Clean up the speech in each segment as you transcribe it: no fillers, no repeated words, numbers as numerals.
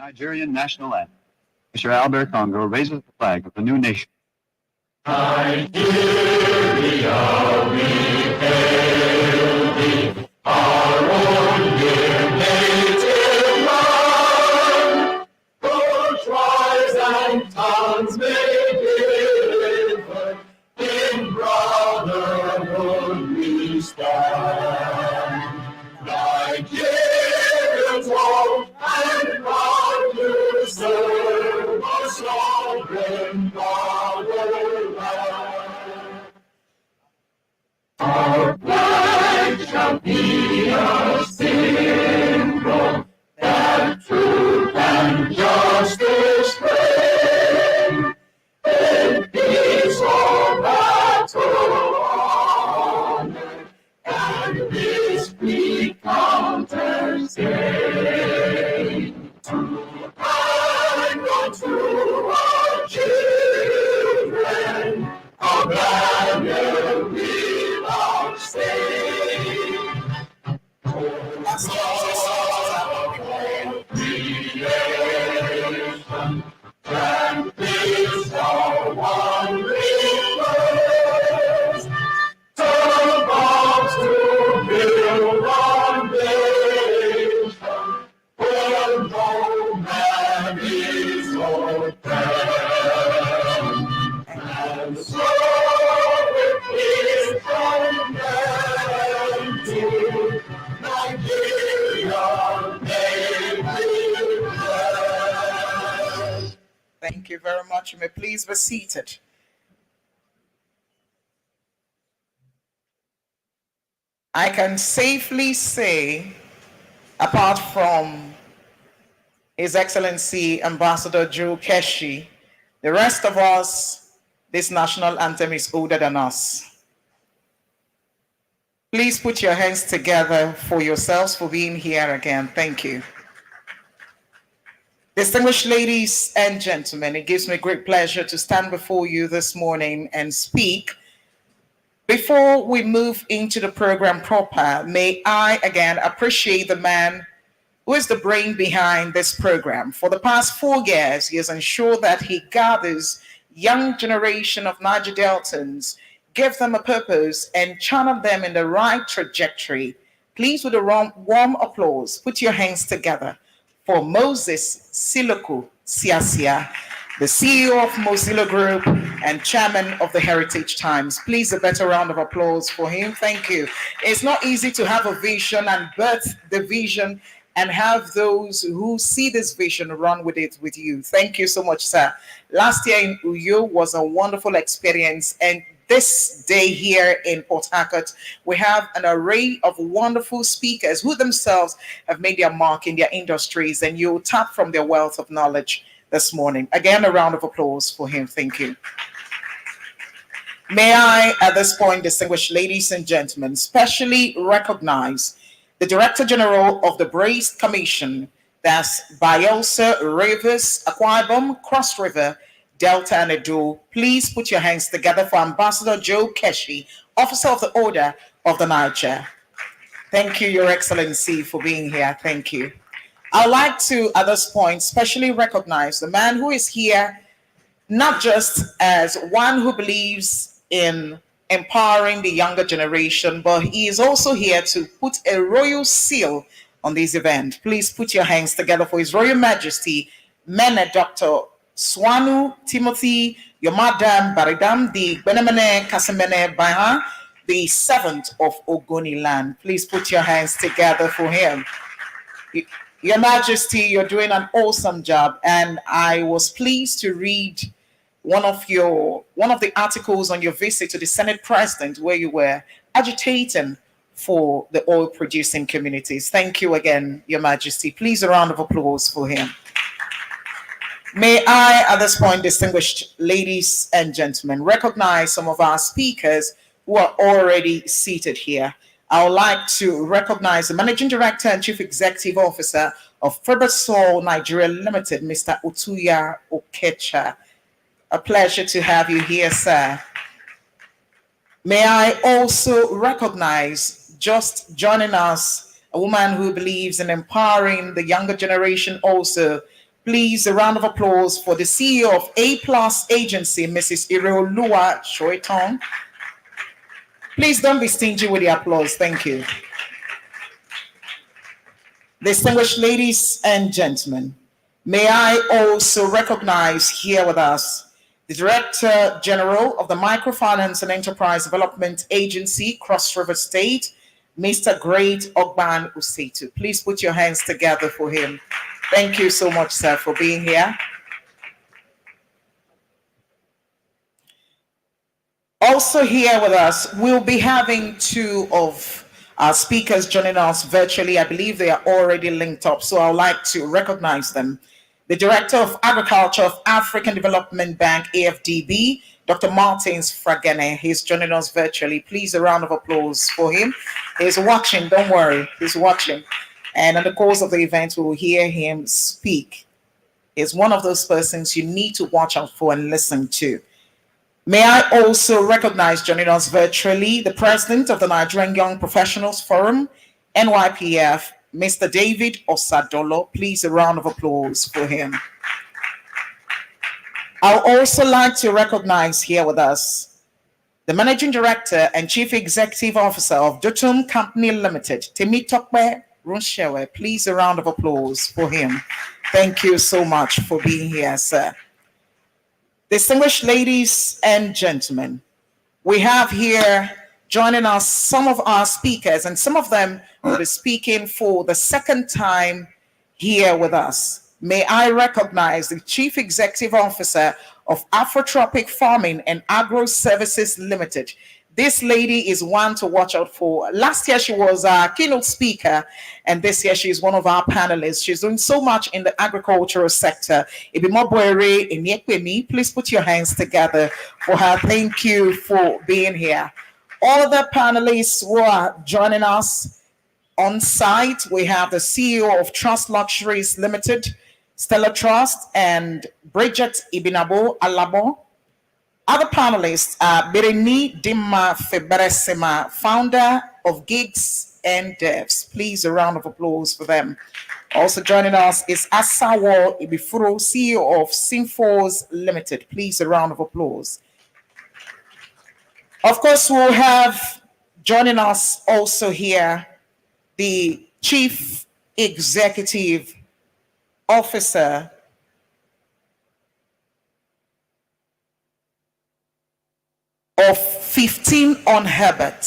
Nigerian national anthem. Mr. Albert Congo raises the flag of the new nation. Nigeria, we hail thee, our own dear native land. Though tribes and tongues may differ, in brotherhood we stand. Nigerians home and proud to serve our sovereign fatherland. Our flag shall be a symbol that truth and justice reign. In peace or battle, honor and this we countersign. To hang on to our children, our banner we vouchsafe. Oh, song of creation, and this our one request. Turn bombs to build one nation, where no man is oppressed. And so with his commanded, Nigeria may be blessed. Thank you very much. You may please be seated. I can safely say, apart from His Excellency Ambassador Joe Keshi, the rest of us, this national anthem is older than us. Please put your hands together for yourselves for being here again. Thank you. Distinguished ladies and gentlemen, it gives me great pleasure to stand before you this morning and speak. Before we move into the program proper, may I again appreciate the man who is the brain behind this program. For the past 4 years, he has ensured that he gathers young generation of Niger Deltans, give them a purpose, and channel them in the right trajectory. Please, with a warm applause, put your hands together for Moses Siloku Siasia, the CEO of Mozilla Group and chairman of the Heritage Times. Please, a better round of applause for him. Thank you. It's not easy to have a vision and birth the vision and have those who see this vision run with it with you. Thank you so much, sir. Last year in Uyo was a wonderful experience, and this day here in Port Harcourt, we have an array of wonderful speakers who themselves have made their mark in their industries, and you'll tap from their wealth of knowledge this morning. Again, a round of applause for him. Thank you. May I, at this point, distinguished ladies and gentlemen, specially recognize the Director General of the Braced Commission, that's Bayelsa, Rivers, Akwa Ibom, Cross River, Delta, and Edo. Please put your hands together for Ambassador Joe Keshi, Officer of the Order of the Niger. Thank you, Your Excellency, for being here. Thank you. I'd like to, at this point, specially recognize the man who is here, not just as one who believes in empowering the younger generation, but he is also here to put a royal seal on this event. Please put your hands together for His Royal Majesty, Mene Dr. Swanu Timothy Yomadam Baridam, the Benemene Kasemene Baha, the 7th of Ogoni land. Please put your hands together for him. Your Majesty, you're doing an awesome job, and I was pleased to read one of the articles on your visit to the Senate President, where you were agitating for the oil producing communities. Thank you again, Your Majesty. Please, a round of applause for him. May I, at this point, distinguished ladies and gentlemen, recognize some of our speakers who are already seated here. I would like to recognize the Managing Director and Chief Executive Officer of Fibersol Nigeria Limited, Mr. Otuya Okecha. A pleasure to have you here, sir. May I also recognize, just joining us, a woman who believes in empowering the younger generation also, Please, a round of applause for the CEO of A Plus Agency, Mrs. Ireolua Shoitong. Please don't be stingy with the applause. Thank you. Distinguished ladies and gentlemen, may I also recognize here with us the Director General of the Microfinance and Enterprise Development Agency, Cross River State, Mr. Great Ogban Usetu. Please put your hands together for him. Thank you so much, sir, for being here. Also here with us, we'll be having two of our speakers joining us virtually. I believe they are already linked up, so I would like to recognize them. The Director of Agriculture of African Development Bank, AFDB, Dr. Martins Fragene. He's joining us virtually. Please, a round of applause for him. He's watching, don't worry, he's watching. And in the course of the event, we will hear him speak. He's one of those persons you need to watch out for and listen to. May I also recognize joining us virtually the President of the Nigerian Young Professionals Forum, NYPF, Mr. David Osadolo. Please, a round of applause for him. I would also like to recognize here with us the Managing Director and Chief Executive Officer of Dotum Company Limited, Temitokwe Runshewe. Please, a round of applause for him. Thank you so much for being here, sir. Distinguished ladies and gentlemen, we have here joining us some of our speakers, and some of them will be speaking for the second time here with us. May I recognize the Chief Executive Officer of Afrotropic Farming and Agro Services Limited. This lady is one to watch out for. Last year, she was our keynote speaker, and this year, she's one of our panelists. She's doing so much in the agricultural sector. Please put your hands together for her. Thank you for being here. All the panelists who are joining us on site, we have the CEO of Trust Luxuries Limited, Stella Trust, and Bridget Ibinabo Alabo. Other panelists are Bereni Dimma Feberesima, founder of Gigs and Devs. Please, a round of applause for them. Also joining us is Asawo Ibifuro, CEO of Sinfos Limited. Please, a round of applause. Of course, we'll have joining us also here the Chief Executive Officer of 15 on Herbert,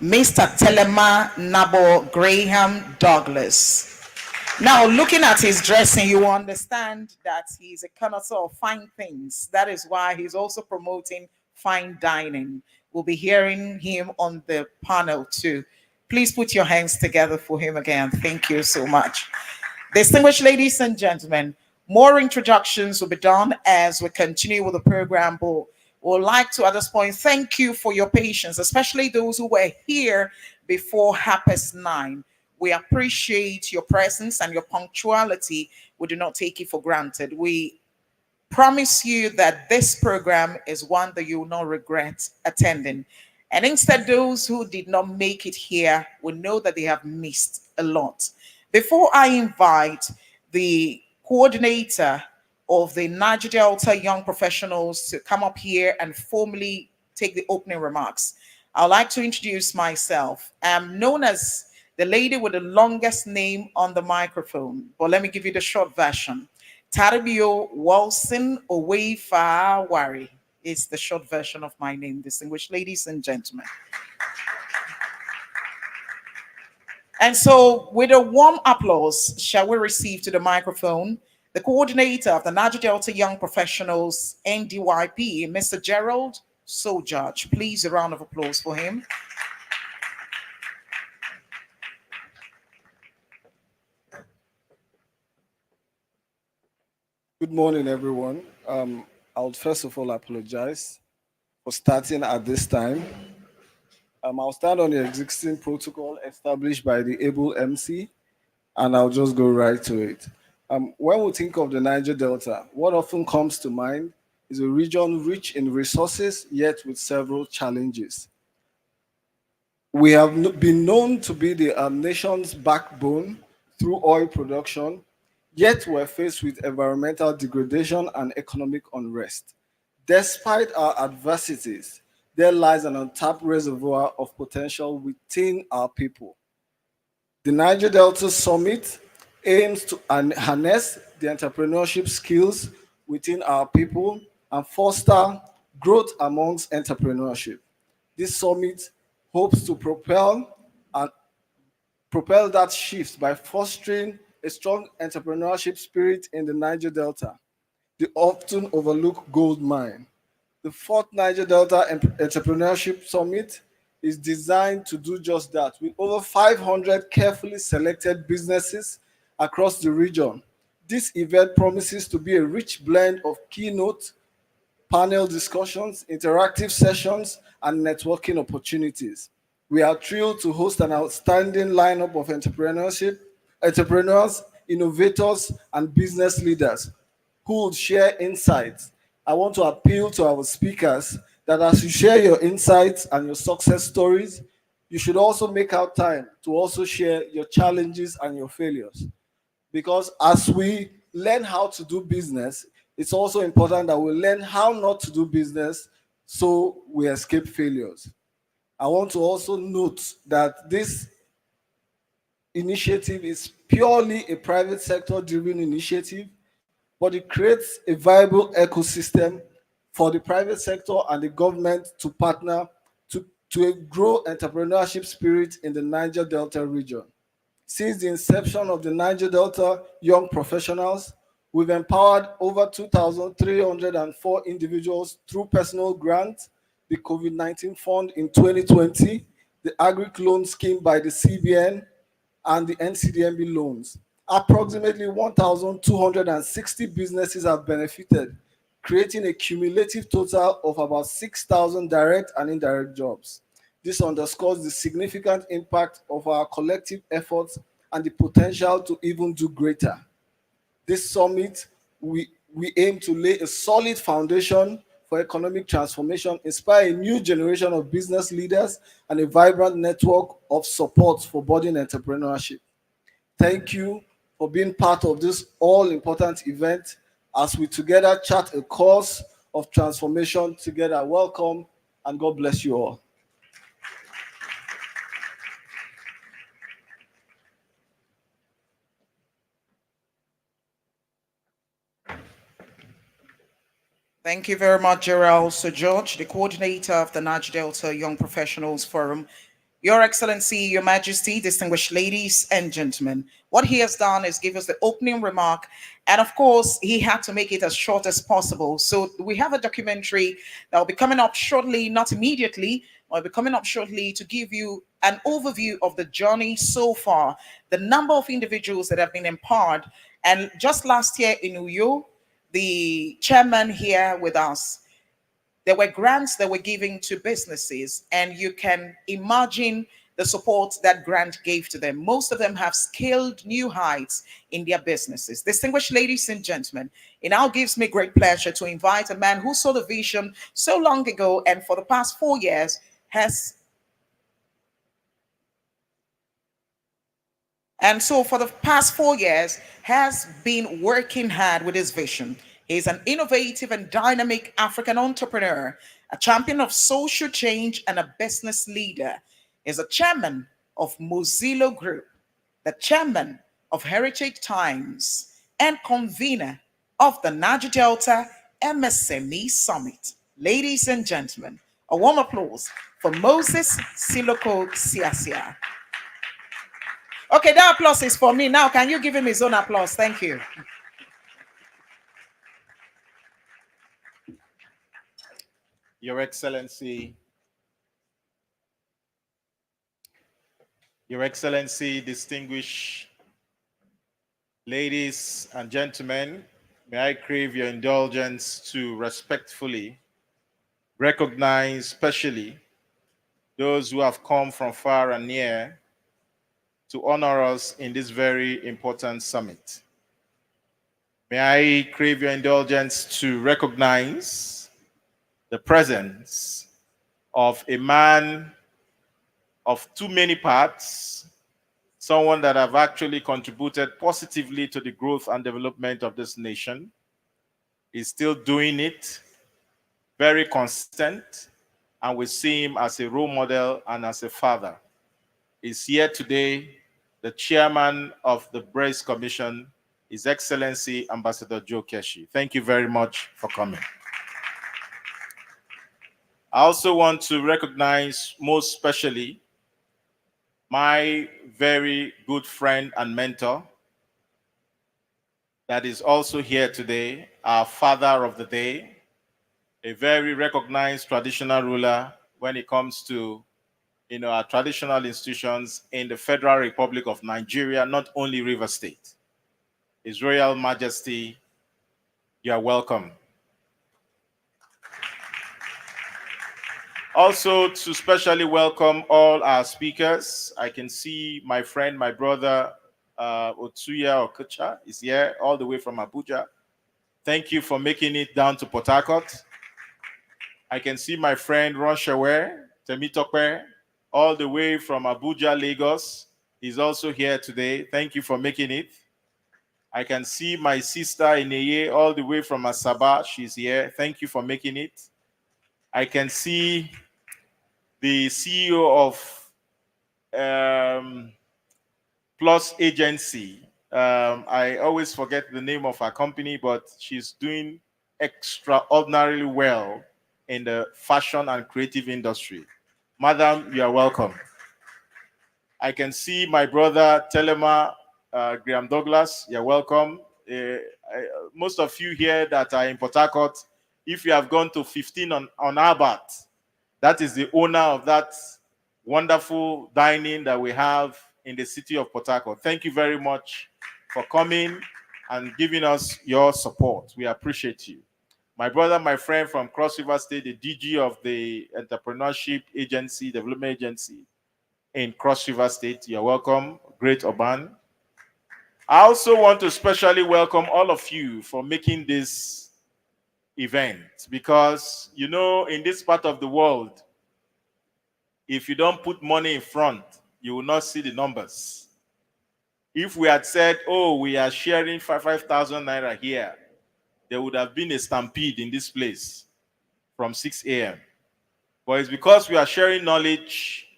Mr. Telema Nabo Graham Douglas. Now, looking at his dressing, you understand that he's a connoisseur of fine things. That is why he's also promoting fine dining. We'll be hearing him on the panel too. Please put your hands together for him again. Thank you so much. Distinguished ladies and gentlemen, more introductions will be done as we continue with the program. But would like to, at this point, thank you for your patience, especially those who were here before 9:30. We appreciate your presence and your punctuality. We do not take it for granted. We promise you that this program is one that you will not regret attending. And instead, those who did not make it here will know that they have missed a lot. Before I invite the coordinator of the Niger Delta Young Professionals to come up here and formally take the opening remarks, I'd like to introduce myself. I'm known as the lady with the longest name on the microphone, but let me give you the short version. Taribio Walson Owefa Wari is the short version of my name, distinguished ladies and gentlemen. And so, with a warm applause, shall we receive to the microphone the coordinator of the Niger Delta Young Professionals, NDYP, Mr. Gerald Sojudge. Please, a round of applause for him. Good morning, everyone. I would first of all apologize for starting at this time. I'll stand on the existing protocol established by the able MC, and I'll just go right to it. When we think of the Niger Delta, what often comes to mind is a region rich in resources, yet with several challenges. We have been known to be the nation's backbone through oil production, Yet we're faced with environmental degradation and economic unrest. Despite our adversities, there lies an untapped reservoir of potential within our people. The Niger Delta Summit aims to harness the entrepreneurship skills within our people and foster growth amongst entrepreneurship. This summit hopes to propel that shift by fostering a strong entrepreneurship spirit in the Niger Delta, the often overlooked gold mine. The fourth Niger Delta Entrepreneurship Summit is designed to do just that, with over 500 carefully selected businesses across the region. This event promises to be a rich blend of keynote, panel discussions, interactive sessions, and networking opportunities. We are thrilled to host an outstanding lineup of entrepreneurs, innovators, and business leaders who will share insights. I want to appeal to our speakers that as you share your insights and your success stories, you should also make out time to also share your challenges and your failures. Because as we learn how to do business, it's also important that we learn how not to do business so we escape failures. I want to also note that this initiative is purely a private sector driven initiative, but it creates a viable ecosystem for the private sector and the government to partner to grow entrepreneurship spirit in the Niger Delta region. Since the inception of the Niger Delta Young Professionals, we've empowered over 2,304 individuals through personal grants, the COVID-19 fund in 2020, the agri loan scheme by the CBN, and the NCDMB loans. Approximately 1,260 businesses have benefited, creating a cumulative total of about 6,000 direct and indirect jobs. This underscores the significant impact of our collective efforts and the potential to even do greater. This summit, we aim to lay a solid foundation for economic transformation, inspire a new generation of business leaders, and a vibrant network of support for budding entrepreneurship. Thank you for being part of this all-important event as we together chart a course of transformation together. Welcome, and God bless you all. Thank you very much, Gerald Sir George, the coordinator of the Niger Delta Young Professionals Forum. Your Excellency, Your Majesty, distinguished ladies and gentlemen, what he has done is give us the opening remark. And of course, he had to make it as short as possible. So we have a documentary that will be coming up shortly, not immediately, will be coming up shortly to give you an overview of the journey so far, the number of individuals that have been empowered. And just last year in Uyo, the chairman here with us, there were grants that were given to businesses, and you can imagine the support that grant gave to them. Most of them have scaled new heights in their businesses. Distinguished ladies and gentlemen, it now gives me great pleasure to invite a man who saw the vision so long ago and for the past 4 years for the past 4 years has been working hard with his vision. He's an innovative and dynamic African entrepreneur, a champion of social change, and a business leader. He's a chairman of Mozilla Group, the chairman of Heritage Times, and convener of the Niger Delta Msme Summit. Ladies and gentlemen, a warm applause for Moses Siloko Siasia. Okay, that applause is for me. Now, can you give him his own applause? Thank you. Your Excellency, distinguished ladies and gentlemen, may I crave your indulgence to respectfully recognize especially those who have come from far and near to honor us in this very important summit. May I crave your indulgence to recognize the presence of a man of too many parts, someone that have actually contributed positively to the growth and development of this nation. He's still doing it, very consistent, and we see him as a role model and as a father. He's here today, the chairman of the Brace Commission, His Excellency Ambassador Joe Keshi. Thank you very much for coming. I also want to recognize most especially my very good friend and mentor that is also here today, our father of the day, a very recognized traditional ruler when it comes to our traditional institutions in the Federal Republic of Nigeria, not only River State. His Royal Majesty, you are welcome. Also, to specially welcome all our speakers, I can see my friend, my brother, Otsuya Okucha is here all the way from Abuja. Thank you for making it down to Port Harcourt. I can see my friend Ronshawe Temitope all the way from Abuja, Lagos. He's also here today. Thank you for making it. I can see my sister Ineye all the way from Asaba. She's here. Thank you for making it. I can see the CEO of Plus Agency. I always forget the name of her company, but she's doing extraordinarily well in the fashion and creative industry. Madam, you are welcome. I can see my brother Telema Graham Douglas. You're welcome. Most of you here that are in Port Harcourt, if you have gone to 15 on Albert, that is the owner of that wonderful dining that we have in the city of Port Harcourt. Thank you very much for coming and giving us your support. We appreciate you. My brother, my friend from Cross River State, the DG of the Entrepreneurship Agency, Development Agency in Cross River State, you're welcome. Great Oban. I also want to especially welcome all of you for making this event because, in this part of the world, if you don't put money in front, you will not see the numbers. If we had said, oh, we are sharing 5,000 naira here, there would have been a stampede in this place from 6 a.m. But it's because we are sharing knowledge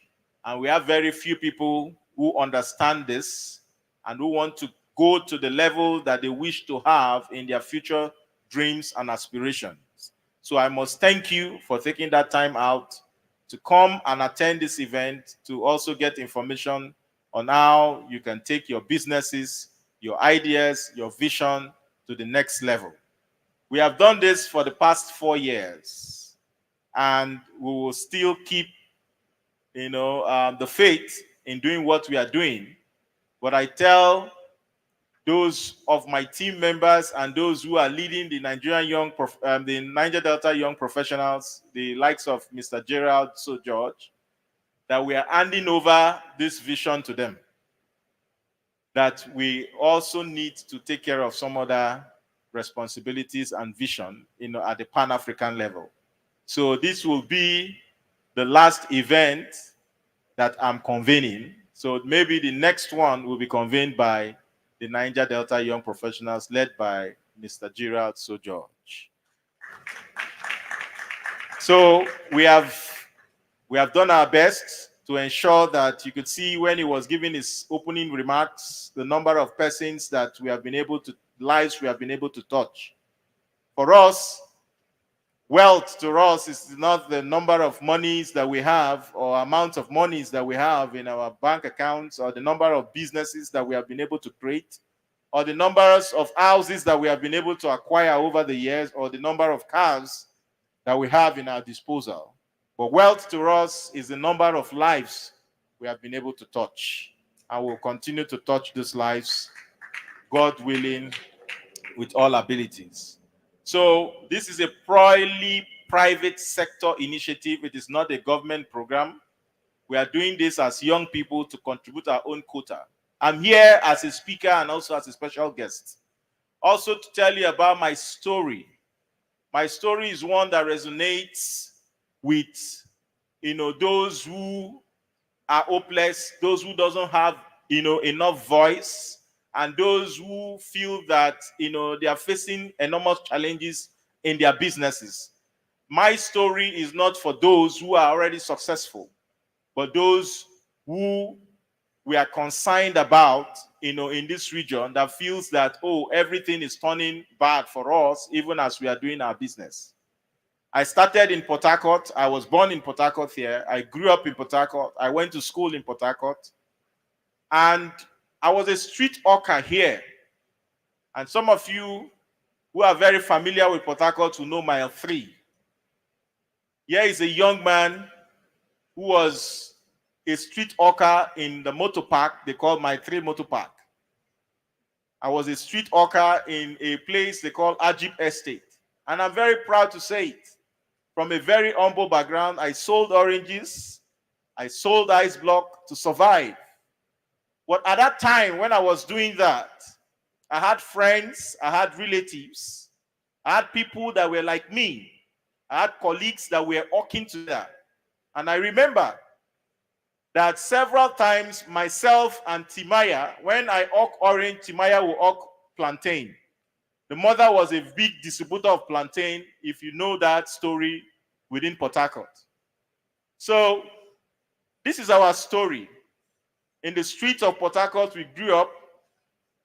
and we have very few people who understand this and who want to go to the level that they wish to have in their future dreams and aspirations. So I must thank you for taking that time out to come and attend this event, to also get information on how you can take your businesses, your ideas, your vision to the next level. We have done this for the past 4 years, and we will still keep, the faith in doing what we are doing. But I tell those of my team members and those who are leading the the Niger Delta Young Professionals, the likes of Mr. Gerald So George, that we are handing over this vision to them. That we also need to take care of some other responsibilities and vision, at the Pan-African level. So this will be the last event that I'm convening. So maybe the next one will be convened by the Niger Delta Young Professionals led by Mr. Gerald So George. So we have done our best to ensure that you could see when he was giving his opening remarks, the number of persons that lives we have been able to touch. For us, wealth to us is not the number of monies that we have or amount of monies that we have in our bank accounts or the number of businesses that we have been able to create or the numbers of houses that we have been able to acquire over the years or the number of cars that we have in our disposal. But wealth to us is the number of lives we have been able to touch. And we'll continue to touch those lives, God willing, with all abilities. So this is a purely private sector initiative. It is not a government program. We are doing this as young people to contribute our own quota. I'm here as a speaker and also as a special guest. Also to tell you about my story. My story is one that resonates with, those who are hopeless, those who doesn't have enough voice, and those who feel that, they are facing enormous challenges in their businesses. My story is not for those who are already successful, but those who we are concerned about, in this region, that feels that, oh, everything is turning bad for us, even as we are doing our business. I started in Port Harcourt. I was born in Port Harcourt here. I grew up in Port Harcourt. I went to school in Port Harcourt. And I was a street hawker here. And some of you who are very familiar with Port Harcourt will know Mile 3. Here is a young man who was a street hawker in the motor park they call Mile 3 Motor Park. I was a street hawker in a place they call Ajib Estate. And I'm very proud to say it. From a very humble background, I sold oranges, I sold ice block to survive. But at that time, when I was doing that, I had friends, I had relatives, I had people that were like me. I had colleagues that were hawking together. And I remember that several times myself and Timaya, when I hawk orange, Timaya will hawk plantain. The mother was a big distributor of plantain, if you know that story within Port Harcourt. So this is our story. In the streets of Port Harcourt, we grew up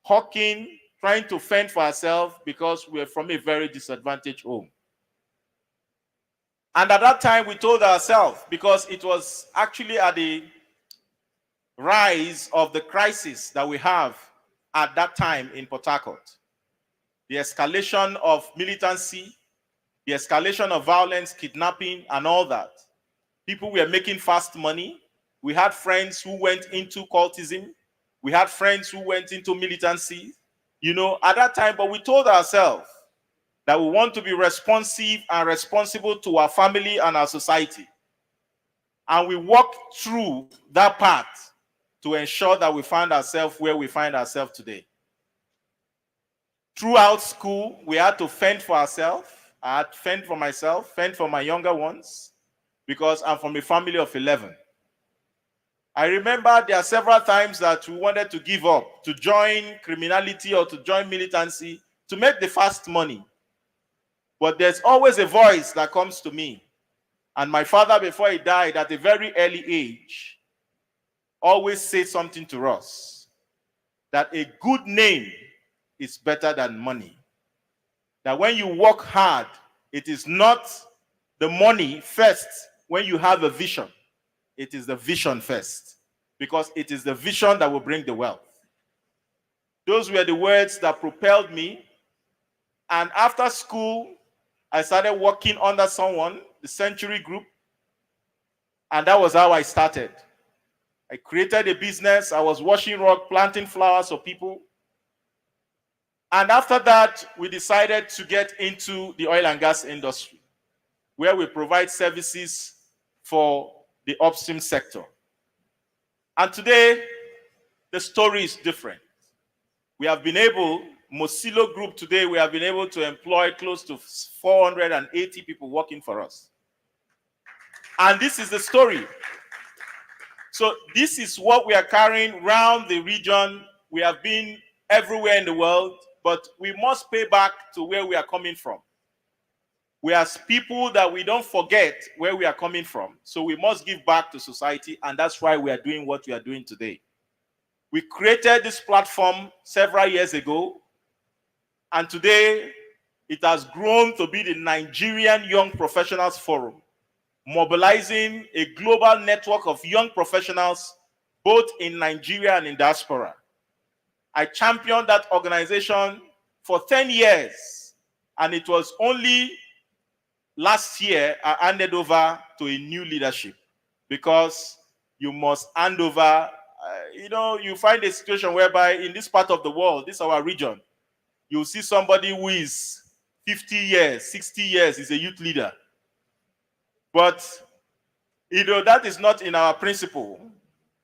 hawking, trying to fend for ourselves because we're from a very disadvantaged home. And at that time, we told ourselves, because it was actually at the rise of the crisis that we have at that time in Port Harcourt, the escalation of militancy, the escalation of violence, kidnapping, and all that. People were making fast money. We had friends who went into cultism. We had friends who went into militancy, at that time. But we told ourselves that we want to be responsive and responsible to our family and our society. And we walked through that path to ensure that we find ourselves where we find ourselves today. Throughout school, we had to fend for ourselves. I had to fend for myself, fend for my younger ones, because I'm from a family of 11. I remember there are several times that we wanted to give up, to join criminality or to join militancy, to make the fast money. But there's always a voice that comes to me. And my father, before he died at a very early age, always said something to us, that a good name is better than money. That when you work hard, it is not the money first when you have a vision. It is the vision first, because it is the vision that will bring the wealth. Those were the words that propelled me. And after school, I started working under someone, the Century Group. And that was how I started. I created a business. I was washing rock, planting flowers for people. And after that, we decided to get into the oil and gas industry, where we provide services for the upstream sector. And today, the story is different. We have been able, Mosilo Group today, we have been able to employ close to 480 people working for us. And this is the story. So this is what we are carrying around the region. We have been everywhere in the world, but we must pay back to where we are coming from. We are people that we don't forget where we are coming from. So we must give back to society, and that's why we are doing what we are doing today. We created this platform several years ago, and today it has grown to be the Nigerian Young Professionals Forum, mobilizing a global network of young professionals, both in Nigeria and in diaspora. I championed that organization for 10 years, and it was only last year I handed over to a new leadership, because you must hand over. You find a situation whereby in this part of the world, this is our region, you'll see somebody who is 50 years, 60 years, is a youth leader. But, that is not in our principle.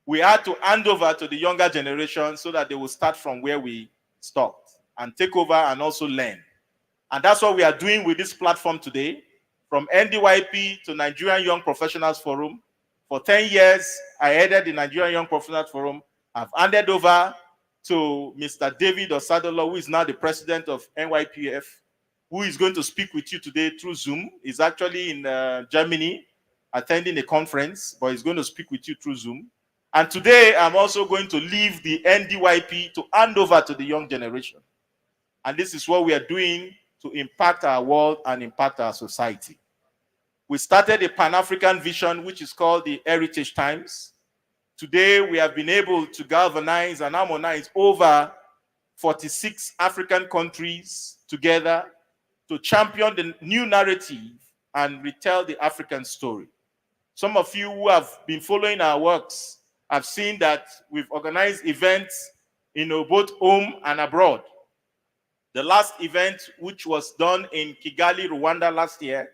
We had to hand over to the younger generation so that they will start from where we stopped and take over and also learn. And that's what we are doing with this platform today, from NDYP to Nigerian Young Professionals Forum. For 10 years, I headed the Nigerian Young Professionals Forum, I've handed over to Mr. David Osadolo, who is now the president of NYPF, who is going to speak with you today through Zoom. He's actually in Germany attending a conference, but he's going to speak with you through Zoom. And today, I'm also going to leave the NDYP to hand over to the young generation. And this is what we are doing to impact our world and impact our society. We started a Pan-African vision, which is called the Heritage Times. Today, we have been able to galvanize and harmonize over 46 African countries together to champion the new narrative and retell the African story. Some of you who have been following our works have seen that we've organized events both home and abroad. The last event, which was done in Kigali, Rwanda last year,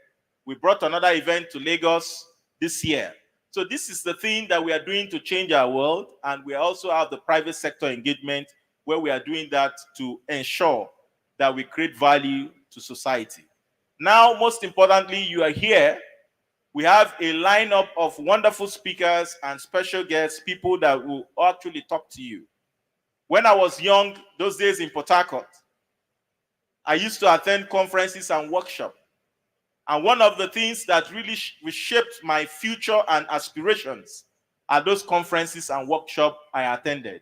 we brought another event to Lagos this year. So this is the thing that we are doing to change our world, and we also have the private sector engagement where we are doing that to ensure that we create value to society. Now, most importantly, you are here. We have a lineup of wonderful speakers and special guests, people that will actually talk to you. When I was young, those days in Port Harcourt, I used to attend conferences and workshops. And one of the things that really reshaped my future and aspirations are those conferences and workshops I attended.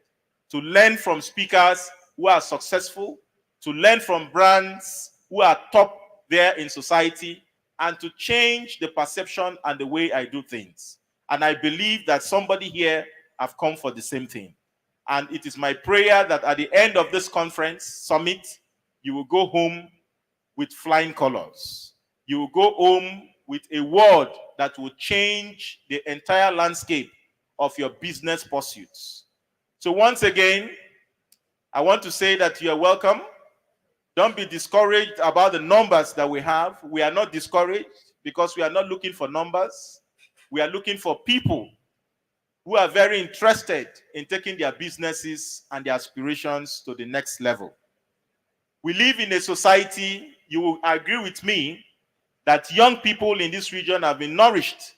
To learn from speakers who are successful, to learn from brands who are top there in society, and to change the perception and the way I do things. And I believe that somebody here have come for the same thing. And it is my prayer that at the end of this conference, summit, you will go home with flying colors. You will go home with a word that will change the entire landscape of your business pursuits. So once again, I want to say that you are welcome. Don't be discouraged about the numbers that we have. We are not discouraged because we are not looking for numbers. We are looking for people who are very interested in taking their businesses and their aspirations to the next level. We live in a society, you will agree with me, that young people in this region have been nourished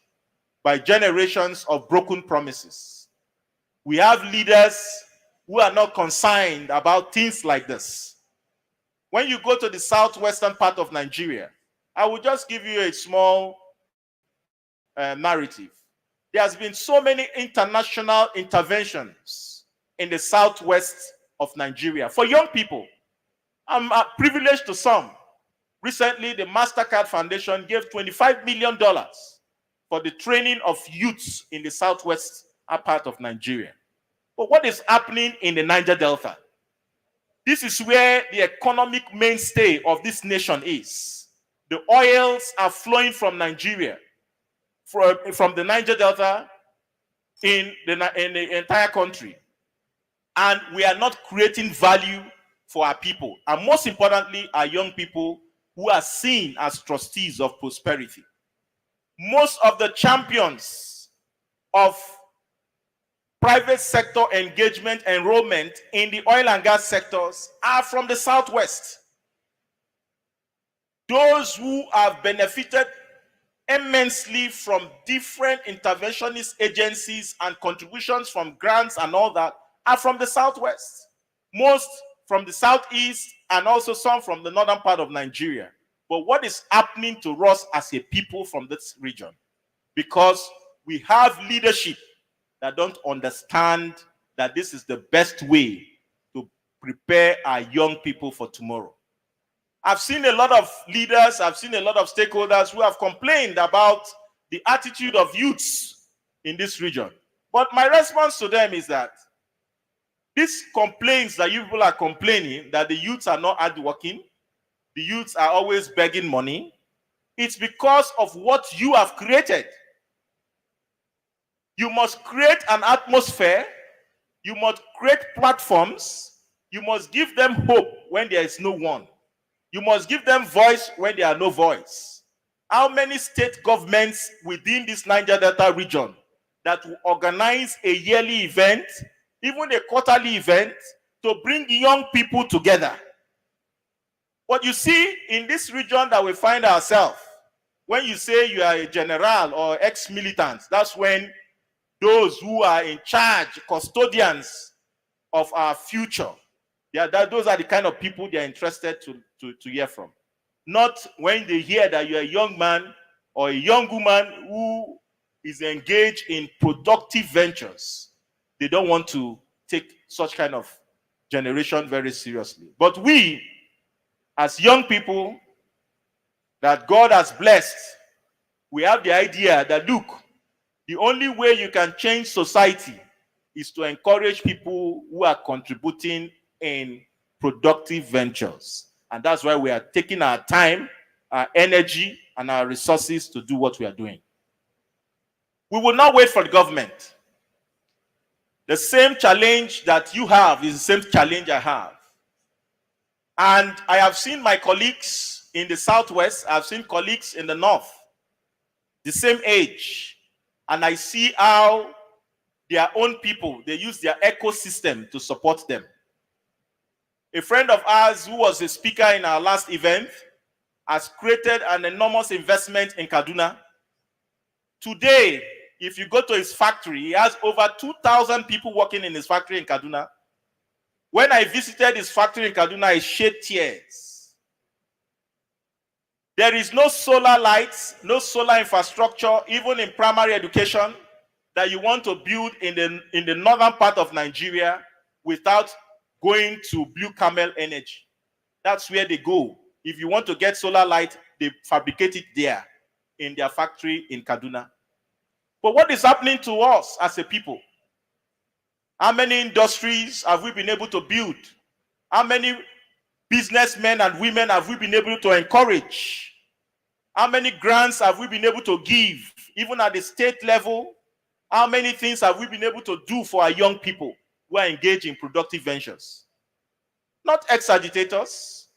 by generations of broken promises. We have leaders who are not concerned about things like this. When you go to the southwestern part of Nigeria, I will just give you a small narrative. There has been so many international interventions in the southwest of Nigeria for young people. I'm privileged to some. Recently, the MasterCard Foundation gave $25 million for the training of youths in the southwest part of Nigeria. But what is happening in the Niger Delta? This is where the economic mainstay of this nation is. The oils are flowing from Nigeria, from the Niger Delta in the entire country. And we are not creating value for our people. And most importantly, our young people who are seen as trustees of prosperity. Most of the champions of private sector engagement enrollment in the oil and gas sectors are from the southwest. Those who have benefited immensely from different interventionist agencies and contributions from grants and all that are from the southwest. Most from the southeast and also some from the northern part of Nigeria. But what is happening to us as a people from this region? Because we have leadership that don't understand that this is the best way to prepare our young people for tomorrow. I've seen a lot of leaders, I've seen a lot of stakeholders who have complained about the attitude of youths in this region. But my response to them is that these complaints that you people are complaining, that the youths are not hardworking, the youths are always begging money, it's because of what you have created. You must create an atmosphere, you must create platforms, you must give them hope when there is no one. You must give them voice when there are no voice. How many state governments within this Niger Delta region that will organize a yearly event, even a quarterly event, to bring young people together? But you see, in this region that we find ourselves, when you say you are a general or ex-militant, that's when those who are in charge, custodians of our future. Those are the kind of people they are interested to hear from. Not when they hear that you're a young man or a young woman who is engaged in productive ventures. They don't want to take such kind of generation very seriously. But we, as young people that God has blessed, we have the idea that, look, the only way you can change society is to encourage people who are contributing in productive ventures. And that's why we are taking our time, our energy, and our resources to do what we are doing. We will not wait for the government. The same challenge that you have is the same challenge I have. And I have seen my colleagues in the Southwest, I've seen colleagues in the North, the same age, and I see how their own people, they use their ecosystem to support them. A friend of ours who was a speaker in our last event has created an enormous investment in Kaduna. Today, if you go to his factory, he has over 2,000 people working in his factory in Kaduna. When I visited his factory in Kaduna, I shed tears. There is no solar lights, no solar infrastructure, even in primary education, that you want to build in the northern part of Nigeria without going to Blue Camel Energy. That's where they go. If you want to get solar light, they fabricate it there in their factory in Kaduna. But what is happening to us as a people? How many industries have we been able to build? How many businessmen and women have we been able to encourage? How many grants have we been able to give, even at the state level? How many things have we been able to do for our young people who are engaged in productive ventures? Not ex-agitators.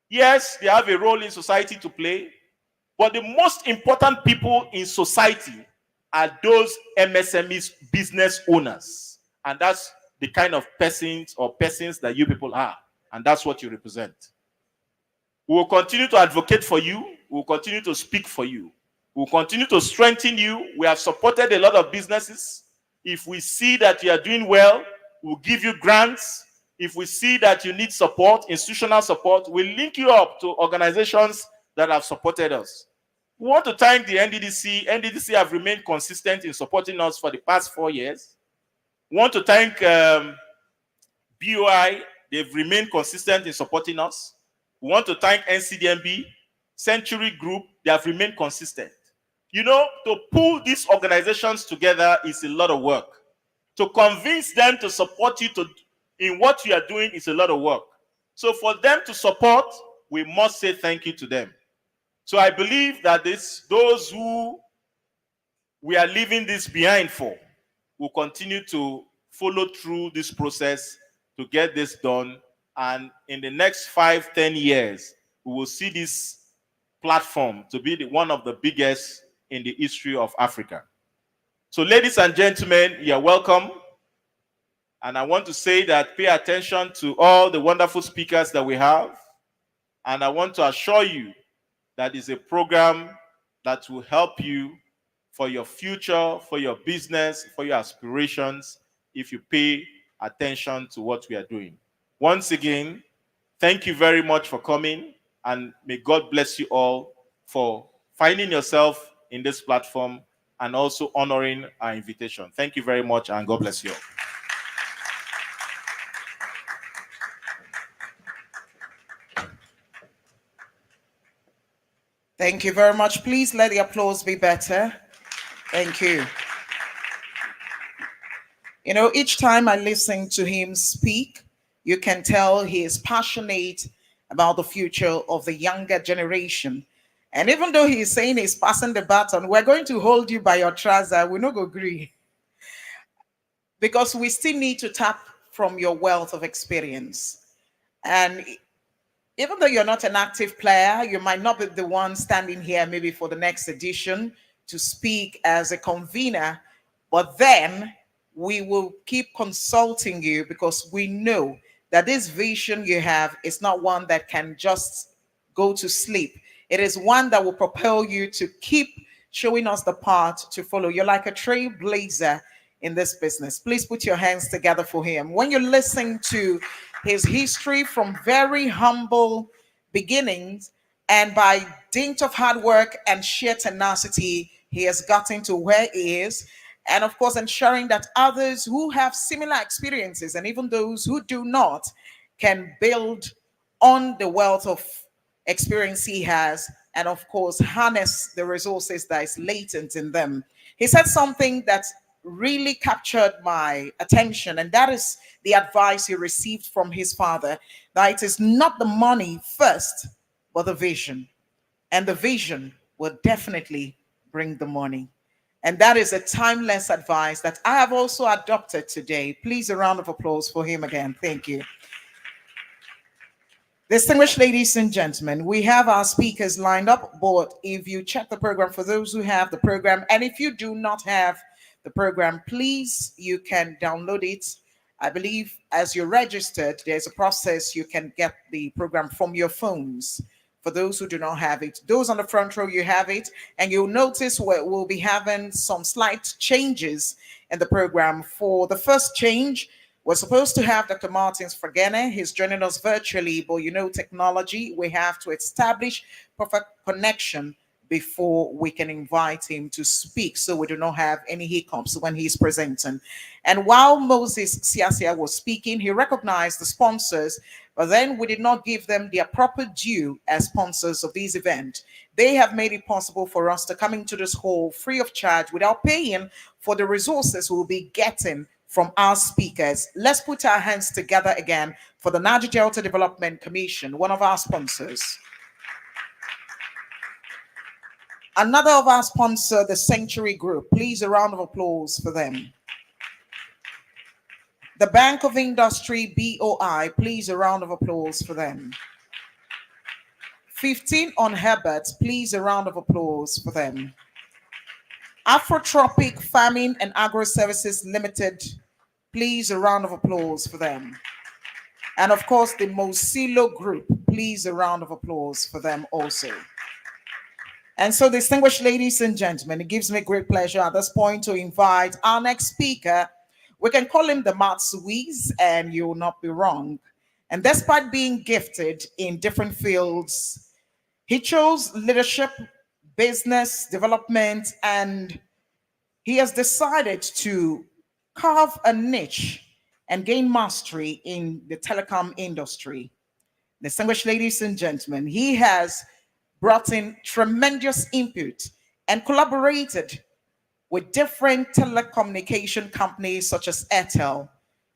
Yes, they have a role in society to play, but the most important people in society are those MSMEs, business owners. And that's the kind of persons that you people are. And that's what you represent. We will continue to advocate for you. We will continue to speak for you. We will continue to strengthen you. We have supported a lot of businesses. If we see that you are doing well, we'll give you grants. If we see that you need support, institutional support, we'll link you up to organizations that have supported us. We want to thank the NDDC. NDDC have remained consistent in supporting us for the past 4 years. We want to thank BOI. They've remained consistent in supporting us. We want to thank NCDMB, Century Group. They have remained consistent. You know, to pull these organizations together is a lot of work. To convince them to support you in what you are doing is a lot of work. So for them to support, we must say thank you to them. So I believe that those who we are leaving this behind for will continue to follow through this process to get this done. And in the next 5-10 years, we will see this platform to be one of the biggest in the history of Africa. So ladies and gentlemen, you are welcome. And I want to say that pay attention to all the wonderful speakers that we have. And I want to assure you that is a program that will help you for your future, for your business, for your aspirations, if you pay attention to what we are doing. Once again, thank you very much for coming, and may God bless you all for finding yourself in this platform and also honoring our invitation. Thank you very much, and God bless you all. Thank you very much. Please let the applause be better. Thank you. You know, each time I listen to him speak, you can tell he is passionate about the future of the younger generation. And even though he is saying he's passing the baton, we're going to hold you by your trouser. We're not going to agree. Because we still need to tap from your wealth of experience. And even though you're not an active player, you might not be the one standing here maybe for the next edition to speak as a convener, but then we will keep consulting you because we know that this vision you have is not one that can just go to sleep. It is one that will propel you to keep showing us the path to follow. You're like a trailblazer in this business. Please put your hands together for him. When you listen to his history from very humble beginnings, and by dint of hard work and sheer tenacity, he has gotten to where he is. And of course, ensuring that others who have similar experiences and even those who do not can build on the wealth of experience he has, and of course harness the resources that is latent in them. He said something that really captured my attention, and that is the advice he received from his father, that it is not the money first but the vision, and the vision will definitely bring the money. And that is a timeless advice that I have also adopted today. Please, a round of applause for him again. Thank you. Distinguished ladies and gentlemen, we have our speakers lined up, but if you check the program, for those who have the program, and if you do not have the program, please, you can download it. I believe as you're registered, there's a process you can get the program from your phones. For those who do not have it, those on the front row, you have it, and you'll notice we'll be having some slight changes in the program. For the first change, we're supposed to have Dr. Martins Fragene. He's joining us virtually, but you know, technology, we have to establish perfect connection before we can invite him to speak, so we do not have any hiccups when he's presenting. And while Moses Siasia was speaking, he recognized the sponsors, but then we did not give them their proper due as sponsors of this event. They have made it possible for us to come into this hall free of charge without paying for the resources we'll be getting from our speakers. Let's put our hands together again for the Niger Delta Development Commission, one of our sponsors. Another of our sponsors, the Century Group. Please, a round of applause for them. The Bank of Industry, BOI. Please, a round of applause for them. 15 on Herbert. Please, a round of applause for them. Afrotropic Farming and Agro Services Limited. Please, a round of applause for them. And of course, the Mosilo Group. Please, a round of applause for them also. And so, distinguished ladies and gentlemen, it gives me great pleasure at this point to invite our next speaker. We can call him the Matsuiz, and you will not be wrong. And despite being gifted in different fields, he chose leadership, business development, and he has decided to carve a niche and gain mastery in the telecom industry. Distinguished ladies and gentlemen, he has brought in tremendous input and collaborated with different telecommunication companies such as Airtel.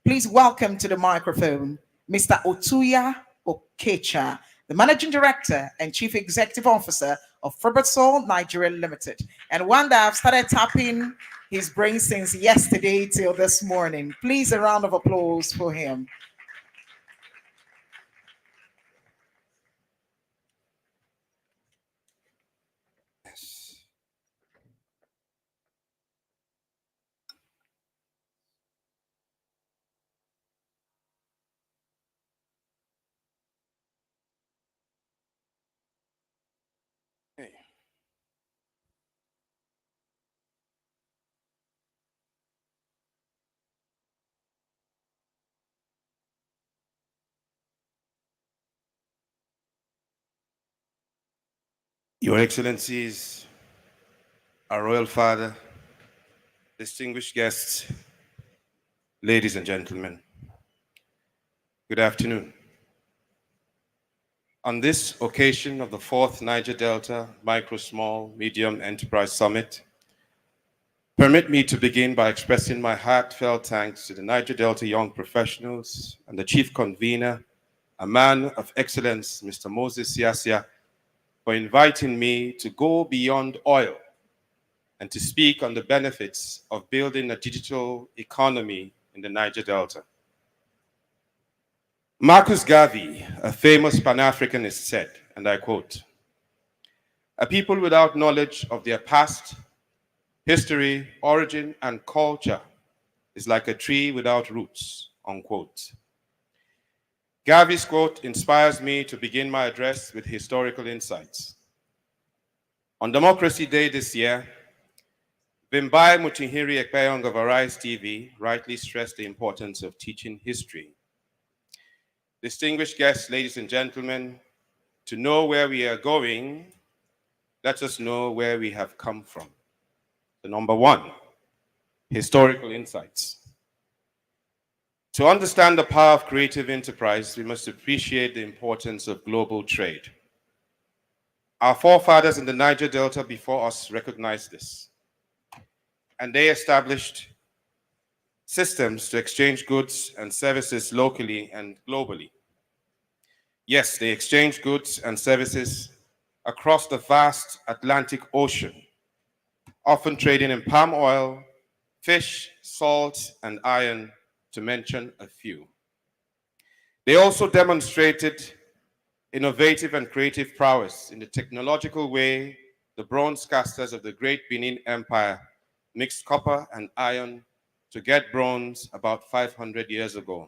Please welcome to the microphone, Mr. Otuya Okecha, the Managing Director and Chief Executive Officer of Fibersol Nigeria Limited, and one that I've started tapping his brain since yesterday till this morning. Please, a round of applause for him. Hey. Your Excellencies, our Royal Father, distinguished guests, ladies and gentlemen, good afternoon. On this occasion of the 4th Niger Delta Micro, Small, Medium Enterprise Summit, permit me to begin by expressing my heartfelt thanks to the Niger Delta young professionals and the Chief Convener, a man of excellence, Mr. Moses Siasia, for inviting me to go beyond oil and to speak on the benefits of building a digital economy in the Niger Delta. Marcus Garvey, a famous Pan-Africanist, said, and I quote, "A people without knowledge of their past, history, origin, and culture is like a tree without roots," unquote. Garvey's quote inspires me to begin my address with historical insights. On Democracy Day this year, Bimbai Mutihiri Ekpeyong of Arise TV rightly stressed the importance of teaching history. Distinguished guests, ladies and gentlemen, to know where we are going, let us know where we have come from. The number one, historical insights. To understand the power of creative enterprise, we must appreciate the importance of global trade. Our forefathers in the Niger Delta before us recognized this, and they established systems to exchange goods and services locally and globally. Yes, they exchanged goods and services across the vast Atlantic Ocean, often trading in palm oil, fish, salt, and iron, to mention a few. They also demonstrated innovative and creative prowess in the technological way the bronze casters of the great Benin Empire mixed copper and iron to get bronze about 500 years ago.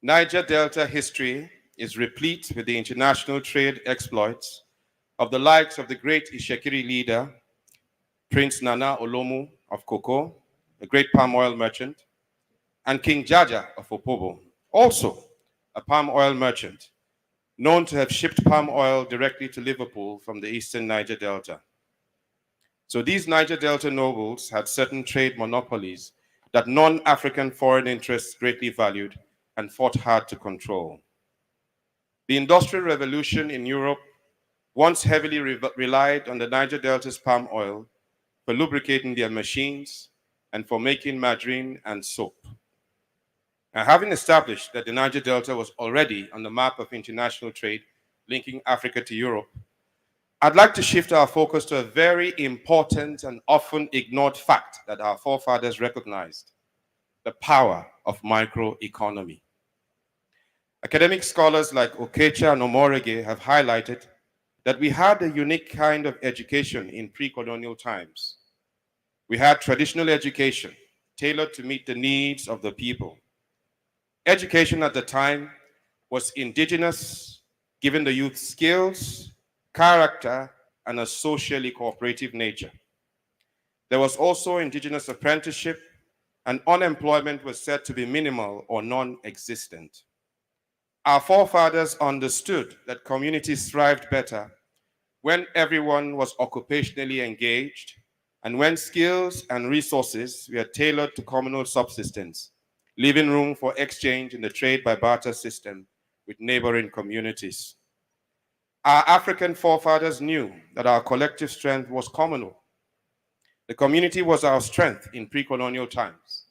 Niger Delta history is replete with the international trade exploits of the likes of the great Ishekiri leader, Prince Nana Olomu of Koko, a great palm oil merchant, and King Jaja of Opobo, also a palm oil merchant, known to have shipped palm oil directly to Liverpool from the eastern Niger Delta. So these Niger Delta nobles had certain trade monopolies that non-African foreign interests greatly valued and fought hard to control. The Industrial Revolution in Europe once heavily relied on the Niger Delta's palm oil for lubricating their machines and for making margarine and soap. Now, having established that the Niger Delta was already on the map of international trade linking Africa to Europe, I'd like to shift our focus to a very important and often ignored fact that our forefathers recognized: the power of microeconomy. Academic scholars like Okecha and Omorege have highlighted that we had a unique kind of education in pre-colonial times. We had traditional education tailored to meet the needs of the people. Education at the time was indigenous, giving the youth skills, character, and a socially cooperative nature. There was also indigenous apprenticeship, and unemployment was said to be minimal or non-existent. Our forefathers understood that communities thrived better when everyone was occupationally engaged and when skills and resources were tailored to communal subsistence, leaving room for exchange in the trade by barter system with neighboring communities. Our African forefathers knew that our collective strength was communal. The community was our strength in pre-colonial times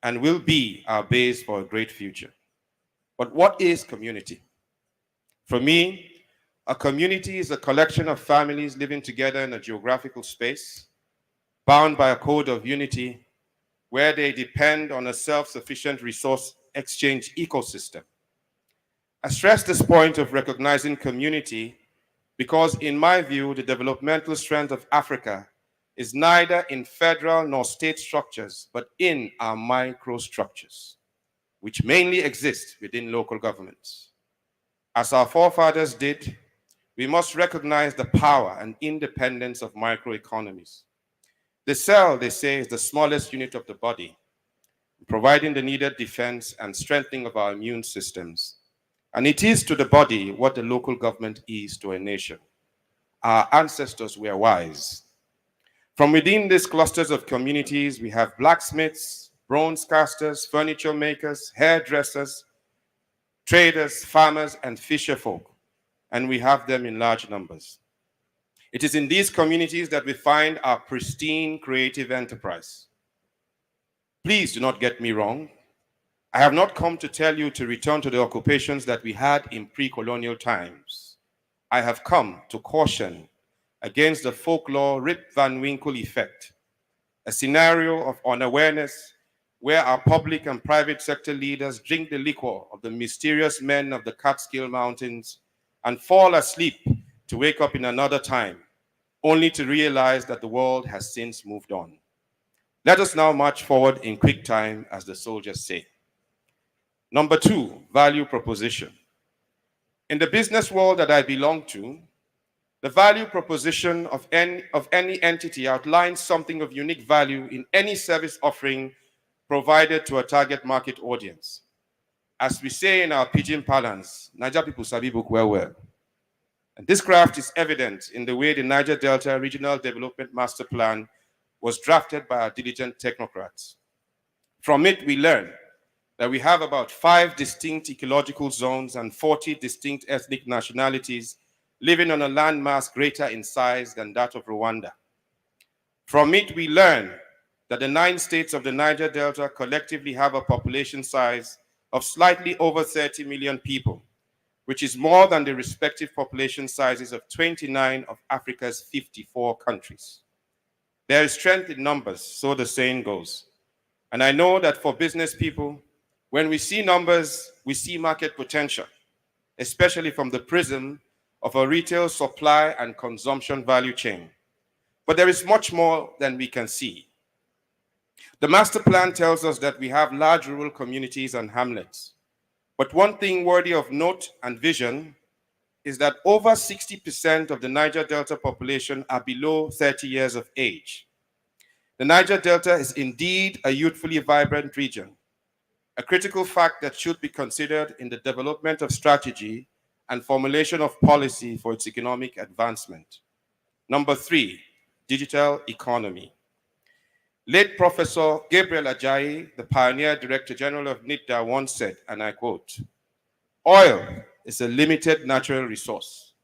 and will be our base for a great future. But what is community? For me, a community is a collection of families living together in a geographical space, bound by a code of unity, where they depend on a self-sufficient resource exchange ecosystem. I stress this point of recognizing community because, in my view, the developmental strength of Africa is neither in federal nor state structures, but in our microstructures, which mainly exist within local governments. As our forefathers did, we must recognize the power and independence of microeconomies. The cell, they say, is the smallest unit of the body, providing the needed defense and strengthening of our immune systems. And it is to the body what the local government is to a nation. Our ancestors were wise. From within these clusters of communities, we have blacksmiths, bronze casters, furniture makers, hairdressers, traders, farmers, and fisher folk, and we have them in large numbers. It is in these communities that we find our pristine creative enterprise. Please do not get me wrong. I have not come to tell you to return to the occupations that we had in pre-colonial times. I have come to caution against the folklore Rip Van Winkle effect, a scenario of unawareness where our public and private sector leaders drink the liquor of the mysterious men of the Catskill Mountains and fall asleep to wake up in another time, only to realize that the world has since moved on. Let us now march forward in quick time, as the soldiers say. Number two, value proposition. In the business world that I belong to, The value proposition of any entity outlines something of unique value in any service offering provided to a target market audience. As we say in our pidgin parlance, Niger people sabi book well. And this craft is evident in the way the Niger Delta Regional Development Master Plan was drafted by our diligent technocrats. From it, we learn that we have about 5 distinct ecological zones and 40 distinct ethnic nationalities living on a landmass greater in size than that of Rwanda. From it, we learn that the 9 states of the Niger Delta collectively have a population size of slightly over 30 million people, which is more than the respective population sizes of 29 of Africa's 54 countries. There is strength in numbers, so the saying goes. And I know that for business people, when we see numbers, we see market potential, especially from the prism of a retail supply and consumption value chain. But there is much more than we can see. The master plan tells us that we have large rural communities and hamlets. But one thing worthy of note and vision is that over 60% of the Niger Delta population are below 30 years of age. The Niger Delta is indeed a youthfully vibrant region, a critical fact that should be considered in the development of strategy and formulation of policy for its economic advancement. Number 3, digital economy. Late Professor Gabriel Ajayi, the pioneer Director General of NIDDA, once said, and I quote, "Oil is a limited natural resource,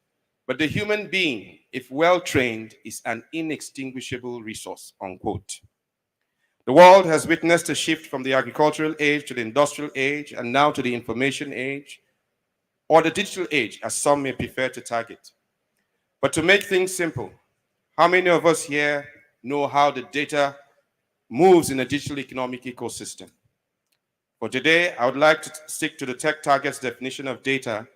but the human being, if well trained, is an inextinguishable resource," unquote. The world has witnessed a shift from the agricultural age to the industrial age and now to the information age, or the digital age, as some may prefer to target. But to make things simple, how many of us here know how the data moves in a digital economic ecosystem? For today, I would like to stick to the Tech Target's definition of data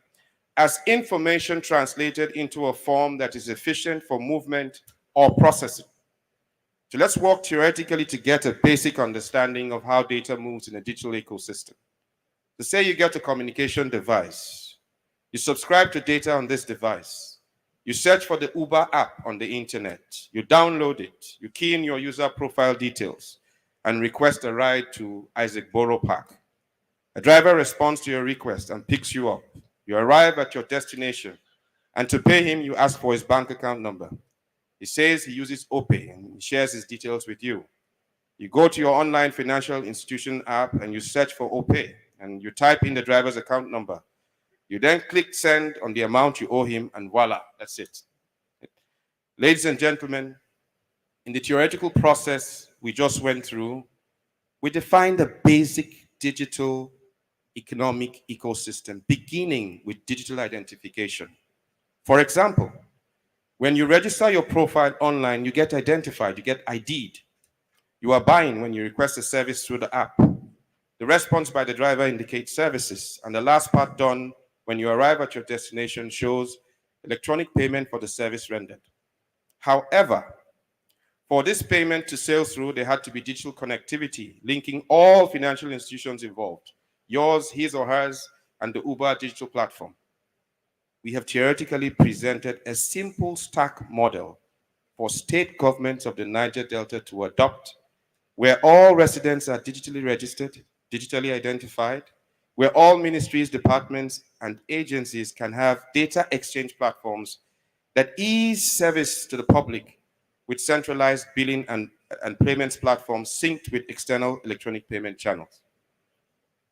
as information translated into a form that is efficient for movement or processing. So let's walk theoretically to get a basic understanding of how data moves in a digital ecosystem. To say you get a communication device, you subscribe to data on this device, you search for the Uber app on the internet, you download it, you key in your user profile details, and request a ride to Isaac Borough Park. A driver responds to your request and picks you up. You arrive at your destination, and to pay him, you ask for his bank account number. He says he uses OPay and he shares his details with you. You go to your online financial institution app and you search for OPay and you type in the driver's account number. You then click send on the amount you owe him and voila, that's it. Ladies and gentlemen, in the theoretical process we just went through, we defined a basic digital economic ecosystem beginning with digital identification. For example, when you register your profile online, you get identified, you get ID'd. You are buying when you request a service through the app. The response by the driver indicates services, and the last part done when you arrive at your destination shows electronic payment for the service rendered. However, for this payment to sail through, there had to be digital connectivity, linking all financial institutions involved, yours, his or hers, and the Uber digital platform. We have theoretically presented a simple stack model for state governments of the Niger Delta to adopt, where all residents are digitally registered, digitally identified, where all ministries, departments, and agencies can have data exchange platforms that ease service to the public with centralized billing and payments platforms synced with external electronic payment channels.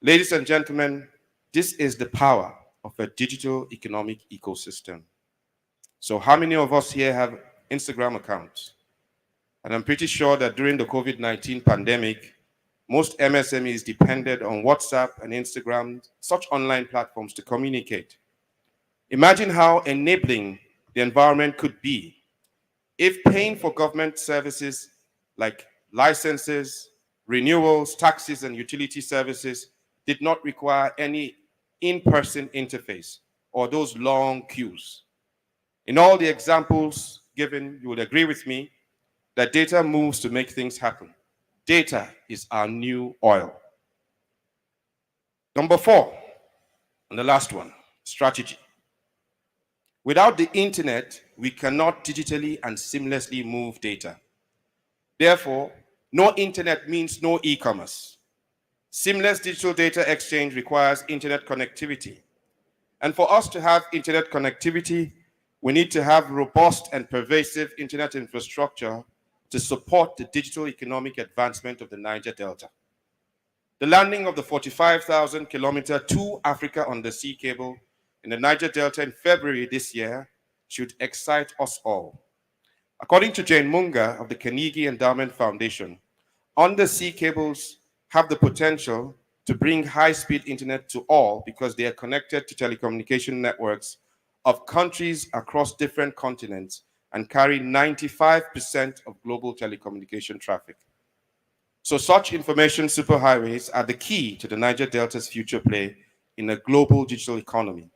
Ladies and gentlemen, this is the power of a digital economic ecosystem. So how many of us here have Instagram accounts? And I'm pretty sure that during the COVID-19 pandemic, most MSMEs depended on WhatsApp and Instagram, such online platforms, to communicate. Imagine how enabling the environment could be if paying for government services like licenses, renewals, taxes, and utility services did not require any in-person interface or those long queues. In all the examples given, you would agree with me that data moves to make things happen. Data is our new oil. Number 4, and the last one, strategy. Without the internet, we cannot digitally and seamlessly move data. Therefore, no internet means no e-commerce. Seamless digital data exchange requires internet connectivity. And for us to have internet connectivity, we need to have robust and pervasive internet infrastructure to support the digital economic advancement of the Niger Delta. The landing of the 45,000-kilometer To Africa undersea cable in the Niger Delta in February this year should excite us all. According to Jane Munga of the Carnegie Endowment Foundation, undersea cables have the potential to bring high-speed internet to all because they are connected to telecommunication networks of countries across different continents and carry 95% of global telecommunication traffic. So such information superhighways are the key to the Niger Delta's future play in a global digital economy,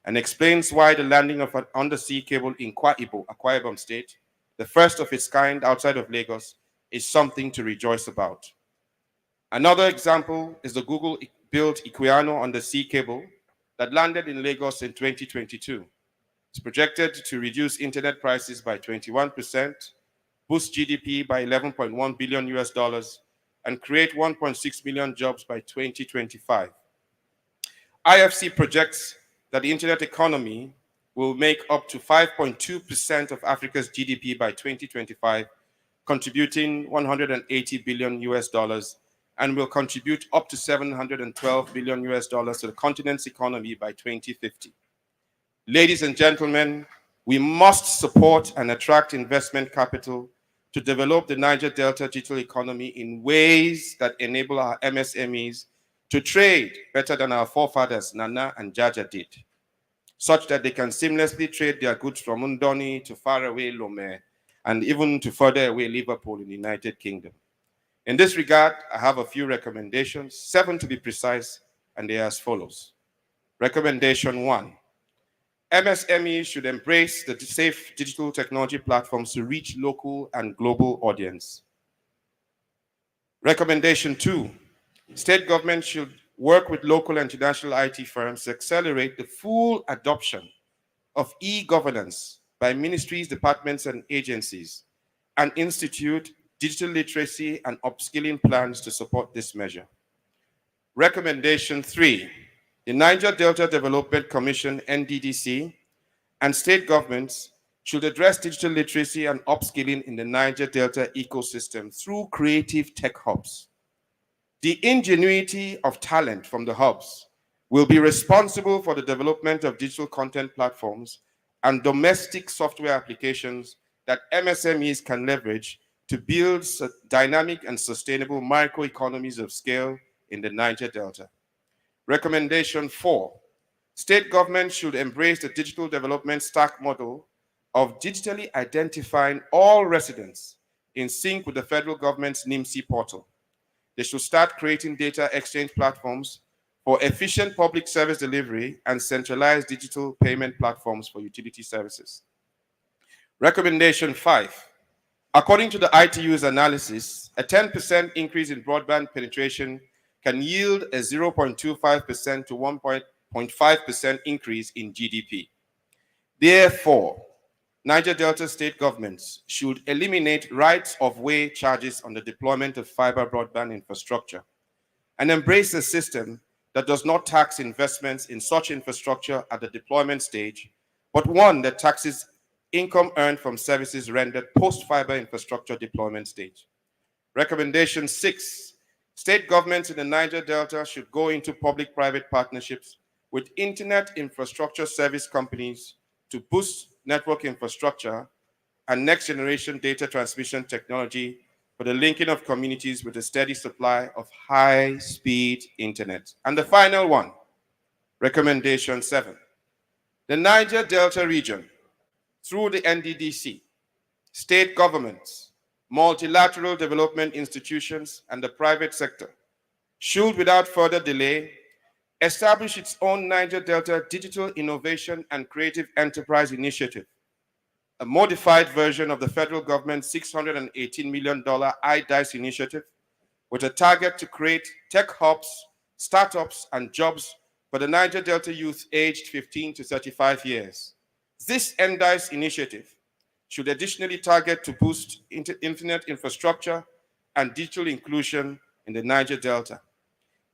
and explains why the landing of an undersea cable in Akwa Ibom State, the first of its kind outside of Lagos, is something to rejoice about. Another example is the Google-built Equiano undersea cable that landed in Lagos in 2022. It's projected to reduce internet prices by 21%, boost GDP by 11.1 billion US dollars, and create 1.6 million jobs by 2025. IFC projects that the internet economy will make up to 5.2% of Africa's GDP by 2025, contributing 180 billion US dollars, and will contribute up to 712 billion US dollars to the continent's economy by 2050. Ladies and gentlemen, we must support and attract investment capital to develop the Niger Delta digital economy in ways that enable our MSMEs to trade better than our forefathers Nana and Jaja did, such that they can seamlessly trade their goods from Undoni to faraway Lomé and even to further away Liverpool in the United Kingdom. In this regard, I have a few recommendations, 7 to be precise, and they are as follows. Recommendation 1. MSMEs should embrace the safe digital technology platforms to reach local and global audience. Recommendation 2. State government should work with local and international IT firms to accelerate the full adoption of e-governance by ministries, departments, and agencies, and institute digital literacy and upskilling plans to support this measure. Recommendation 3. The Niger Delta Development Commission, NDDC, and state governments should address digital literacy and upskilling in the Niger Delta ecosystem through creative tech hubs. The ingenuity of talent from the hubs will be responsible for the development of digital content platforms and domestic software applications that MSMEs can leverage to build dynamic and sustainable microeconomies of scale in the Niger Delta. Recommendation 4. State governments should embrace the digital development stack model of digitally identifying all residents in sync with the federal government's NIMSI portal. They should start creating data exchange platforms for efficient public service delivery and centralized digital payment platforms for utility services. Recommendation 5. According to the ITU's analysis, a 10% increase in broadband penetration can yield a 0.25% to 1.5% increase in GDP. Therefore, Niger Delta state governments should eliminate rights-of-way charges on the deployment of fiber broadband infrastructure and embrace a system that does not tax investments in such infrastructure at the deployment stage, but one that taxes income earned from services rendered post-fiber infrastructure deployment stage. Recommendation 6. State governments in the Niger Delta should go into public-private partnerships with internet infrastructure service companies to boost network infrastructure and next-generation data transmission technology for the linking of communities with a steady supply of high-speed internet. And the final one, recommendation 7. The Niger Delta region, through the NDDC, state governments, multilateral development institutions, and the private sector, should without further delay establish its own Niger Delta Digital Innovation and Creative Enterprise Initiative, a modified version of the federal government's $618 million iDice initiative, with a target to create tech hubs, startups, and jobs for the Niger Delta youth aged 15 to 35 years, This NDICE initiative should additionally target to boost internet infrastructure and digital inclusion in the Niger Delta.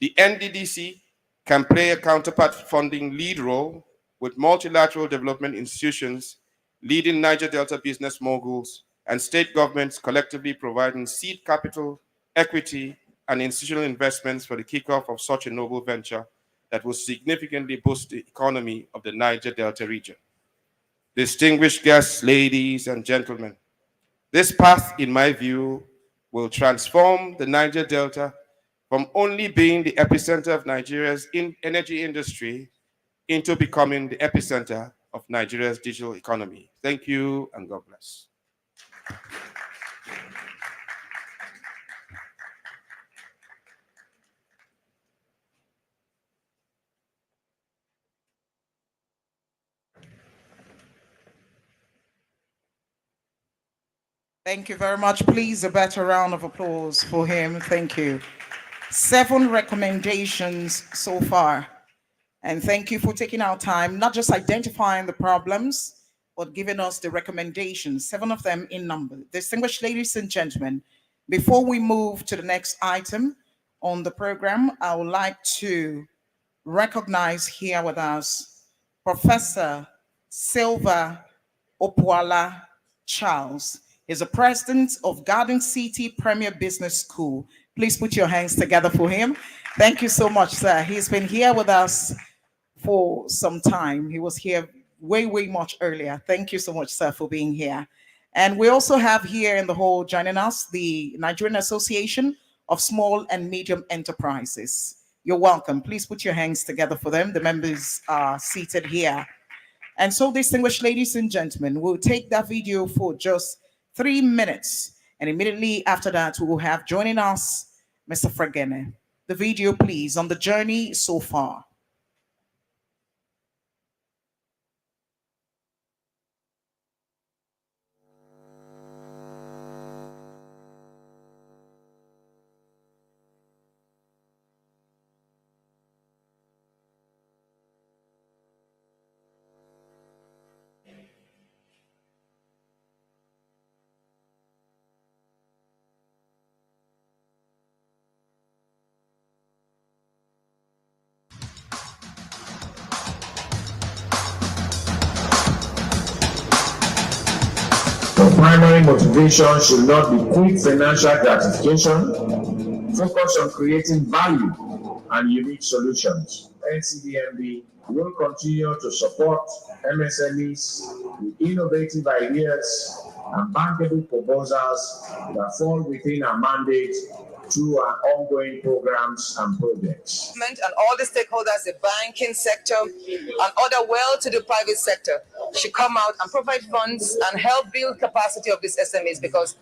The NDDC can play a counterpart funding lead role with multilateral development institutions, leading Niger Delta business moguls, and state governments collectively providing seed capital, equity, and institutional investments for the kickoff of such a noble venture that will significantly boost the economy of the Niger Delta region. Distinguished guests, ladies and gentlemen, this path, in my view, will transform the Niger Delta from only being the epicenter of Nigeria's energy industry into becoming the epicenter of Nigeria's digital economy. Thank you, and God bless. Thank you very much. Please, a better round of applause for him. Thank you. 7 recommendations so far. And thank you for taking our time, not just identifying the problems, but giving us the recommendations, 7 of them in number. Distinguished ladies and gentlemen, before we move to the next item on the program, I would like to recognize here with us Professor Silva Opwala Charles. Is the president of Garden City Premier Business School. Please put your hands together for him. Thank you so much, sir. He's been here with us for some time. He was here way much earlier. Thank you so much, sir, for being here. And we also have here in the hall joining us the Nigerian Association of Small and Medium Enterprises. You're welcome. Please put your hands together for them. The members are seated here. And so, distinguished ladies and gentlemen, we'll take that video for just 3 minutes. And immediately after that, we will have joining us Mr. Fregene. The video, please, on the journey so far. The primary motivation should not be quick financial gratification. Focus on creating value and unique solutions. NCDMB will continue to support MSMEs with innovative ideas and bankable proposals that fall within our mandate through our ongoing programs and projects. And all the stakeholders, the banking sector and other well-to-do private sector should come out and provide funds and help build capacity of these SMEs, because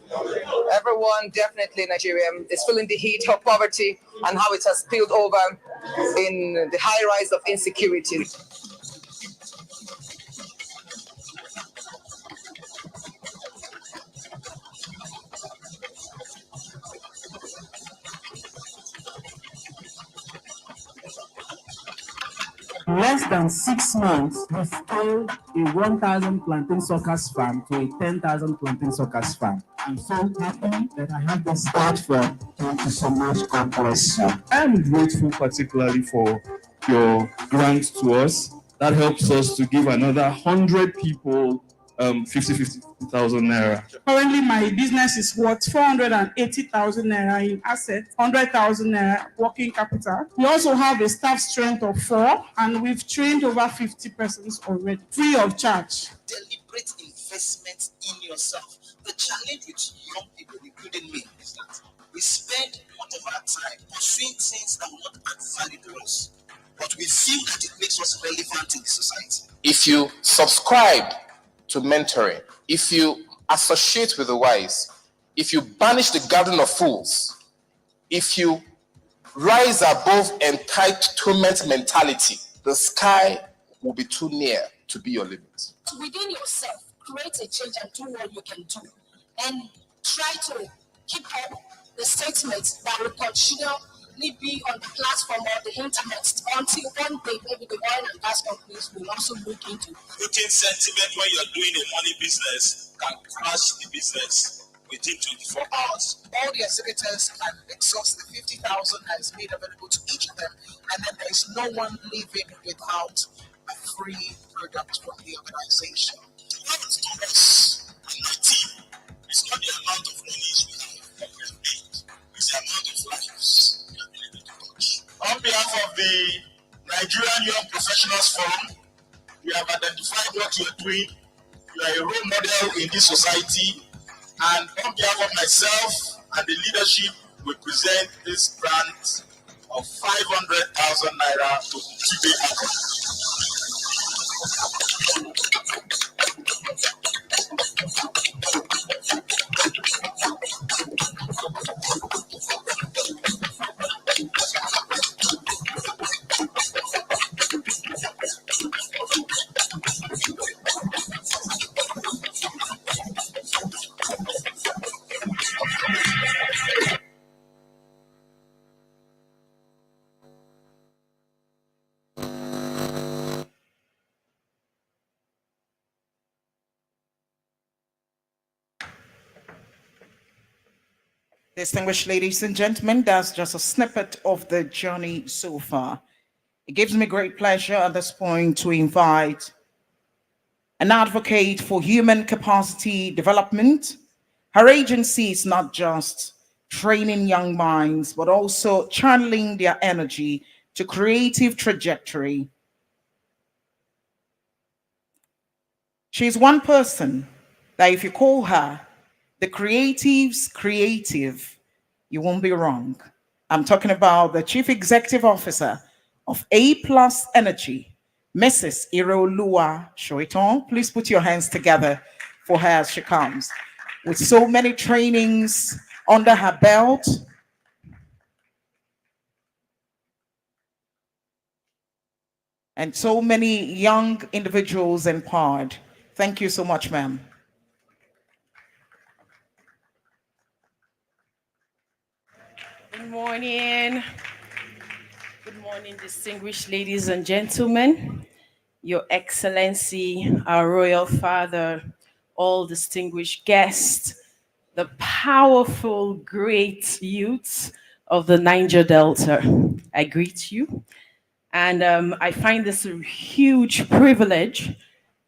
everyone definitely in Nigeria is feeling the heat of poverty and how it has spilled over in the high rise of insecurity. Less than 6 months, we scaled a 1,000 plantain suckers farm to a 10,000 plantain suckers farm. I'm so happy that I have this platform. Thank you so much. God bless you. I'm grateful particularly for your grant to us. That helps us to give another 100 people 50,000 naira. Currently, my business is worth 480,000 naira in assets, 100,000 naira working capital. We also have a staff strength of 4, and we've trained over 50 persons already, free of charge. Deliberate investment in yourself. The challenge with young people, including me, is that we spend much of our time pursuing things that will not add value to us, but we feel that it makes us relevant in the society. If you subscribe to mentoring, if you associate with the wise, if you banish the garden of fools, if you rise above entitlement mentality, the sky will be too near to be your limit. Within yourself, create a change and do what you can do, and try to keep up the statements that will consider need be on the platform or the internet until one day maybe the oil and gas companies will also look into. Putting sentiment when you're doing a money business can crash the business within 24 hours. All the executors can exhaust the 50,000 that is made available to each of them, and then there is no one living without a free product from the organization. What is to us and my team? It's not the amount of money we have that we have made, it's the amount of lives we have been able to touch. On behalf of the Nigerian Young Professionals Forum, we have identified what you are doing. You are a role model in this society. And on behalf of myself and the leadership, we present this grant of 500,000 naira to Tibe Distinguished ladies and gentlemen, that's just a snippet of the journey so far. It gives me great pleasure at this point to invite an advocate for human capacity development. Her agency is not just training young minds, but also channeling their energy to creative trajectory. She's one person that if you call her the creative's creative, you won't be wrong. I'm talking about the Chief Executive Officer of A Plus Energy, Mrs. Irolua Shoiton. Please put your hands together for her as she comes. With so many trainings under her belt, and so many young individuals empowered. Thank you so much, ma'am. Good morning. Good morning, distinguished ladies and gentlemen, Your Excellency, our Royal Father, all distinguished guests, the powerful, great youths of the Niger Delta. I greet you. And I find this a huge privilege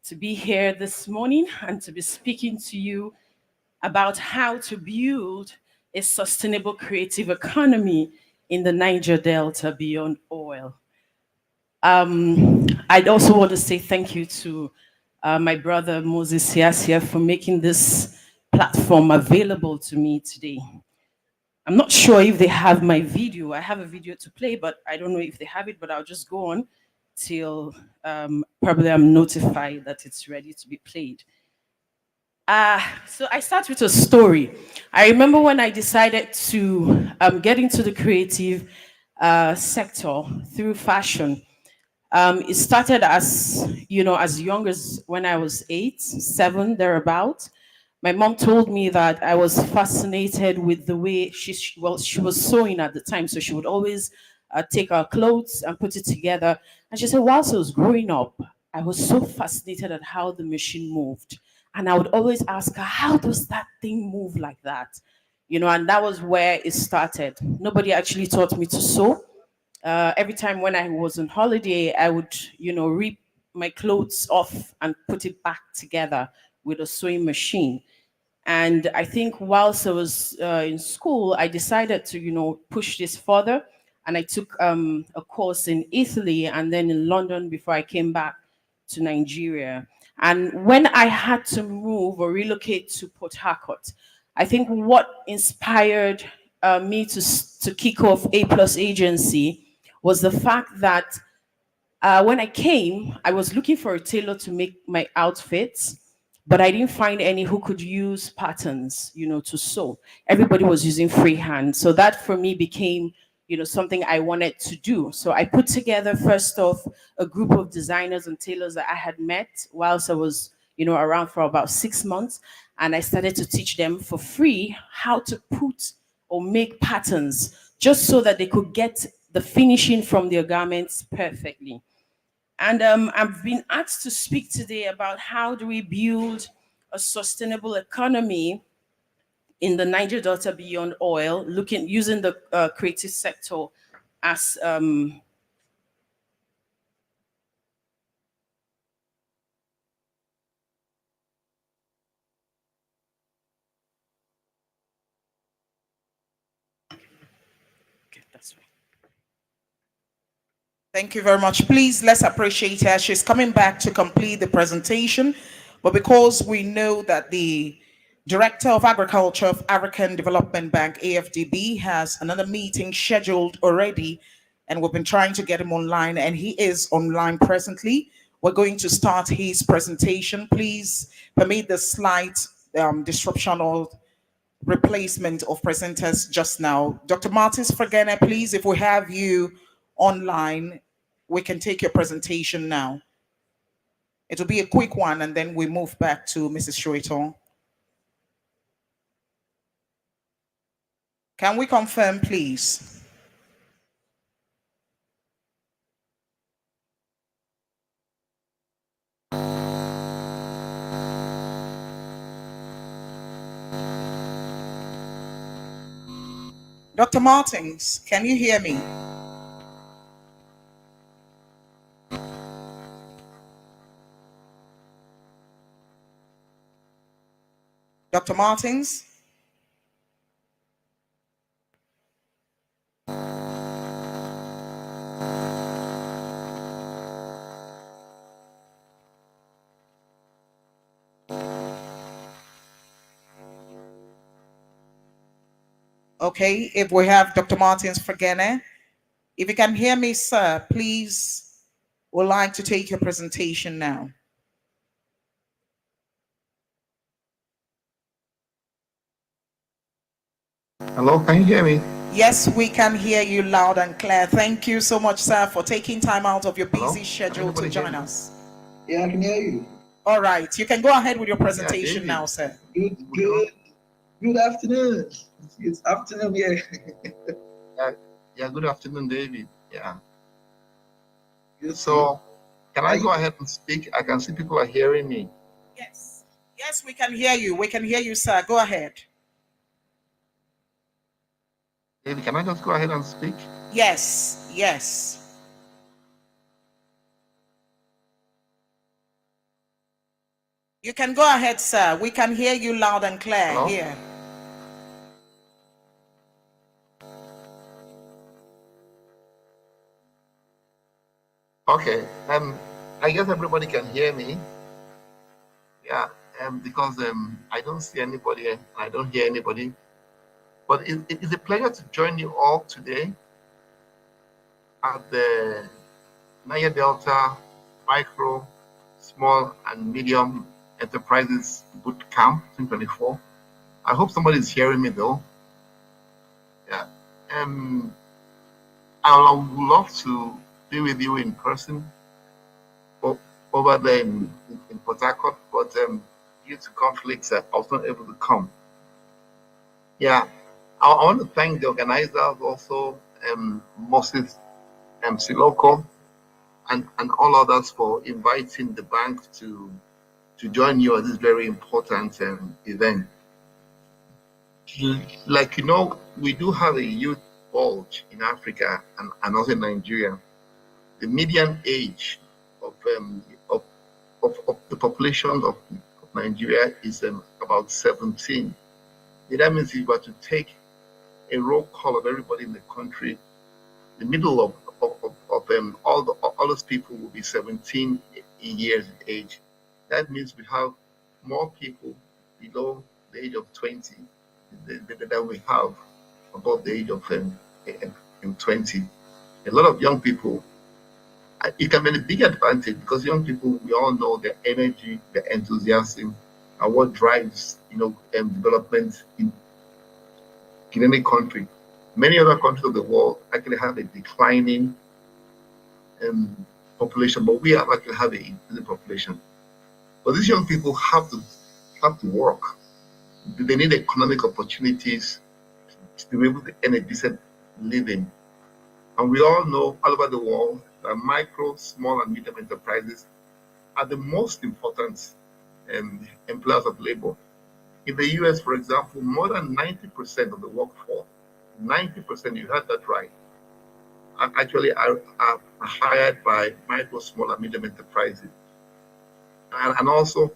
to be here this morning and to be speaking to you about how to build a sustainable creative economy in the Niger Delta beyond oil. I'd also want to say thank you to my brother Moses Siasia for making this platform available to me today. I'm not sure if they have my video. I have a video to play, but I don't know if they have it, but I'll just go on till probably I'm notified that it's ready to be played. So I start with a story. I remember when I decided to get into the creative sector through fashion. It started as, as young as when I was 8, 7, thereabout. My mom told me that I was fascinated with the way she was sewing at the time. So she would always take our clothes and put it together. And she said, whilst I was growing up, I was so fascinated at how the machine moved. And I would always ask her, how does that thing move like that? And that was where it started. Nobody actually taught me to sew. Every time when I was on holiday, I would, rip my clothes off and put it back together with a sewing machine. And I think whilst I was in school, I decided to, push this further. And I took a course in Italy and then in London before I came back to Nigeria. And when I had to move or relocate to Port Harcourt, I think what inspired me to kick off A Plus Agency was the fact that when I came, I was looking for a tailor to make my outfits, but I didn't find any who could use patterns, to sew. Everybody was using freehand. So that for me became, something I wanted to do. So I put together first off a group of designers and tailors that I had met whilst I was, around for about 6 months. And I started to teach them for free how to put or make patterns just so that they could get the finishing from their garments perfectly. And I've been asked to speak today about how do we build a sustainable economy in the Niger Delta beyond oil, using the creative sector as that's right. Thank you very much. Please, let's appreciate her. She's coming back to complete the presentation. But because we know that the Director of Agriculture of African Development Bank, AFDB, has another meeting scheduled already, and we've been trying to get him online, and he is online presently. We're going to start his presentation. Please permit the slight disruption or replacement of presenters just now. Dr. Martins Fregene, please, if we have you online, we can take your presentation now. It will be a quick one, and then we move back to Mrs. Shuiton. Can we confirm, please? Dr. Martins, can you hear me? Dr. Martins? Okay, if we have Dr. Martins Fregene, if you can hear me, sir, please, would like to take your presentation now. Hello, can you hear me? Yes, we can hear you loud and clear. Thank you so much, sir, for taking time out of your busy schedule to join us. Yeah, I can hear you. All right, you can go ahead with your presentation now, sir. Good afternoon. It's afternoon here. Yeah, good afternoon, David. Yeah. So, can I go ahead and speak? I can see people are hearing me. Yes, yes, we can hear you. We can hear you, sir. Go ahead. David, can I just go ahead and speak? Yes, yes. You can go ahead, sir. We can hear you loud and clear here. Okay. I guess everybody can hear me. Yeah. Because I don't see anybody and I don't hear anybody. But it is a pleasure to join you all today at the Niger Delta Micro, Small and Medium Enterprises Boot Camp 2024. I hope somebody is hearing me though. Yeah. I would love to be with you in person over there in Port Harcourt, but due to conflicts, I was not able to come. Yeah. I want to thank the organizers also, Moses Siloko, and all others for inviting the bank to join you at this very important event. Like you know, we do have a youth bulge in Africa and also in Nigeria. The median age of the population of Nigeria is about 17. That means if you were to take a roll call of everybody in the country, the middle of all those people will be 17 years of age. That means we have more people below the age of 20 than we have above the age of 20. A lot of young people. It can be a big advantage because young people, we all know their energy, their enthusiasm, and what drives development in any country. Many other countries of the world actually have a declining population, but we actually have an increasing population. But these young people have to work. They need economic opportunities to be able to earn a decent living. And we all know all over the world that micro, small, and medium enterprises are the most important employers of labor. In the US, for example, more than 90% of the workforce, 90%, you heard that right, are hired by micro, small, and medium enterprises. And also,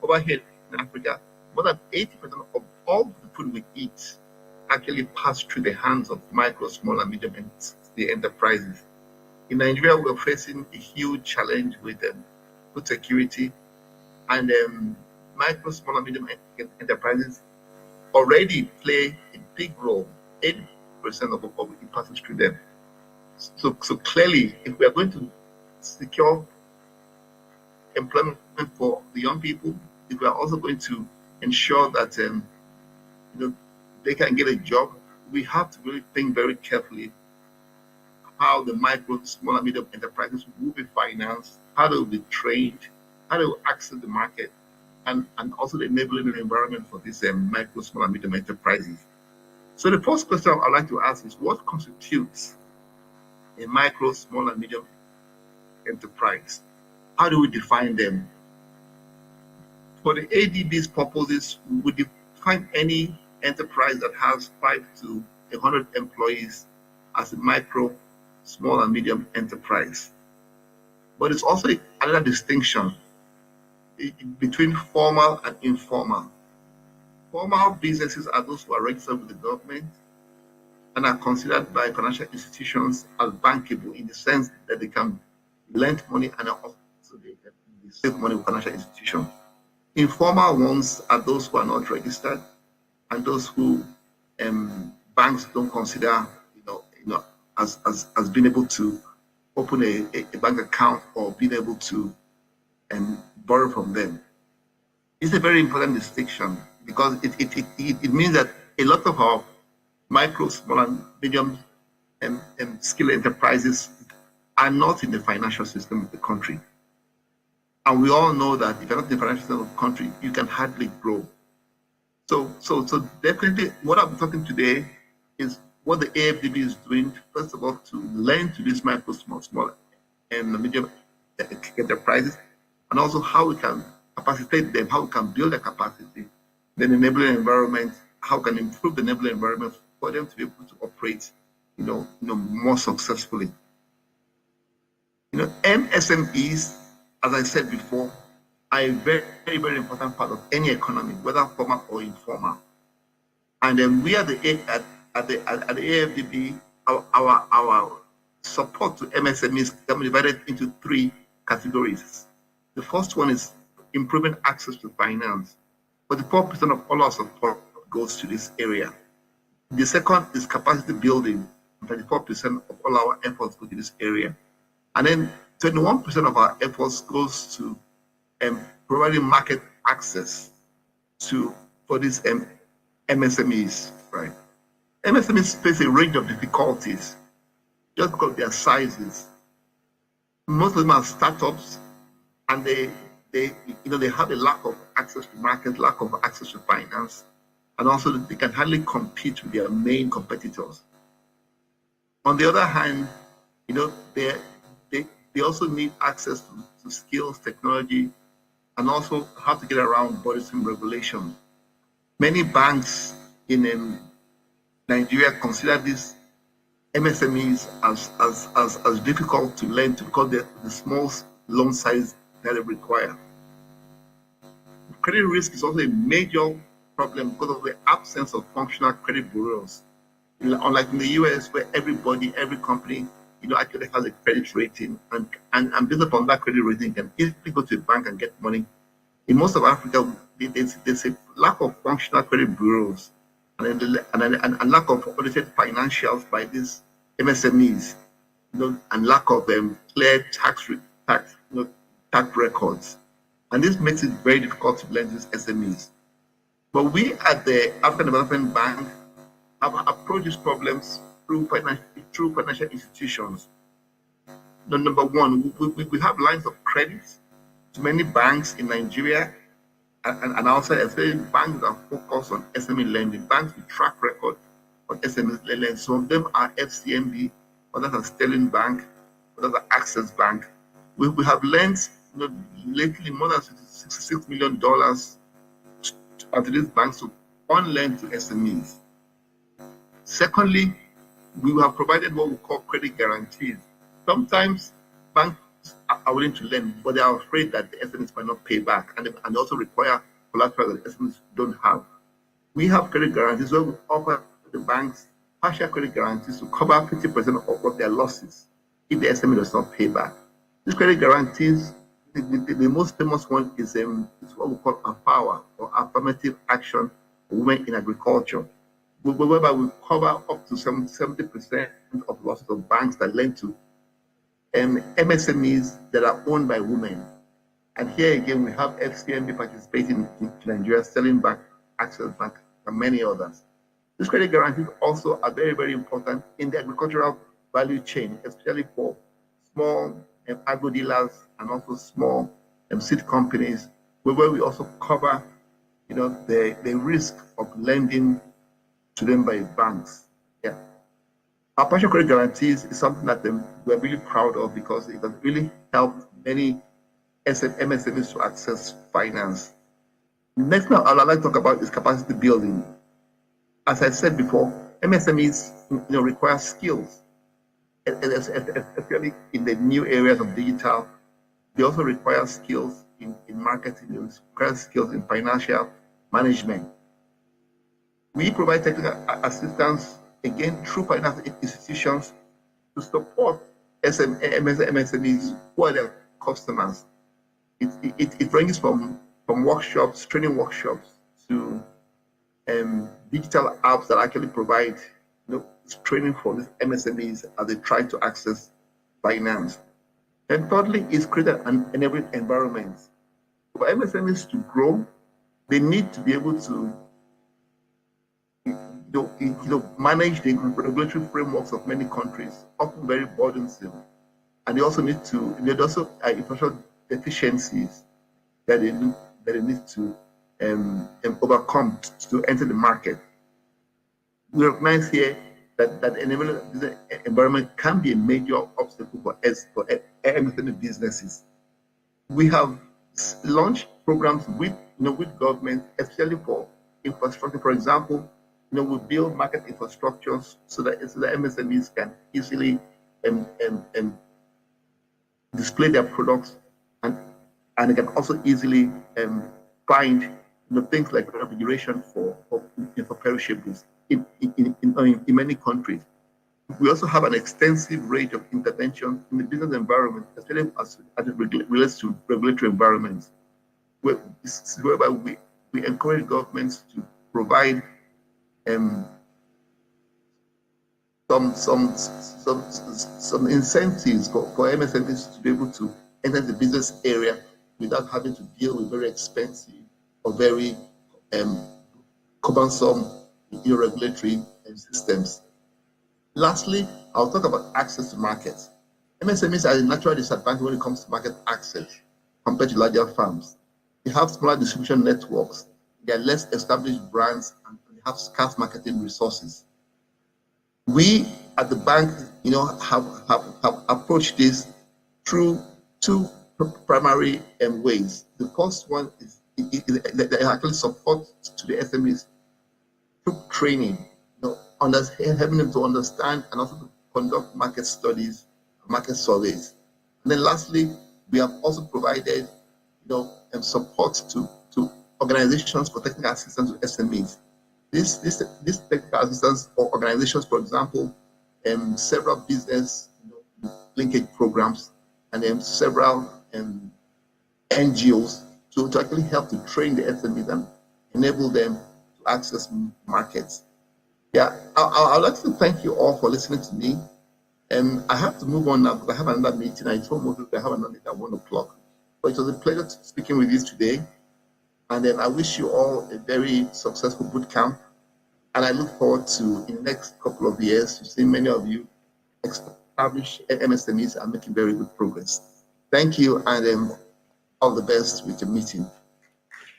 over here in Africa, more than 80% of all the food we eat actually pass through the hands of micro, small, and medium enterprises. In Nigeria, we're facing a huge challenge with food security, and micro, small, and medium enterprises already play a big role. 80% of what we passes through them. So clearly, if we are going to secure employment for the young people, if we are also going to ensure that they can get a job, we have to really think very carefully how the micro, small, and medium enterprises will be financed, how they will be trained, how they will access the market, and also the enabling environment for these micro, small, and medium enterprises. So the first question I'd like to ask is, what constitutes a micro, small, and medium enterprise? How do we define them? For the ADB's purposes, we define any enterprise that has 5 to 100 employees as a micro, small, and medium enterprise. But it's also another distinction between formal and informal. Formal businesses are those who are registered with the government and are considered by financial institutions as bankable in the sense that they can lend money and also they save money with financial institutions. Informal ones are those who are not registered and those who banks don't consider, as being able to open a bank account or being able to borrow from them. It's a very important distinction because it means that a lot of our micro, small, and medium scale enterprises are not in the financial system of the country. And we all know that if you're not in the financial system of the country, you can hardly grow. So definitely what I'm talking today is what the AFDB is doing, first of all, to lend to these micro, small, and medium enterprises, and also how we can capacitate them, how we can build their capacity, then enabling environment, how we can improve the enabling environment for them to be able to operate, more successfully. MSMEs, as I said before, are a very, very, very important part of any economy, whether formal or informal. And then we at the AFDB, our support to MSMEs can be divided into 3 categories. The first one is improving access to finance. 44% of all our support goes to this area. The second is capacity building. 34% of all our efforts go to this area. And then 21% of our efforts goes to providing market access for these MSMEs, right? MSMEs face a range of difficulties just because of their sizes. Most of them are startups, and they have a lack of access to market, lack of access to finance, and also they can hardly compete with their main competitors. On the other hand, they also need access to skills, technology, and also how to get around bodies and regulations. Many banks in Nigeria consider these MSMEs as difficult to lend to because the small loan size that they require. Credit risk is also a major problem because of the absence of functional credit bureaus. Unlike in the US, where every company, actually has a credit rating, and based upon that credit rating, can easily go to a bank and get money. In most of Africa, there's a lack of functional credit bureaus and lack of audited financials by these MSMEs, and lack of clear tax records. And this makes it very difficult to lend these SMEs. But we at the African Development Bank have approached these problems through financial institutions. Number one, we have lines of credit to many banks in Nigeria and outside, especially banks that focus on SME lending, banks with track record on SMEs lending. Some of them are FCMB, others are Sterling Bank, others are Access Bank. We have lent lately more than $66 million to these banks to on-lend to SMEs. Secondly, we have provided what we call credit guarantees. Sometimes banks are willing to lend, but they are afraid that the SMEs might not pay back, and they also require collateral that SMEs don't have. We have credit guarantees where we offer the banks partial credit guarantees to cover 50% of their losses if the SME does not pay back. These credit guarantees, the most famous one is what we call AFAWA, or Affirmative Action for Women in Agriculture, whereby we cover up to 70% of losses of banks that lend to MSMEs that are owned by women. And here again, we have FCMB participating in Nigeria, Sterling Bank, Access Bank, and many others. These credit guarantees also are very, very important in the agricultural value chain, especially for small agro dealers and also small seed companies, where we also cover, the risk of lending to them by banks. Yeah. Our partial credit guarantees is something that we're really proud of because it has really helped many MSMEs to access finance. Next now, I'd like to talk about is capacity building. As I said before, MSMEs require skills, especially in the new areas of digital. They also require skills in marketing, they require skills in financial management. We provide technical assistance, again, through financial institutions to support MSMEs who are their customers. It ranges from workshops, training workshops, to digital apps that actually provide training for these MSMEs as they try to access finance. And thirdly, is create an enabling environment. For MSMEs to grow, they need to be able to manage the regulatory frameworks of many countries, often very burdensome. And they also need to, there's also infrastructure deficiencies that they need to overcome to enter the market. We recognize here that enabling the environment can be a major obstacle for MSME businesses. We have launched programs with government, especially for infrastructure. For example, we build market infrastructures so that MSMEs can easily display their products, and they can also easily find things like refrigeration for perishables in many countries. We also have an extensive range of interventions in the business environment, especially as it relates to regulatory environments, whereby we encourage governments to provide some incentives for MSMEs to be able to enter the business area without having to deal with very expensive or very cumbersome regulatory systems. Lastly, I'll talk about access to markets. MSMEs are at a natural disadvantage when it comes to market access compared to larger firms. They have smaller distribution networks, they are less established brands, and they have scarce marketing resources. We at the bank, have approached this through two primary ways. The first one is they actually support to the SMEs through training, helping them to understand and also to conduct market studies, market surveys. And then lastly, we have also provided, support to organizations for technical assistance to SMEs. This technical assistance for organizations, for example, several business linkage programs, and then several NGOs to actually help to train the SMEs and enable them to access markets. Yeah, I'd like to thank you all for listening to me. I have to move on now because I have another meeting. I told most people I have another meeting at 1 o'clock. But it was a pleasure speaking with you today. And then I wish you all a very successful boot camp. And I look forward to, in the next couple of years, to see many of you establish MSMEs and making very good progress. Thank you, and all the best with your meeting.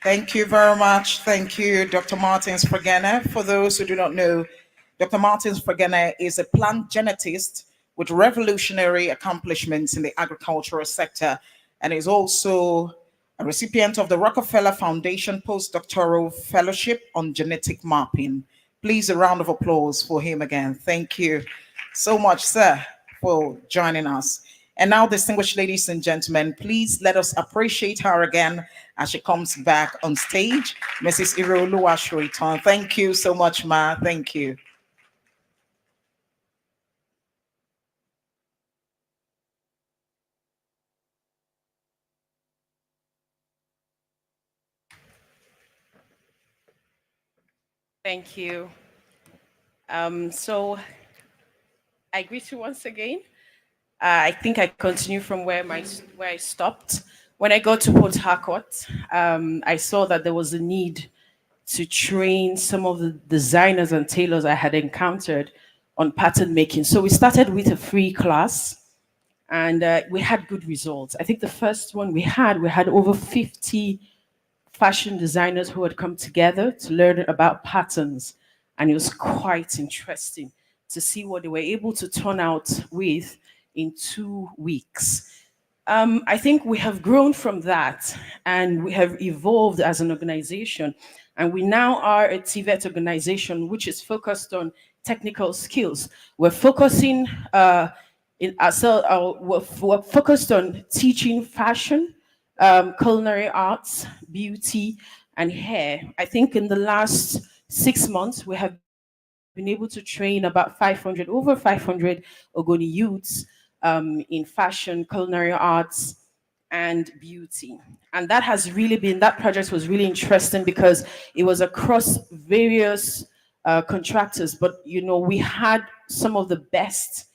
Thank you very much. Thank you, Dr. Martins Fragana. For those who do not know, Dr. Martins Fregene is a plant genetist with revolutionary accomplishments in the agricultural sector and is also a recipient of the Rockefeller Foundation Postdoctoral Fellowship on Genetic Mapping. Please, a round of applause for him again. Thank you so much, sir, for joining us. And now, distinguished ladies and gentlemen, please let us appreciate her again as she comes back on stage. Mrs. Iroluwa Shuriton. Thank you so much, ma. Thank you. Thank you. So I greet you once again. I think I continue from where I stopped. When I got to Port Harcourt, I saw that there was a need to train some of the designers and tailors I had encountered on pattern making. So we started with a free class, and we had good results. I think the first one we had over 50 fashion designers who had come together to learn about patterns, and it was quite interesting to see what they were able to turn out with in 2 weeks. I think we have grown from that and we have evolved as an organization. And we now are a TVET organization which is focused on technical skills. We're focusing we're focused on teaching fashion, culinary arts, beauty, and hair. I think in the last 6 months, we have been able to train about over 500 Ogoni youths in fashion, culinary arts, and beauty. And that project was really interesting because it was across various contractors, but we had some of the best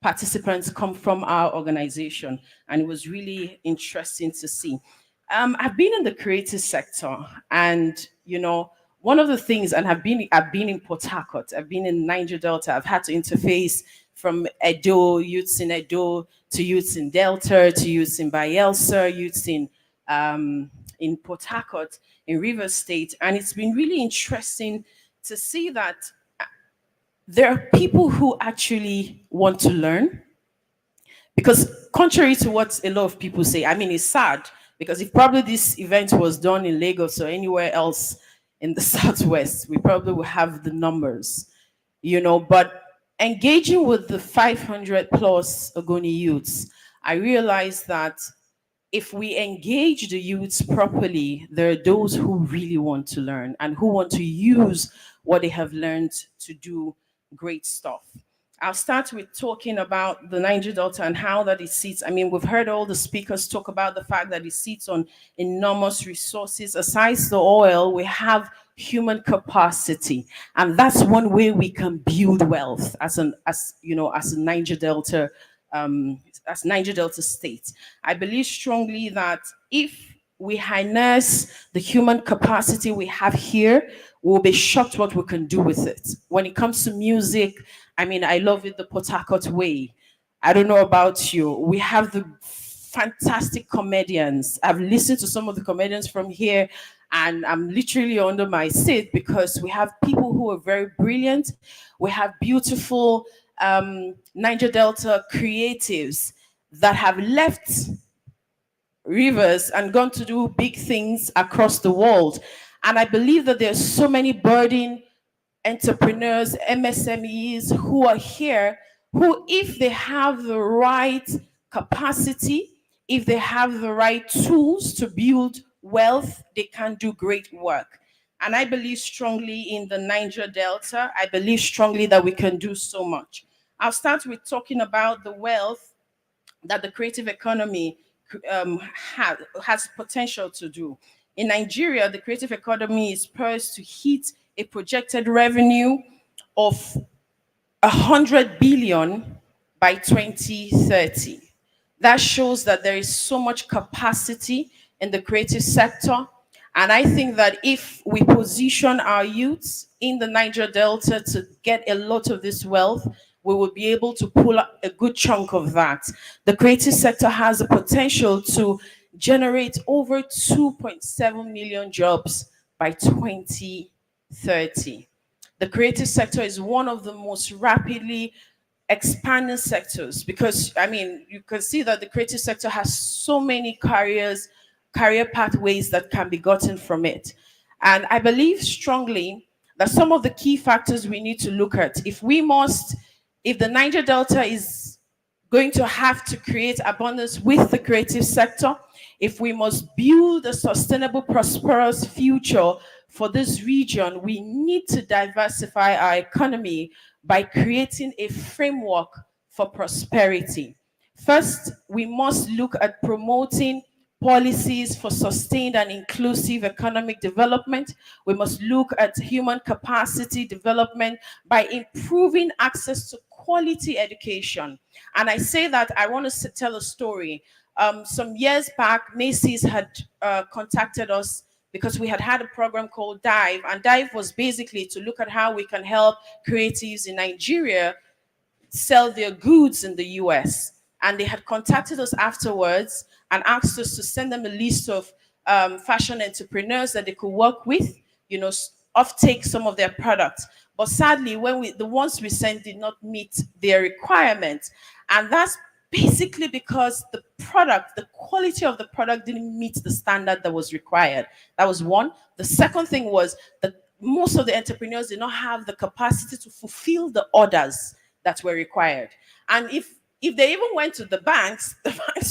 participants come from our organization, and it was really interesting to see. I've been in the creative sector, and one of the things, and I've been in Port Harcourt, I've been in Niger Delta, I've had to interface from youths in Edo, to youths in Delta, to youths in Bayelsa, youths in Port Harcourt, in Rivers State, and it's been really interesting to see that there are people who actually want to learn. Because contrary to what a lot of people say, I mean, it's sad because if probably this event was done in Lagos or anywhere else in the Southwest, we probably would have the numbers, but engaging with the 500 plus Ogoni youths, I realized that if we engage the youths properly, there are those who really want to learn and who want to use what they have learned to do great stuff. I'll start with talking about the Niger Delta and how that it sits. I mean, we've heard all the speakers talk about the fact that it sits on enormous resources. Aside the oil, we have human capacity, and that's one way we can build wealth as a Niger Delta, as Niger Delta state. I believe strongly that if we harness the human capacity we have here, we'll be shocked what we can do with it. When it comes to music, I mean, I love it the Port Harcourt way. I don't know about you. We have the fantastic comedians. I've listened to some of the comedians from here, and I'm literally under my seat because we have people who are very brilliant. We have beautiful Niger Delta creatives that have left Rivers and gone to do big things across the world. And I believe that there's so many budding entrepreneurs, MSMEs who are here, who, if they have the right capacity, if they have the right tools to build wealth, they can do great work. And I believe strongly in the Niger Delta. I believe strongly that we can do so much. I'll start with talking about the wealth that the creative economy has potential to do. In Nigeria, the creative economy is poised to hit a projected revenue of 100 billion by 2030. That shows that there is so much capacity in the creative sector. And I think that if we position our youths in the Niger Delta to get a lot of this wealth, we will be able to pull up a good chunk of that. The creative sector has the potential to generate over 2.7 million jobs by 2030. The the creative sector is one of the most rapidly expanding sectors, because I mean you can see that the creative sector has so many career pathways that can be gotten from it. And I believe strongly that some of the key factors we need to look at, if the Niger Delta is going to have to create abundance with the creative sector, if we must build a sustainable, prosperous future for this region, we need to diversify our economy by creating a framework for prosperity. First, we must look at promoting policies for sustained and inclusive economic development. We must look at human capacity development by improving access to quality education. And I say that I want to tell a story. Some years back, Macy's had contacted us because we had a program called Dive, and Dive was basically to look at how we can help creatives in Nigeria sell their goods in the US. And they had contacted us afterwards and asked us to send them a list of fashion entrepreneurs that they could work with, offtake some of their products. But sadly, the ones we sent did not meet their requirements. And that's basically because the quality of the product didn't meet the standard that was required. That was one. The second thing was that most of the entrepreneurs did not have the capacity to fulfill the orders that were required. And if they even went to the banks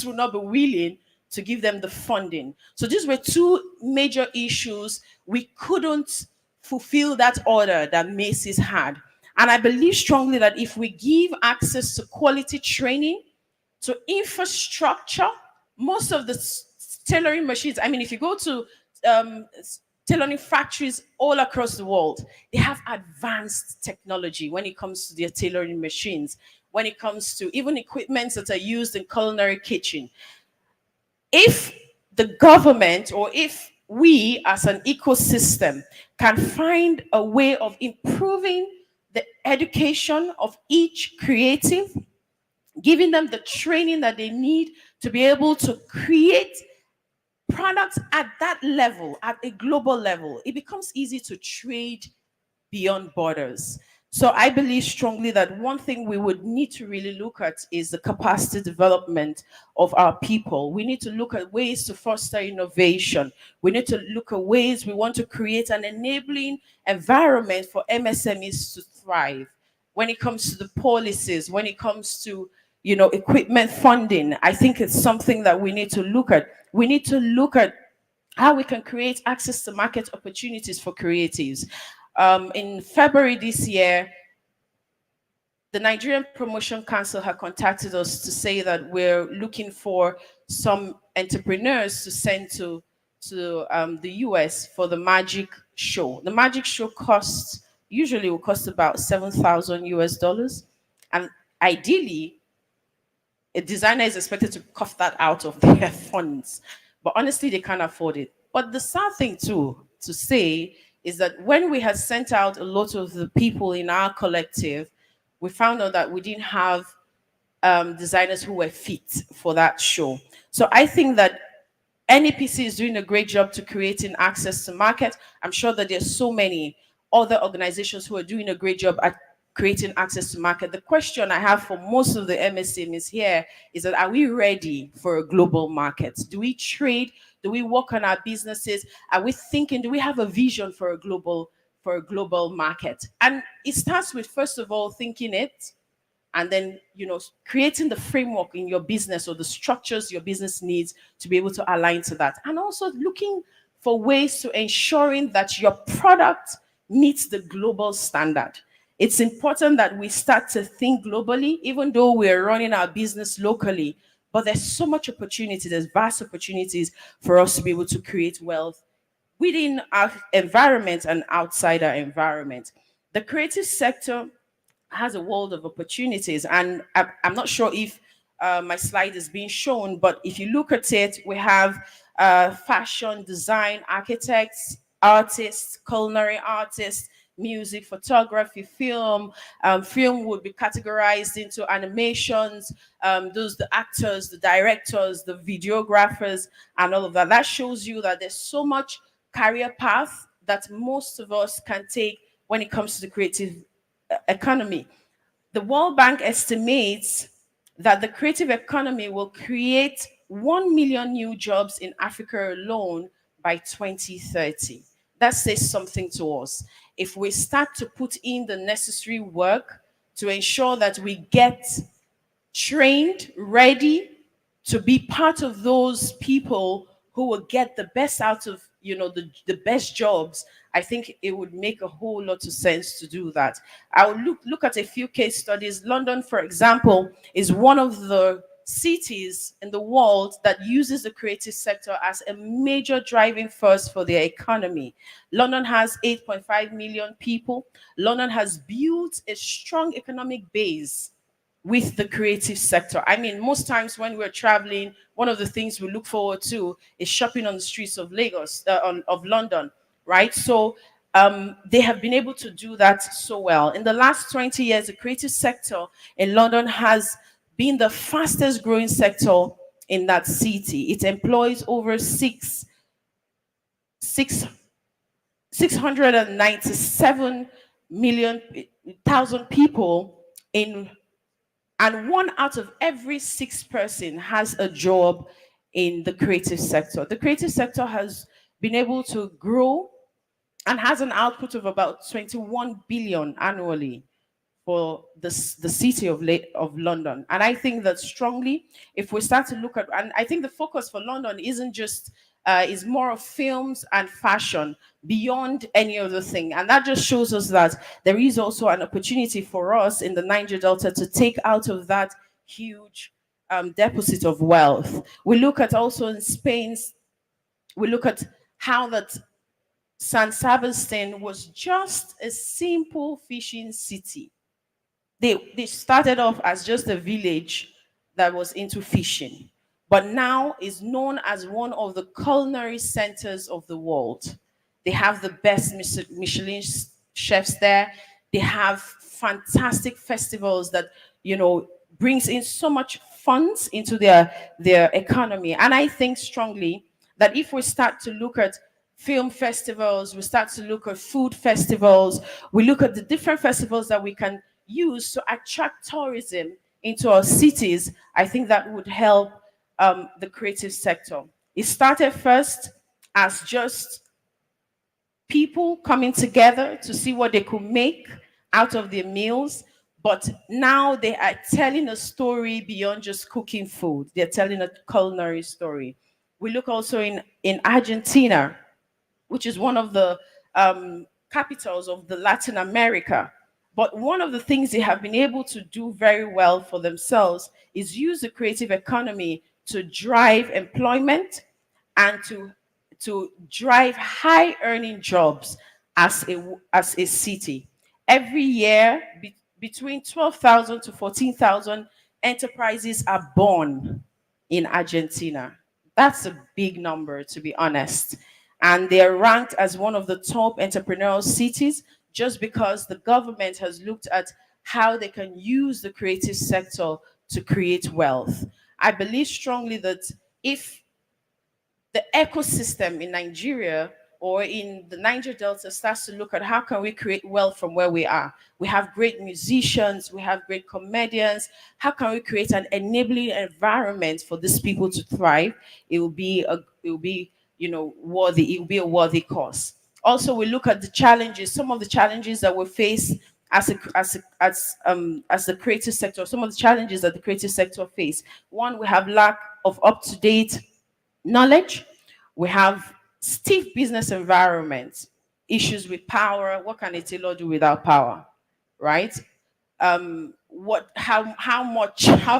would not be willing to give them the funding. So these were two major issues. We couldn't fulfill that order that Macy's had. And I believe strongly that if we give access to quality training, to infrastructure, most of the tailoring machines, I mean, if you go to tailoring factories all across the world, they have advanced technology when it comes to their tailoring machines, when it comes to even equipments that are used in culinary kitchen. If the government, or if we as an ecosystem can find a way of improving the education of each creative, giving them the training that they need to be able to create products at that level, at a global level, it becomes easy to trade beyond borders. So I believe strongly that one thing we would need to really look at is the capacity development of our people. We need to look at ways to foster innovation. We need to look at ways we want to create an enabling environment for MSMEs to thrive. When it comes to the policies, when it comes to equipment funding, I think it's something that we need to look at. We need to look at how we can create access to market opportunities for creatives. In February this year, the Nigerian Promotion Council had contacted us to say that we're looking for some entrepreneurs to send to the US for the magic show. The magic show usually will cost about $7,000 US, and ideally, a designer is expected to cough that out of their funds, but honestly, they can't afford it. But the sad thing too to say is that when we had sent out a lot of the people in our collective, we found out that we didn't have designers who were fit for that show. So I think that NEPC is doing a great job to creating access to market. I'm sure that there's so many other organizations who are doing a great job at creating access to market. The question I have for most of the MSMEs here is that, are we ready for a global market? Do we trade? Do we work on our businesses? Are we thinking, do we have a vision for a global market? And it starts with, first of all, thinking it, and then creating the framework in your business, or the structures your business needs to be able to align to that. And also looking for ways to ensuring that your product meets the global standard. It's important that we start to think globally, even though we're running our business locally. But there's so much opportunity, there's vast opportunities for us to be able to create wealth within our environment and outside our environment. The creative sector has a world of opportunities, and I'm not sure if my slide is being shown, but if you look at it, we have fashion, design, architects, artists, culinary artists, music, photography, film. Film would be categorized into animations, the actors, the directors, the videographers, and all of that. That shows you that there's so much career path that most of us can take when it comes to the creative economy. The World Bank estimates that the creative economy will create 1 million new jobs in Africa alone by 2030. That says something to us. If we start to put in the necessary work to ensure that we get trained, ready to be part of those people who will get the best out of, the best jobs, I think it would make a whole lot of sense to do that. I will look at a few case studies. London, for example, is one of the cities in the world that uses the creative sector as a major driving force for their economy. London has 8.5 million people. London has built a strong economic base with the creative sector. I mean, most times when we're traveling, one of the things we look forward to is shopping on the streets of of London, right? So they have been able to do that so well. In the last 20 years, the creative sector in London has been the fastest growing sector in that city. It employs over 697 million thousand people in, and 1 out of every 6 person has a job in the creative sector. The creative sector has been able to grow and has an output of about 21 billion annually for the city of London. And I think that strongly, if we start to look at, and I think the focus for London isn't just, is more of films and fashion beyond any other thing. And that just shows us that there is also an opportunity for us in the Niger Delta to take out of that huge deposit of wealth. We look at also in Spain, we look at how that San Sebastian was just a simple fishing city. They started off as just a village that was into fishing, but now is known as one of the culinary centers of the world. They have the best Michelin chefs there. They have fantastic festivals that, brings in so much funds into their economy. And I think strongly that if we start to look at film festivals, we start to look at food festivals, we look at the different festivals that we can use to attract tourism into our cities, I think that would help the creative sector. It started first as just people coming together to see what they could make out of their meals, but now they are telling a story beyond just cooking food. They're telling a culinary story. We look also in Argentina, which is one of the capitals of the Latin America. But one of the things they have been able to do very well for themselves is use the creative economy to drive employment and to drive high earning jobs as a city. Every year, between 12,000 to 14,000 enterprises are born in Argentina. That's a big number, to be honest. And they're ranked as one of the top entrepreneurial cities just because the government has looked at how they can use the creative sector to create wealth. I believe strongly that if the ecosystem in Nigeria or in the Niger Delta starts to look at how can we create wealth from where we are. We have great musicians, we have great comedians. How can we create an enabling environment for these people to thrive? It will be worthy. It will be a worthy cause. Also, we look at the challenges, some of the challenges that we face as the creative sector, some of the challenges that the creative sector face. One, we have lack of up-to-date knowledge. We have stiff business environment, issues with power. What can a tailor do without power, right? How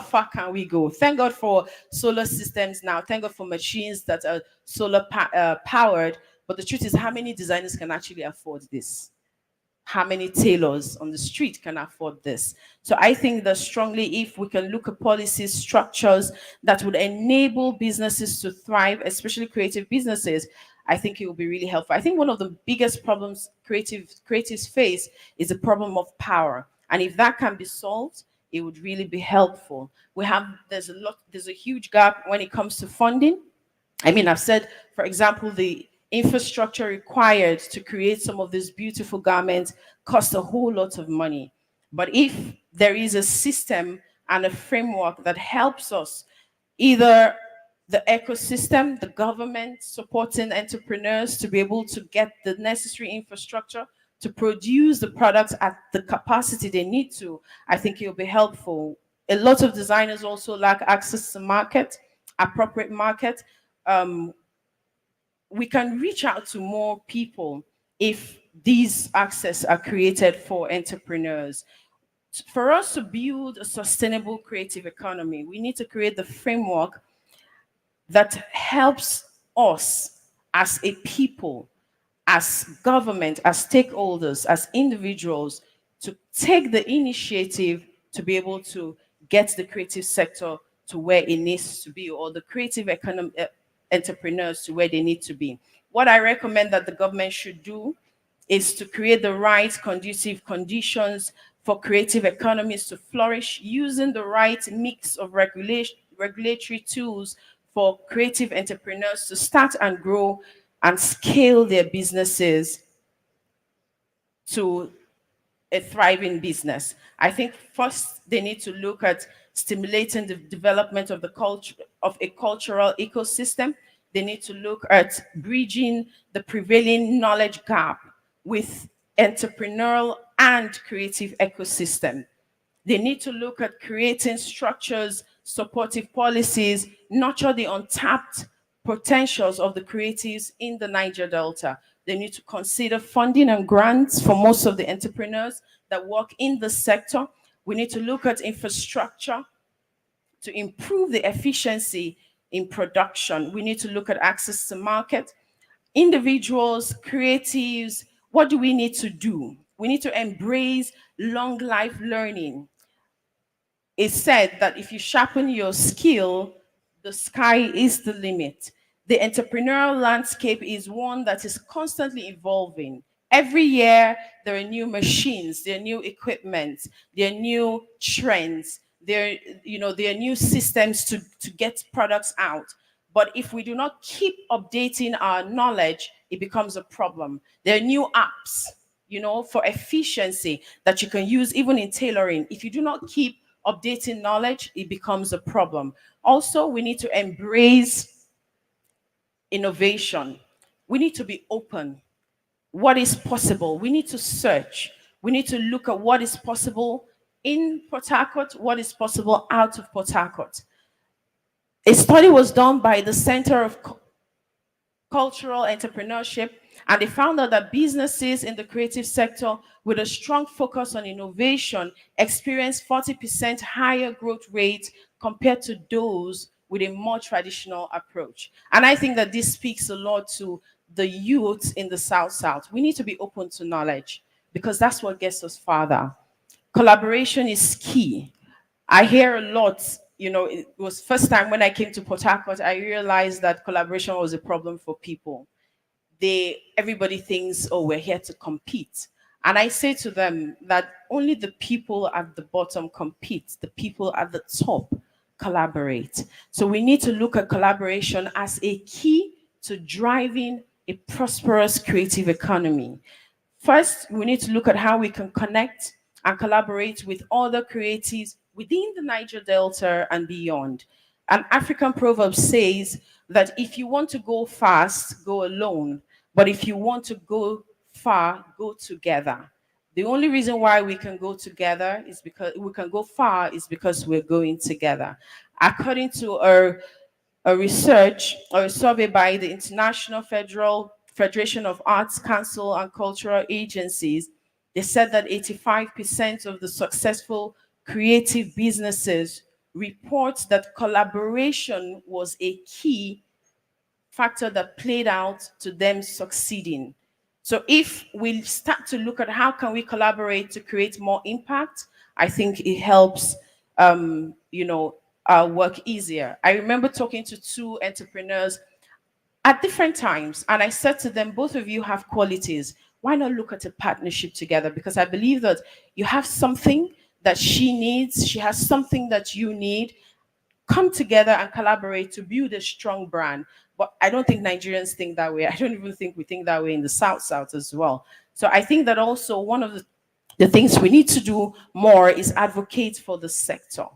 far can we go? Thank God for solar systems now. Thank God for machines that are solar powered. But the truth is, how many designers can actually afford this? How many tailors on the street can afford this? So I think that strongly, if we can look at policies, structures that would enable businesses to thrive, especially creative businesses, I think it will be really helpful. I think one of the biggest problems creatives face is the problem of power. And if that can be solved, it would really be helpful. There's a huge gap when it comes to funding. I mean, I've said, for example, the infrastructure required to create some of these beautiful garments costs a whole lot of money. But if there is a system and a framework that helps us, either the ecosystem, the government supporting entrepreneurs to be able to get the necessary infrastructure to produce the products at the capacity they need to, I think it'll be helpful. A lot of designers also lack access to market, appropriate market. We can reach out to more people if these access are created for entrepreneurs. For us to build a sustainable creative economy, we need to create the framework that helps us as a people, as government, as stakeholders, as individuals, to take the initiative to be able to get the creative sector to where it needs to be, or the creative economy, entrepreneurs to where they need to be. What I recommend that the government should do is to create the right conducive conditions for creative economies to flourish, using the right mix of regulatory tools for creative entrepreneurs to start and grow and scale their businesses to a thriving business. I think first they need to look at stimulating the development of the culture of a cultural ecosystem. They need to look at bridging the prevailing knowledge gap with entrepreneurial and creative ecosystem. They need to look at creating structures, supportive policies, nurture the untapped potentials of the creatives in the Niger Delta. They need to consider funding and grants for most of the entrepreneurs that work in the sector. We need to look at infrastructure to improve the efficiency in production. We need to look at access to market. Individuals, creatives, what do we need to do? We need to embrace long life learning. It's said that if you sharpen your skill, the sky is the limit. The entrepreneurial landscape is one that is constantly evolving. Every year, there are new machines, there are new equipment, there are new trends, there are new systems to get products out. But if we do not keep updating our knowledge, it becomes a problem. There are new apps, for efficiency that you can use even in tailoring. If you do not keep updating knowledge, it becomes a problem. Also, we need to embrace innovation. We need to be open. What is possible? We need to search. We need to look at what is possible in Port Harcourt, what is possible out of Port Harcourt. A study was done by the Center of Cultural Entrepreneurship, and they found out that businesses in the creative sector with a strong focus on innovation experience 40% higher growth rate compared to those with a more traditional approach. And I think that this speaks a lot to the youth in the South. We need to be open to knowledge because that's what gets us farther. Collaboration is key. I hear a lot, it was first time when I came to Port Harcourt, I realized that collaboration was a problem for people. Everybody thinks, oh, we're here to compete. And I say to them that only the people at the bottom compete, the people at the top collaborate. So we need to look at collaboration as a key to driving a prosperous creative economy. First, we need to look at how we can connect and collaborate with other creatives within the Niger Delta and beyond. An African proverb says that if you want to go fast, go alone. But if you want to go far, go together. The only reason why we can go together is because we can go far is because we're going together. According to a research or a survey by the International Federation of Arts Council and Cultural Agencies, they said that 85% of the successful creative businesses report that collaboration was a key factor that played out to them succeeding. So if we start to look at how can we collaborate to create more impact, I think it helps, our work easier. I remember talking to two entrepreneurs at different times, and I said to them, both of you have qualities. Why not look at a partnership together? Because I believe that you have something that she needs, she has something that you need, come together and collaborate to build a strong brand. But I don't think Nigerians think that way. I don't even think we think that way in the South as well. So I think that also one of the things we need to do more is advocate for the sector.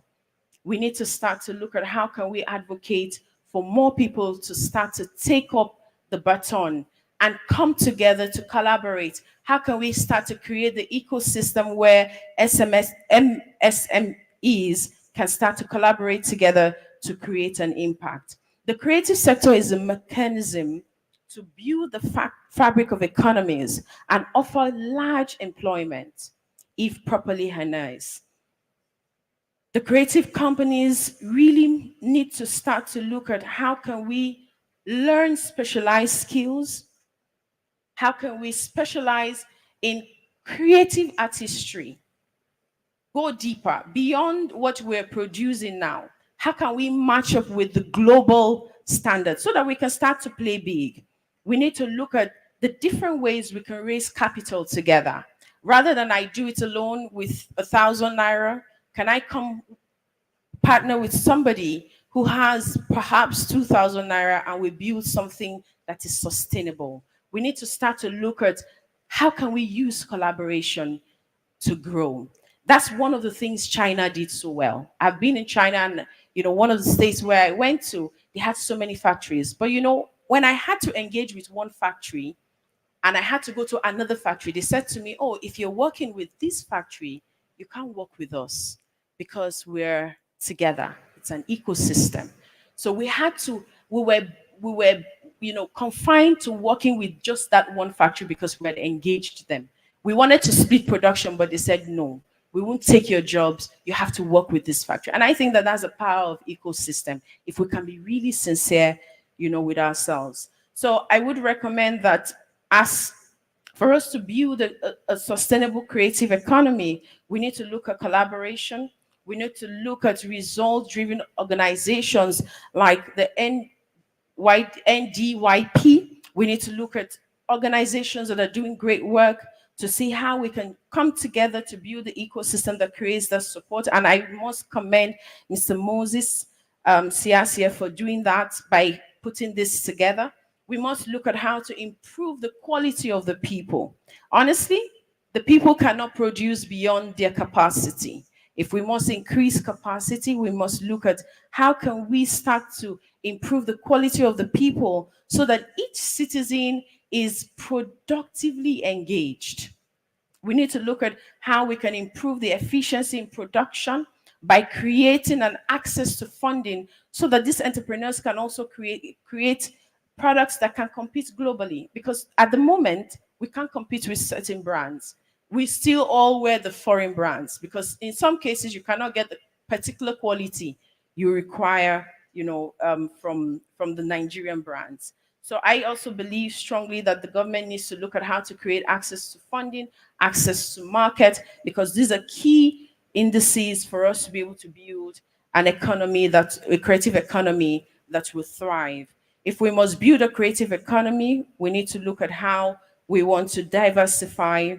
We need to start to look at how can we advocate for more people to start to take up the baton and come together to collaborate. How can we start to create the ecosystem where SMEs can start to collaborate together to create an impact? The creative sector is a mechanism to build the fabric of economies and offer large employment if properly harnessed. The creative companies really need to start to look at how can we learn specialized skills, how can we specialize in creative artistry, go deeper beyond what we're producing now. How can we match up with the global standards so that we can start to play big? We need to look at the different ways we can raise capital together. Rather than I do it alone with 1,000 naira, can I come partner with somebody who has perhaps 2,000 naira and we build something that is sustainable? We need to start to look at how can we use collaboration to grow. That's one of the things China did so well. I've been in China, and one of the states where I went to, they had so many factories. But when I had to engage with one factory and I had to go to another factory, they said to me, "Oh, if you're working with this factory, you can't work with us because we're together. It's an ecosystem." So we were confined to working with just that one factory because we had engaged them. We wanted to split production, but they said, "No, we won't take your jobs. You have to work with this factory." And I think that that's the power of ecosystem. If we can be really sincere, with ourselves. So I would recommend that for us to build a sustainable creative economy, we need to look at collaboration. We need to look at result-driven organizations like the NDYP. We need to look at organizations that are doing great work to see how we can come together to build the ecosystem that creates that support. And I must commend Mr. Moses Siasia for doing that by putting this together. We must look at how to improve the quality of the people. Honestly, the people cannot produce beyond their capacity. If we must increase capacity, we must look at how can we start to improve the quality of the people so that each citizen is productively engaged. We need to look at how we can improve the efficiency in production by creating an access to funding so that these entrepreneurs can also create products that can compete globally. Because at the moment, we can't compete with certain brands. We still all wear the foreign brands because in some cases you cannot get the particular quality you require, from the Nigerian brands. So I also believe strongly that the government needs to look at how to create access to funding, access to market, because these are key indices for us to be able to build a creative economy that will thrive. If we must build a creative economy, we need to look at how we want to diversify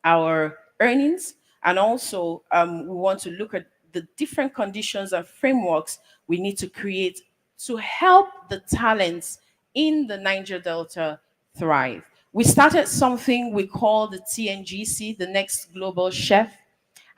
our earnings, and also we want to look at the different conditions and frameworks we need to create to help the talents in the Niger Delta thrive. We started something we call the TNGC, the Next Global Chef.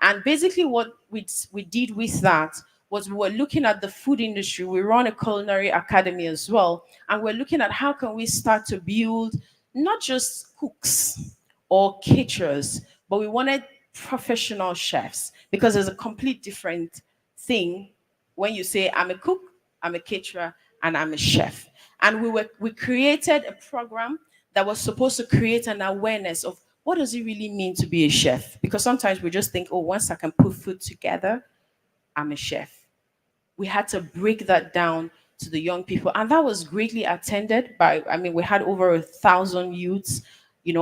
And basically what we did with that was we were looking at the food industry. We run a culinary academy as well. And we're looking at how can we start to build not just cooks or caterers, but we wanted professional chefs, because there's a complete different thing when you say I'm a cook, I'm a caterer, and I'm a chef. And we created a program that was supposed to create an awareness of what does it really mean to be a chef? Because sometimes we just think, oh, once I can put food together, I'm a chef. We had to break that down to the young people, and that was greatly attended by, we had over 1,000 youths,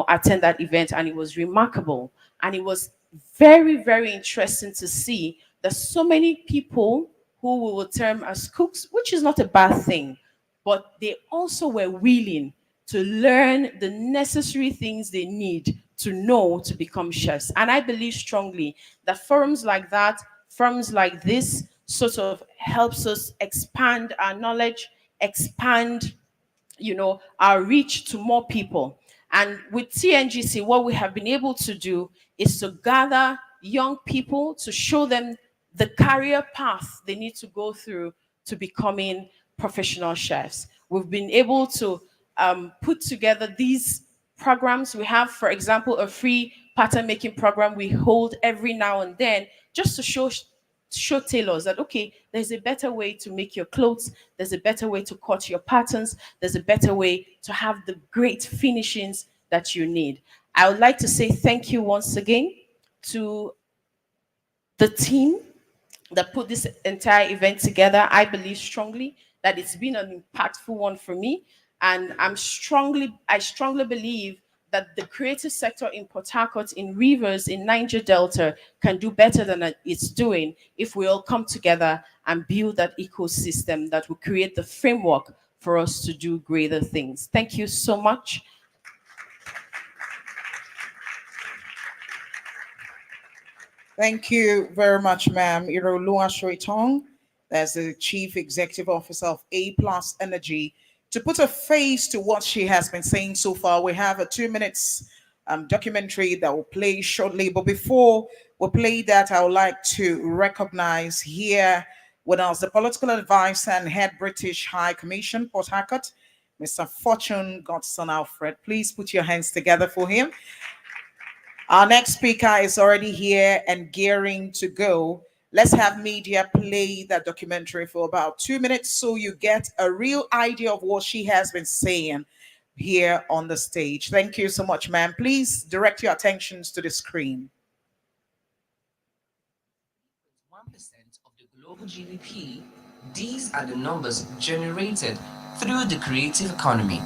attend that event, and it was remarkable. And it was very, very interesting to see that so many people who we will term as cooks, which is not a bad thing, but they also were willing to learn the necessary things they need to know to become chefs. And I believe strongly that forums like that, forums like this, sort of helps us expand our knowledge, expand, our reach to more people. And with TNGC, what we have been able to do is to gather young people to show them the career path they need to go through to becoming professional chefs. We've been able to put together these programs. We have, for example, a free pattern making program we hold every now and then, just to show tailors that, okay, there's a better way to make your clothes, there's a better way to cut your patterns, there's a better way to have the great finishings that you need. I would like to say thank you once again to the team that put this entire event together. I believe strongly that it's been an impactful one for me. And I strongly believe that the creative sector in Port Harcourt, in Rivers, in Niger Delta can do better than it's doing if we all come together and build that ecosystem that will create the framework for us to do greater things. Thank you so much. Thank you very much, ma'am. Lua Shoitong, that's the Chief Executive Officer of A Plus Energy. To put a face to what she has been saying so far, we have a 2 minutes documentary that will play shortly. But before we play that, I would like to recognize here with us the political advisor and head British High Commission, Port Harcourt, Mr. Fortune Godson Alfred. Please put your hands together for him. Our next speaker is already here and gearing to go. Let's have media play that documentary for about 2 minutes so you get a real idea of what she has been saying here on the stage. Thank you so much, ma'am. Please direct your attentions to the screen. 1% of the global GDP, these are the numbers generated through the creative economy.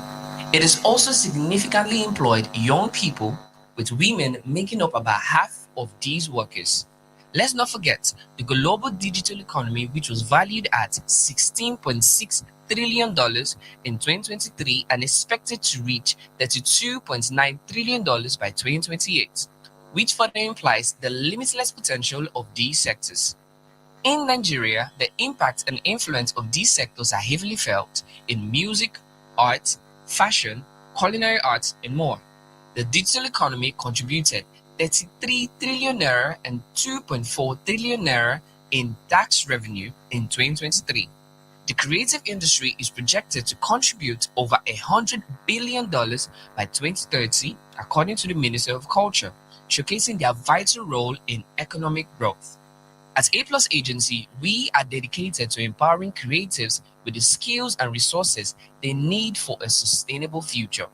It has also significantly employed young people, with women making up about half of these workers. Let's not forget the global digital economy, which was valued at $16.6 trillion in 2023 and expected to reach $32.9 trillion by 2028, which further implies the limitless potential of these sectors. In Nigeria, the impact and influence of these sectors are heavily felt in music, art, fashion, culinary arts, and more. The digital economy contributed 33 trillion naira and 2.4 trillion naira in tax revenue in 2023. The creative industry is projected to contribute over $100 billion by 2030, according to the Minister of Culture, showcasing their vital role in economic growth. As A Plus Agency, we are dedicated to empowering creatives with the skills and resources they need for a sustainable future.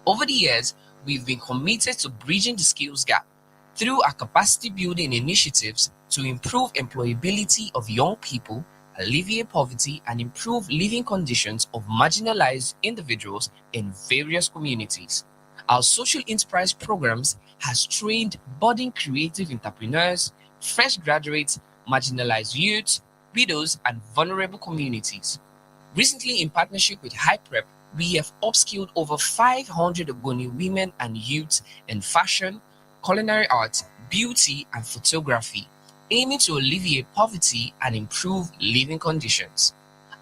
Over the years, we've been committed to bridging the skills gap through our capacity building initiatives to improve employability of young people, alleviate poverty, and improve living conditions of marginalized individuals in various communities. Our social enterprise programs has trained budding creative entrepreneurs, fresh graduates, marginalized youths, widows, and vulnerable communities. Recently, in partnership with HiPrep, we have upskilled over 500 Ogoni women and youths in fashion, culinary arts, beauty, and photography, aiming to alleviate poverty and improve living conditions.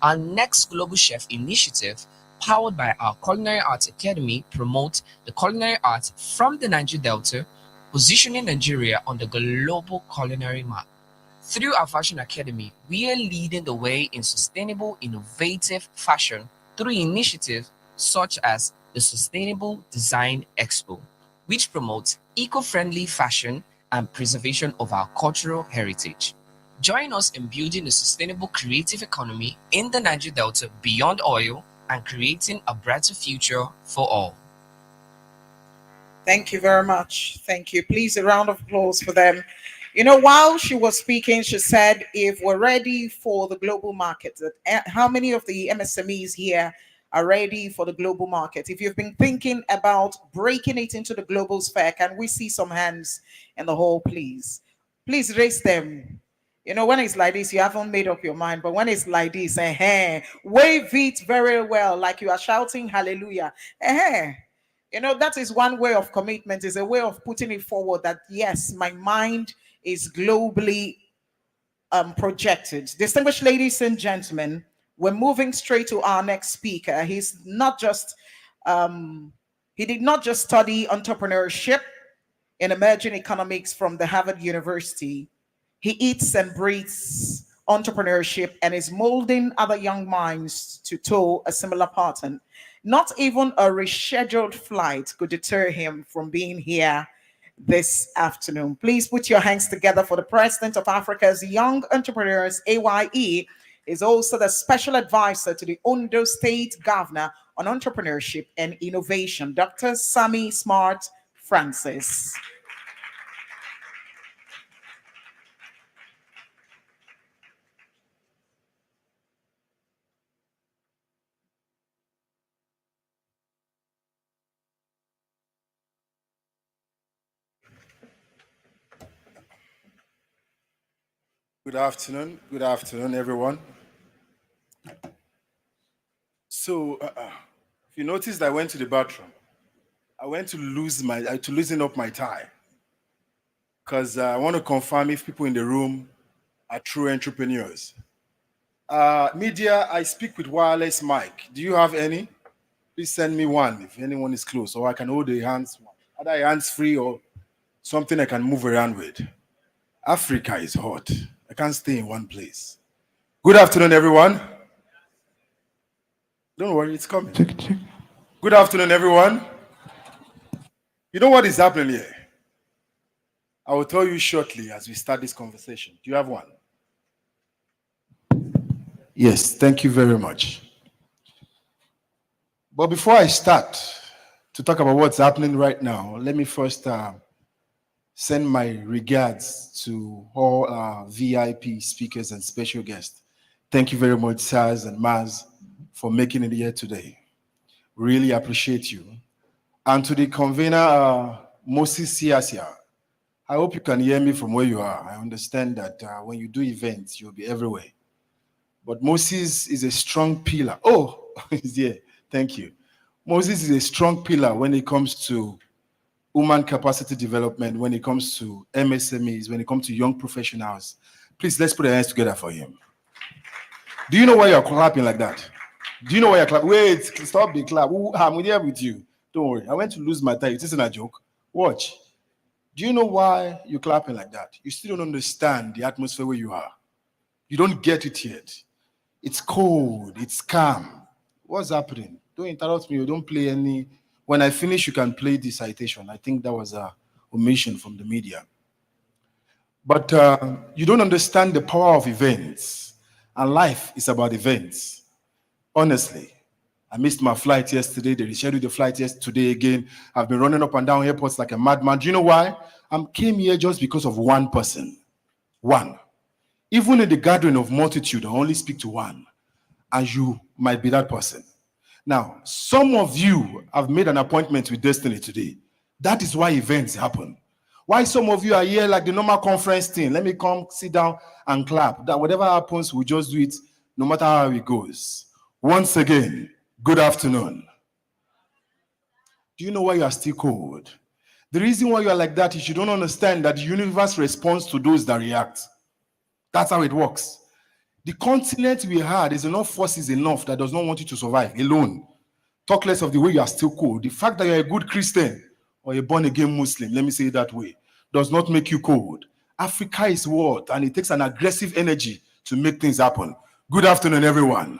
Our next Global Chef initiative, powered by our Culinary Arts Academy, promotes the culinary arts from the Niger Delta, positioning Nigeria on the global culinary map. Through our Fashion Academy, we are leading the way in sustainable, innovative fashion through initiatives such as the Sustainable Design Expo, which promotes eco-friendly fashion and preservation of our cultural heritage. Join us in building a sustainable creative economy in the Niger Delta beyond oil and creating a brighter future for all. Thank you very much. Thank you. Please, a round of applause for them. While she was speaking, she said, if we're ready for the global market, how many of the MSMEs here are ready for the global market? If you've been thinking about breaking it into the global sphere, can we see some hands in the hall, please? Please raise them. When it's like this, you haven't made up your mind. But when it's like this, wave it very well, like you are shouting hallelujah. That is one way of commitment, is a way of putting it forward that, yes, my mind is globally projected. Distinguished ladies and gentlemen, we're moving straight to our next speaker. He did not just study entrepreneurship in emerging economics from the Harvard University. He eats and breathes entrepreneurship and is molding other young minds to toe a similar pattern. Not even a rescheduled flight could deter him from being here this afternoon. Please put your hands together for the President of Africa's Young Entrepreneurs, AYE, is also the special advisor to the Ondo State Governor on Entrepreneurship and Innovation, Dr. Sammy Smart Francis. Good afternoon, everyone. So, if you noticed, I went to the bathroom. I went to loosen up my tie, because I want to confirm if people in the room are true entrepreneurs. Media, I speak with wireless mic. Do you have any? Please send me one if anyone is close, or I can hold a hands, either hands free or something I can move around with. Africa is hot. I can't stay in one place. Good afternoon, everyone. Don't worry, it's coming. Check. Good afternoon, everyone. You know what is happening here? I will tell you shortly as we start this conversation. Do you have one? Yes, thank you very much. But before I start to talk about what's happening right now, let me first send my regards to all our VIP speakers and special guests. Thank you very much, Saz and Maz, for making it here today. Really appreciate you. And to the convener, Moses Siasia, I hope you can hear me from where you are. I understand that when you do events, you'll be everywhere. But Moses is a strong pillar. Oh, he's here. Thank you. Moses is a strong pillar when it comes to human capacity development, when it comes to MSMEs, when it comes to young professionals. Please, let's put our hands together for him. Do you know why you're clapping like that? Do you know why you're clapping? Wait, stop the clap. I'm here with you. Don't worry. I went to lose my tie. It isn't a joke. Watch. Do you know why you're clapping like that? You still don't understand the atmosphere where you are. You don't get it yet. It's cold. It's calm. What's happening? Don't interrupt me. You don't play any. When I finish, you can play the citation. I think that was a omission from the media. But you don't understand the power of events. And life is about events. Honestly, I missed my flight yesterday. They rescheduled the flight yesterday again. I've been running up and down airports like a madman. Do you know why? I came here just because of one person. One. Even in the gathering of multitude, I only speak to one. And you might be that person. Now, some of you have made an appointment with destiny today. That is why events happen. Why some of you are here like the normal conference thing. Let me come, sit down and clap. That whatever happens, we just do it no matter how it goes. Once again, good afternoon. Do you know why you are still cold? The reason why you are like that is you don't understand that the universe responds to those that react. That's how it works. The continent we had is enough forces enough that does not want you to survive alone. Talk less of the way you are still cold. The fact that you're a good Christian or a born-again Muslim, let me say it that way, does not make you cold. Africa is what? And it takes an aggressive energy to make things happen. Good afternoon, everyone.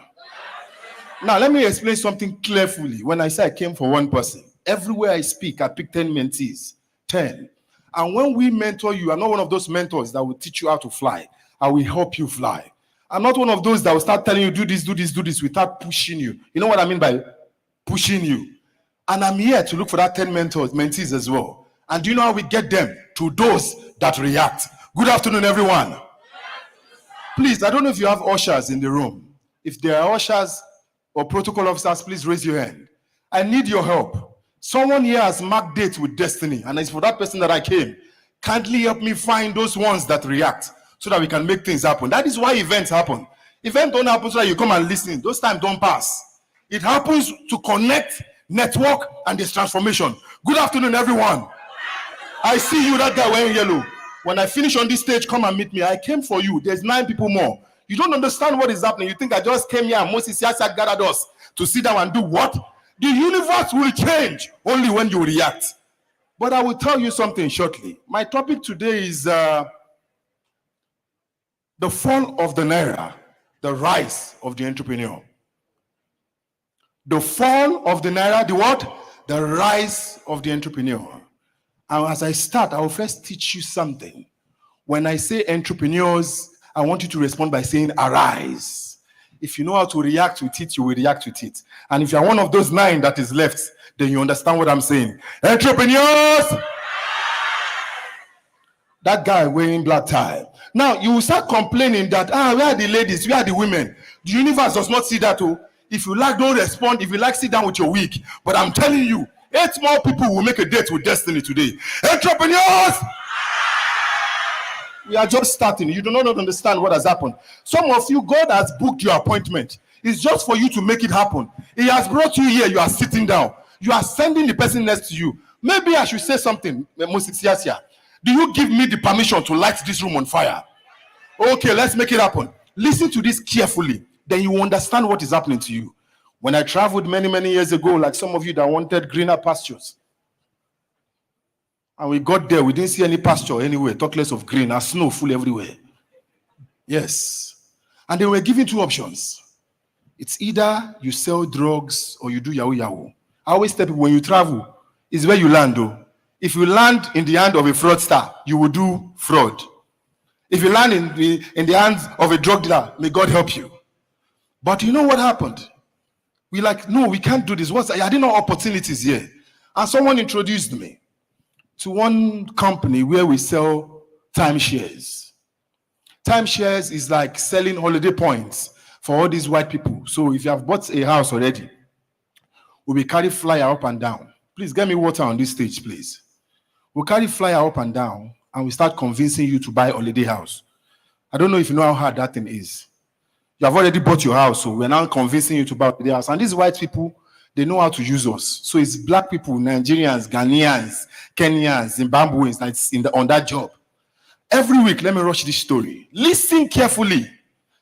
Now, let me explain something carefully. When I say I came for one person, everywhere I speak, I pick 10 mentees. 10. And when we mentor you, I'm not one of those mentors that will teach you how to fly. I will help you fly. I'm not one of those that will start telling you, do this, without pushing you. You know what I mean by pushing you? And I'm here to look for that 10 mentees as well. And do you know how we get them? To those that react. Good afternoon, everyone. Please, I don't know if you have ushers in the room. If there are ushers or protocol officers, please raise your hand. I need your help. Someone here has marked dates with destiny, and it's for that person that I came. Kindly help me find those ones that react, so that we can make things happen. That is why events happen. Events don't happen so that you come and listen. Those times don't pass. It happens to connect, network, and this transformation. Good afternoon, everyone. I see you, that guy wearing yellow. When I finish on this stage, come and meet me. I came for you. There's 9 people more. You don't understand what is happening. You think I just came here and Moses gathered us to sit down and do what? The universe will change only when you react. But I will tell you something shortly. My topic today is the fall of the Naira, the rise of the entrepreneur. The fall of the Naira, the what? The rise of the entrepreneur. And as I start, I will first teach you something. When I say entrepreneurs, I want you to respond by saying arise. If you know how to react with it, you will react with it. And if you're one of those 9 that is left, then you understand what I'm saying. Entrepreneurs! That guy wearing black tie. Now, you will start complaining that, where are the ladies? Where are the women? The universe does not see that. Oh. If you like, don't respond. If you like, sit down with your wig. But I'm telling you, 8 more people will make a date with destiny today. Entrepreneurs! We are just starting. You do not understand what has happened. Some of you, God has booked your appointment. It's just for you to make it happen. He has brought you here. You are sitting down. You are sending the person next to you. Maybe I should say something. Do you give me the permission to light this room on fire? Okay, let's make it happen. Listen to this carefully. Then you understand what is happening to you. When I traveled many, many years ago, like some of you that wanted greener pastures, and we got there, we didn't see any pasture anywhere, talk less of green, and snow full everywhere. Yes. And they were giving 2 options. It's either you sell drugs or you do yahoo yahoo. I always tell people when you travel, it's where you land though. If you land in the hand of a fraudster, you will do fraud. If you land in the hands of a drug dealer, may God help you. But you know what happened? We like, no, we can't do this. I didn't know opportunities here. And someone introduced me to one company where we sell timeshares. Timeshares is like selling holiday points for all these white people. So if you have bought a house already, we will carry flyer up and down. Please get me water on this stage, please. We'll carry flyer up and down and we start convincing you to buy a holiday house. I don't know if you know how hard that thing is. You have already bought your house, so we're now convincing you to buy a holiday house. And these white people, they know how to use us. So it's black people, Nigerians, Ghanaians, Kenyans, Zimbabweans that's on that job. Every week, let me rush this story. Listen carefully,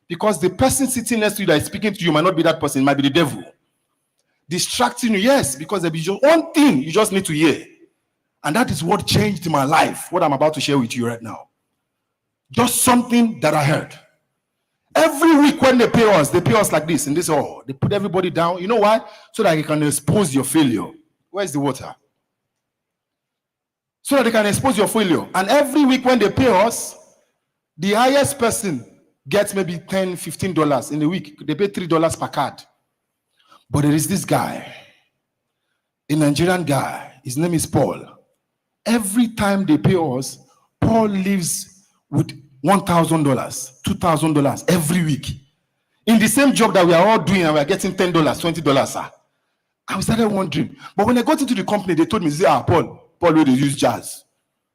because the person sitting next to you that is speaking to you might not be that person, it might be the devil. Distracting you, yes, because there be just one thing you just need to hear. And that is what changed my life, what I'm about to share with you right now. Just something that I heard. Every week when they pay us like this, in this hall. They put everybody down. You know why? So that they can expose your failure. Where's the water? So that they can expose your failure. And every week when they pay us, the highest person gets maybe $10, $15 in a week. They pay $3 per card. But there is this guy, a Nigerian guy. His name is Paul. Every time they pay us, Paul lives with $1,000, $2,000 every week. In the same job that we are all doing, and we are getting $10, $20, sir. I started wondering. But when I got into the company, they told me, Paul, where they use jazz.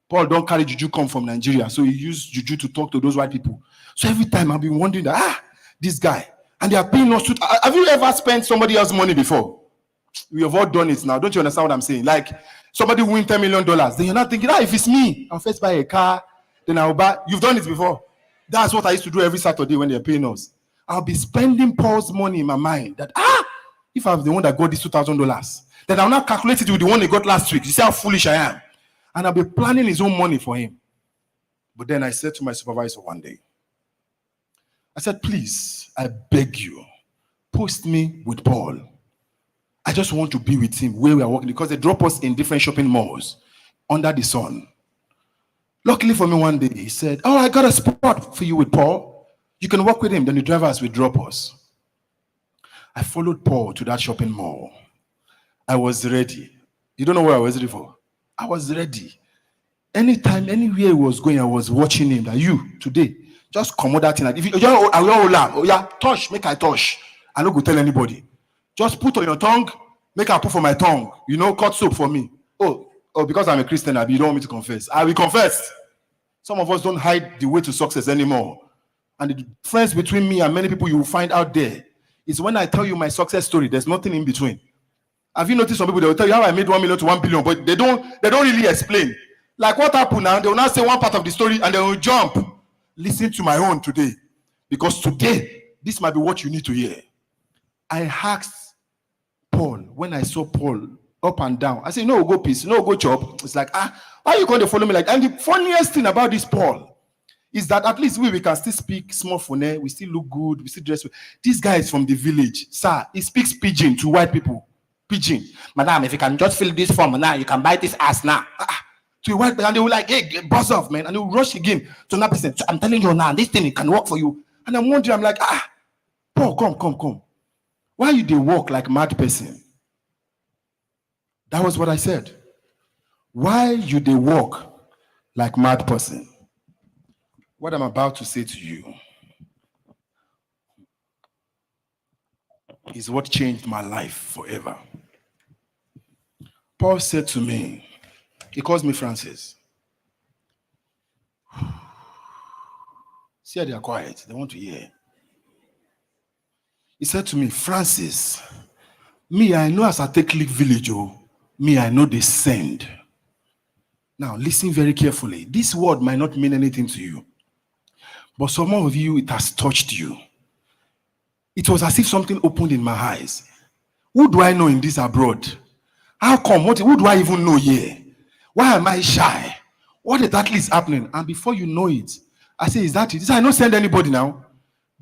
Paul don't carry juju come from Nigeria, so he used juju to talk to those white people. So every time I've been wondering that, this guy, and they are paying us. Have you ever spent somebody else's money before? We have all done it now. Don't you understand what I'm saying? Like somebody win $10 million, then you're not thinking, if it's me, I'll first buy a car, then I'll buy. You've done it before. That's what I used to do every Saturday when they're paying us. I'll be spending Paul's money in my mind that if I'm the one that got this $2,000, then I'll not calculate it with the one he got last week. You see how foolish I am. And I'll be planning his own money for him. But then I said to my supervisor one day, I said, please, I beg you, post me with Paul. I just want to be with him where we are working, because they drop us in different shopping malls under the sun. Luckily for me, one day he said, I got a spot for you with Paul. You can work with him, then the drivers will drop us. I followed Paul to that shopping mall. I was ready. You don't know where I was ready for? I was ready. Anytime, anywhere he was going, I was watching him. That you, today, just come with that thing. If you touch, make I touch. I don't go tell anybody. Just put on your tongue, make I put for my tongue. Cut soap for me. Oh, because I'm a Christian, you don't want me to confess. I will confess. Some of us don't hide the way to success anymore. And the difference between me and many people you will find out there is when I tell you my success story, there's nothing in between. Have you noticed some people, they will tell you how I made 1 million to 1 billion, but they don't really explain. Like what happened now? They will not say one part of the story and they will jump. Listen to my own today. Because today, this might be what you need to hear. I asked Paul, when I saw Paul up and down, I said, no, go peace, no, go chop. It's like, why are you going to follow me like that? And the funniest thing about this Paul is that at least we can still speak small phone, we still look good, we still dress well. This guy is from the village. Sir, he speaks pidgin to white people. Pidgin. Madam, if you can just fill this form now, you can buy this ass now. To a white person, and they will like, hey, buzz off, man. And they will rush again to another person. So I'm telling you now, this thing, it can work for you. And I'm wondering, I'm like, Paul, come. Why you they walk like mad person? That was what I said. Why you they walk like mad person? What I'm about to say to you is what changed my life forever. Paul said to me, he calls me Francis. See how they are quiet. They want to hear. He said to me, Francis, me, I know as I take League Village, me, I know they send. Now, listen very carefully. This word might not mean anything to you. But some of you, it has touched you. It was as if something opened in my eyes. Who do I know in this abroad? How come? Who do I even know here? Why am I shy? What exactly is happening? And before you know it, I say, is that it? I don't send anybody now.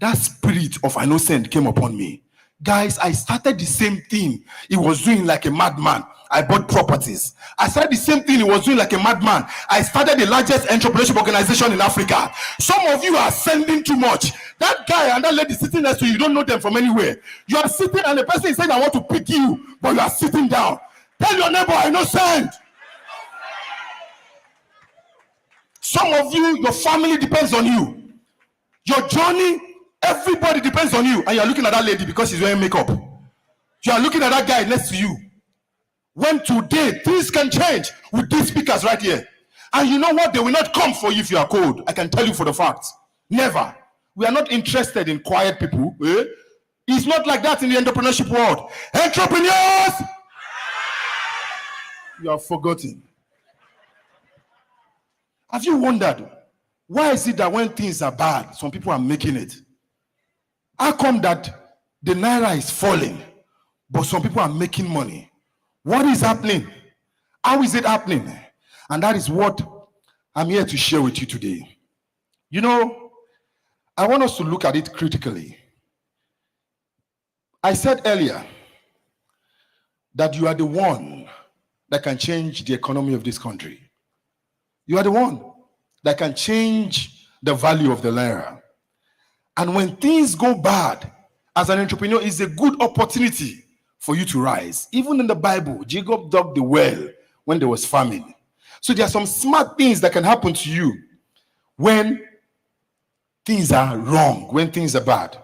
That spirit of I no send came upon me. Guys, I started the same thing he was doing like a madman. I bought properties. I started the same thing he was doing like a madman. I started the largest entrepreneurship organization in Africa. Some of you are sending too much. That guy and that lady sitting next to you, you don't know them from anywhere. You are sitting and the person is saying, I want to pick you, but you are sitting down. Tell your neighbor, I no send. Some of you, your family depends on you. Your journey, everybody depends on you. And you're looking at that lady because she's wearing makeup. You are looking at that guy next to you. When today, things can change with these speakers right here. And you know what? They will not come for you if you are cold. I can tell you for the fact. Never. We are not interested in quiet people. It's not like that in the entrepreneurship world. Entrepreneurs! You have forgotten. Have you wondered, why is it that when things are bad, some people are making it? How come that the naira is falling, but some people are making money? What is happening? How is it happening? And that is what I'm here to share with you today. You know, I want us to look at it critically. I said earlier that you are the one that can change the economy of this country. You are the one that can change the value of the naira. And when things go bad, as an entrepreneur, it's a good opportunity for you to rise. Even in the Bible, Jacob dug the well when there was famine. So there are some smart things that can happen to you when things are wrong, when things are bad.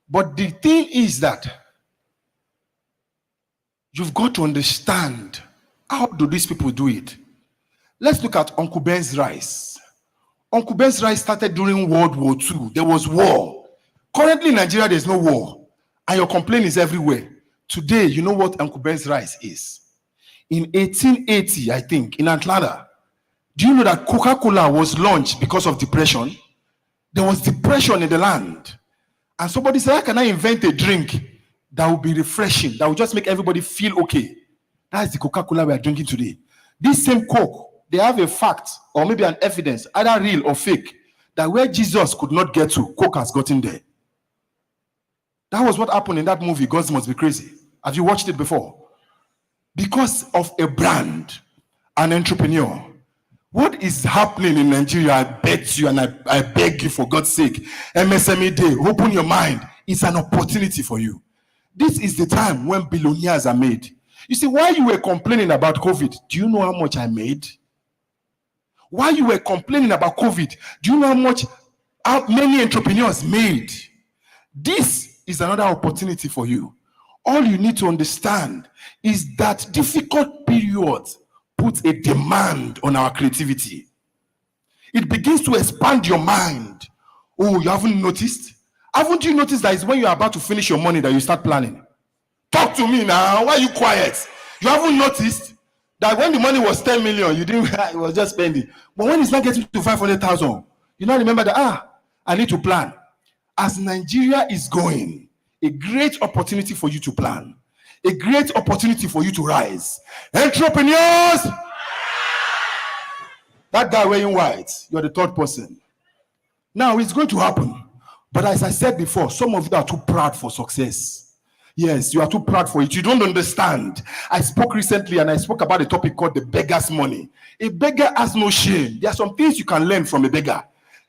But the thing is that you've got to understand, how do these people do it? Let's look at Uncle Ben's rice. Uncle Ben's rice started during World War II. There was war. Currently in Nigeria, there's no war. And your complaint is everywhere. Today, you know what Uncle Ben's rice is? In 1880, I think, in Atlanta, do you know that Coca-Cola was launched because of depression? There was depression in the land. And somebody said, how can I invent a drink that will be refreshing, that will just make everybody feel okay? That's the Coca-Cola we are drinking today. This same Coke, they have a fact or maybe an evidence, either real or fake, that where Jesus could not get to, Coke has gotten there. That was what happened in that movie, God Must Be Crazy. Have you watched it before? Because of a brand, an entrepreneur. What is happening in Nigeria, I beg you and I beg you for God's sake, MSME Day, open your mind. It's an opportunity for you. This is the time when billionaires are made. You see, while you were complaining about COVID, do you know how much I made? While you were complaining about COVID, do you know how many entrepreneurs made? This is another opportunity for you. All you need to understand is that difficult periods put a demand on our creativity. It begins to expand your mind. Oh, you haven't noticed? Haven't you noticed that it's when you're about to finish your money that you start planning? Talk to me now. Why are you quiet? You haven't noticed? That when the money was 10 million, you didn't, it was just spending. But when it's not getting to 500,000, you now remember that, I need to plan. As Nigeria is going, a great opportunity for you to plan, a great opportunity for you to rise. Entrepreneurs! That guy wearing white, you're the third person. Now it's going to happen. But as I said before, some of you are too proud for success. Yes, you are too proud for it. You don't understand. I spoke recently and I spoke about a topic called the beggar's money. A beggar has no shame. There are some things you can learn from a beggar.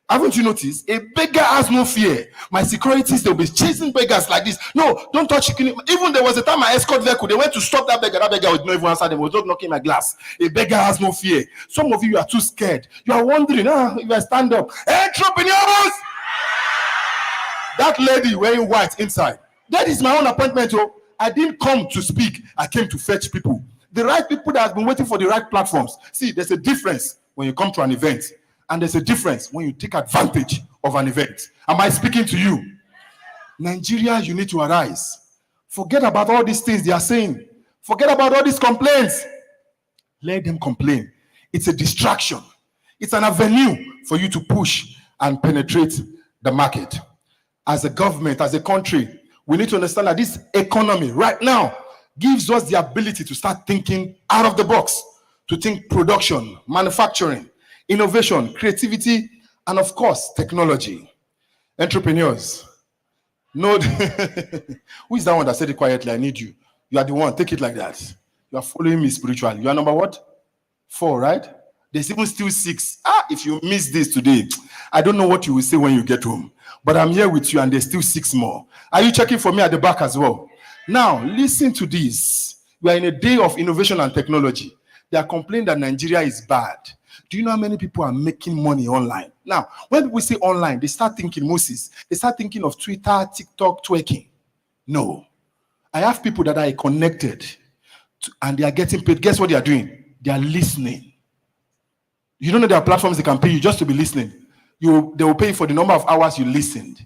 Haven't you noticed? A beggar has no fear. My securities, they'll be chasing beggars like this. No, don't touch it. Even there was a time my escort vehicle, they went to stop that beggar. That beggar would not even answer them. Was just knocking my glass. A beggar has no fear. Some of you are too scared. You are wondering, if I stand up. Entrepreneurs! That lady wearing white inside. That is my own appointment. I didn't come to speak. I came to fetch people. The right people that have been waiting for the right platforms. See, there's a difference when you come to an event. And there's a difference when you take advantage of an event. Am I speaking to you? Nigeria, you need to arise. Forget about all these things they are saying. Forget about all these complaints. Let them complain. It's a distraction. It's an avenue for you to push and penetrate the market. As a government, as a country, we need to understand that this economy right now gives us the ability to start thinking out of the box, to think production, manufacturing, innovation, creativity, and of course, technology. Entrepreneurs. No, who is that one that said it quietly? I need you. You are the one. Take it like that. You are following me spiritually. You are number what? 4, right? There's even still 6. If you miss this today, I don't know what you will say when you get home. But I'm here with you and there's still 6 more. Are you checking for me at the back as well? Now, listen to this. We are in a day of innovation and technology. They are complaining that Nigeria is bad. Do you know how many people are making money online? Now, when people say online, they start thinking, Moses, they start thinking of Twitter, TikTok, twerking. No. I have people that are connected and they are getting paid. Guess what they are doing? They are listening. You don't know there are platforms they can pay you just to be listening. They will pay you for the number of hours you listened.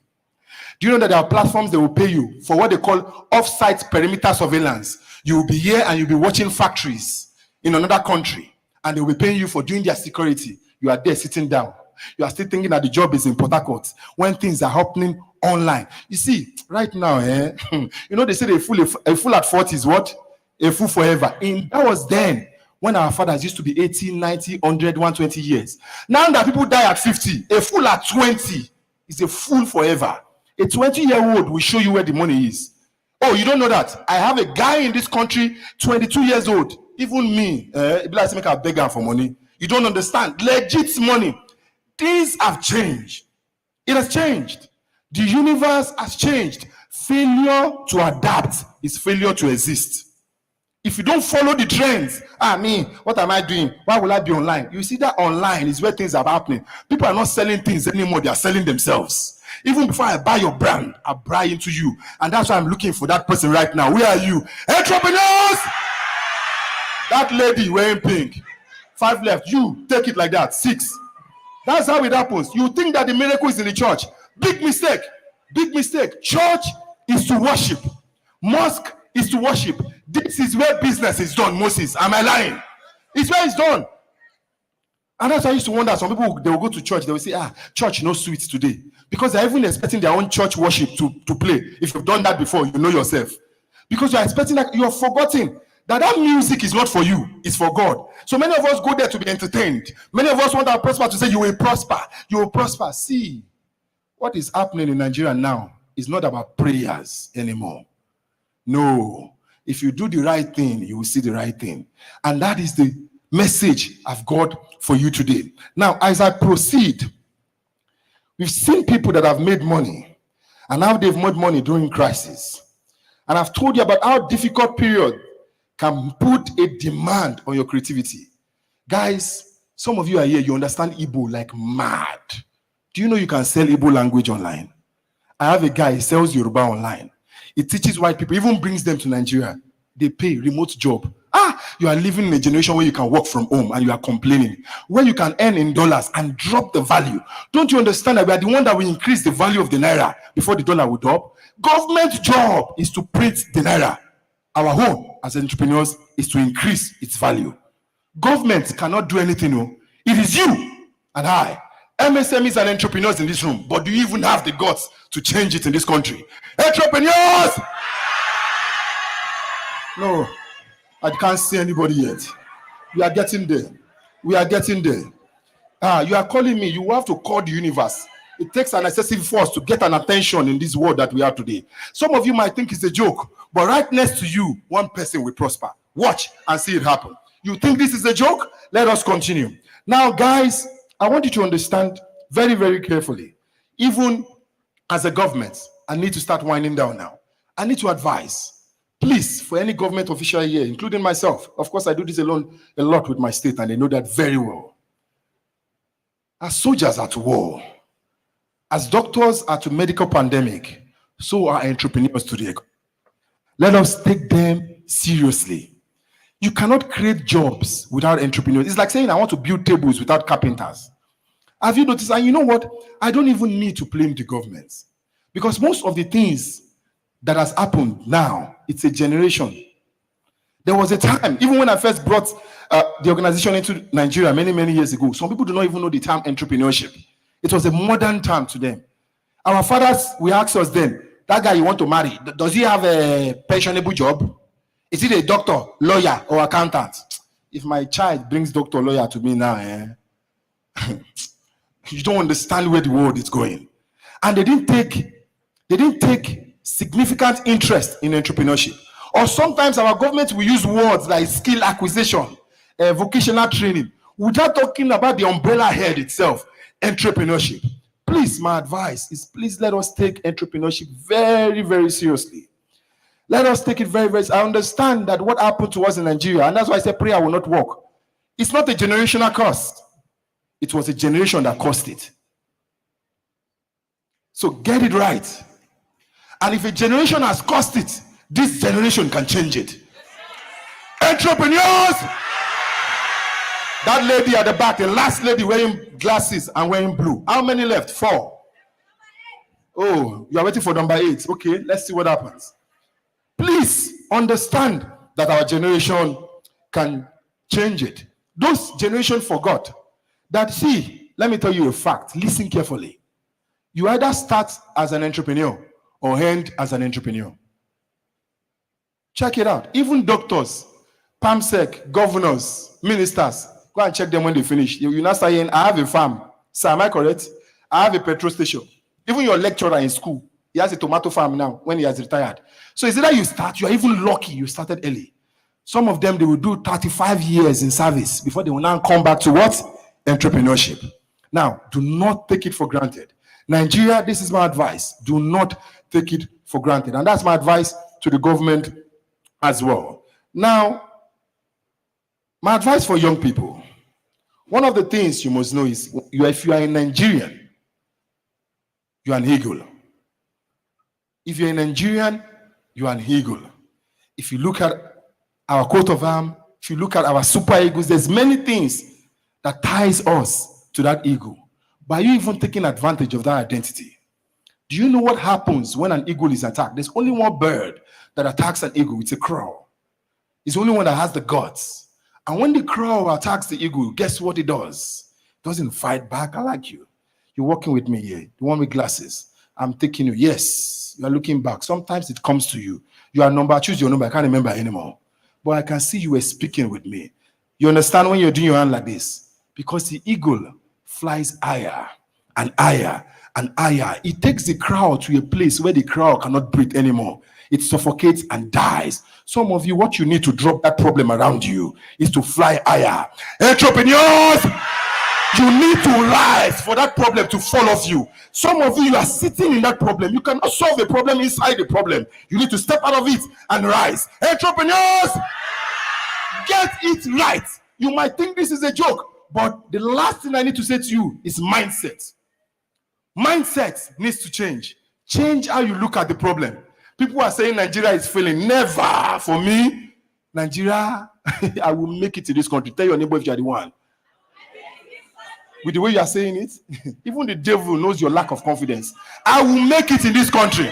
Do you know that there are platforms that will pay you for what they call off-site perimeter surveillance? You will be here and you'll be watching factories in another country and they will be paying you for doing their security. You are there sitting down. You are still thinking that the job is in Port Harcourt when things are happening online. You see, right now, they say a fool at 40 is what? A fool forever. That was then. When our fathers used to be 80, 90, 100, 120 years. Now that people die at 50, a fool at 20 is a fool forever. A 20-year-old will show you where the money is. Oh, you don't know that? I have a guy in this country, 22 years old. Even me, it like to make a beggar for money. You don't understand. Legit money. Things have changed. It has changed. The universe has changed. Failure to adapt is failure to exist. If you don't follow the trends, what am I doing? Why will I be online? You see that online is where things are happening. People are not selling things anymore. They are selling themselves. Even before I buy your brand, I buy into you. And that's why I'm looking for that person right now. Where are you? Entrepreneurs! That lady wearing pink. 5 left. You take it like that. 6. That's how it happens. You think that the miracle is in the church. Big mistake. Big mistake. Church is to worship. Mosque is to worship. This is where business is done, Moses. Am I lying? It's where it's done. And that's why I used to wonder, some people, they will go to church, they will say, church no sweet today. Because they're even expecting their own church worship to play. If you've done that before, you know yourself. Because you're expecting that, you're forgetting that music is not for you, it's for God. So many of us go there to be entertained. Many of us want our prosper to say, you will prosper. You will prosper. See, what is happening in Nigeria now is not about prayers anymore. No. If you do the right thing, you will see the right thing. And that is the message I've got for you today. Now, as I proceed, we've seen people that have made money and how they've made money during crisis. And I've told you about how difficult period can put a demand on your creativity. Guys, some of you are here, you understand Igbo like mad. Do you know you can sell Igbo language online? I have a guy, he sells Yoruba online. He teaches white people, even brings them to Nigeria. They pay remote job. You are living in a generation where you can work from home and you are complaining. Where you can earn in dollars and drop the value. Don't you understand that we are the one that will increase the value of the naira before the dollar will drop? Government job is to print the naira. Our home as entrepreneurs is to increase its value. Government cannot do anything. No. It is you and I, MSMEs and entrepreneurs in this room. But do you even have the guts to change it in this country? Entrepreneurs! No, I can't see anybody yet. We are getting there. We are getting there. You are calling me. You have to call the universe. It takes an excessive force to get an attention in this world that we are today. Some of you might think it's a joke, but right next to you, one person will prosper. Watch and see it happen. You think this is a joke? Let us continue. Now, guys, I want you to understand very, very carefully. Even as a government, I need to start winding down now. I need to advise. Please, for any government official here, including myself, of course, I do this alone a lot with my state, and they know that very well. As soldiers are to war, as doctors are to medical pandemic, so are entrepreneurs to the economy. Let us take them seriously. You cannot create jobs without entrepreneurs. It's like saying I want to build tables without carpenters. Have you noticed? And you know what? I don't even need to blame the government, because most of the things that has happened now, it's a generation. There was a time, even when I first brought the organization into Nigeria many, many years ago, some people do not even know the term entrepreneurship. It was a modern term to them. Our fathers, we asked us then, that guy you want to marry, does he have a pensionable job? Is he a doctor, lawyer, or accountant? If my child brings doctor, lawyer to me now, you don't understand where the world is going. And they didn't take significant interest in entrepreneurship. Or sometimes our government will use words like skill acquisition, vocational training, without talking about the umbrella head itself, entrepreneurship. Please, my advice is please let us take entrepreneurship very, very seriously. Let us take it very, very seriously. I understand that what happened to us in Nigeria, and that's why I said prayer will not work. It's not a generational cost. It was a generation that caused it. So get it right. And if a generation has caused it, this generation can change it. Entrepreneurs! That lady at the back, the last lady wearing glasses and wearing blue. How many left? 4. Oh, you are waiting for number 8. Okay, let's see what happens. Please understand that our generation can change it. Those generation forgot that, see, let me tell you a fact. Listen carefully. You either start as an entrepreneur or end as an entrepreneur. Check it out. Even doctors, PAMSEC, governors, ministers, go and check them when they finish. You now start saying, I have a farm. Sir, am I correct? I have a petrol station. Even your lecturer in school, he has a tomato farm now when he has retired. So it's either you start, you are even lucky you started early. Some of them, they will do 35 years in service before they will now come back to what? Entrepreneurship. Now, do not take it for granted. Nigeria, this is my advice. Do not take it for granted. And that's my advice to the government as well. Now, my advice for young people. One of the things you must know is if you are a Nigerian, you are an eagle. If you're a Nigerian, you are an eagle. If you look at our coat of arms, if you look at our super eagles, there's many things that ties us to that eagle. But are you even taking advantage of that identity? Do you know what happens when an eagle is attacked? There's only one bird that attacks an eagle. It's a crow. It's the only one that has the guts. And when the crow attacks the eagle, guess what it does? It doesn't fight back. I like you. You're walking with me here. The one with glasses. I'm taking you. Yes, you are looking back. Sometimes it comes to you. You are number. Choose your number. I can't remember anymore. But I can see you were speaking with me. You understand when you're doing your hand like this? Because the eagle flies higher and higher and higher. It takes the crowd to a place where the crowd cannot breathe anymore. It suffocates and dies. Some of you, what you need to drop that problem around you is to fly higher. Entrepreneurs, you need to rise for that problem to fall off you. Some of you are sitting in that problem. You cannot solve the problem inside the problem. You need to step out of it and rise. Entrepreneurs, get it right. You might think this is a joke, but the last thing I need to say to you is mindset. Mindset needs to change. Change how you look at the problem. People are saying Nigeria is failing. Never. For me, Nigeria, I will make it to this country. Tell your neighbor if you are the one. With the way you are saying it, even the devil knows your lack of confidence. I will make it in this country.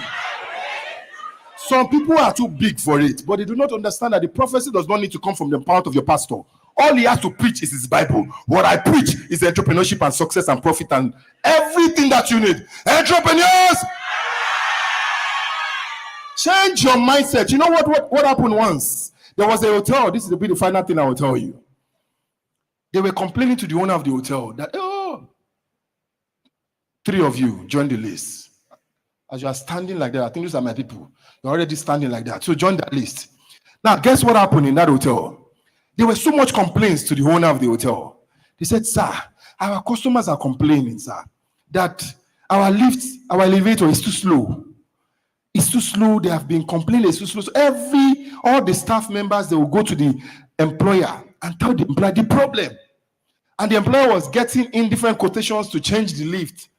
Some people are too big for it, but they do not understand that the prophecy does not need to come from the mouth of your pastor All he has to preach is his Bible. What I preach is entrepreneurship and success and profit and everything that you need. Entrepreneurs, change your mindset. You know what happened once? There was a hotel. This will be the final thing I will tell you. They were complaining to the owner of the hotel that, oh, 3 of you join the list. As you are standing like that, I think these are my people. You're already standing like that. So join that list. Now, guess what happened in that hotel? There were so much complaints to the owner of the hotel. They said, sir, our customers are complaining, sir, that our elevator is too slow. It's too slow. They have been complaining it's too slow. So all the staff members, they will go to the employer and tell the employer the problem. And the employer was getting in different quotations to change the lift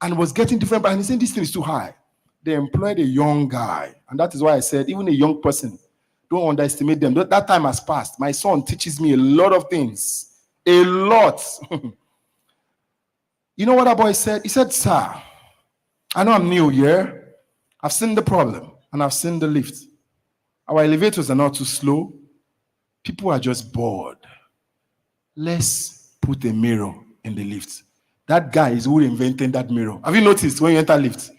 and was getting different, and he said this thing is too high. They employed a young guy. And that is why I said, even a young person, don't underestimate them. That time has passed. My son teaches me a lot of things. A lot. You know what that boy said? He said, sir, I know I'm new here. I've seen the problem and I've seen the lift. Our elevators are not too slow. People are just bored. Let's put a mirror in the lift. That guy is who invented that mirror. Have you noticed when you enter lift?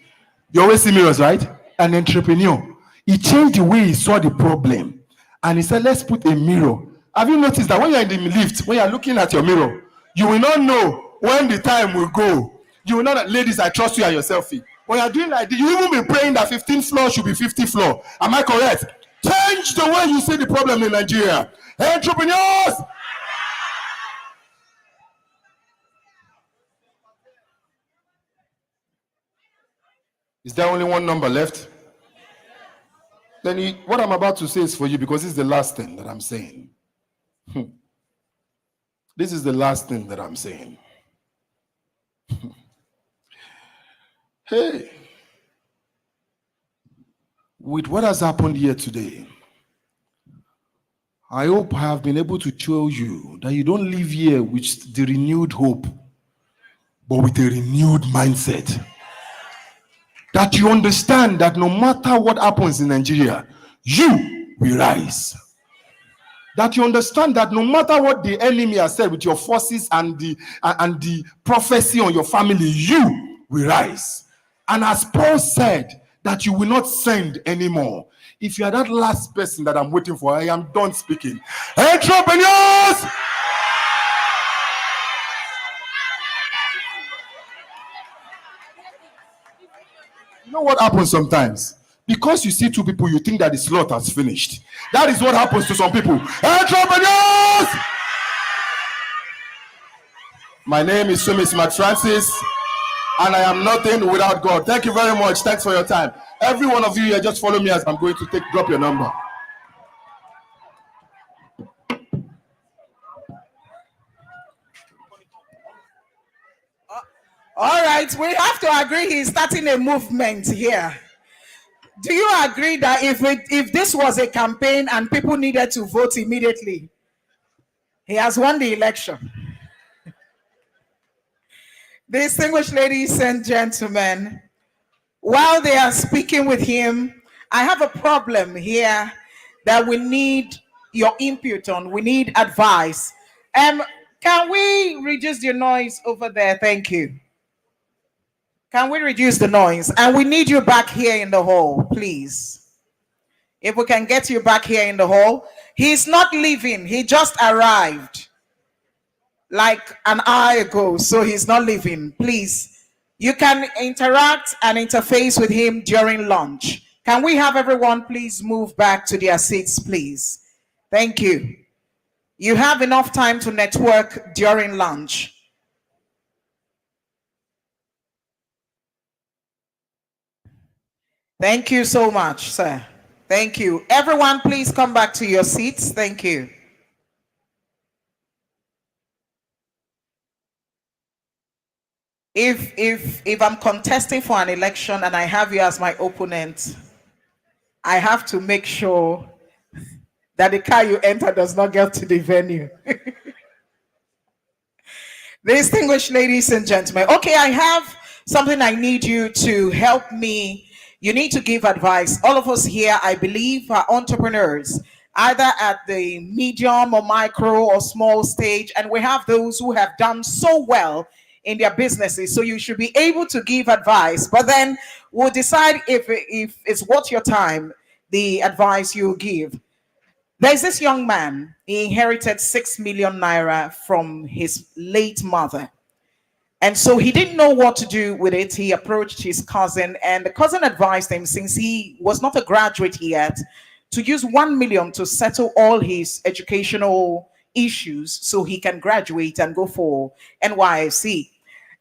You always see mirrors, right? An entrepreneur. He changed the way he saw the problem. And he said, let's put a mirror. Have you noticed that when you're in the lift, when you're looking at your mirror, you will not know when the time will go. You will know that, ladies, I trust you and your selfie. When you're doing like this, you even be praying that 15th floor should be 50th floor. Am I correct? Change the way you see the problem in Nigeria. Entrepreneurs! Is there only one number left? Then what I'm about to say is for you because this is the last thing that I'm saying. This is the last thing that I'm saying. Hey, with what has happened here today, I hope I have been able to show you that you don't live here with the renewed hope, but with a renewed mindset. That you understand that no matter what happens in Nigeria, you will rise. That you understand that no matter what the enemy has said with your forces and the prophecy on your family, you will rise. And as Paul said, that you will not send anymore. If you are that last person that I'm waiting for, I am done speaking. Entrepreneurs! You know what happens sometimes? Because you see 2 people, you think that the slot has finished. That is what happens to some people. Entrepreneurs! My name is Msme Msme, and I am nothing without God. Thank you very much. Thanks for your time. Every one of you here, just follow me as I'm going to drop your number. All right, we have to agree he's starting a movement here. Do you agree that if this was a campaign and people needed to vote immediately, he has won the election? Distinguished ladies and gentlemen, while they are speaking with him, I have a problem here that we need your input on. We need advice. Can we reduce the noise over there? Thank you. Can we reduce the noise? And we need you back here in the hall, please. If we can get you back here in the hall. He's not leaving. He just arrived like an hour ago, so he's not leaving. Please, you can interact and interface with him during lunch. Can we have everyone please move back to their seats, please? Thank you. You have enough time to network during lunch. Thank you so much, sir. Thank you. Everyone, please come back to your seats. Thank you. If I'm contesting for an election and I have you as my opponent, I have to make sure that the car you enter does not get to the venue. Distinguished ladies and gentlemen, okay, I have something I need you to help me. You need to give advice. All of us here, I believe, are entrepreneurs. either at the medium or micro or small stage, and we have those who have done so well in their businesses. So you should be able to give advice, but then we'll decide if it's worth your time, the advice you give. There's this young man, he inherited 6 million naira from his late mother. And so he didn't know what to do with it. He approached his cousin, and the cousin advised him, since he was not a graduate yet, to use 1 million to settle all his educational issues so he can graduate and go for NYSC.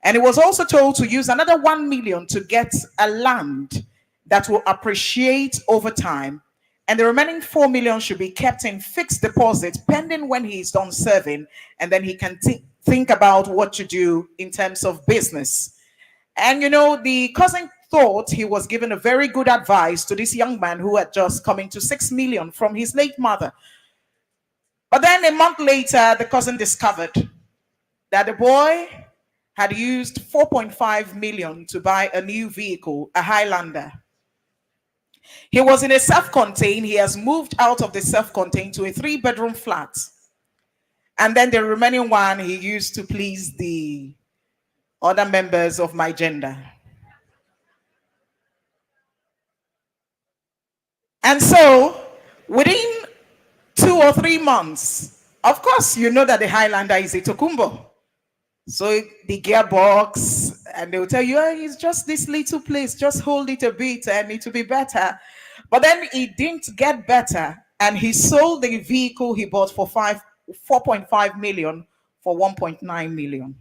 And he was also told to use another 1 million to get a land that will appreciate over time. And the remaining 4 million should be kept in fixed deposit pending when he's done serving, and then he can think about what to do in terms of business. And you know, the cousin thought he was giving a very good advice to this young man who had just come into 6 million from his late mother. But then a month later, the cousin discovered that the boy had used 4.5 million to buy a new vehicle, a Highlander. He was in a self-contained. He has moved out of the self-contained to a 3-bedroom flat. And then the remaining one he used to please the other members of my gender. And so within 2 or 3 months, of course, you know that the Highlander is a Tokumbo. So the gearbox, and they'll tell you, oh, it's just this little place, just hold it a bit and it will be better. But then it didn't get better, and he sold the vehicle he bought for 4.5 million for 1.9 million.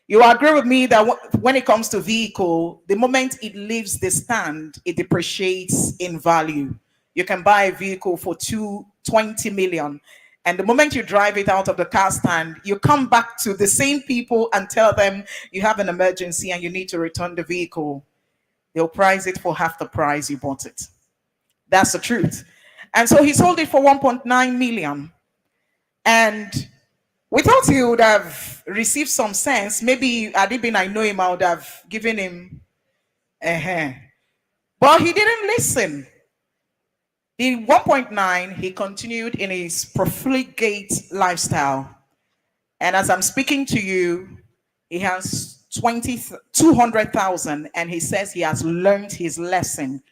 You agree with me that when it comes to vehicle, the moment it leaves the stand, it depreciates in value. You can buy a vehicle for 20 million. And the moment you drive it out of the car stand, you come back to the same people and tell them you have an emergency and you need to return the vehicle. They'll price it for half the price you bought it. That's the truth. And so he sold it for 1.9 million. And we thought he would have received some sense. Maybe had it been I know him, I would have given him But he didn't listen. The 1.9, he continued in his profligate lifestyle. And as I'm speaking to you, he has 200,000, and he says he has learned his lesson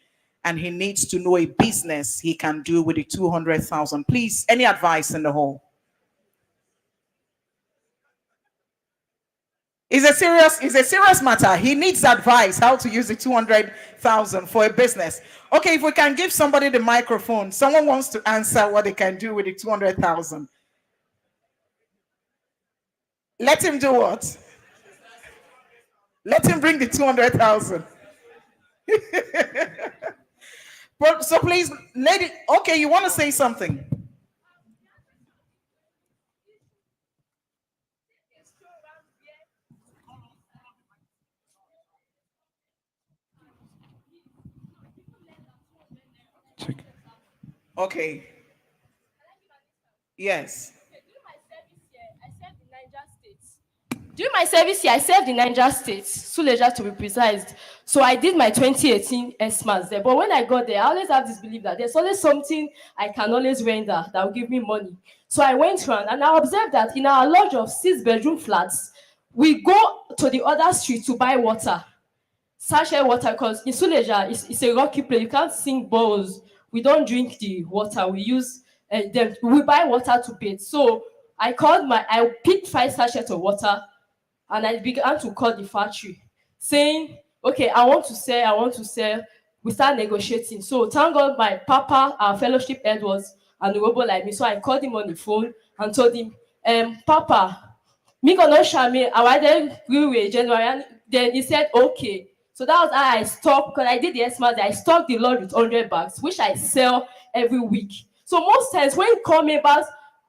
and he needs to know a business he can do with the 200,000. Please, any advice in the hall? It's a serious matter. He needs advice how to use the 200,000 for a business. Okay, if we can give somebody the microphone, someone wants to answer what they can do with the 200,000. Let him do what? Let him bring the 200,000. So please, lady, okay, you want to say something? Okay. Yes. During my service here, I served in Niger State, Suleja to be precise. So I did my 2018 SMAS there. But when I got there, I always have this belief that there's always something I can always render that will give me money. So I went around and I observed that in our lodge of 6-bedroom flats, we go to the other street to buy water. Sachet water, because in Suleja, it's a rocky place. You can't sink bowls. We don't drink the water. We use them. We buy water to bathe. So I picked 5 sachets of water, and I began to call the factory, saying, okay, I want to sell. We start negotiating. So thank God my papa, our fellowship head, was an Urobo like me. So I called him on the phone and told him, Papa, me gonna share me, I then grew in January. And then he said, okay. So that was how I stocked, because I did the SMAS, I stocked the lot with 100 bags, which I sell every week. So most times when you call me about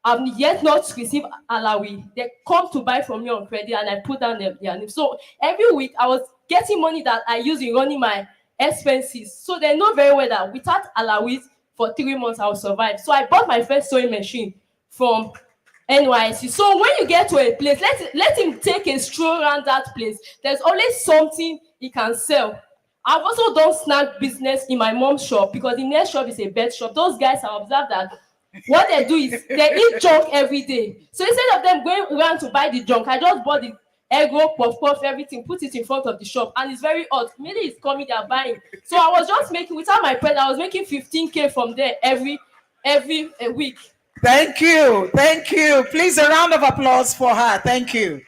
I'm yet not receive alawi, they come to buy from me on credit and I put down their name. So every week I was getting money that I use in running my expenses. So they know very well that without alawis for 3 months I will survive. So I bought my first sewing machine from NYC. So when you get to a place, let him take a stroll around that place. There's always something he can sell. I've also done snack business in my mom's shop, because the next shop is a bed shop. Those guys have observed that What they do is they eat junk every day. So instead of them going around to buy the junk, I just bought the egg roll, puff puff, everything, put it in front of the shop, and it's very hot. Immediately it's coming, they're buying. So I was just making, without my friend, I was making 15K from there every a week. Thank you. Thank you. Please, a round of applause for her. Thank you.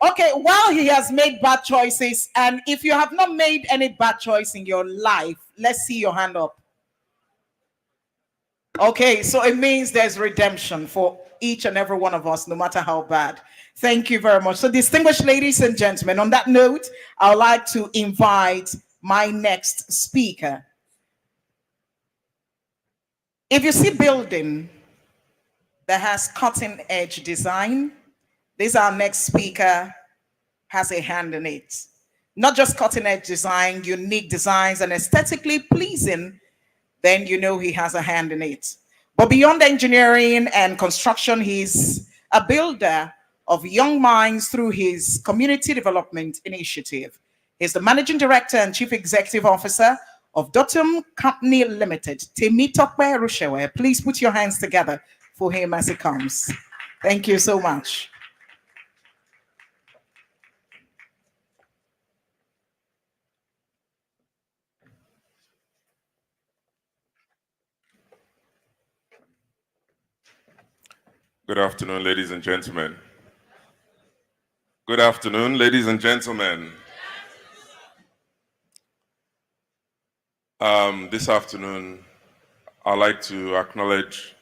Okay, while he has made bad choices, and if you have not made any bad choice in your life, let's see your hand up. Okay, so it means there's redemption for each and every one of us, no matter how bad. Thank you very much. So, distinguished ladies and gentlemen, on that note, I would like to invite my next speaker. If you see building that has cutting edge design, this our next speaker has a hand in it. Not just cutting edge design, unique designs, and aesthetically pleasing, then you know he has a hand in it. But beyond engineering and construction, he's a builder of young minds through his community development initiative. He's the managing director and chief executive officer of Dotum Company Limited. Temitope Rushewe. Please put your hands together for him as he comes. Thank you so much. Good afternoon, ladies and gentlemen. Good afternoon, ladies and gentlemen. This afternoon, I'd like to acknowledge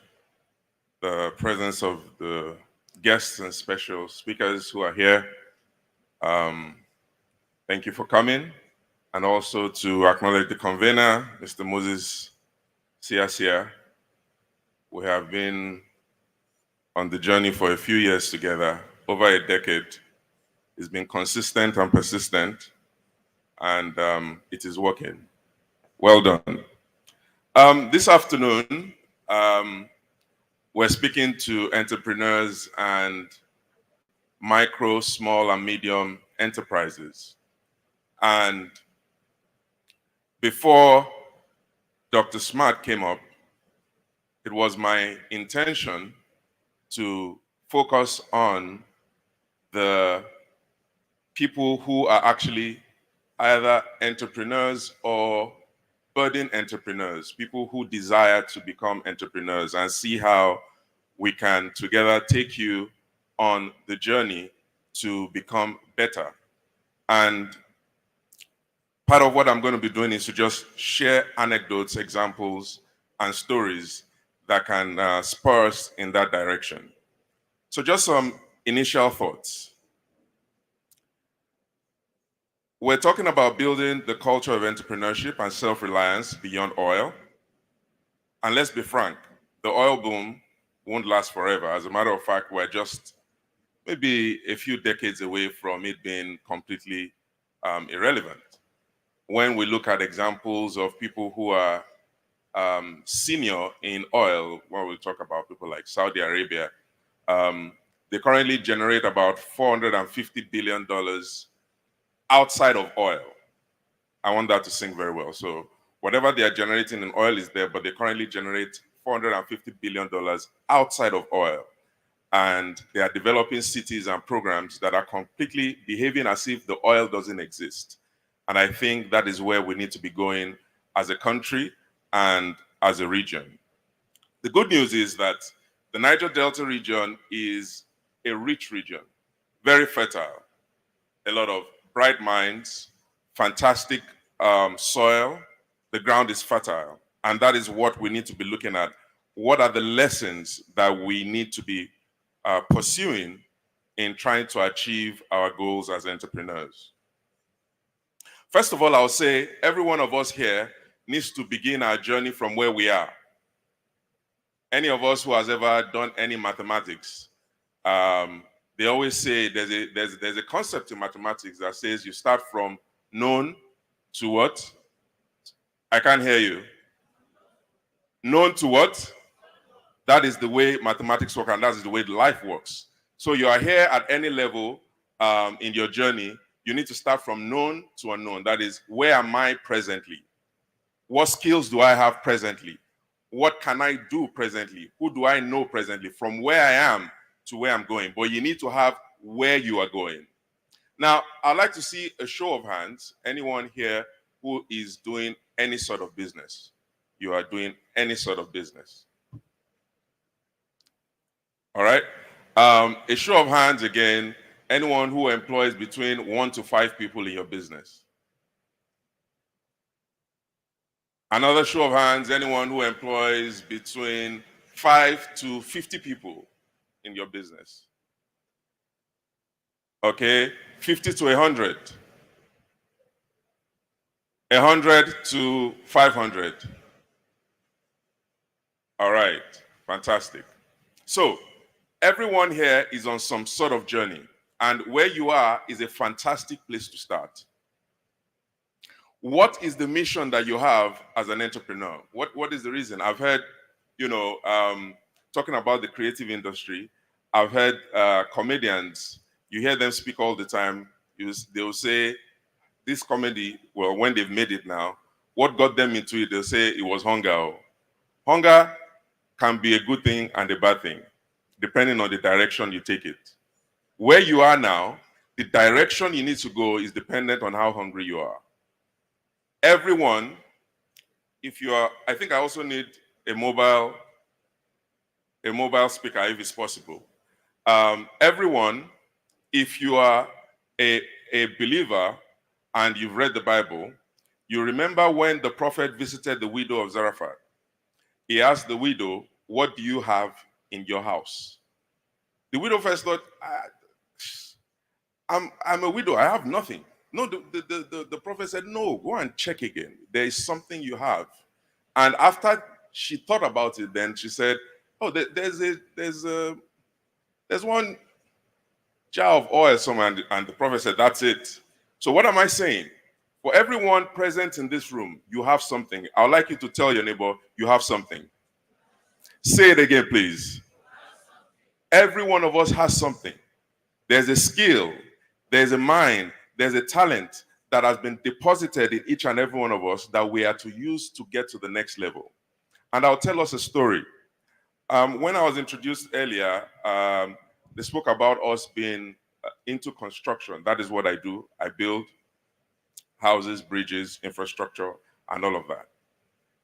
the presence of the guests and special speakers who are here. Thank you for coming. And also to acknowledge the convener, Mr. Moses Siasia. We have been on the journey for a few years together, over a decade. It's been consistent and persistent, and it is working. Well done. This afternoon, we're speaking to entrepreneurs and micro, small, and medium enterprises. And before Dr. Smart came up, it was my intention to focus on the people who are actually either entrepreneurs or budding entrepreneurs, people who desire to become entrepreneurs, and see how we can together take you on the journey to become better. And part of what I'm going to be doing is to just share anecdotes, examples, and stories that can spur us in that direction. So just some initial thoughts. We're talking about building the culture of entrepreneurship and self-reliance beyond oil. And let's be frank, the oil boom won't last forever. As a matter of fact, we're just maybe a few decades away from it being completely irrelevant. When we look at examples of people who are senior in oil, when we talk about people like Saudi Arabia, they currently generate about $450 billion outside of oil. I want that to sink very well. So whatever they are generating in oil is there, but they currently generate $450 billion outside of oil. And they are developing cities and programs that are completely behaving as if the oil doesn't exist. And I think that is where we need to be going as a country and as a region. The good news is that the Niger Delta region is a rich region, very fertile, a lot of bright minds, fantastic soil. The ground is fertile. And that is what we need to be looking at. What are the lessons that we need to be pursuing in trying to achieve our goals as entrepreneurs? First of all, I'll say every one of us here needs to begin our journey from where we are. Any of us who has ever done any mathematics, they always say there's a concept in mathematics that says you start from known to what? I can't hear you. Known to what? That is the way mathematics work, and that is the way life works. So you are here at any level in your journey, you need to start from known to unknown. That is, where am I presently? What skills do I have presently? what can I do presently? Who do I know presently from where I am to where I'm going? But you need to have where you are going. Now, I'd like to see a show of hands. Anyone here who is doing any sort of business? You are doing any sort of business. All right. A show of hands again. Anyone who employs between 1 to 5 people in your business. Another show of hands. Anyone who employs between 5 to 50 people in your business. Okay. 50 to 100. 100 to 500. All right. Fantastic. So, everyone here is on some sort of journey, and where you are is a fantastic place to start. What is the mission that you have as an entrepreneur? What is the reason? I've heard, talking about the creative industry, I've heard comedians, you hear them speak all the time. They will say, this comedy, well, when they've made it now, what got them into it, they'll say it was hunger. Hunger can be a good thing and a bad thing, depending on the direction you take it. Where you are now, the direction you need to go is dependent on how hungry you are. Everyone, if you are, I think I also need a mobile speaker if it's possible. Everyone, if you are a believer and you've read the Bible, you remember when the prophet visited the widow of Zarephath. He asked the widow, what do you have in your house? The widow first thought, I'm a widow, I have nothing. No, the prophet said, no, go and check again. There is something you have. And after she thought about it, then she said, oh, there's one jar of oil somewhere. And the prophet said, that's it. So what am I saying? For everyone present in this room, you have something. I would like you to tell your neighbor, you have something. Say it again, please. Every one of us has something. There's a skill, there's a mind, there's a talent that has been deposited in each and every one of us that we are to use to get to the next level. And I'll tell us a story. When I was introduced earlier, they spoke about us being into construction. That is what I do. I build houses, bridges, infrastructure, and all of that.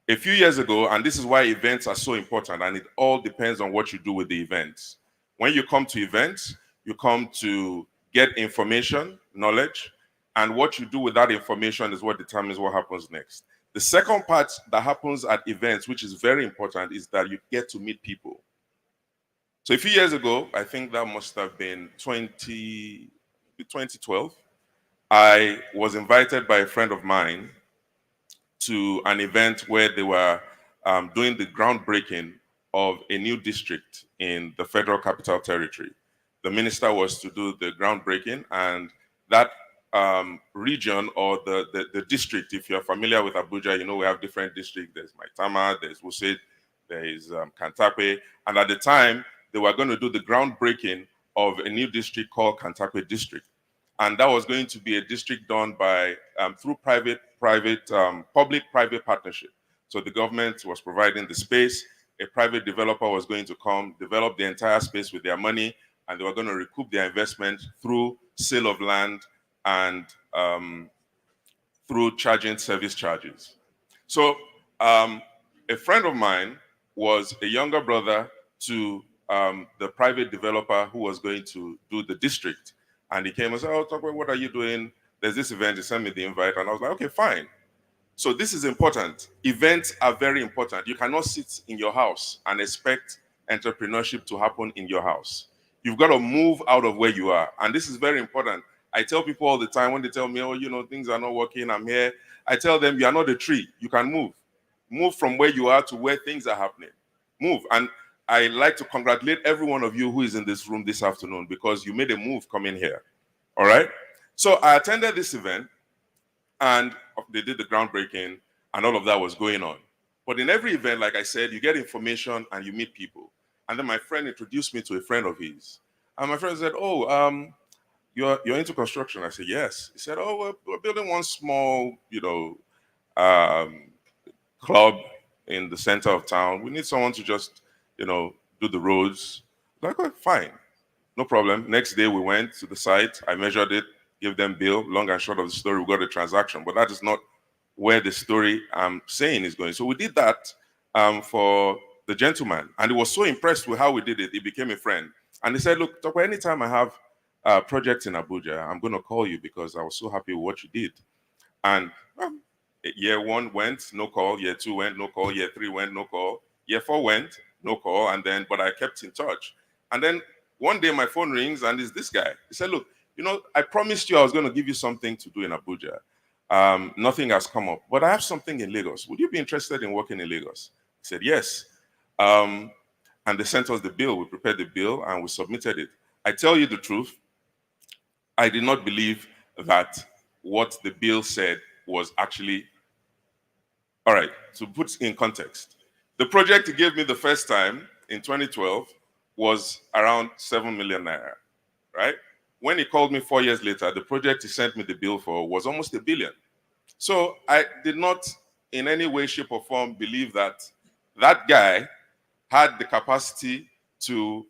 A few years ago, and this is why events are so important, and it all depends on what you do with the events. When you come to events, you come to get information, knowledge, and what you do with that information is what determines what happens next. The second part that happens at events, which is very important, is that you get to meet people. So a few years ago, I think that must have been 2012, I was invited by a friend of mine to an event where they were doing the groundbreaking of a new district in the Federal Capital Territory. The minister was to do the groundbreaking, and that region or the district, if you're familiar with Abuja, you know we have different districts. There's Maitama, there's Wuse, there is Kantakwe, and at the time, they were going to do the groundbreaking of a new district called Kantakwe District. And that was going to be a district done by through public-private partnership. So the government was providing the space, a private developer was going to come, develop the entire space with their money, and they were going to recoup their investment through sale of land and through charging service charges. So a friend of mine was a younger brother to the private developer who was going to do the district. And he came and said, oh, Tokwe, what are you doing? There's this event. He sent me the invite. And I was like, okay, fine. So this is important. Events are very important. You cannot sit in your house and expect entrepreneurship to happen in your house. You've got to move out of where you are. And this is very important. I tell people all the time when they tell me, oh, you know, things are not working, I'm here. I tell them, you are not a tree. You can move. Move from where you are to where things are happening. Move. And I like to congratulate every one of you who is in this room this afternoon because you made a move coming here. All right? So I attended this event and they did the groundbreaking and all of that was going on. But in every event, like I said, you get information and you meet people. And then my friend introduced me to a friend of his. And my friend said, oh, you're into construction? I said, yes. He said, oh, we're building one small, club in the center of town. We need someone to just, do the roads. Like, oh, fine, no problem. Next day we went to the site. I measured it, gave them bill. Long and short of the story, we got a transaction. But that is not where the story I'm saying is going. So we did that for the gentleman, and he was so impressed with how we did it, he became a friend. And he said, look, Tokwe, anytime I have projects in Abuja, I'm going to call you because I was so happy with what you did. And year 1 went, no call. Year 2 went, no call. Year 3 went, no call. Year 4 went, no call. And then, but I kept in touch. And then one day my phone rings and it's this guy. He said, look, I promised you I was going to give you something to do in Abuja. Nothing has come up, but I have something in Lagos. Would you be interested in working in Lagos? He said, yes. And they sent us the bill. We prepared the bill and we submitted it. I tell you the truth, I did not believe that what the bill said was actually, all right, to put in context, the project he gave me the first time in 2012 was around 7 million naira, right? When he called me 4 years later, the project he sent me the bill for was almost 1 billion. So I did not in any way, shape or form believe that that guy had the capacity to,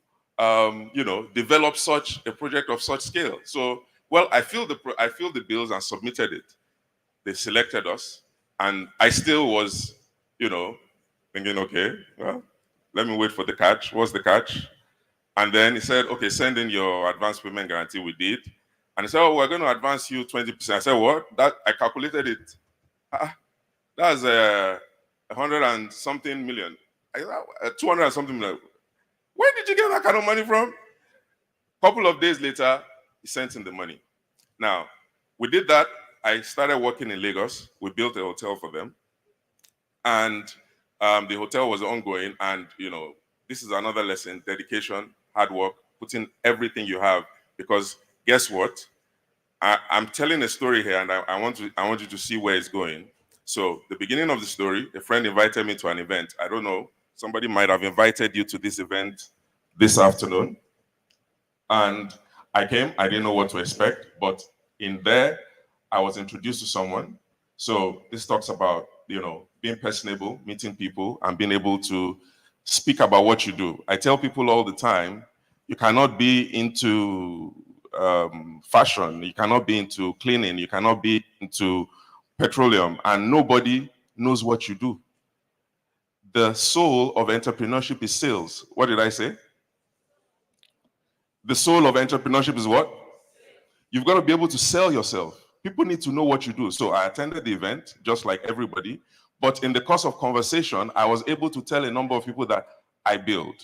develop such a project of such scale. So, well, I filled the bills and submitted it. They selected us, and I still was, thinking, okay, well, let me wait for the catch. What's the catch? And then he said, okay, send in your advance payment guarantee. We did. And he said, oh, we're going to advance you 20%. I said, what? That I calculated it. That's 100 and something million. 200 and something million. Where did you get that kind of money from? A couple of days later, he sent in the money. Now, we did that. I started working in Lagos. We built a hotel for them. And the hotel was ongoing. And, this is another lesson, dedication, hard work, putting everything you have. Because guess what? I'm telling a story here, and I want you to see where it's going. So the beginning of the story, a friend invited me to an event. I don't know, somebody might have invited you to this event this afternoon. And I came, I didn't know what to expect, but in there, I was introduced to someone. So this talks about, being personable, meeting people, and being able to speak about what you do. I tell people all the time, you cannot be into fashion, you cannot be into cleaning, you cannot be into petroleum, and nobody knows what you do. The soul of entrepreneurship is sales. What did I say? The soul of entrepreneurship is what? You've got to be able to sell yourself. People need to know what you do. So I attended the event, just like everybody. But in the course of conversation, I was able to tell a number of people that I built.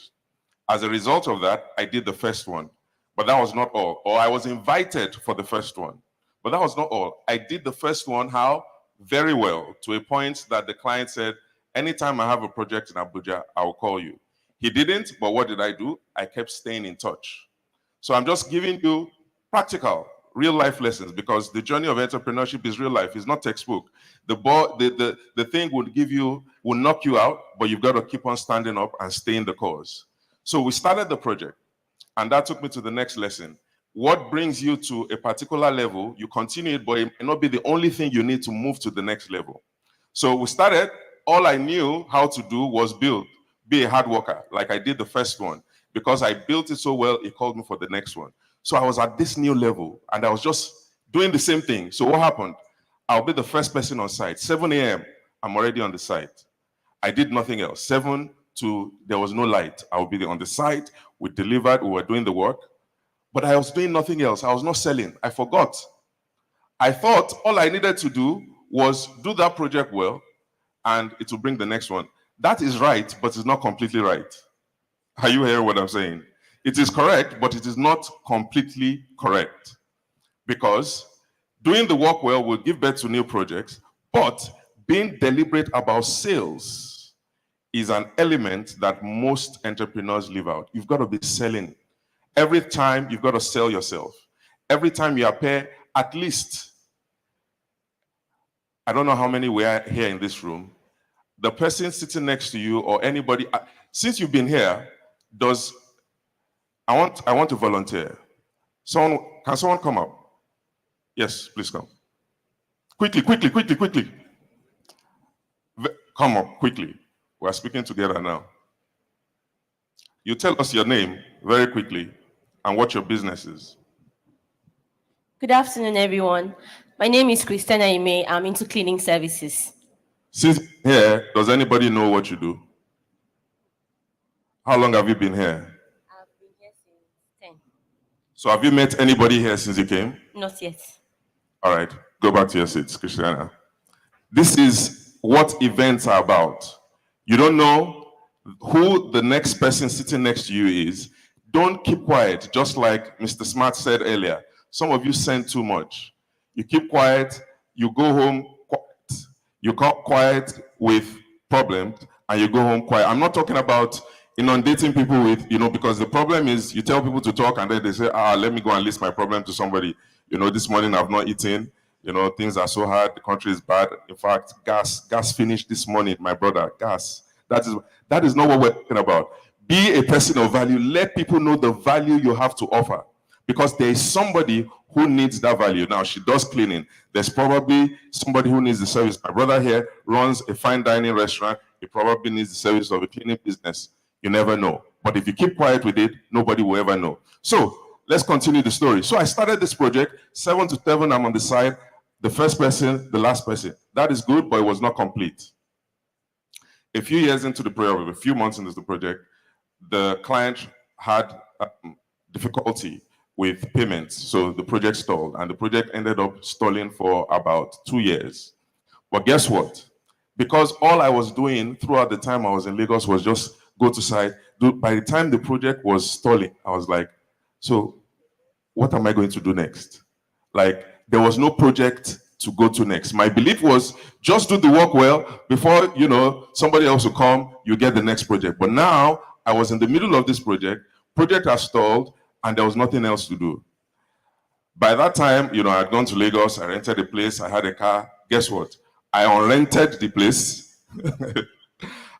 As a result of that, I did the first one. But that was not all. Or I was invited for the first one. But that was not all. I did the first one, how? Very well, to a point that the client said, anytime I have a project in Abuja, I'll call you. He didn't, but what did I do? I kept staying in touch. So I'm just giving you practical, real life lessons, because the journey of entrepreneurship is real life. It's not textbook. The thing will knock you out, but you've got to keep on standing up and stay in the cause. So we started the project, and that took me to the next lesson. What brings you to a particular level, you continue it, but it may not be the only thing you need to move to the next level. So we started, all I knew how to do was build, be a hard worker, like I did the first one. Because I built it so well, he called me for the next one. So I was at this new level, and I was just doing the same thing. So what happened? I'll be the first person on site. 7 a.m., I'm already on the site. I did nothing else. 7 to, there was no light. I will be on the site. We delivered, we were doing the work. But I was doing nothing else. I was not selling. I forgot. I thought all I needed to do was do that project well, and it will bring the next one. That is right, but it's not completely right. Are you hearing what I'm saying? It is correct, but it is not completely correct. Because doing the work well will give birth to new projects, but being deliberate about sales is an element that most entrepreneurs leave out. You've got to be selling. Every time you've got to sell yourself. Every time you appear, at least, I don't know how many were here in this room, the person sitting next to you or anybody, since you've been here, I want to volunteer. Can someone come up? Yes, please come. Quickly. Come up quickly. We're speaking together now. You tell us your name very quickly and what your business is. Good afternoon, everyone. My name is Christina Ime. I'm into cleaning services. Since here, does anybody know what you do? How long have you been here? I've been here since 10. So have you met anybody here since you came? Not yet. All right, go back to your seats, Christiana. This is what events are about. You don't know who the next person sitting next to you is. Don't keep quiet, just like Mr. Smart said earlier. Some of you send too much. You keep quiet, you go home quiet. You come quiet with problems, and you go home quiet. I'm not talking about inundating people with, because the problem is you tell people to talk and then they say, let me go and list my problem to somebody. This morning I've not eaten. Things are so hard. The country is bad. In fact, gas finished this morning, my brother. Gas. That is not what we're talking about. Be a person of value. Let people know the value you have to offer, because there is somebody who needs that value. Now, she does cleaning. There's probably somebody who needs the service. My brother here runs a fine dining restaurant. He probably needs the service of a cleaning business. You never know. But if you keep quiet with it, nobody will ever know. So let's continue the story. So I started this project, 7 to 7, I'm on the side. The first person, the last person. That is good, but it was not complete. A few years into the project, a few months into the project, the client had difficulty with payments. So the project stalled, and the project ended up stalling for about 2 years. But guess what? Because all I was doing throughout the time I was in Lagos was just go to site. By the time the project was stalling, I was like, so what am I going to do next? Like, there was no project to go to next. My belief was just do the work well before, somebody else will come, you get the next project. But now I was in the middle of this project has stalled, and there was nothing else to do. By that time, I had gone to Lagos, I rented a place, I had a car. Guess what? I unrented the place.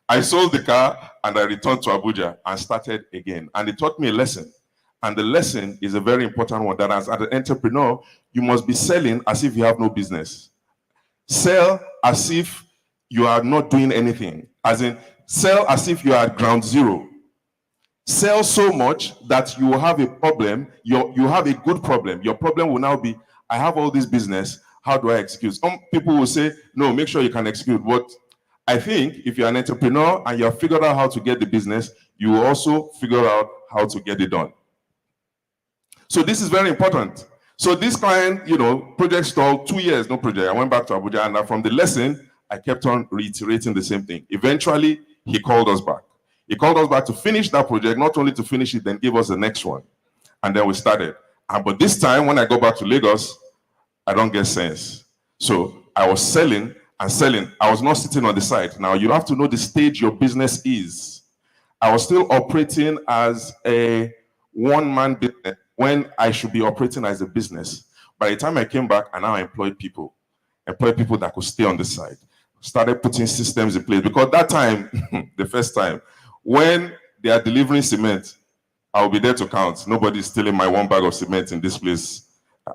I sold the car, and I returned to Abuja and started again. And it taught me a lesson. And the lesson is a very important one, that as an entrepreneur, you must be selling as if you have no business. Sell as if you are not doing anything. As in, sell as if you are at ground zero. Sell so much that you will have a problem. You have a good problem. Your problem will now be, I have all this business. How do I execute? Some people will say, no, make sure you can execute. But I think if you're an entrepreneur and you have figured out how to get the business, you will also figure out how to get it done. So this is very important. So this client, project stalled 2 years, no project. I went back to Abuja, and from the lesson, I kept on reiterating the same thing. Eventually, he called us back. He called us back to finish that project, not only to finish it, then give us the next one. And then we started. But this time, when I go back to Lagos, I don't get sense. So I was selling and selling. I was not sitting on the side. Now, you have to know the stage your business is. I was still operating as a one-man business when I should be operating as a business. By the time I came back, I now employed people that could stay on the side. Started putting systems in place, because that time, the first time, when they are delivering cement, I will be there to count. Nobody's stealing my 1 bag of cement in this place.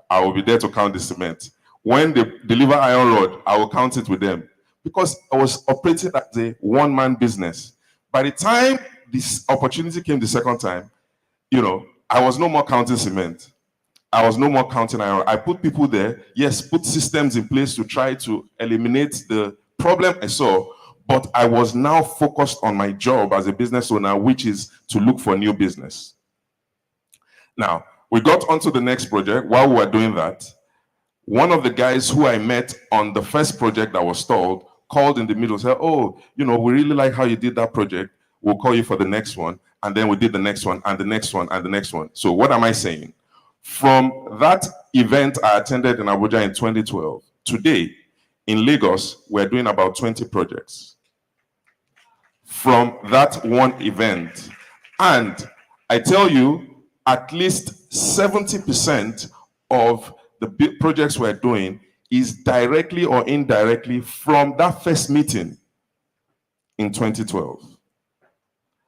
I will be there to count the cement. When they deliver iron rod, I will count it with them, because I was operating as a one-man business. By the time this opportunity came the second time, I was no more counting cement. I was no more counting iron. I put people there, yes, put systems in place to try to eliminate the problem I saw, but I was now focused on my job as a business owner, which is to look for new business. Now, we got onto the next project. While we were doing that, one of the guys who I met on the first project that was stalled called in the middle and said, oh, we really like how you did that project. We'll call you for the next one. And then we did the next one, and the next one, and the next one. So what am I saying? From that event I attended in Abuja in 2012, today in Lagos, we're doing about 20 projects from that one event. And I tell you, at least 70% of the projects we're doing is directly or indirectly from that first meeting in 2012.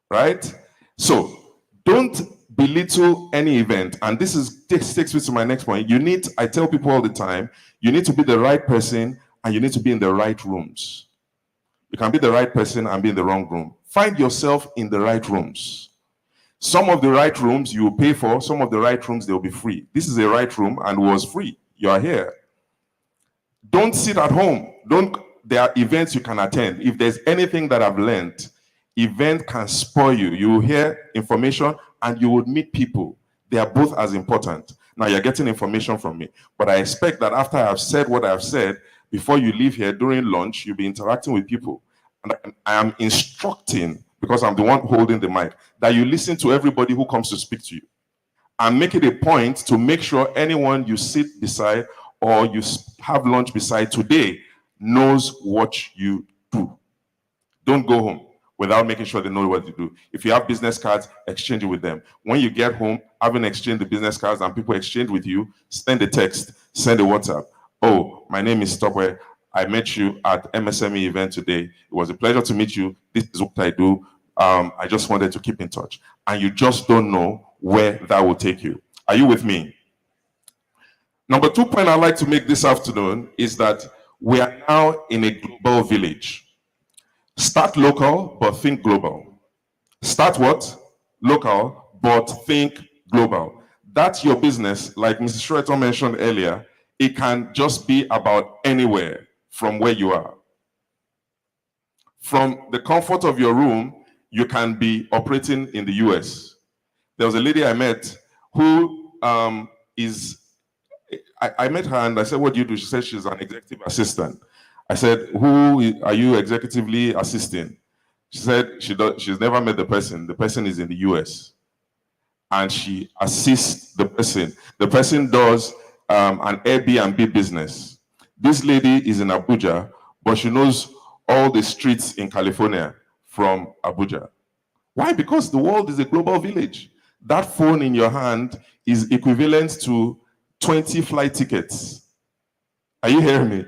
Right? So don't belittle any event. And this takes me to my next point. I tell people all the time, you need to be the right person, and you need to be in the right rooms. You can be the right person and be in the wrong room. Find yourself in the right rooms. Some of the right rooms you will pay for, some of the right rooms they will be free. This is a right room and was free. You are here. Don't sit at home. There are events you can attend. If there's anything that I've learned, event can spoil you. You will hear information and you would meet people. They are both as important. Now you're getting information from me, but I expect that after I have said what I have said, before you leave here during lunch, you'll be interacting with people. And I am instructing, because I'm the one holding the mic, that you listen to everybody who comes to speak to you. And make it a point to make sure anyone you sit beside or you have lunch beside today knows what you do. Don't go home without making sure they know what you do. If you have business cards, exchange it with them. When you get home, having exchanged the business cards and people exchange with you, send a text, send a WhatsApp. Oh, my name is Stopwell. I met you at MSME event today. It was a pleasure to meet you. This is what I do. I just wanted to keep in touch. And you just don't know where that will take you. Are you with me? Number 2 point I'd like to make this afternoon is that we are now in a global village. Start local, but think global. Start what? Local, but think global. That's your business. Like Mrs. Shreto mentioned earlier, it can just be about anywhere from where you are. From the comfort of your room, you can be operating in the US. There was a lady I met who I met her and I said, what do you do? She said she's an executive assistant. I said, who are you executively assisting? She said she's never met the person. The person is in the US. And she assists the person. The person does an Airbnb business. This lady is in Abuja, but she knows all the streets in California from Abuja. Why? Because the world is a global village. That phone in your hand is equivalent to 20 flight tickets. Are you hearing me?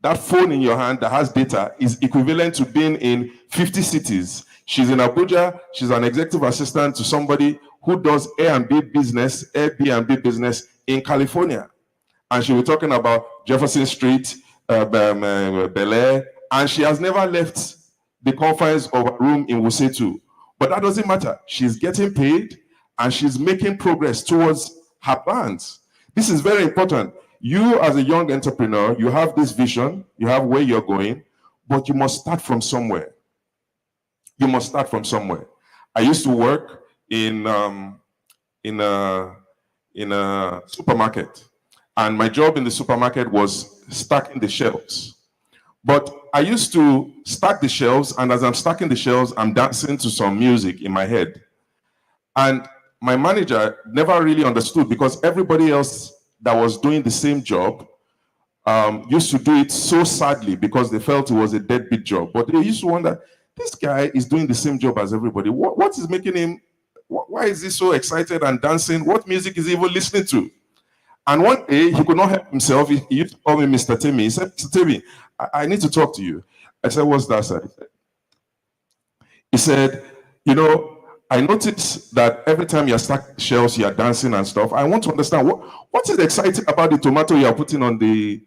That phone in your hand that has data is equivalent to being in 50 cities. She's in Abuja. She's an executive assistant to somebody who does Airbnb business in California. And she was talking about Jefferson Street, Bel Air, and she has never left the confines of a room in Wusetu. But that doesn't matter. She's getting paid and she's making progress towards her plans. This is very important. You as a young entrepreneur, you have this vision, you have where you're going, but you must start from somewhere. You must start from somewhere. I used to work in a supermarket, and my job in the supermarket was stacking the shelves. But I used to stack the shelves, and as I'm stacking the shelves, I'm dancing to some music in my head. And my manager never really understood, because everybody else that was doing the same job used to do it so sadly because they felt it was a deadbeat job. But they used to wonder, this guy is doing the same job as everybody. What is making him, why is he so excited and dancing? What music is he even listening to? And one day, he could not help himself. He used to call me Mr. Timmy. He said, Mr. Timmy, I need to talk to you. I said, what's that, sir? He said, you know, I noticed that every time you're stacking shelves, you're dancing and stuff. I want to understand what is exciting about the tomato you're putting on the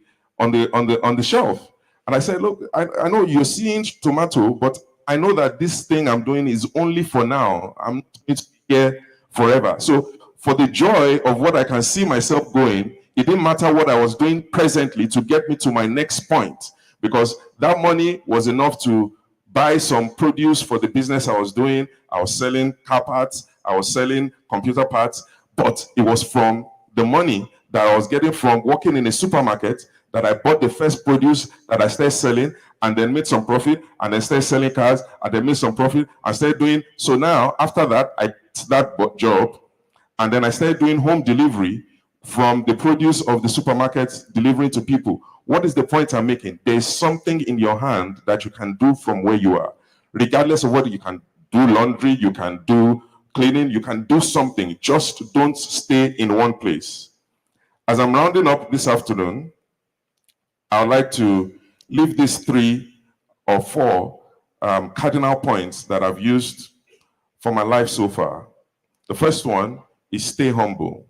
shelf. And I said, look, I know you're seeing tomato, but I know that this thing I'm doing is only for now. I'm not going to be here forever. So for the joy of what I can see myself going, it didn't matter what I was doing presently to get me to my next point, because that money was enough to buy some produce for the business I was doing. I was selling car parts, I was selling computer parts, but it was from the money that I was getting from working in a supermarket that I bought the first produce that I started selling, and then made some profit, and then started selling cars, and then made some profit, and started doing. So now, after that, I did that job, and then I started doing home delivery from the produce of the supermarket, delivering to people. What is the point I'm making? There's something in your hand that you can do from where you are. Regardless of whether you can do laundry, you can do cleaning, you can do something. Just don't stay in one place. As I'm rounding up this afternoon, I would like to leave these 3 or 4 cardinal points that I've used for my life so far. The first one is stay humble.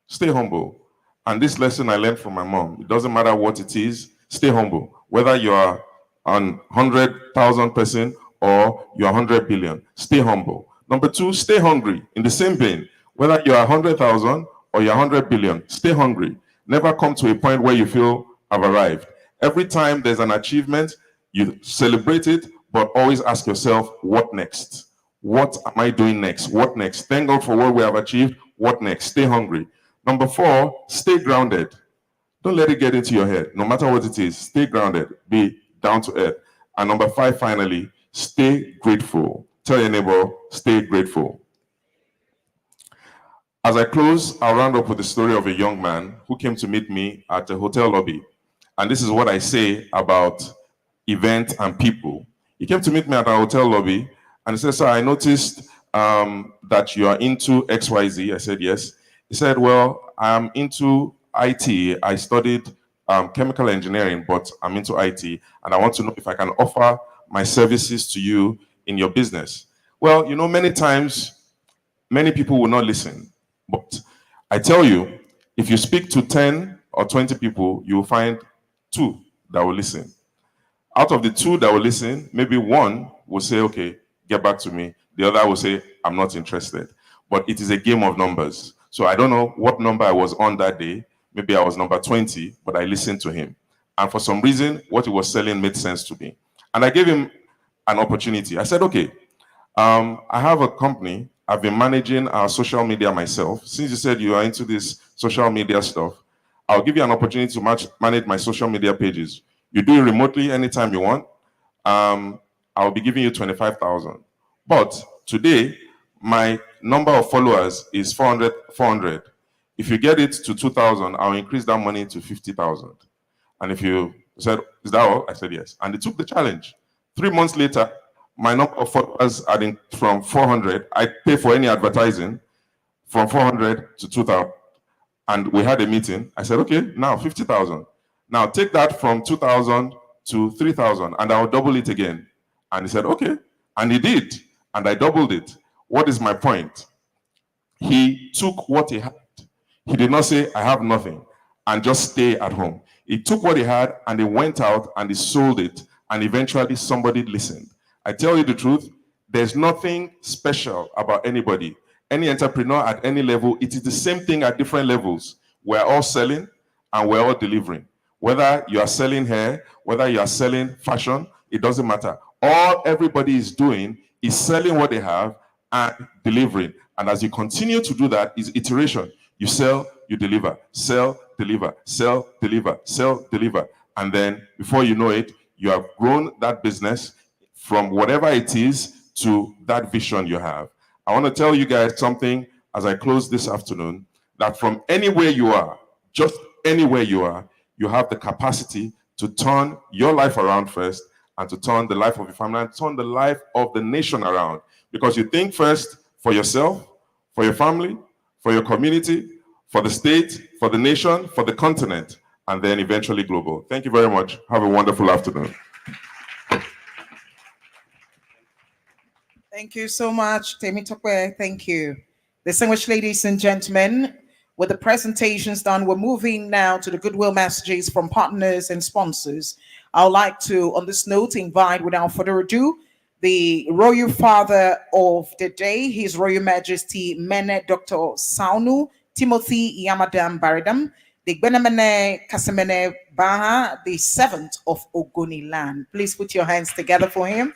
Stay humble. And this lesson I learned from my mom. It doesn't matter what it is, stay humble. Whether you are on 100,000 person or you're 100 billion. Stay humble. Number two, stay hungry. In the same vein, whether you're 100,000 or you're 100 billion, stay hungry. Never come to a point where you feel I've arrived. Every time there's an achievement, you celebrate it, but always ask yourself, what next? What am I doing next? What next? Thank God for what we have achieved. What next? Stay hungry. Number four, stay grounded. Don't let it get into your head. No matter what it is, stay grounded. Be down to earth. And number five, finally, stay grateful. Tell your neighbor, stay grateful. As I close, I'll round up with the story of a young man who came to meet me at a hotel lobby. And this is what I say about events and people. He came to meet me at our hotel lobby and he said, "Sir, I noticed that you are into XYZ." I said, "Yes." He said, "Well, I'm into IT. I studied chemical engineering, but I'm into IT, and I want to know if I can offer my services to you in your business." Well, you know, many times, many people will not listen. But I tell you, if you speak to 10 or 20 people, you will find 2 that will listen. Out of the 2 that will listen, maybe 1 will say, "Okay, get back to me." The other will say, "I'm not interested." But it is a game of numbers. So I don't know what number I was on that day. Maybe I was number 20, but I listened to him. And for some reason, what he was selling made sense to me. And I gave him an opportunity. I said, "Okay, I have a company. I've been managing our social media myself. Since you said you are into this social media stuff, I'll give you an opportunity to manage my social media pages. You do it remotely anytime you want. I'll be giving you 25,000. But today, my number of followers is 400. If you get it to 2,000, I'll increase that money to 50,000. And if you said, "Is that all?" I said, "Yes." And they took the challenge. 3 months later, my number of followers adding from 400, I pay for any advertising, from 400 to 2,000. And we had a meeting. I said, "Okay, now 50,000. Now take that from 2,000 to 3,000 and I'll double it again." And he said, "Okay." And he did. And I doubled it. What is my point? He took what he had. He did not say, "I have nothing," and just stay at home. He took what he had and he went out and he sold it. And eventually somebody listened. I tell you the truth, there's nothing special about anybody. Any entrepreneur at any level, it is the same thing at different levels. We're all selling and we're all delivering. Whether you are selling hair, whether you are selling fashion, it doesn't matter. All everybody is doing is selling what they have and delivering. And as you continue to do that, is iteration. You sell, you deliver, sell, deliver, sell, deliver, sell, deliver. And then before you know it, you have grown that business from whatever it is to that vision you have. I want to tell you guys something as I close this afternoon, that from anywhere you are, just anywhere you are, you have the capacity to turn your life around first and to turn the life of your family and turn the life of the nation around. Because you think first for yourself, for your family, for your community, for the state, for the nation, for the continent, and then eventually global. Thank you very much. Have a wonderful afternoon. Thank you so much, Temi Tokwe. Thank you. Distinguished ladies and gentlemen, with the presentations done, we're moving now to the goodwill messages from partners and sponsors. I would like to, on this note, invite, without further ado, the Royal Father of the Day, His Royal Majesty Mene Dr. Saunu Timothy Yamadam Baridam, the Gbenemene Kasemene Baha, the 7th of Ogoni land. Please put your hands together for him.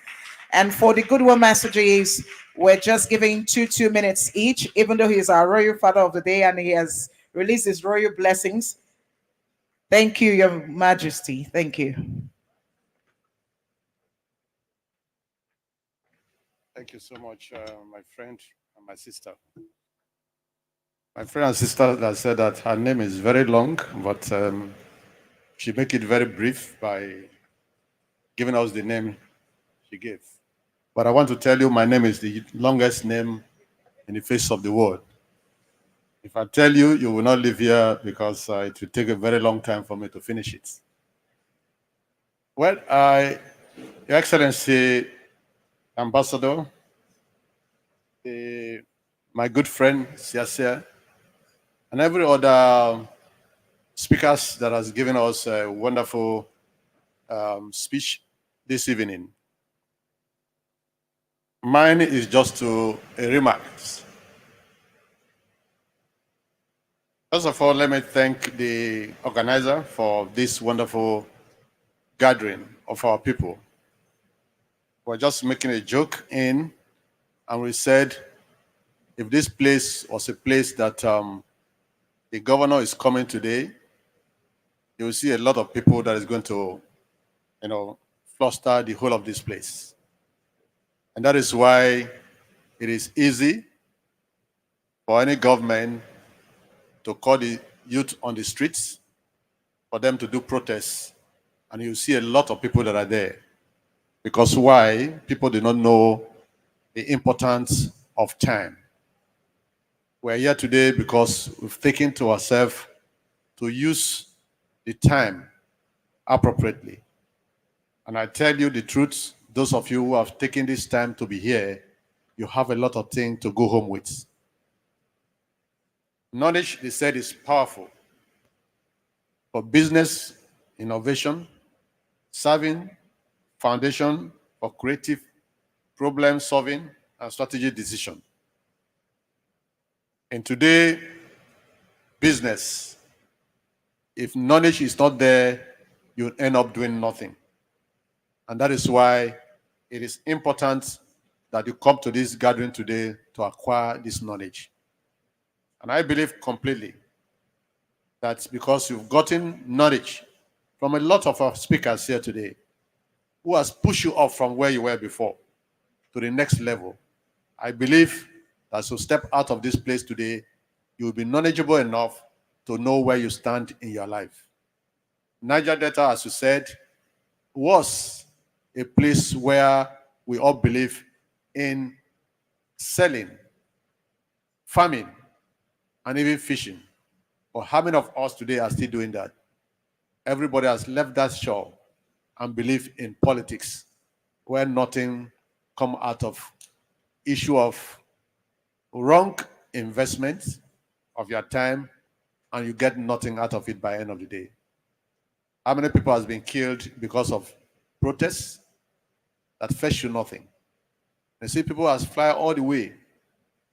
And for the goodwill messages, we're just giving 2 minutes each, even though he's our Royal Father of the Day and he has released his royal blessings. Thank you, Your Majesty. Thank you. Thank you so much, my friend and my sister. My friend and sister that said that her name is very long, but she make it very brief by giving us the name she gave. But I want to tell you, my name is the longest name in the face of the world. If I tell you, you will not live here because it will take a very long time for me to finish it. Well, Your Excellency, Ambassador, my good friend, Siasia, and every other speakers that has given us a wonderful speech this evening. Mine is just to remarks. First of all, let me thank the organizer for this wonderful gathering of our people. We're just making a joke and we said, if this place was a place that the governor is coming today, you will see a lot of people that is going to, fluster the whole of this place. And that is why it is easy for any government to call the youth on the streets for them to do protests. And you see a lot of people that are there. Because why? People do not know the importance of time. We're here today because we've taken to ourselves to use the time appropriately. And I tell you the truth, those of you who have taken this time to be here, you have a lot of things to go home with. Knowledge, they said, is powerful for business, innovation, serving, foundation for creative problem solving and strategic decision. In today, business, if knowledge is not there, you'll end up doing nothing. And that is why it is important that you come to this gathering today to acquire this knowledge. And I believe completely that because you've gotten knowledge from a lot of our speakers here today, who has pushed you up from where you were before to the next level, I believe that as you step out of this place today, you will be knowledgeable enough to know where you stand in your life. Niger Delta, as you said, was a place where we all believe in selling, farming, and even fishing. But how many of us today are still doing that? Everybody has left that shore and believe in politics, where nothing come out of issue of wrong investments of your time, and you get nothing out of it by the end of the day. How many people has been killed because of protests that fetch you nothing? You see, people has fly all the way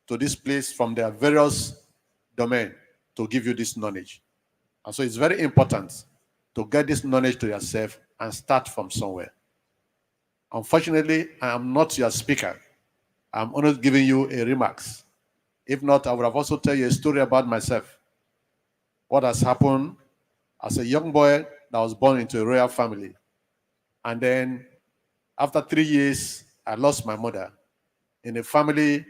to this place from their various domain to give you this knowledge. And so it's very important to get this knowledge to yourself and start from somewhere. Unfortunately, I am not your speaker. I'm only giving you a remarks. If not, I would have also tell you a story about myself. What has happened as a young boy that was born into a royal family. And then after 3 years, I lost my mother in a family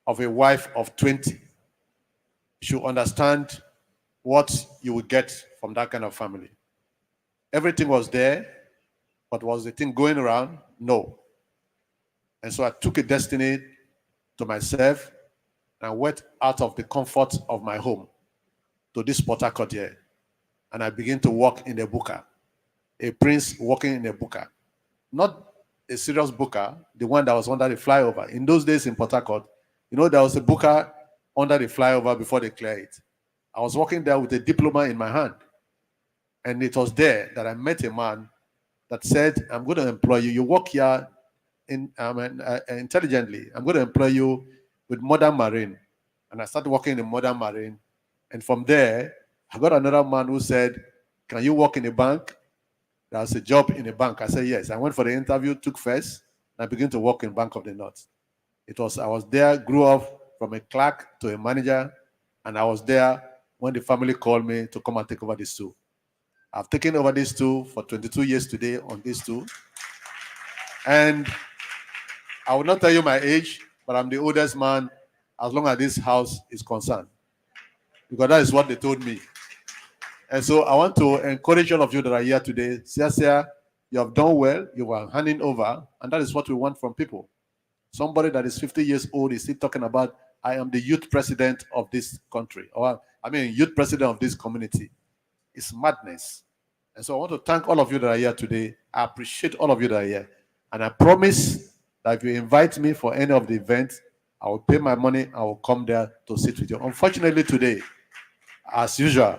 of a wife of 20. You should understand what you would get from that kind of family. Everything was there, but was the thing going around? No. And so I took a destiny to myself and went out of the comfort of my home to this Port Harcourt here. And I began to walk in the buka, a prince walking in a buka. Not a serious buka, the one that was under the flyover. In those days in Port Harcourt, there was a buka under the flyover before they clear it. I was walking there with a diploma in my hand. And it was there that I met a man that said, I'm going to employ you. You work here intelligently. I'm going to employ you with Modern Marine. And I started working in Modern Marine. And from there, I got another man who said, can you work in a bank? There's a job in a bank. I said, yes. I went for the interview, took first, and I began to work in Bank of the North. I was there, grew up from a clerk to a manager, and I was there when the family called me to come and take over this tool. I've taken over this tool for 22 years today on this tool. And I will not tell you my age, but I'm the oldest man as long as this house is concerned. Because that is what they told me. And so I want to encourage all of you that are here today. Sia, you have done well. You are handing over. And that is what we want from people. Somebody that is 50 years old is still talking about, I am the youth president of this country. Or youth president of this community. It's madness. And so I want to thank all of you that are here today. I appreciate all of you that are here. And I promise that if you invite me for any of the events, I will pay my money. I will come there to sit with you. Unfortunately today, as usual,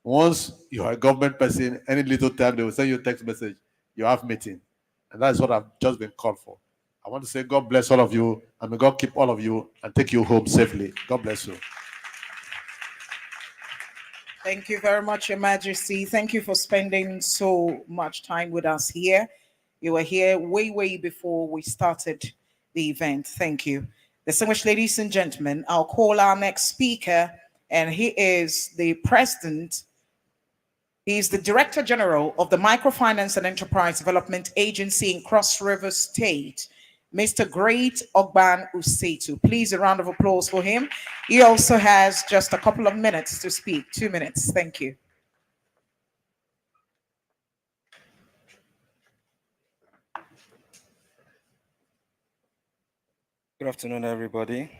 once you are a government person, any little time they will send you a text message, you have meeting. And that is what I've just been called for. I want to say God bless all of you, and may God keep all of you and take you home safely. God bless you. Thank you very much, Your Majesty. Thank you for spending so much time with us here. You were here way before we started the event. Thank you. Distinguished ladies and gentlemen, I'll call our next speaker, and he is the president. He is the Director General of the Microfinance and Enterprise Development Agency in Cross River State, Mr. Great Ogban Usetu. Please, a round of applause for him. He also has just a couple of minutes to speak. 2 minutes. Thank you. Good afternoon, everybody.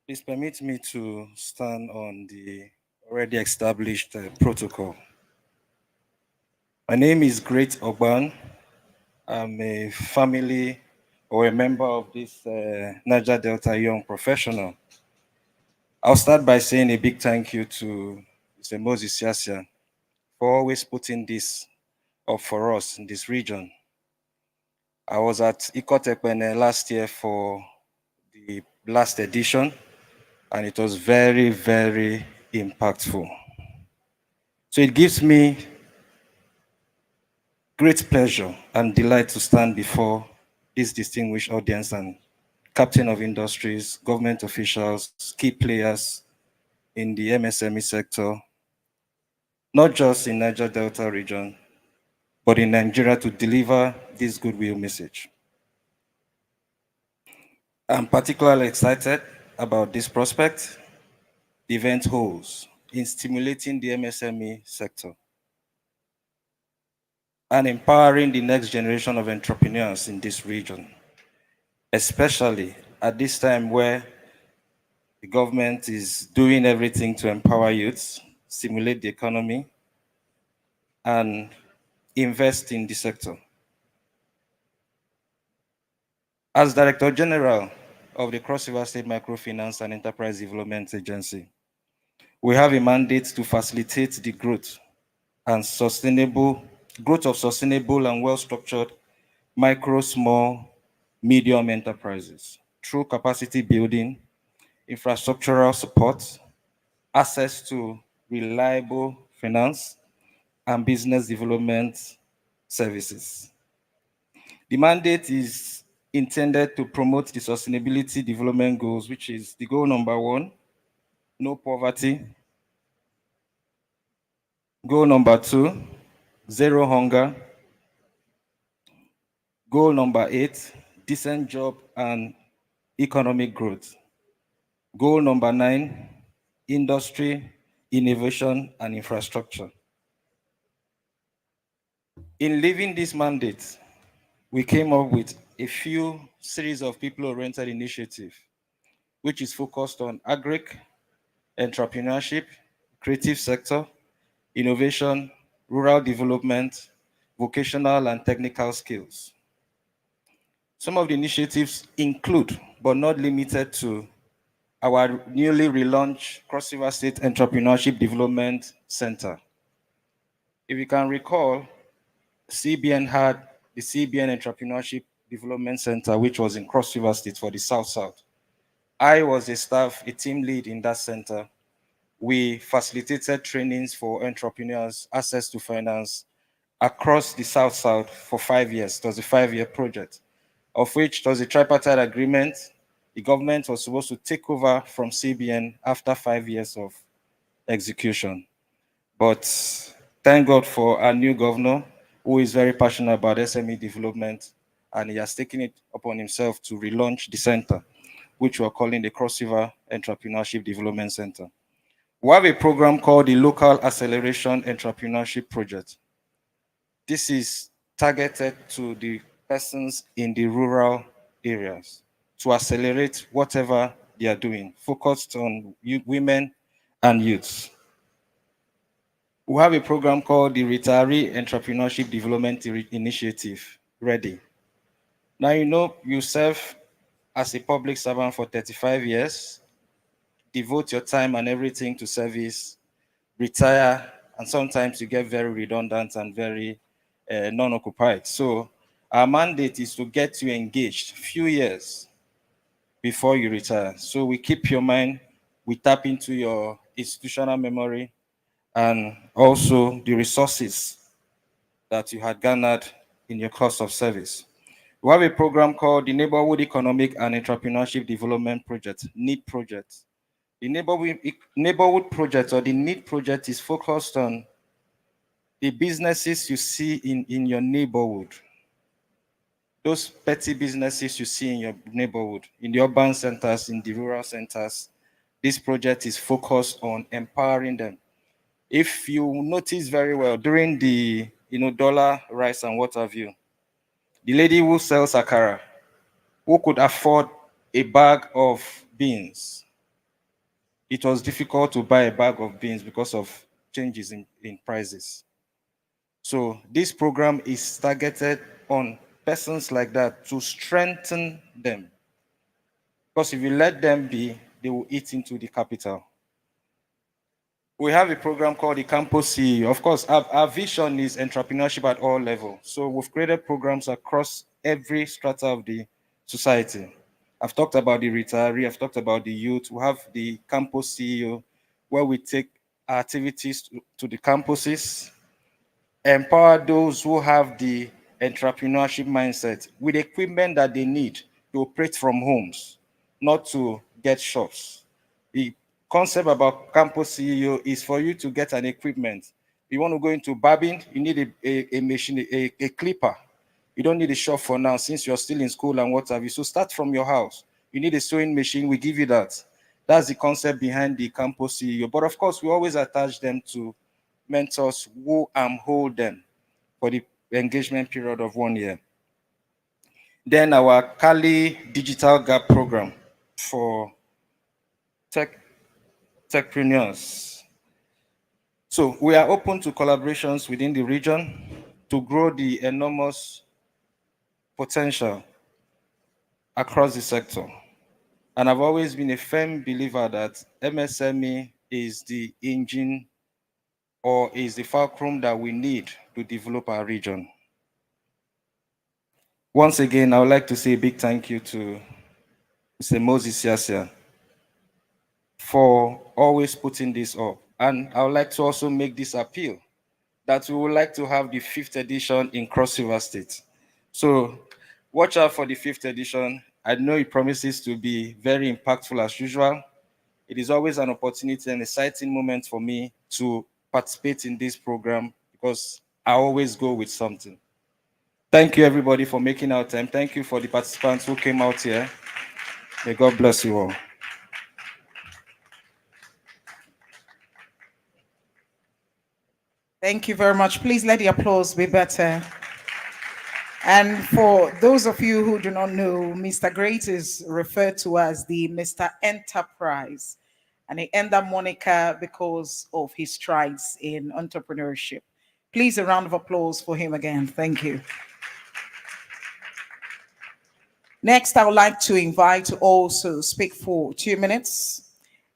Please permit me to stand on the already established protocol. My name is Great Ogban. I'm a family or a member of this Niger Delta young professional. I'll start by saying a big thank you to Mr. Moses Yasia for always putting this up for us in this region. I was at Ikotekpene last year for the last edition, and it was very impactful. So it gives me great pleasure and delight to stand before this distinguished audience and captain of industries, government officials, key players in the MSME sector, not just in Niger Delta region, but in Nigeria, to deliver this goodwill message. I'm particularly excited about this prospect the event holds in stimulating the MSME sector and empowering the next generation of entrepreneurs in this region, especially at this time where the government is doing everything to empower youths, stimulate the economy, and invest in the sector. As Director General of the Cross River State Microfinance and Enterprise Development Agency, we have a mandate to facilitate the growth of sustainable and well-structured micro, small, medium enterprises through capacity building, infrastructural support, access to reliable finance, and business development services. The mandate is intended to promote the sustainability development goals, which is the goal number 1, no poverty. Goal number 2, zero hunger. Goal number 8, decent job and economic growth. Goal number 9, industry, innovation, and infrastructure. In living this mandate, we came up with a few series of people-oriented initiatives, which is focused on agric, entrepreneurship, creative sector, innovation, rural development, vocational and technical skills. Some of the initiatives include, but not limited to, our newly relaunched Cross River State Entrepreneurship Development Center. If you can recall, CBN had the CBN Entrepreneurship Development Center, which was in Cross River State for the South-South. I was a team lead in that center. We facilitated trainings for entrepreneurs, access to finance across the South-South for 5 years. It was a 5-year project, of which it was a tripartite agreement. The government was supposed to take over from CBN after 5 years of execution. But thank God for our new governor, who is very passionate about SME development, and he has taken it upon himself to relaunch the center, which we're calling the Cross River Entrepreneurship Development Center. We have a program called the Local Acceleration Entrepreneurship Project. This is targeted to the persons in the rural areas to accelerate whatever they are doing, focused on women and youths. We have a program called the Retiree Entrepreneurship Development Initiative, READY. Now, you serve as a public servant for 35 years, devote your time and everything to service, retire, and sometimes you get very redundant and very non-occupied. So Our mandate is to get you engaged few years before you retire. So we keep your mind, we tap into your institutional memory and also the resources that you had garnered in your course of service. We have a program called the Neighborhood Economic and Entrepreneurship Development Project, NEED project. The neighborhood project or the NEED project is focused on the businesses you see in your neighborhood. Those petty businesses you see in your neighborhood, in the urban centers, in the rural centers. This project is focused on empowering them. If you notice very well, during the dollar, rice, and what have you, the lady who sells akara, who could afford a bag of beans, it was difficult to buy a bag of beans because of changes in prices. So this program is targeted on persons like that to strengthen them. Because if you let them be, they will eat into the capital. We have a program called the Campus CEO. Of course, our vision is entrepreneurship at all levels. So we've created programs across every strata of the society. I've talked about the retiree, I've talked about the youth. We have the Campus CEO, where we take our activities to the campuses, empower those who have the entrepreneurship mindset with equipment that they need to operate from homes, not to get shops. The concept about campus CEO is for you to get an equipment. You want to go into barbing, you need a machine, a clipper. You don't need a shop for now since you're still in school and what have you. So start from your house. You need a sewing machine, we give you that. That's the concept behind the campus CEO. But of course, we always attach them to mentors who hold them for the engagement period of 1 year. Then our Kali Digital Gap program for techpreneurs. So we are open to collaborations within the region to grow the enormous potential across the sector. And I've always been a firm believer that MSME is the engine or is the fulcrum that we need to develop our region. Once again, I would like to say a big thank you to Mr. Msme for always putting this up. And I would like to also make this appeal that we would like to have the 5th edition in Cross River State. So watch out for the 5th edition. I know it promises to be very impactful as usual. It is always an opportunity and exciting moment for me to participate in this program because I always go with something. Thank you everybody for making our time. Thank you for the participants who came out here. May God bless you all. Thank you very much. Please let the applause be better. And for those of you who do not know, Mr. Great is referred to as the Mr. Enterprise. And he earned that moniker because of his strides in entrepreneurship. Please, a round of applause for him again. Thank you. Next, I would like to invite to also speak for 2 minutes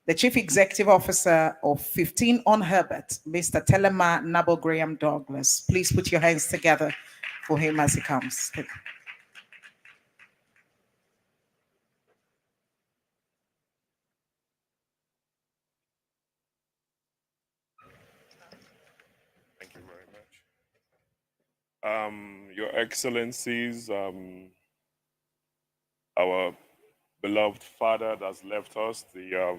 the Chief Executive Officer of 15 on Herbert, Mr. Telema Nabo Graham Douglas. Please put your hands together for him as he comes. Thank you very much. Your Excellencies, our beloved father that's left us, the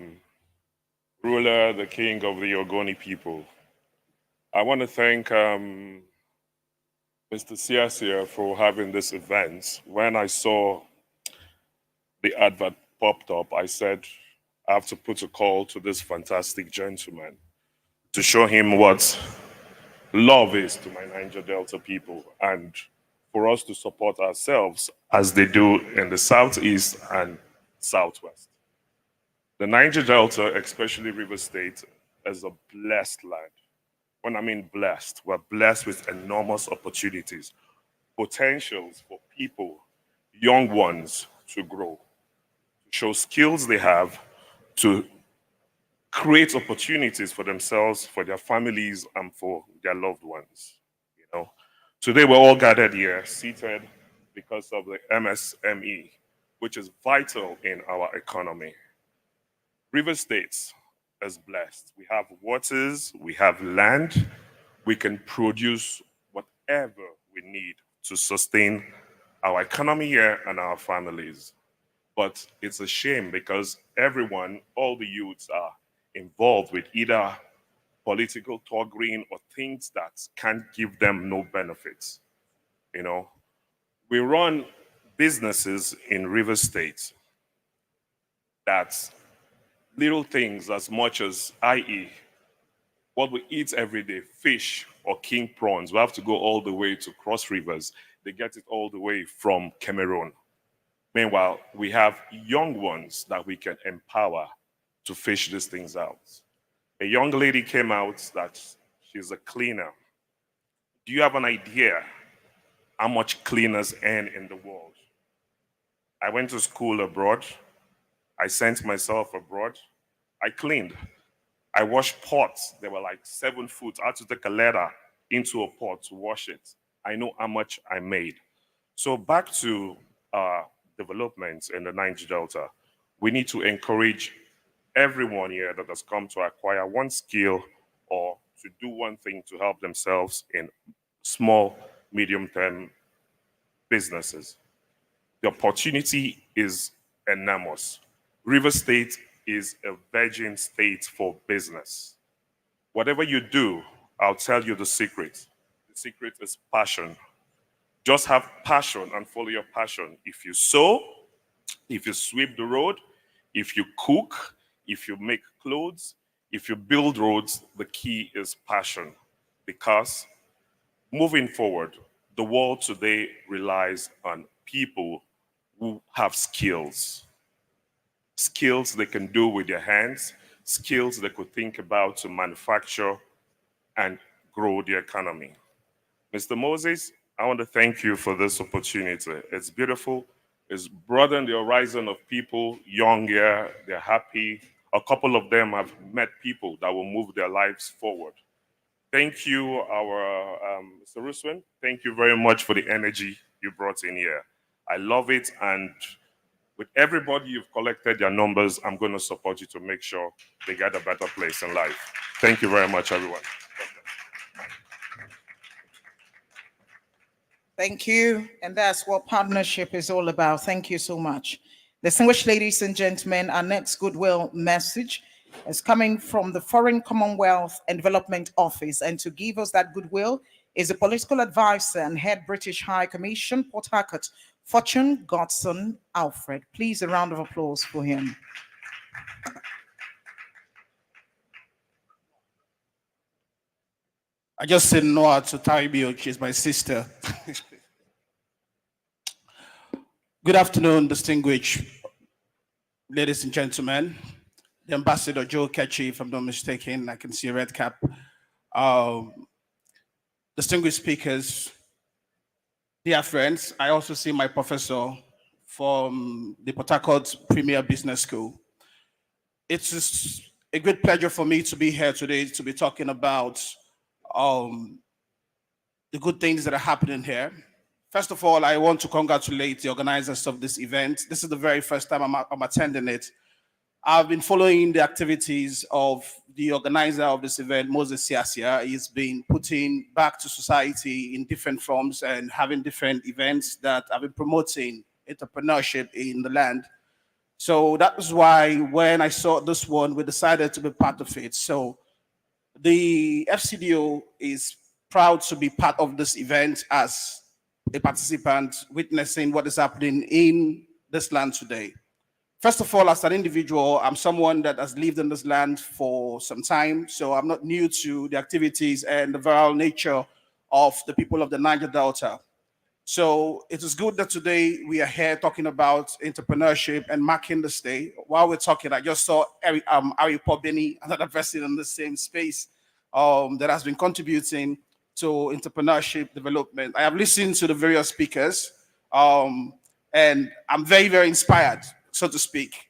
ruler, the king of the Ogoni people. I want to thank Mr. Siasia for having this event. When I saw the advert popped up, I said, I have to put a call to this fantastic gentleman to show him what love is to my Niger Delta people and for us to support ourselves as they do in the Southeast and Southwest. The Niger Delta, especially River State, is a blessed land. When I mean blessed, we're blessed with enormous opportunities, potentials for people, young ones to grow, to show skills they have, to create opportunities for themselves, for their families, and for their loved ones. You know, today we're all gathered here, seated because of the MSME, which is vital in our economy. River State is blessed. We have waters, we have land, we can produce whatever we need to sustain our economy here and our families. But it's a shame because everyone, all the youths are involved with either political toggling or things that can't give them no benefits. You know, we run businesses in River State that little things as much as, i.e., what we eat every day, fish or king prawns, we have to go all the way to Cross Rivers. They get it all the way from Cameroon. Meanwhile, we have young ones that we can empower to fish these things out. A young lady came out that she's a cleaner. Do you have an idea how much cleaners earn in the world? I went to school abroad. I sent myself abroad. I cleaned. I washed pots. They were like 7 foot. I had to take a ladder into a pot to wash it. I know how much I made. So back to development in the Niger Delta, we need to encourage everyone here that has come to acquire one skill or to do one thing to help themselves in small, medium-term businesses. The opportunity is enormous. River State is a virgin state for business. Whatever you do, I'll tell you the secret. The secret is passion. Just have passion and follow your passion. If you sew, if you sweep the road, if you cook, if you make clothes, if you build roads, the key is passion. Because moving forward, the world today relies on people who have skills. Skills they can do with their hands, skills they could think about to manufacture and grow the economy. Mr. Moses, I want to thank you for this opportunity. It's beautiful. It's broadened the horizon of people young here. They're happy. A couple of them have met people that will move their lives forward. Thank you, our Mr. Ruswin. Thank you very much for the energy you brought in here. I love it, and with everybody you've collected their numbers, I'm going to support you to make sure they get a better place in life. Thank you very much, everyone. Thank you. And that's what partnership is all about. Thank you so much. Distinguished ladies and gentlemen, our next goodwill message is coming from the Foreign Commonwealth and Development Office. And to give us that goodwill is the political advisor and head British High Commission, Port Harcourt, Fortune Godson Alfred. Please, a round of applause for him. I just said Noah to Taribio, she's my sister. Good afternoon, distinguished ladies and gentlemen. The Ambassador Joe Ketchy, if I'm not mistaken, I can see a red cap. Distinguished speakers, dear friends, I also see my professor from the Port Harcourt Premier Business School. It's a great pleasure for me to be here today to be talking about the good things that are happening here. First of all, I want to congratulate the organizers of this event. This is the very first time I'm attending it. I've been following the activities of the organizer of this event, Moses Siasia. He's been putting back to society in different forms and having different events that have been promoting entrepreneurship in the land. So that was why when I saw this one, we decided to be part of it. So the FCDO is proud to be part of this event as a participant witnessing what is happening in this land today. First of all, as an individual, I'm someone that has lived in this land for some time, so I'm not new to the activities and the viral nature of the people of the Niger Delta. So it is good that today we are here talking about entrepreneurship and marking this day. While we're talking, I just saw Ari Pobini, another person in the same space that has been contributing to entrepreneurship development. I have listened to the various speakers, and I'm very, very inspired, so to speak.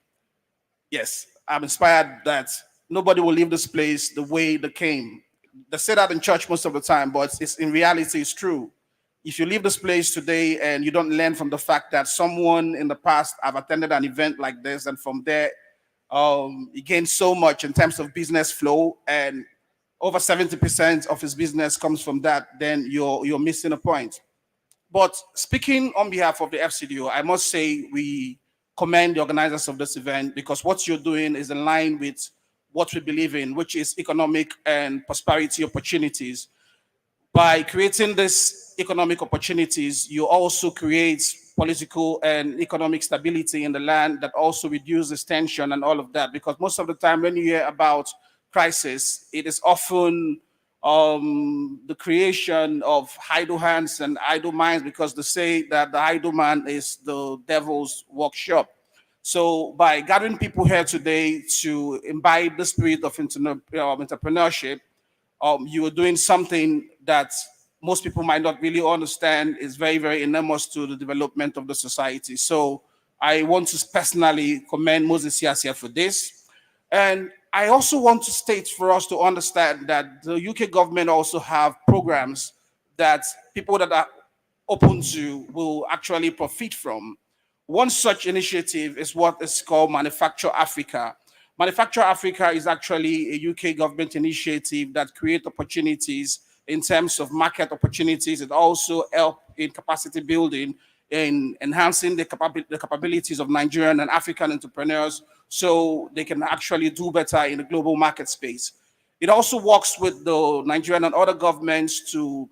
Yes, I'm inspired that nobody will leave this place the way they came. They say that in church most of the time, but in reality, it's true. If you leave this place today and you don't learn from the fact that someone in the past have attended an event like this, and from there, he gained so much in terms of business flow, and over 70% of his business comes from that, then you're missing a point. But speaking on behalf of the FCDO, I must say we commend the organizers of this event, because what you're doing is in line with what we believe in, which is economic and prosperity opportunities. By creating these economic opportunities, you also create political and economic stability in the land that also reduces tension and all of that. Because most of the time when you hear about crisis, it is often the creation of idle hands and idle minds, because they say that the idle man is the devil's workshop. So by gathering people here today to imbibe the spirit of entrepreneurship, you are doing something that most people might not really understand is very, very enormous to the development of the society. So I want to personally commend Moses Siasia for this. And I also want to state for us to understand that the UK government also have programs that people that are open to will actually profit from. One such initiative is what is called Manufacture Africa. Manufacture Africa is actually a UK government initiative that creates opportunities in terms of market opportunities. It also helps in capacity building, in enhancing the capabilities of Nigerian and African entrepreneurs so they can actually do better in the global market space. It also works with the Nigerian and other governments to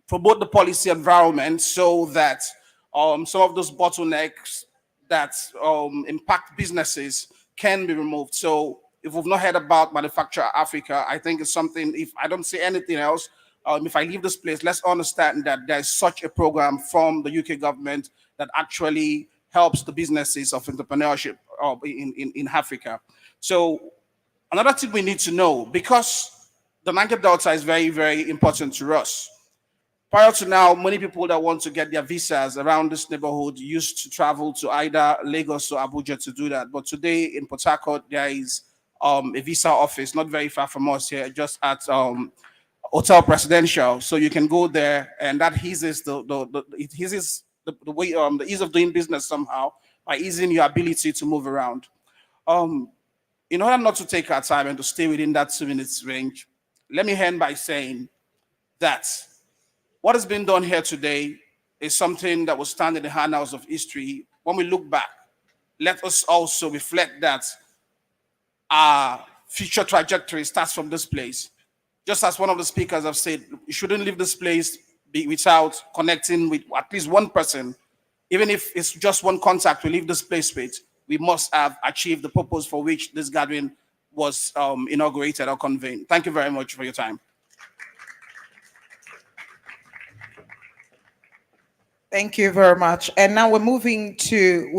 promote the policy environment so that some of those bottlenecks that impact businesses can be removed. So if we've not heard about Manufacture Africa, I think it's something, if I don't say anything else, if I leave this place, let's understand that there's such a program from the UK government that actually helps the businesses of entrepreneurship in Africa. So another thing we need to know, because the Niger Delta is very, very important to us. Prior to now, many people that want to get their visas around this neighborhood used to travel to either Lagos or Abuja to do that. But today in Port Harcourt, there is a visa office not very far from us here, just at Hotel Presidential. So you can go there, and that eases the way the ease of doing business somehow by easing your ability to move around. In order not to take our time and to stay within that 2 minutes range, let me end by saying that what has been done here today is something that will stand in the annals of history. When we look back, let us also reflect that our future trajectory starts from this place. Just as one of the speakers have said, you shouldn't leave this place without connecting with at least one person. Even if it's just one contact we leave this place with, we must have achieved the purpose for which this gathering was inaugurated or convened. Thank you very much for your time. Thank you very much. And now we'll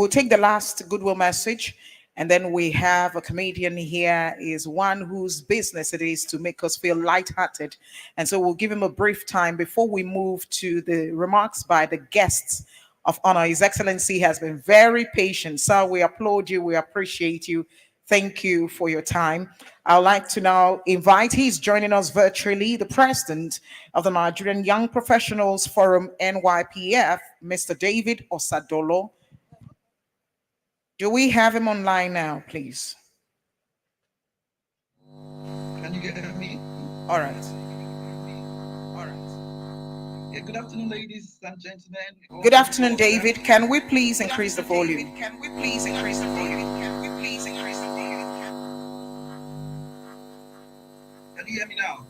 take the last goodwill message. And then we have a comedian here, is one whose business it is to make us feel lighthearted. And so we'll give him a brief time before we move to the remarks by the guests of honor. His Excellency has been very patient. Sir, we applaud you. We appreciate you. Thank you for your time. I'd like to now invite, he's joining us virtually, the president of the Nigerian Young Professionals Forum, NYPF, Mr. David Osadolo. Do we have him online now, please? Can you hear me? All right. All right. Yeah, good afternoon, ladies and gentlemen. Good afternoon, David. Can we please increase the volume? Can we please increase the volume? Can we please increase the volume? Can you hear me now?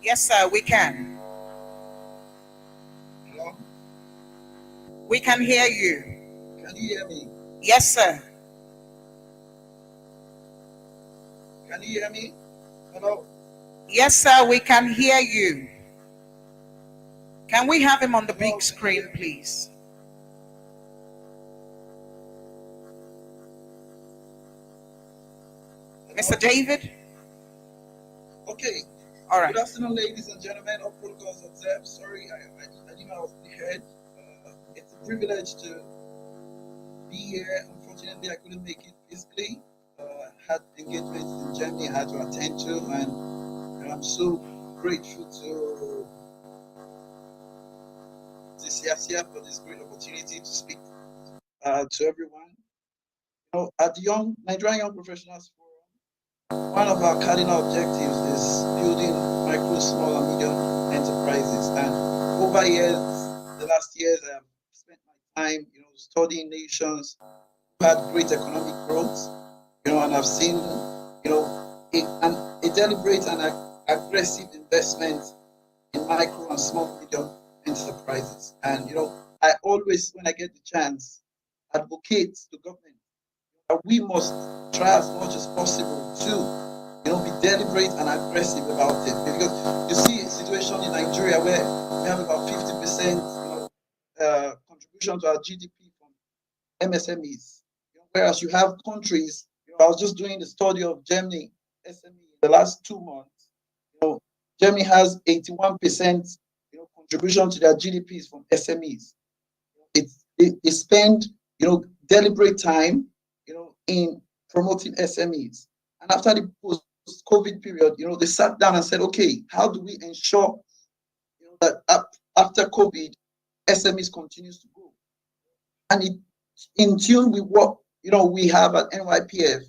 Yes, sir, we can. Hello? We can hear you. Can you hear me? Yes, sir. Can you hear me? Hello? Yes, sir, we can hear you. Can we have him on the big screen, please? Mr. David? Okay. All right. Good afternoon, ladies and gentlemen. All protocols observed. Sorry, I didn't know I was heard. It's a privilege to be here. Unfortunately, I couldn't make it physically. Had engagements in Germany I had to attend to, and I'm so grateful to Moses Siasia, for this great opportunity to speak to everyone. At the Nigerian Young Professionals Forum, one of our cardinal objectives is building micro, small, and medium enterprises. And over the last years, I've spent my time, studying nations who had great economic growth, and I've seen, a deliberate and aggressive investment in micro and small, medium enterprises. And, I always, when I get the chance, advocate to government that we must try as much as possible to, be deliberate and aggressive about it. Because you see a situation in Nigeria where we have about 50% contribution to our GDP from MSMEs, whereas you have countries. I was just doing the study of Germany SME in the last 2 months. Germany has 81% contribution to their GDPs from SMEs. They spend deliberate time in promoting SMEs. And after the post-COVID period, they sat down and said, okay, how do we ensure that after COVID, SMEs continues to grow? And in tune with what we have at NYPF,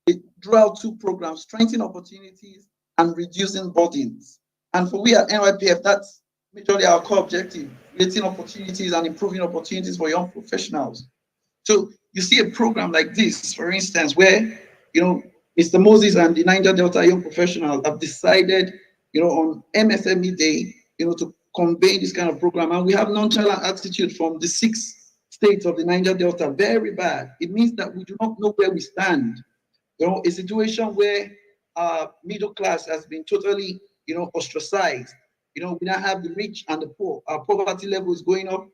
it drew out 2 programs: strengthening opportunities and reducing burdens. And for we at NYPF, that's majorly our core objective: creating opportunities and improving opportunities for young professionals. So you see a program like this, for instance, where Mr. Moses and the Niger Delta young professionals have decided, on MSME Day, to convey this kind of program. And we have nonchalant attitude from the 6 states of the Niger Delta. Very bad. It means that we do not know where we stand. A situation where our middle class has been totally, ostracized. We now have the rich and the poor. Our poverty level is going up.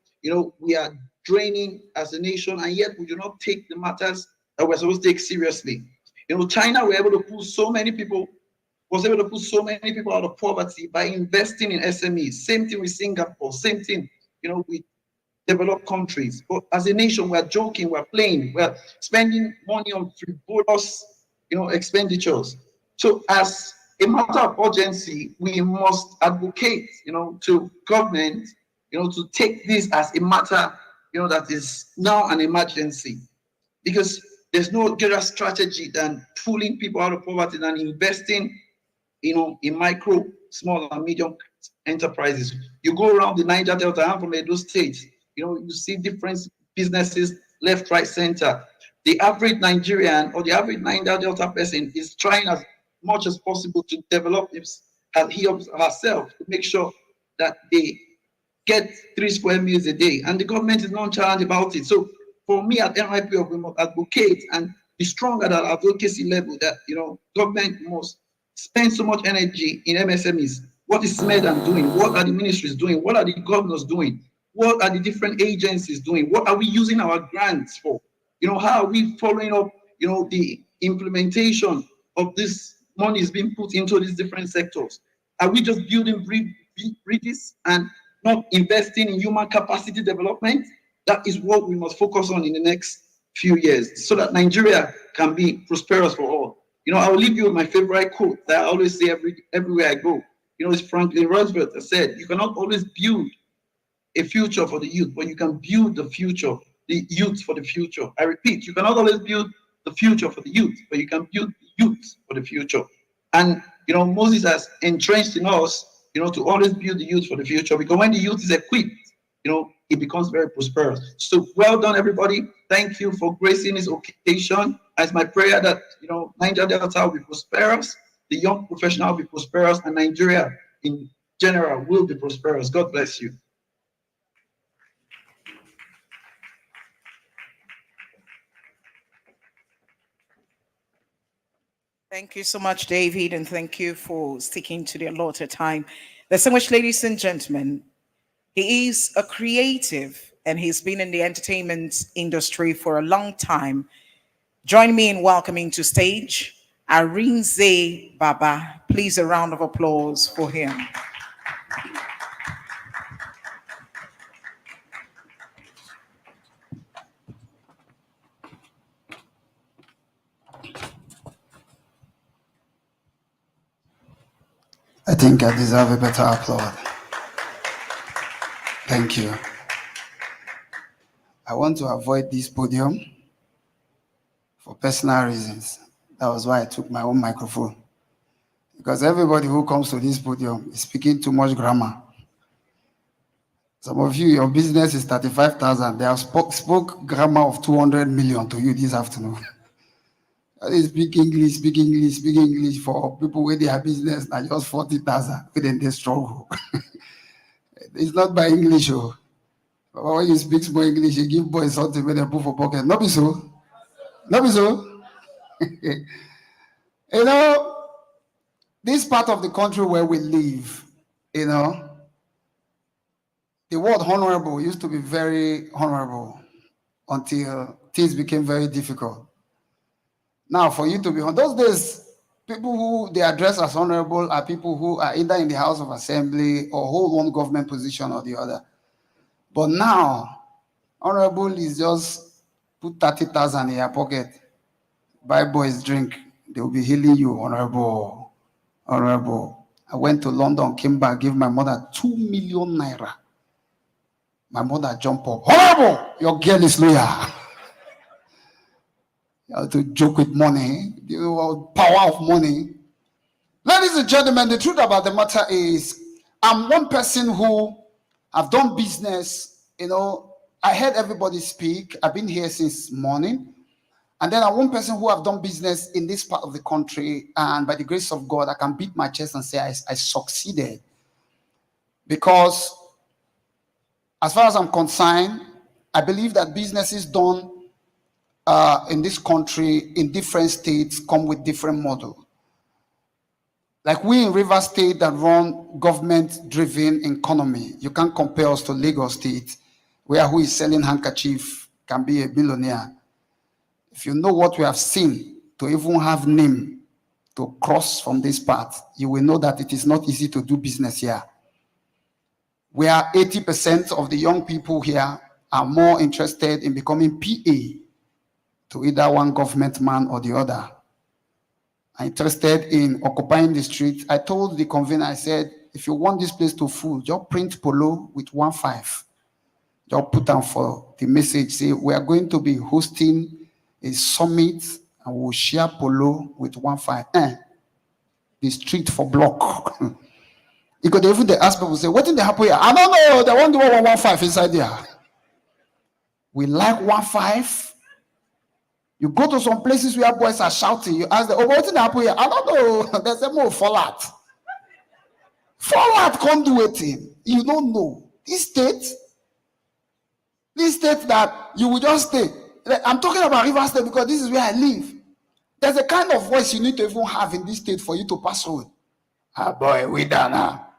We are draining as a nation, and yet we do not take the matters that we're supposed to take seriously. China was able to pull so many people out of poverty by investing in SMEs. Same thing with Singapore. Same thing, with developed countries. But as a nation, we're joking, we're playing, we're spending money on frivolous, expenditures. So as a matter of urgency, we must advocate, to government, to take this as a matter, that is now an emergency, because there's no greater strategy than pulling people out of poverty than investing, in micro, small, and medium enterprises. You go around the Niger Delta, I'm from Edo State, you see different businesses left, right, center. The average Nigerian or the average Niger Delta person is trying as much as possible to develop he or herself to make sure that they get 3 square meals a day, and the government is nonchalant about it. So for me at NYPF, we must advocate and be strong at our advocacy level that government must spend so much energy in MSMEs. What is SMED doing? What are the ministries doing? What are the governors doing? What are the different agencies doing? What are we using our grants for? How are we following up, the implementation of this money is being put into these different sectors? Are we just building bridges and not investing in human capacity development? That is what we must focus on in the next few years so that Nigeria can be prosperous for all. I will leave you with my favorite quote that I always say everywhere I go. It's Franklin Roosevelt that said, you cannot always build a future for the youth, but you can build the youth for the future. I repeat, you cannot always build the future for the youth, but you can build youth for the future. And, Moses has entrenched in us, to always build the youth for the future, because when the youth is equipped, it becomes very prosperous. So well done, everybody. Thank you for gracing this occasion. It's my prayer that, Niger Delta will be prosperous, the young professional will be prosperous, and Nigeria in general will be prosperous. God bless you. Thank you so much, David, and thank you for sticking to the allotted time. Distinguished ladies and gentlemen, he is a creative and he's been in the entertainment industry for a long time. Join me in welcoming to stage Arinze Baba. Please, a round of applause for him. I think I deserve a better applause. Thank you. I want to avoid this podium for personal reasons. That was why I took my own microphone. Because everybody who comes to this podium is speaking too much grammar. Some of you, your business is 35,000. They have spoke grammar of 200 million to you this afternoon. They speak English for people with their business, not just 40,000 within the struggle. It's not by English. Oh. But when you speak more English, you give boys something when they put for pocket. Not be so. Not be so. You know, this part of the country where we live, you know, the word honorable used to be very honorable until things became very difficult. Now, for you to be on those days, people who they address as honorable are people who are either in the House of Assembly or hold one government position or the other. But now, honorable is just put 30,000 in your pocket, buy boys drink, they will be healing you, honorable, honorable. I went to London, came back, gave my mother 2 million naira. My mother jumped up, honorable, your girl is loyal. You have to joke with money, the power of money. Ladies and gentlemen, the truth about the matter is, I'm one person who have done business, you know, I heard everybody speak. I've been here since morning. And then I'm one person who have done business in this part of the country. And by the grace of God, I can beat my chest and say I succeeded. Because as far as I'm concerned, I believe that businesses done in this country, in different states, come with different models. Like we in River State that run government-driven economy, you can't compare us to Lagos State, where who is selling handkerchief can be a billionaire. If you know what we have seen to even have name to cross from this path, you will know that it is not easy to do business here. Where 80% of the young people here are more interested in becoming PA to either one government man or the other. I'm interested in occupying the street. I told the convener, I said, if you want this place to full, just print polo with 15. Just put down for the message, say, we are going to be hosting a summit and we'll share polo with 15. The street for block. Because even they ask people, say, what did they happen here? I don't know, they want to do 115 inside there. We like 15. You go to some places where boys are shouting, you ask them, oh, what did happen here? I don't know. They say, more fallout. Fallout can't do anything. You don't know. This state that you will just stay. I'm talking about River State because this is where I live. There's a kind of voice you need to even have in this state for you to pass through. Ah, boy, we done now.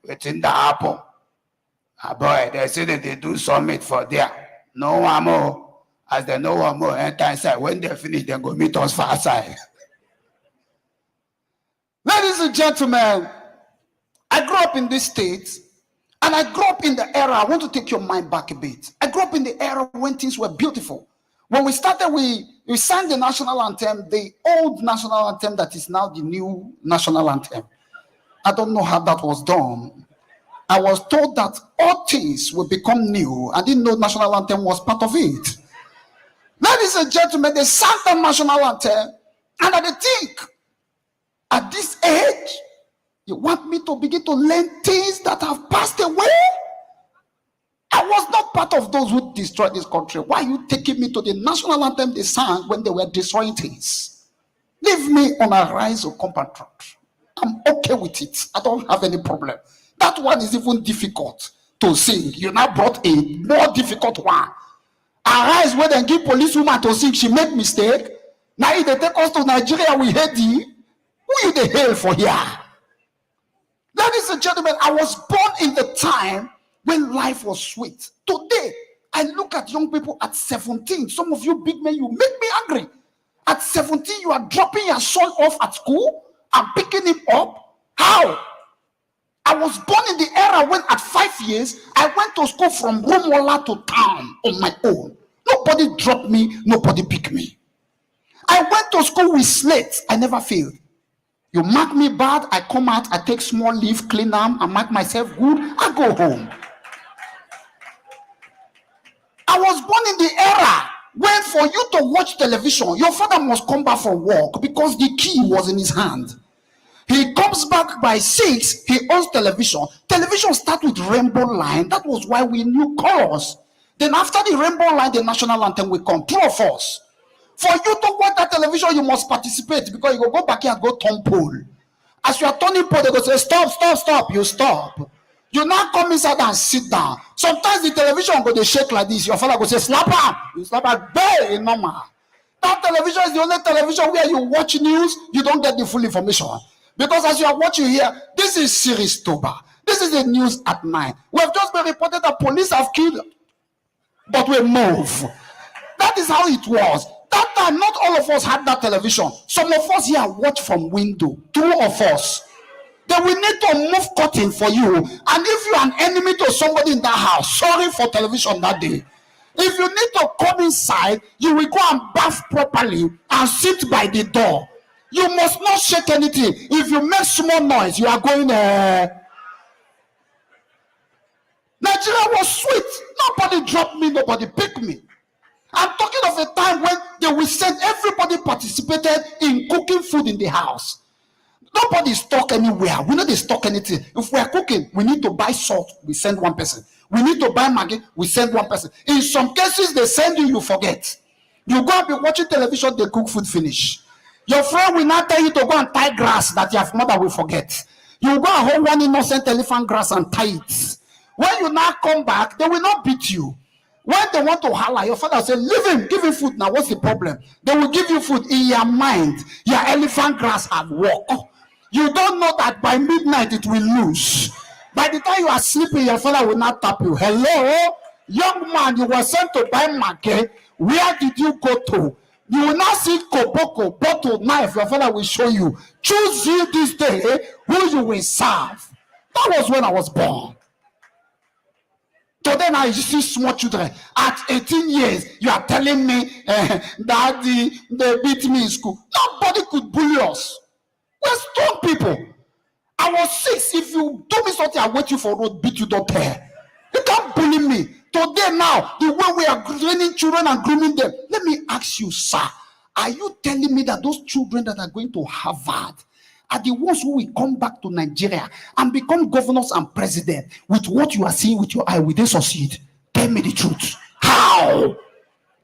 It's in the apple. Ah, boy, they say that they do summit for there. No one more. As they know one more, enter inside. When they finish, they go meet us far outside. Ladies and gentlemen, I grew up in this state, and I grew up in the era. I want to take your mind back a bit. I grew up in the era when things were beautiful. When we started, we sang the national anthem, the old national anthem that is now the new national anthem. I don't know how that was done. I was told that all things will become new. I didn't know national anthem was part of it. Ladies and gentlemen, they sang the national anthem, and I think, at this age, you want me to begin to learn things that have passed away? I was not part of those who destroyed this country. Why are you taking me to the national anthem they sang when they were destroying things? Leave me on a rise of compatriot. I'm okay with it. I don't have any problem. That one is even difficult to sing. You now brought a more difficult one. Arise where they give policewoman to sing, she make mistake. Now if they take us to Nigeria, we hate you. Who you the hell for here? Ladies and gentlemen, I was born in the time when life was sweet. Today, I look at young people at 17. Some of you big men, you make me angry. At 17, you are dropping your son off at school and picking him up. How? I was born in the era when at 5 years, I went to school from Romola to town on my own. Nobody dropped me, nobody picked me. I went to school with slates. I never failed. You mark me bad, I come out, I take small leave, clean them, I mark myself good, I go home. I was born in the era when for you to watch television, your father must come back from work because the key was in his hand. He comes back by 6, he owns television. Television start with rainbow line. That was why we knew colors. Then after the rainbow line, the national anthem will come. True or false? For you to watch that television, you must participate because you go back here and go turn pole. As you are turning pole, they go say, stop, stop, stop. You stop. You now come inside and sit down. Sometimes the television go they shake like this. Your father go say, slap her. You slap her, very normal. That television is the only television where you watch news, you don't get the full information. Because as you are watching here, this is Series Toba. This is the news at 9. We have just been reported that police have killed, but we move. That is how it was. That time, not all of us had that television. Some of us here watch from window. True of us. Then we need to move curtain for you. And if you are an enemy to somebody in that house, sorry for television that day. If you need to come inside, you will go and bath properly and sit by the door. You must not shake anything. If you make small noise, you are going Nigeria was sweet. Nobody dropped me, nobody picked me. I'm talking of a time when they will send everybody participated in cooking food in the house. Nobody stock anywhere. We know they stock anything. If we are cooking, we need to buy salt. We send one person. We need to buy Maggi. We send one person. In some cases, they send you, you forget. You go and be watching television, they cook food finish. Your friend will not tell you to go and tie grass that your mother will forget. You go and hold one innocent elephant grass and tie it. When you now come back, they will not beat you. When they want to holler, your father will say, leave him, give him food. Now, what's the problem? They will give you food in your mind. Your elephant grass have walked. You don't know that by midnight it will lose. By the time you are sleeping, your father will not tap you. Hello, young man, you were sent to buy market. Where did you go to? You will not see koboko, bottle, knife. Your father will show you. Choose you this day who you will serve. That was when I was born. Today now you see small children. At 18 years, you are telling me that they beat me in school. Nobody could bully us. We're strong people. I was 6. If you do me something, I wait you for road, beat you, don't care. You can't bully me. Today now, the way we are training children and grooming them. Let me ask you, sir, are you telling me that those children that are going to Harvard are the ones who will come back to Nigeria and become governors and president with what you are seeing with your eye? Will they succeed? Tell me the truth. How?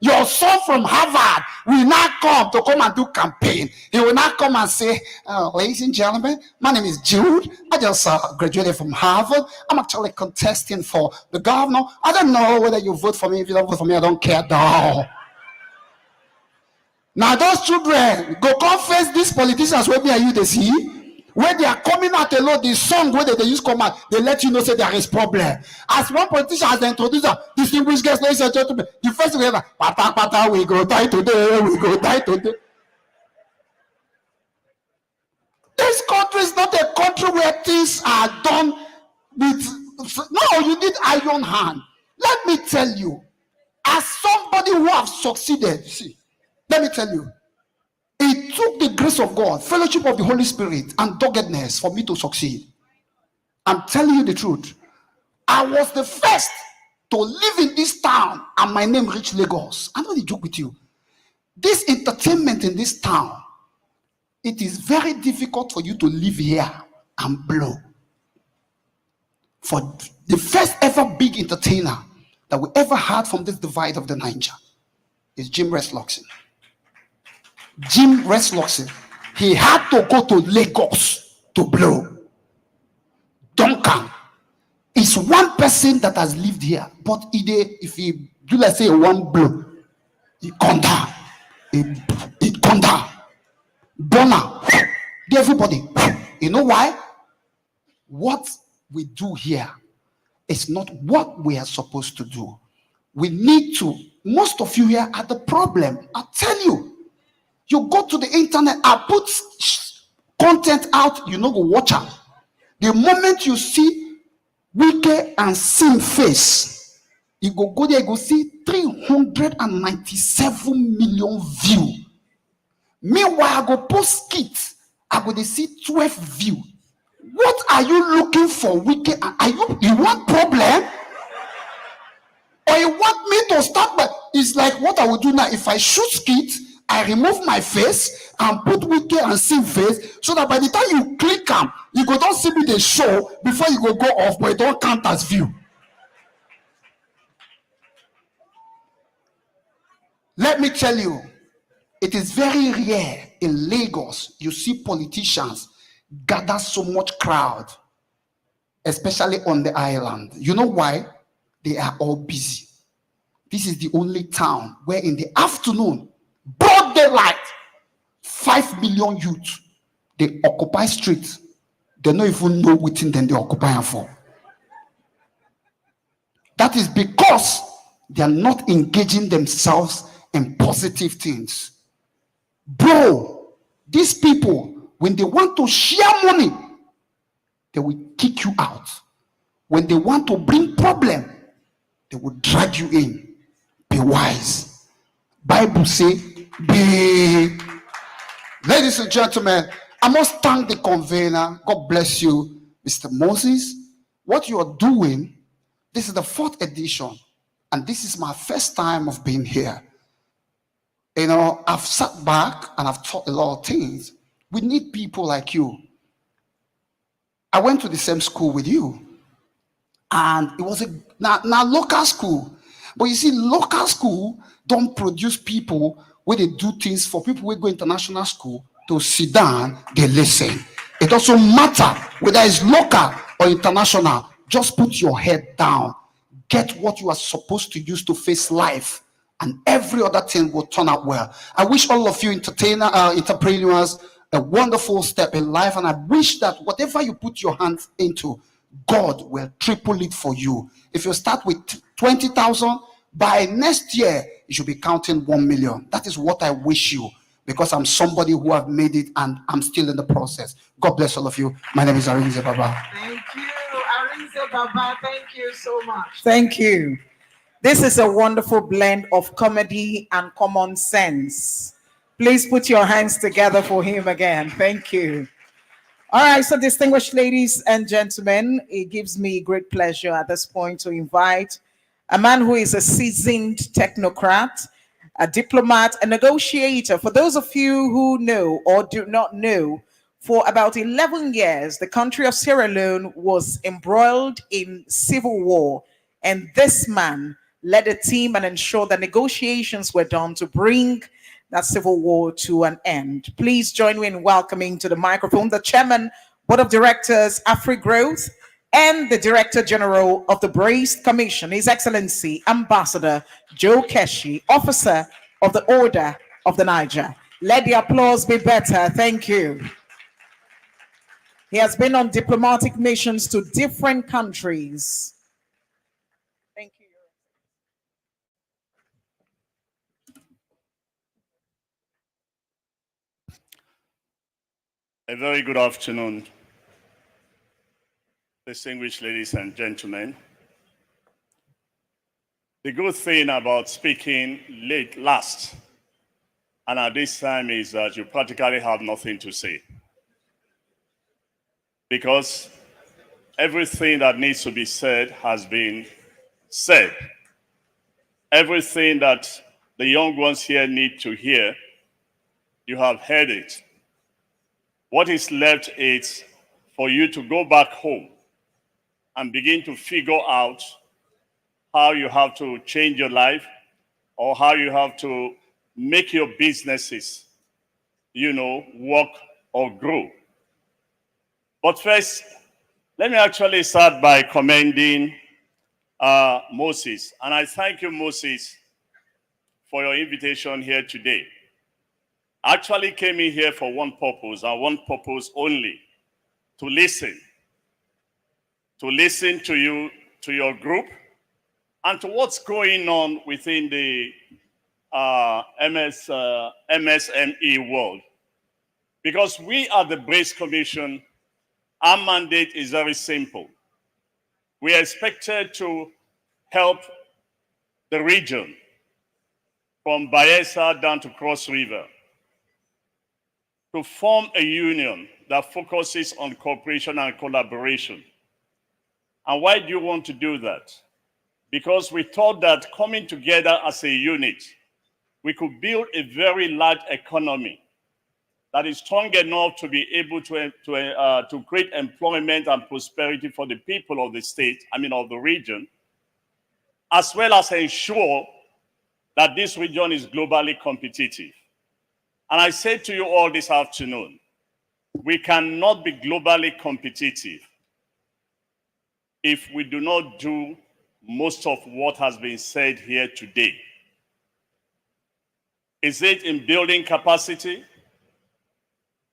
Your son from Harvard will not come and do campaign. He will not come and say, ladies and gentlemen, my name is Jude. I just graduated from Harvard. I'm actually contesting for the governor. I don't know whether you vote for me. If you don't vote for me, I don't care. No. Now those children go come face these politicians where me and you they see. When they are coming out alone, the song where they use come out, they let you know say there is problem. As one politician has the introducer, distinguished guests, ladies and gentlemen, the first thing is pata pata, we go die today, we go die today. This country is not a country where things are done with. No, you need iron hand. Let me tell you, as somebody who have succeeded, see, let me tell you. It took the grace of God, fellowship of the Holy Spirit, and doggedness for me to succeed. I'm telling you the truth. I was the first to live in this town, and my name reached Lagos. I'm not a joke with you. This entertainment in this town, it is very difficult for you to live here and blow. For the first ever big entertainer that we ever had from this divide of the Niger is Jim Resloxon. Jim Resloxon, he had to go to Lagos to blow. Duncan is one person that has lived here, but if he do let's say one blow, he come down. He come down. Bonner, everybody. You know why? What we do here is not what we are supposed to do. We need to. Most of you here are the problem. I tell you. You go to the internet, I put content out, you know, go watch them. The moment you see Wike and Sim face, you go there, you go see 397 million views. Meanwhile, I go post skits, I go they see 12 views. What are you looking for, Wike? You want problem? Or you want me to start by, it's like what I would do now. If I shoot skit, I remove my face and put wiki and sing face, so that by the time you click am, you go don't see me the show before you go off, but it don't count as view. Let me tell you, it is very rare in Lagos you see politicians gather so much crowd, especially on the island. You know why? They are all busy. This is the only town where in the afternoon, broad daylight, 5 million youth, they occupy streets. They don't even know what thing they occupy for. That is because they are not engaging themselves in positive things. Bro, these people, when they want to share money, they will kick you out. When they want to bring problem, they will drag you in. Be wise. Bible say, be. Ladies and gentlemen, I must thank the convener. God bless you, Mr. Moses. What you are doing, this is the 4th edition, and this is my first time of being here. You know, I've sat back and I've taught a lot of things. We need people like you. I went to the same school with you, and it was a now local school. But you see, local school don't produce people where they do things for people who go international school to sit down, they listen. It doesn't matter whether it's local or international. Just put your head down. Get what you are supposed to use to face life, and every other thing will turn out well. I wish all of you entrepreneurs a wonderful step in life, and I wish that whatever you put your hands into, God will triple it for you. If you start with 20,000, by next year you should be counting 1 million. That is what I wish you, because I'm somebody who have made it and I'm still in the process. God bless all of you. My name is Arinze Baba. Thank you, Arinze Baba. Thank you so much. Thank you. This is a wonderful blend of comedy and common sense. Please put your hands together for him again. Thank you. All right, so distinguished ladies and gentlemen, it gives me great pleasure at this point to invite a man who is a seasoned technocrat, a diplomat, a negotiator. For those of you who know or do not know, for about 11 years, the country of Sierra Leone was embroiled in civil war, and this man led a team and ensured that negotiations were done to bring that civil war to an end. Please join me in welcoming to the microphone the Chairman, Board of Directors, AfriGrowth, and the Director General of the Braced Commission, His Excellency Ambassador Joe Keshi, Officer of the Order of the Niger. Let the applause be better. Thank you. He has been on diplomatic missions to different countries. Thank you. A very good afternoon, distinguished ladies and gentlemen. The good thing about speaking last and at this time is that you practically have nothing to say, because everything that needs to be said has been said. Everything that the young ones here need to hear, you have heard it. What is left is for you to go back home and begin to figure out how you have to change your life, or how you have to make your businesses, work or grow. But first, let me actually start by commending Moses. And I thank you, Moses, for your invitation here today. I actually came in here for one purpose, and one purpose only: to listen to you, to your group, and to what's going on within the MSME world. Because we are the Braced Commission, our mandate is very simple. We are expected to help the region from Bayelsa down to Cross River to form a union that focuses on cooperation and collaboration. And why do you want to do that? because we thought that coming together as a unit, we could build a very large economy that is strong enough to be able to create employment and prosperity for the people of the state, of the region, as well as ensure that this region is globally competitive. And I said to you all this afternoon, we cannot be globally competitive if we do not do most of what has been said here today. Is it in building capacity?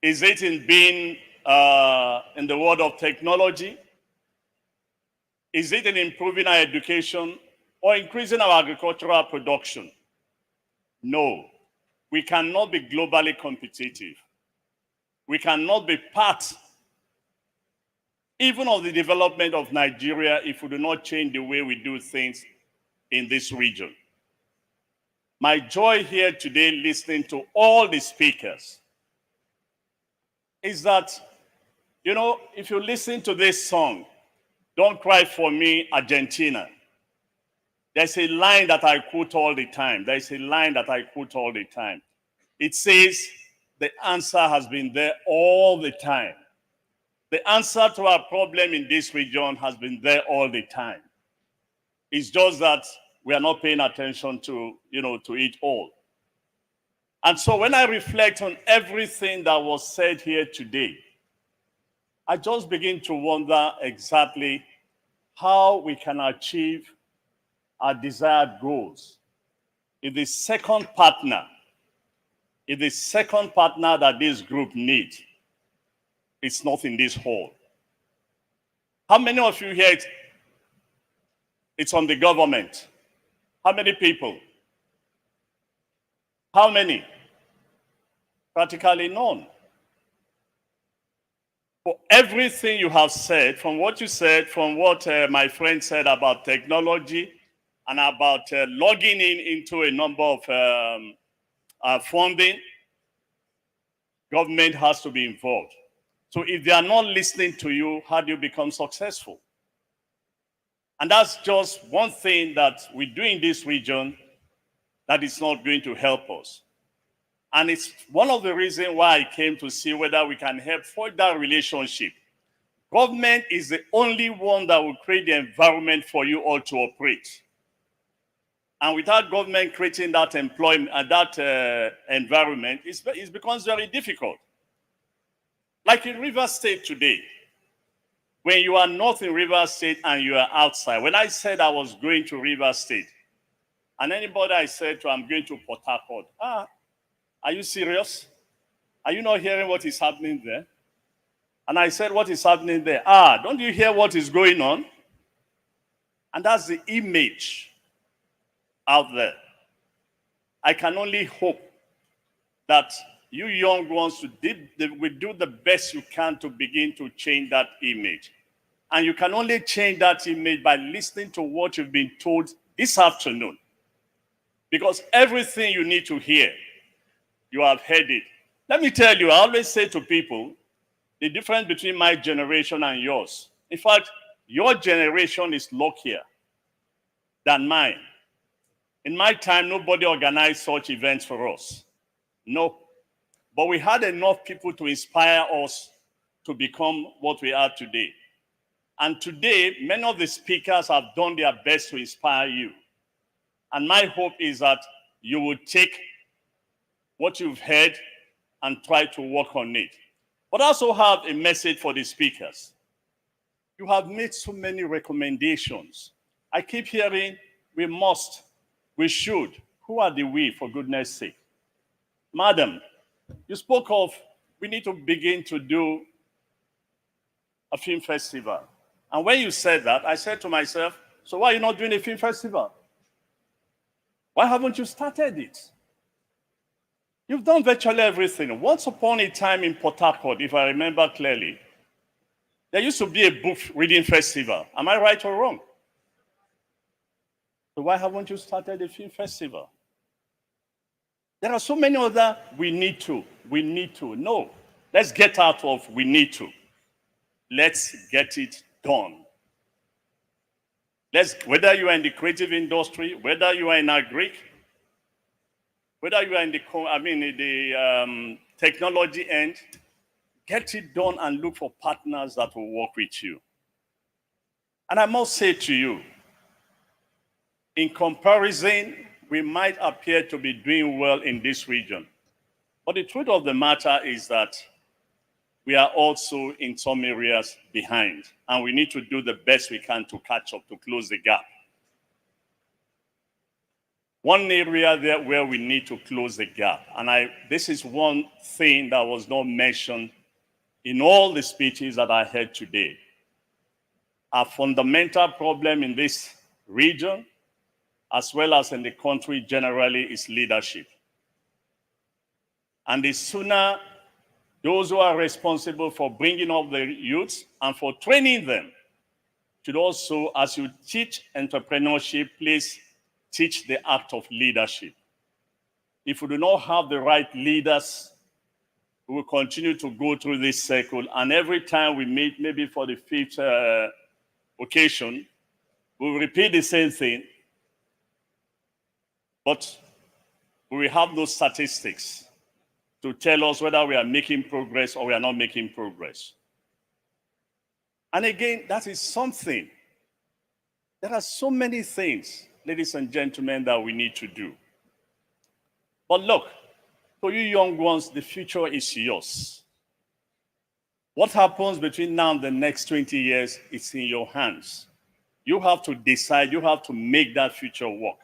Is it in being in the world of technology? Is it in improving our education or increasing our agricultural production? No, we cannot be globally competitive. We cannot be part even of the development of Nigeria if we do not change the way we do things in this region. My joy here today listening to all the speakers is that, if you listen to this song, Don't Cry For Me, Argentina, there's a line that I quote all the time. There's a line that I quote all the time. It says, the answer has been there all the time. The answer to our problem in this region has been there all the time. It's just that we are not paying attention to it all. And so when I reflect on everything that was said here today, I just begin to wonder exactly how we can achieve our desired goals. If the second partner that this group needs, it's not in this hall. How many of you here, it's on the government? How many people? How many? Practically none. For everything you have said, from what you said, from what my friend said about technology and about logging into a number of funding, government has to be involved. So if they are not listening to you, how do you become successful? And that's just one thing that we do in this region that is not going to help us. And it's one of the reasons why I came to see whether we can help forge that relationship. Government is the only one that will create the environment for you all to operate. And without government creating that employment and that environment, it becomes very difficult. Like in Rivers State today, when you are not in Rivers State and you are outside. When I said I was going to Rivers State, and anybody I said to, I'm going to Port Harcourt, are you serious? Are you not hearing what is happening there? And I said, what is happening there? Don't you hear what is going on? And that's the image out there. I can only hope that you young ones will do the best you can to begin to change that image. And you can only change that image by listening to what you've been told this afternoon. Because everything you need to hear, you have heard it. Let me tell you, I always say to people, the difference between my generation and yours. In fact, your generation is luckier than mine. In my time, nobody organized such events for us. No. But we had enough people to inspire us to become what we are today. And today, many of the speakers have done their best to inspire you. And my hope is that you will take what you've heard and try to work on it. But I also have a message for the speakers. You have made so many recommendations. I keep hearing, we must, we should. Who are the we, for goodness sake? Madam, you spoke of, we need to begin to do a film festival. And when you said that, I said to myself, so why are you not doing a film festival? Why haven't you started it? You've done virtually everything. Once upon a time in Port Harcourt, if I remember clearly, there used to be a book reading festival. Am I right or wrong? So why haven't you started a film festival? There are so many other we need to. No, let's get out of we need to. Let's get it done. Whether you are in the creative industry, whether you are in agric, whether you are in the technology end, get it done and look for partners that will work with you. And I must say to you, in comparison, we might appear to be doing well in this region. But the truth of the matter is that we are also in some areas behind, and we need to do the best we can to catch up, to close the gap. One area there where we need to close the gap, and this is one thing that was not mentioned in all the speeches that I heard today. A fundamental problem in this region, as well as in the country generally, is leadership. And the sooner those who are responsible for bringing up the youths and for training them should also, as you teach entrepreneurship, please teach the act of leadership. If we do not have the right leaders, we will continue to go through this circle, and every time we meet, maybe for the fifth occasion, we will repeat the same thing, but we will have no statistics to tell us whether we are making progress or we are not making progress. And again, that is something. There are so many things, ladies and gentlemen, that we need to do. But look, for you young ones, the future is yours. What happens between now and the next 20 years is in your hands. You have to decide, you have to make that future work.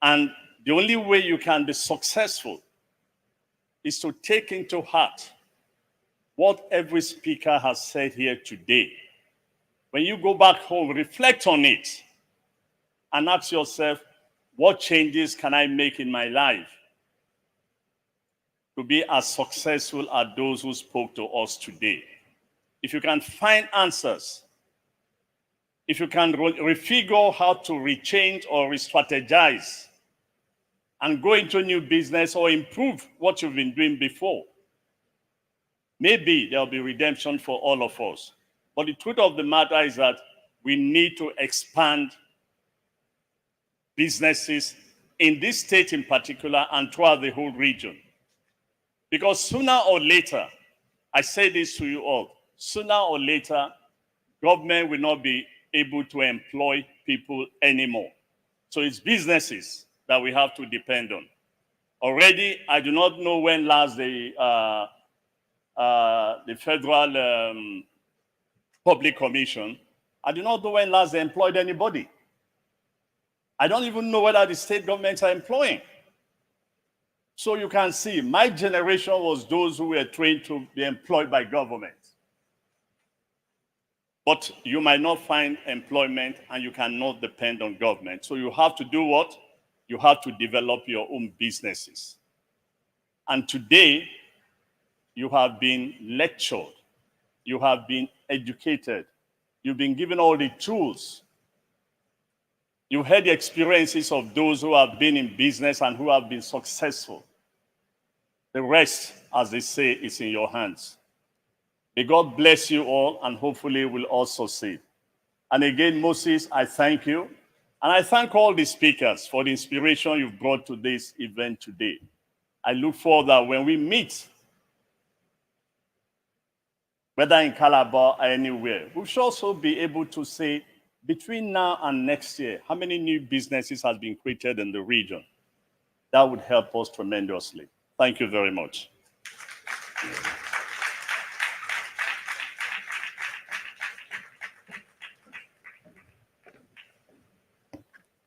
And the only way you can be successful is to take into heart what every speaker has said here today. When you go back home, reflect on it and ask yourself, what changes can I make in my life to be as successful as those who spoke to us today? If you can find answers, if you can refigure how to rechange or re-strategize and go into a new business or improve what you've been doing before, maybe there'll be redemption for all of us. But the truth of the matter is that we need to expand businesses in this state in particular and throughout the whole region. Because sooner or later, I say this to you all, sooner or later, government will not be able to employ people anymore. So it's businesses that we have to depend on. Already, I do not know when last the Federal Public Commission, I do not know when last they employed anybody. I don't even know whether the state governments are employing. So you can see, my generation was those who were trained to be employed by government. But you might not find employment and you cannot depend on government. So you have to do what? You have to develop your own businesses. And today, you have been lectured. You have been educated. You've been given all the tools. You heard the experiences of those who have been in business and who have been successful. The rest, as they say, is in your hands. May God bless you all, and hopefully we'll also see. And again, Moses, I thank you. And I thank all the speakers for the inspiration you've brought to this event today. I look forward that when we meet, whether in Calabar or anywhere, we should also be able to say, between now and next year, how many new businesses has been created in the region? That would help us tremendously. Thank you very much.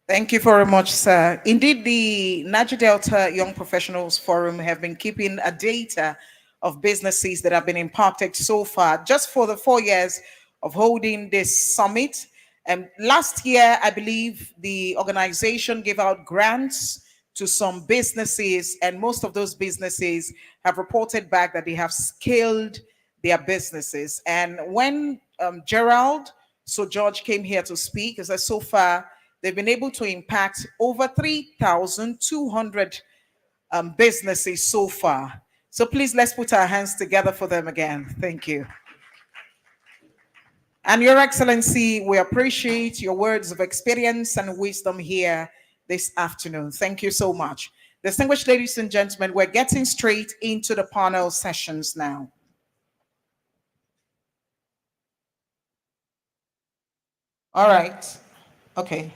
Thank you very much, sir. Indeed, the Niger Delta Young Professionals Forum have been keeping a data of businesses that have been impacted so far, just for the 4 years of holding this summit. Last year, I believe the organization gave out grants to some businesses, and most of those businesses have reported back that they have scaled their businesses. And when Gerald George came here to speak, he said so far, they've been able to impact over 3,200 businesses so far. So please, let's put our hands together for them again. Thank you. And Your Excellency, we appreciate your words of experience and wisdom here this afternoon. Thank you so much. Distinguished ladies and gentlemen, we're getting straight into the panel sessions now. All right. Okay.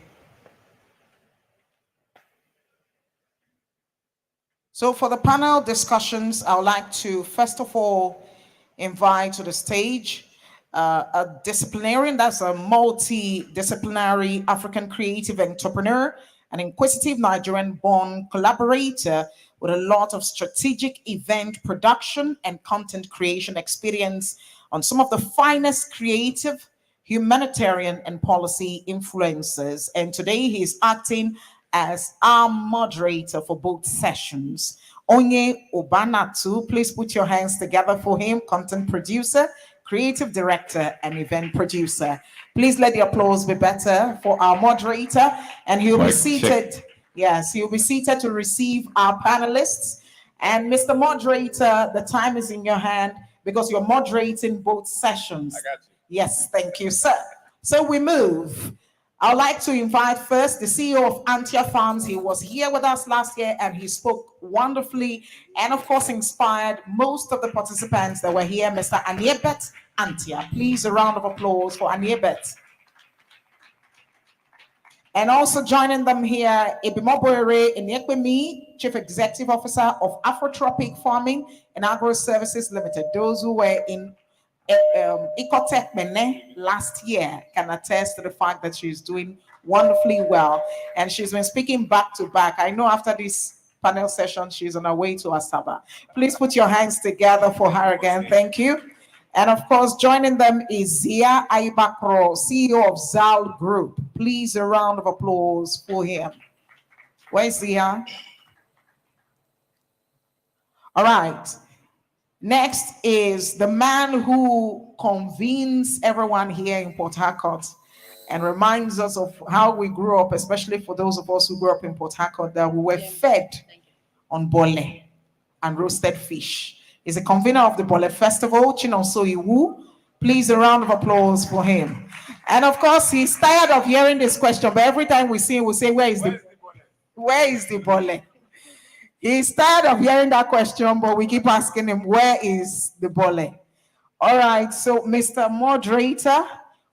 So for the panel discussions, I would like to first of all invite to the stage a disciplinarian, that's a multidisciplinary African creative entrepreneur, an inquisitive Nigerian-born collaborator with a lot of strategic event production and content creation experience on some of the finest creative, humanitarian, and policy influencers. And today he is acting as our moderator for both sessions. Onye Obanatu, please put your hands together for him, content producer, creative director, and event producer. Please let the applause be better for our moderator, and he'll be seated. Yes, he'll be seated to receive our panelists. And Mr. Moderator, the time is in your hand because you're moderating both sessions. I got you. Yes, thank you, sir. So we move. I'd like to invite first the CEO of Antia Farms. He was here with us last year and he spoke wonderfully and of course inspired most of the participants that were here, Mr. Aniebet Antia. Please a round of applause for Aniebet. And also joining them here, Ibimoboere Inekwemi, Chief Executive Officer of Afrotropic Farming and Agro Services Limited. Those who were in Ecotech Mene last year can attest to the fact that she's doing wonderfully well. And she's been speaking back to back. I know after this panel session, she's on her way to Asaba. Please put your hands together for her again. Thank you. And of course, joining them is Zia Aibakro, CEO of Zal Group. Please a round of applause for him. Where's Zia? All right. Next is the man who convenes everyone here in Port Harcourt and reminds us of how we grew up, especially for those of us who grew up in Port Harcourt, that we were fed on bole and roasted fish. He's a convener of the Bole Festival, Chinonso Iwu. Please a round of applause for him. And of course, he's tired of hearing this question, but every time we see him, we say, where is the bole? He's tired of hearing that question, but we keep asking him, where is the bole? All right, so Mr. Moderator,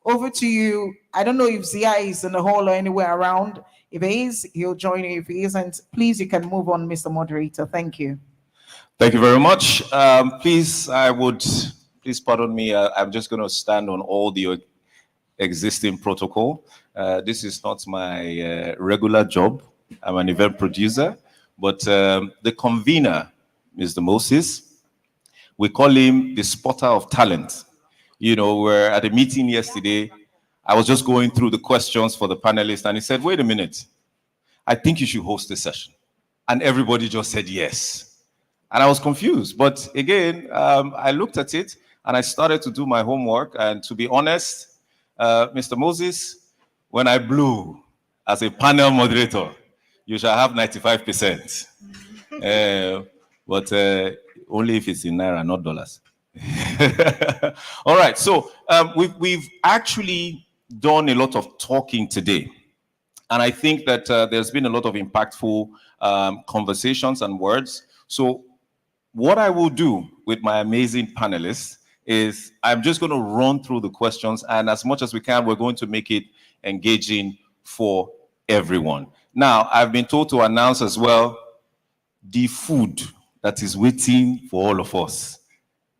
over to you. I don't know if Zia is in the hall or anywhere around. If he is, he'll join you. If he isn't, please, you can move on, Mr. Moderator. Thank you. Thank you very much. Please pardon me. I'm just going to stand on all the existing protocol. This is not my regular job. I'm an event producer. But the convener, Mr. Moses, we call him the spotter of talent. You know, we're at a meeting yesterday. I was just going through the questions for the panelists, and he said, wait a minute, I think you should host this session. And everybody just said yes. And I was confused. But again, I looked at it, and I started to do my homework. And to be honest, Mr. Moses, when I blew as a panel moderator, you shall have 95%. But only if it's in Naira, not dollars. All right, so we've actually done a lot of talking today. And I think that there's been a lot of impactful conversations and words. So what I will do with my amazing panelists is I'm just going to run through the questions. And as much as we can, we're going to make it engaging for everyone. Now, I've been told to announce as well the food that is waiting for all of us.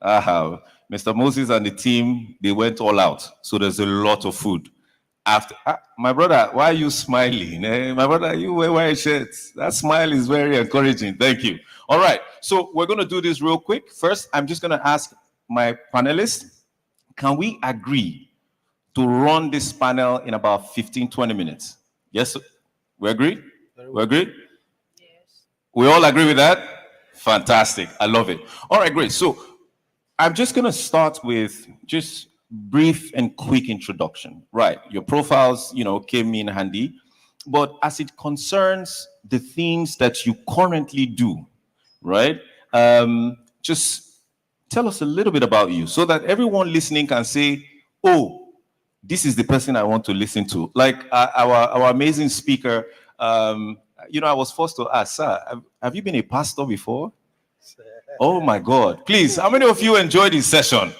Mr. Moses and the team, they went all out. So there's a lot of food. After my brother, why are you smiling? My brother, you wear a shirt. That smile is very encouraging. Thank you. All right. So we're going to do this real quick. First, I'm just going to ask my panelists, can we agree to run this panel in about 15, 20 minutes? Yes, sir? We agree? We agree? Yes. We all agree with that? Fantastic. I love it. All right, great. So I'm just going to start with just brief and quick introduction. Right. Your profiles, came in handy. But as it concerns the things that you currently do, right? Just tell us a little bit about you so that everyone listening can say, oh, this is the person I want to listen to. Like our amazing speaker, you know, I was forced to ask, sir, have you been a pastor before? Oh my God. Please, how many of you enjoyed this session?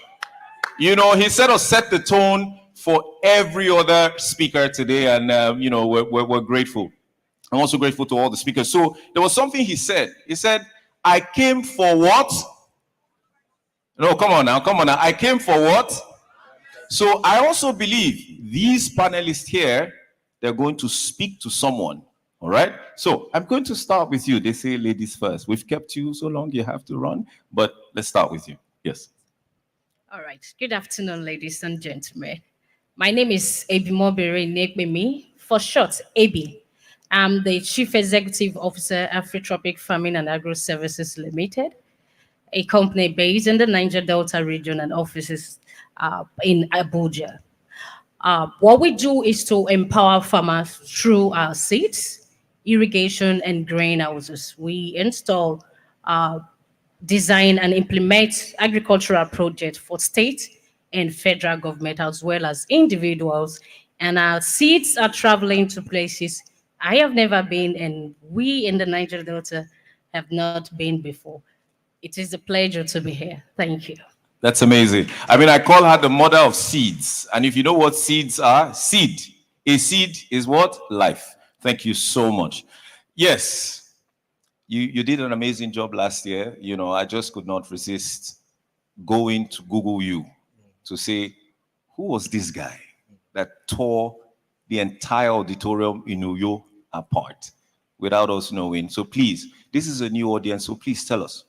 You know, he set the tone for every other speaker today, and you know, we're grateful. I'm also grateful to all the speakers. So there was something he said. He said, I came for what? No, come on now. I came for what? So I also believe these panelists here, they're going to speak to someone. All right. So I'm going to start with you. They say ladies first. We've kept you so long, you have to run. But let's start with you. Yes. All right. Good afternoon, ladies and gentlemen. My name is Ebimobere Nekmemi, for short, Ebi. I'm the Chief Executive Officer, Afrotropic Farming and Agro Services Limited, a company based in the Niger Delta region and offices in Abuja. What we do is to empower farmers through our seeds, irrigation, and greenhouses. We install, design, and implement agricultural projects for state and federal government as well as individuals. And our seeds are traveling to places I have never been, and we in the Niger Delta have not been before. It is a pleasure to be here. Thank you. That's amazing. I mean, I call her the mother of seeds. And if you know what seeds are, seed. A seed is what? Life. Thank you so much. Yes, you did an amazing job last year. You know, I just could not resist going to Google you to say, who was this guy that tore the entire auditorium in Uyo apart without us knowing? So please, this is a new audience, so please tell us.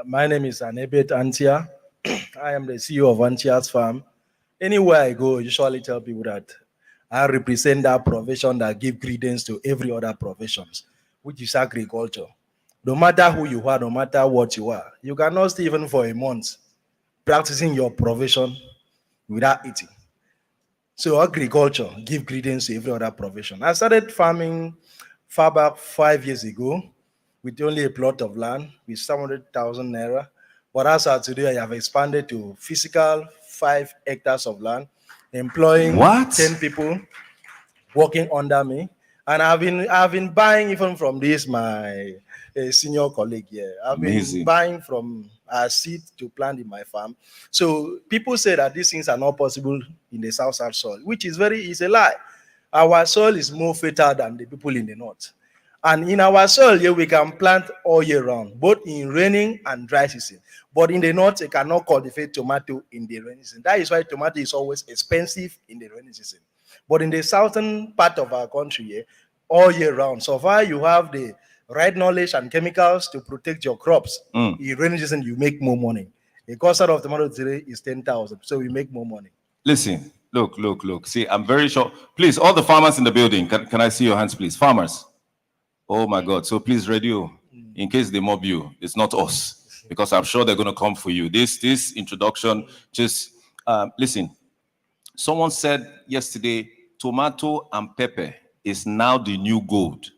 My name is Anebet Antia. I am the CEO of Antia's Farm. Anywhere I go, I usually tell people that I represent that profession that give credence to every other professions, which is agriculture. No matter who you are, no matter what you are, you cannot stay even for a month practicing your profession without eating. So agriculture give credence to every other profession. I started farming far back 5 years ago with only a plot of land with 700,000 naira. But as of today, I have expanded to physical 5 hectares of land, employing 10 people working under me. And I've been buying even from my senior colleague here. I've Amazing. been buying from seed to plant in my farm. So people say that these things are not possible in the south soil, which is a lie. Our soil is more fertile than the people in the north. And in our soil here, we can plant all year round, both in raining and dry season. But in the north, you cannot cultivate tomato in the rainy season. That is why tomato is always expensive in the rainy season. But in the southern part of our country here, all year round, so far you have the right knowledge and chemicals to protect your crops. In rainy season, you make more money. The cost of tomato today is 10,000, so we make more money. Listen, look. See, I'm very sure. Please, all the farmers in the building, can I see your hands, please? Farmers. Oh my God. So please, radio, in case they mob you, it's not us, because I'm sure they're going to come for you. This introduction, just listen. Someone said yesterday, tomato and pepper is now the new gold.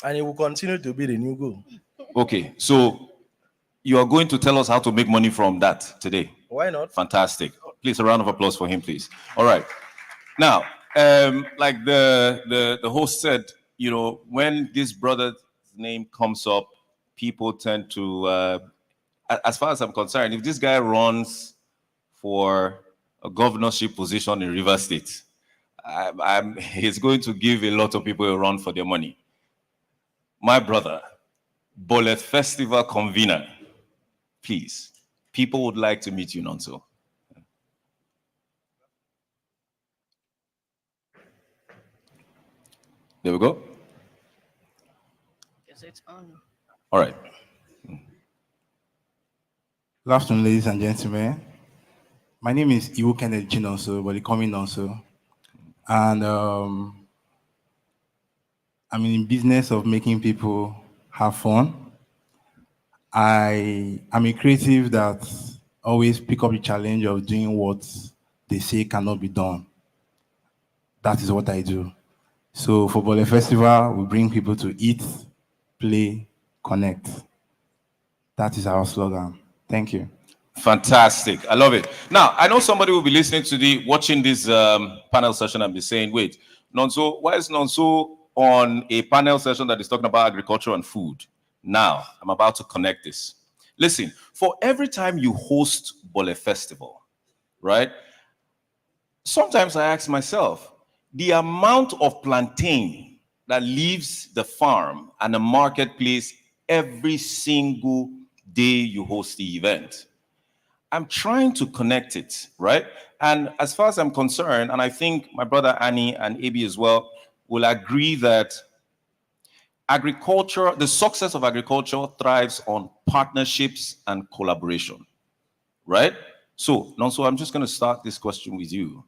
And it will continue to be the new gold. Okay, so you are going to tell us how to make money from that today. Why not? Fantastic. Please, a round of applause for him, please. All right. Now, like the host said, you know, when this brother's name comes up, people tend to, as far as I'm concerned, if this guy runs for a governorship position in River State, he's going to give a lot of people a run for their money. My brother, Bullet Festival convener, please, people would like to meet you, Nonso. There we go. Is it on? All right. Good afternoon, ladies and gentlemen. My name is Iwo Kenneth Chinonso, but they call me Nonso. And I'm in the business of making people have fun. I'm a creative that always pick up the challenge of doing what they say cannot be done. That is what I do. So for Bole Festival, we bring people to eat, play, connect. That is our slogan. Thank you. Fantastic. I love it. Now, I know somebody will be listening to watching this panel session and be saying, wait, Nonso, why is Nonso on a panel session that is talking about agriculture and food? Now, I'm about to connect this. Listen, for every time you host Bole Festival, right? Sometimes I ask myself, the amount of plantain that leaves the farm and the marketplace every single day you host the event. I'm trying to connect it, right? And as far as I'm concerned, and I think my brother Annie and Abi as well will agree that agriculture, the success of agriculture thrives on partnerships and collaboration, right? So, Nonso, I'm just going to start this question with you.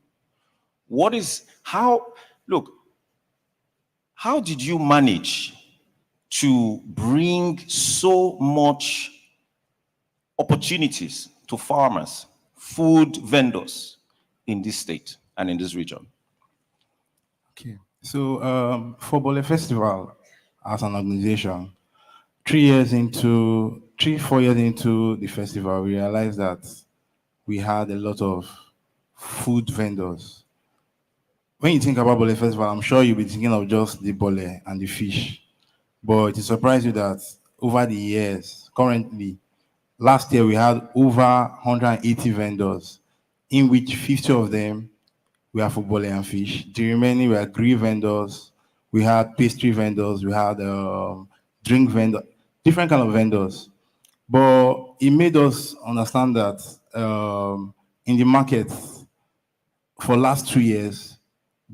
How did you manage to bring so much opportunities to farmers, food vendors in this state and in this region? Okay, so for Bole Festival, as an organization, 4 years into the festival, we realized that we had a lot of food vendors. When you think about Bole Festival, I'm sure you'll be thinking of just the bole and the fish. But it surprised you that over the years, currently, last year we had over 180 vendors, in which 50 of them were for bole and fish. The remaining were grill vendors, we had pastry vendors, we had drink vendors, different kind of vendors. But it made us understand that in the market for last 2 years,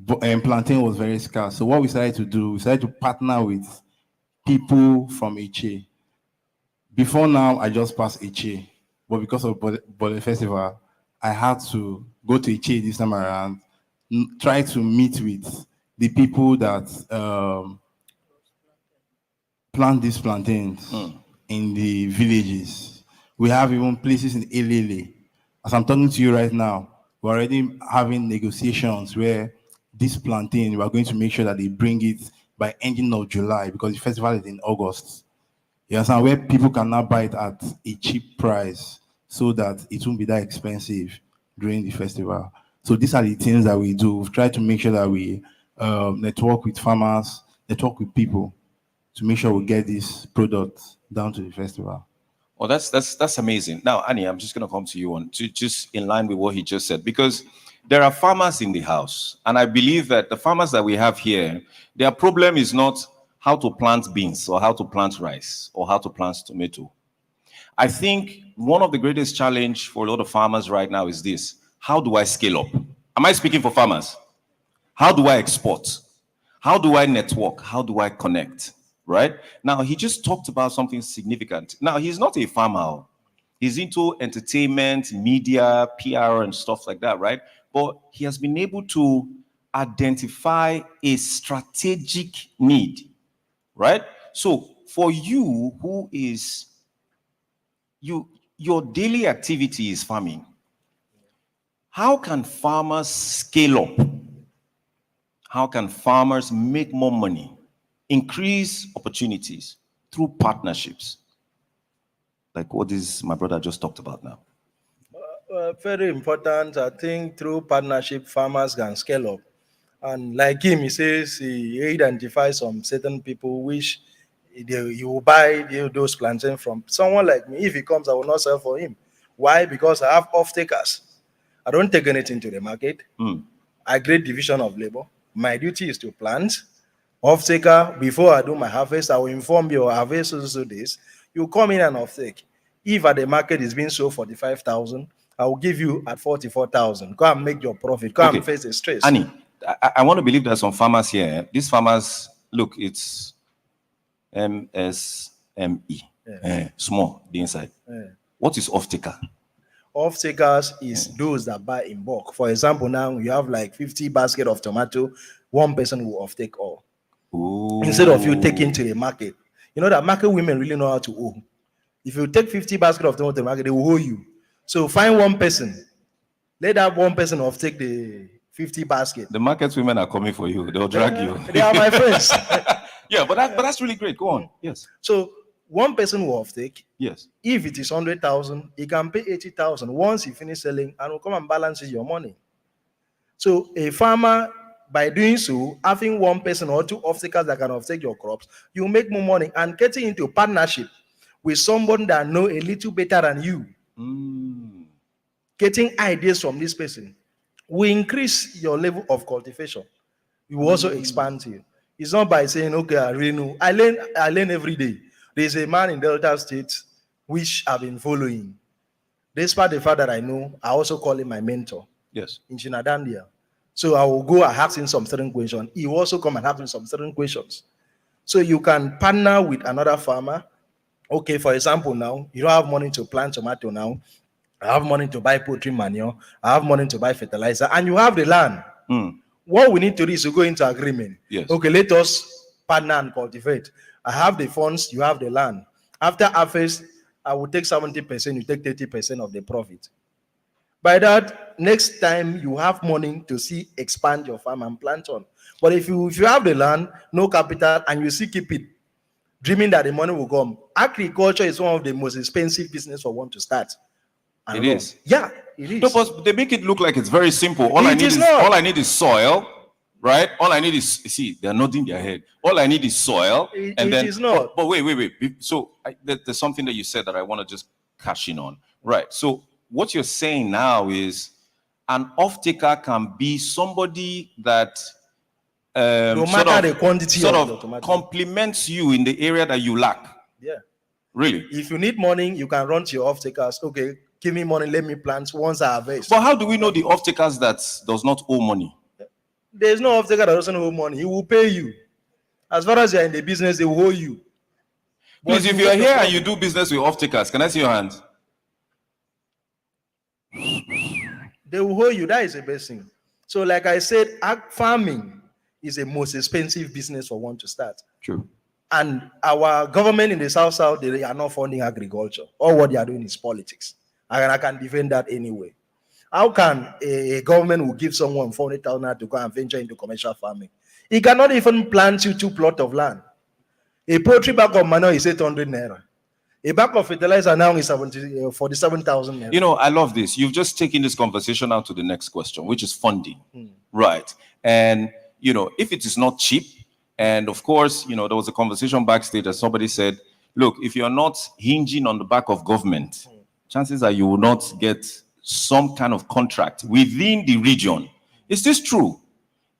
plantain was very scarce. So what we started to do, we started to partner with people from Iche. Before now, I just passed Iche, but because of Bole Festival, I had to go to Iche this time around, try to meet with the people that plant these plantains in the villages. We have even places in Elele. As I'm talking to you right now, we're already having negotiations where this plantain, we are going to make sure that they bring it by ending of July, because the festival is in August. You understand? Where people can now buy it at a cheap price so that it won't be that expensive during the festival. So these are the things that we do. We've tried to make sure that we network with farmers, network with people to make sure we get this product down to the festival. Well, that's amazing. Now, Annie, I'm just going to come to you just in line with what he just said, because there are farmers in the house, and I believe that the farmers that we have here, their problem is not how to plant beans or how to plant rice or how to plant tomato. I think one of the greatest challenge for a lot of farmers right now is this: how do I scale up? Am I speaking for farmers? How do I export? How do I network? How do I connect? Right? Now, he just talked about something significant. Now, he's not a farmer. He's into entertainment, media, PR, and stuff like that, right? But he has been able to identify a strategic need, right? So for you, your daily activity is farming. How can farmers scale up? How can farmers make more money, increase opportunities through partnerships? Like what is my brother just talked about now. Very important. I think through partnership, farmers can scale up. And like him, he says he identifies some certain people which you will buy those plantains from. Someone like me, if he comes, I will not sell for him. Why? Because I have off-takers. I don't take anything to the market. I grade division of labor. My duty is to plant. Off-taker, before I do my harvest, I will inform you, harvest so this. You come in and off-take. If at the market is being sold 45,000, I will give you at 44,000. Go and make your profit. Go and face the stress. Annie, I want to believe there's some farmers here. These farmers, look, it's MSME. Small, the inside. What is off-taker? Off-takers is those that buy in bulk. For example, now you have like 50 baskets of tomato, one person will off-take all. Ooh. Instead of you taking to the market. You know that market women really know how to owe. If you take 50 baskets of tomato to the market, they will owe you. So find one person. Let that one person off-take the 50 baskets. The market women are coming for you. They'll drag you. They are my friends. Yeah, but that's really great. Go on. Yes. So one person will take. Yes. If it is 100,000, he can pay 80,000 once he finish selling and will come and balance your money. So a farmer, by doing so, having one person or two off-takers that can off-take your crops, you make more money, and getting into partnership with someone that know a little better than you. Getting ideas from this person will increase your level of cultivation. It will also expand you. It's not by saying, okay, I really know. I learn every day. There's a man in Delta State which I've been following. Despite the fact that I know, I also call him my mentor. Yes. In Chinadandia. So I will go and ask him some certain questions. He will also come and ask him some certain questions. So you can partner with another farmer. Okay, for example, now you don't have money to plant tomato now. I have money to buy poultry manure. I have money to buy fertilizer, and you have the land. What we need to do is to go into agreement. Yes. Okay, let us partner and cultivate. I have the funds, you have the land. After harvest, I will take 70%, you take 30% of the profit. By that, next time you have money to see expand your farm and plant on. But if you have the land, no capital, and you see keep it, dreaming that the money will come, agriculture is one of the most expensive business for one to start. It is. Yeah, it is. No, but they make it look like it's very simple. All It is not. all I need is soil, right? All I need is, see, they're nodding their head. All I need is soil. It then, is not. But wait. So there's something that you said that I want to just cash in on. Right. So what you're saying now is an off-taker can be somebody that No matter the quantity sort of the of tomato. complements you in the area that you lack. Yeah. Really? If you need money, you can run to your off-takers. Okay, give me money, let me plant once I harvest. But how do we know the off-takers that does not owe money? There's no off-taker that doesn't owe money. He will pay you. As far as you're in the business, they will owe you. Please, if you're here and you do business with off-takers, can I see your hand? They will owe you. That is the best thing. So like I said, farming is the most expensive business for one to start. True. And our government in the South, they are not funding agriculture. All what they are doing is politics. And I can defend that anyway. How can a government will give someone 400,000 to go and venture into commercial farming? He cannot even plant you 2 plots of land. A poultry bag of manure is 800 naira. A bag of fertilizer now is 47,000 naira. You know, I love this. You've just taken this conversation out to the next question, which is funding. Right. And, you know, if it is not cheap, and of course, you know, there was a conversation backstage that somebody said, look, if you're not hinging on the back of government, chances are you will not get some kind of contract within the region. Is this true?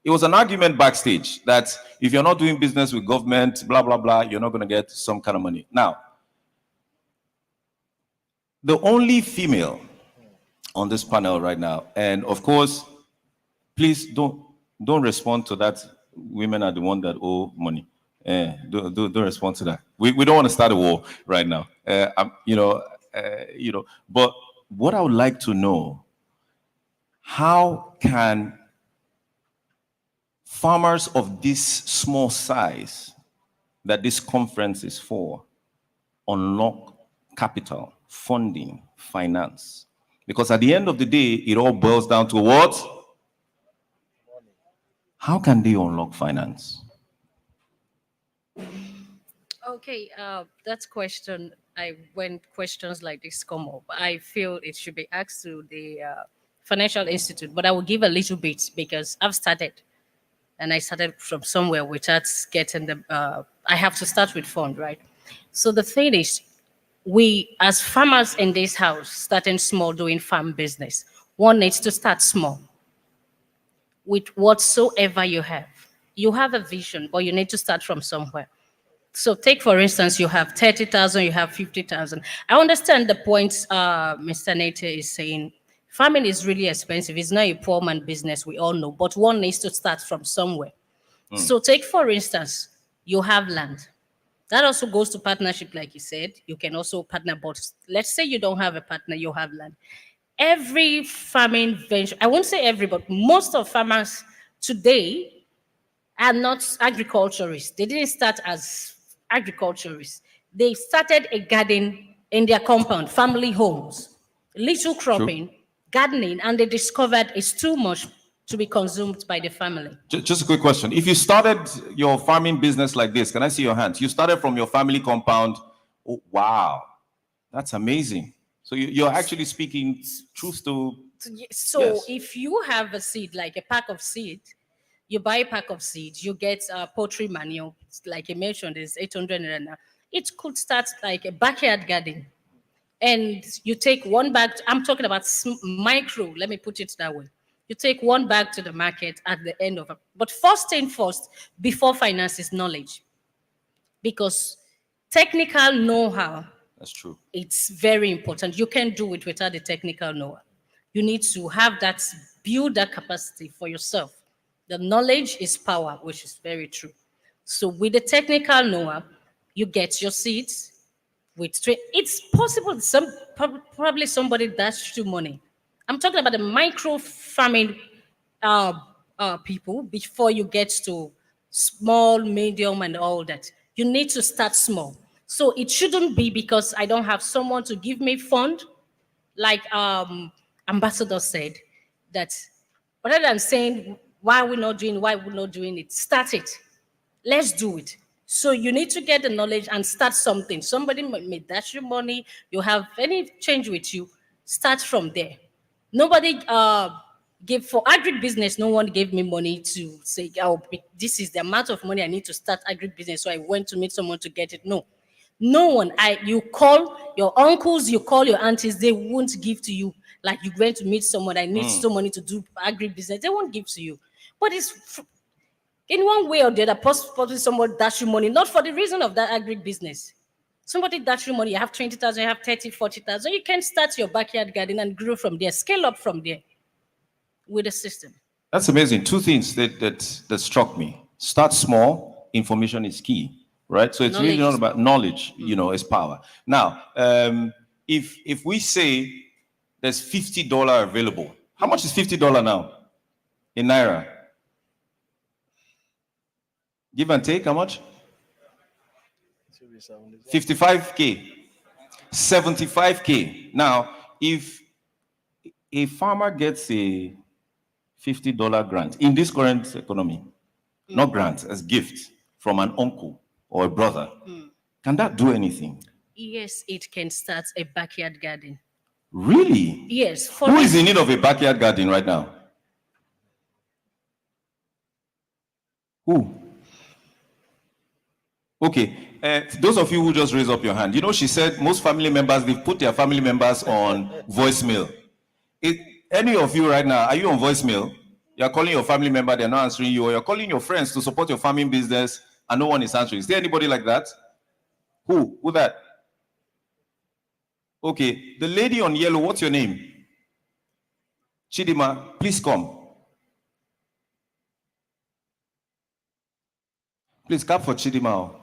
It was an argument backstage that if you're not doing business with government, blah, blah, blah, you're not going to get some kind of money. Now, the only female on this panel right now, and of course, please don't respond to that. Women are the one that owe money. Don't respond to that. We don't want to start a war right now. But what I would like to know, how can farmers of this small size that this conference is for unlock capital, funding, finance? Because at the end of the day, it all boils down to what? How can they unlock finance? Okay, that's question. When questions like this come up, I feel it should be asked to the financial institute. But I will give a little bit because I've started, and I started from somewhere without getting the. I have to start with fund, right? So the thing is, we as farmers in this house, starting small, doing farm business, one needs to start small. With whatsoever you have. You have a vision, but you need to start from somewhere. So take, for instance, you have 30,000, you have 50,000. I understand the points Mr. Nate is saying. Farming is really expensive. It's not a poor man business, we all know, but one needs to start from somewhere. So take, for instance, you have land. That also goes to partnership, like you said. You can also partner, but let's say you don't have a partner, you have land. Every farming venture, I won't say every, but most of farmers today are not agriculturists. They didn't start as agriculturists. They started a garden in their compound, family homes, little cropping, gardening, and they discovered it's too much to be consumed by the family. Just a quick question. If you started your farming business like this, can I see your hands? You started from your family compound Oh, wow. That's amazing. So you're actually speaking truth to... So Yes. if you have a seed, like a pack of seed, you buy a pack of seeds, you get poultry manure, like I mentioned, is 800 naira now. It could start like a backyard garden. And you take one bag, I'm talking about micro, let me put it that way. You take one bag to the market at the end of it. But first thing first, before finance is knowledge. Because technical know-how, That's true. it's very important. You can't do it without the technical know-how. You need to have that, build that capacity for yourself. The knowledge is power, which is very true. So with the technical know-how, you get your seeds. It's possible probably somebody dashed you money. I'm talking about the micro farming people before you get to small, medium, and all that. You need to start small. So it shouldn't be because I don't have someone to give me fund, like Ambassador said, that rather than saying why we're not doing it, start it. Let's do it. So you need to get the knowledge and start something. Somebody may dash you money, you have any change with you, start from there. Nobody gave for agribusiness, no one gave me money to say, oh, this is the amount of money I need to start agribusiness. So I went to meet someone to get it. No. No one. You call your uncles, you call your aunties, they won't give to you. Like you went to meet someone, I need some money to do agribusiness. They won't give to you. But it's in one way or the other, possibly someone dash you money, not for the reason of that agribusiness. Somebody dash you money, you have 20,000, you have 30, 40,000. You can start your backyard garden and grow from there, scale up from there with the system. That's amazing. Two things that struck me. Start small, information is key, right? So it's really not about knowledge, is power. Now, if we say there's $50 available, how much is $50 now in Naira? Give and take, how much? 55K, 75K. Now, if a farmer gets a $50 grant in this current economy, not grant, as gift from an uncle or a brother, can that do anything? Yes, it can start a backyard garden. Really? Yes. Who is in need of a backyard garden right now? Who? Okay, those of you who just raised up your hand, she said most family members, they've put their family members on voicemail. Any of you right now, are you on voicemail? You're calling your family member, they're not answering you, or you're calling your friends to support your farming business and no one is answering. Is there anybody like that? Who? Who that? Okay, the lady on yellow, what's your name? Chidima, please come. Please clap for Chidima.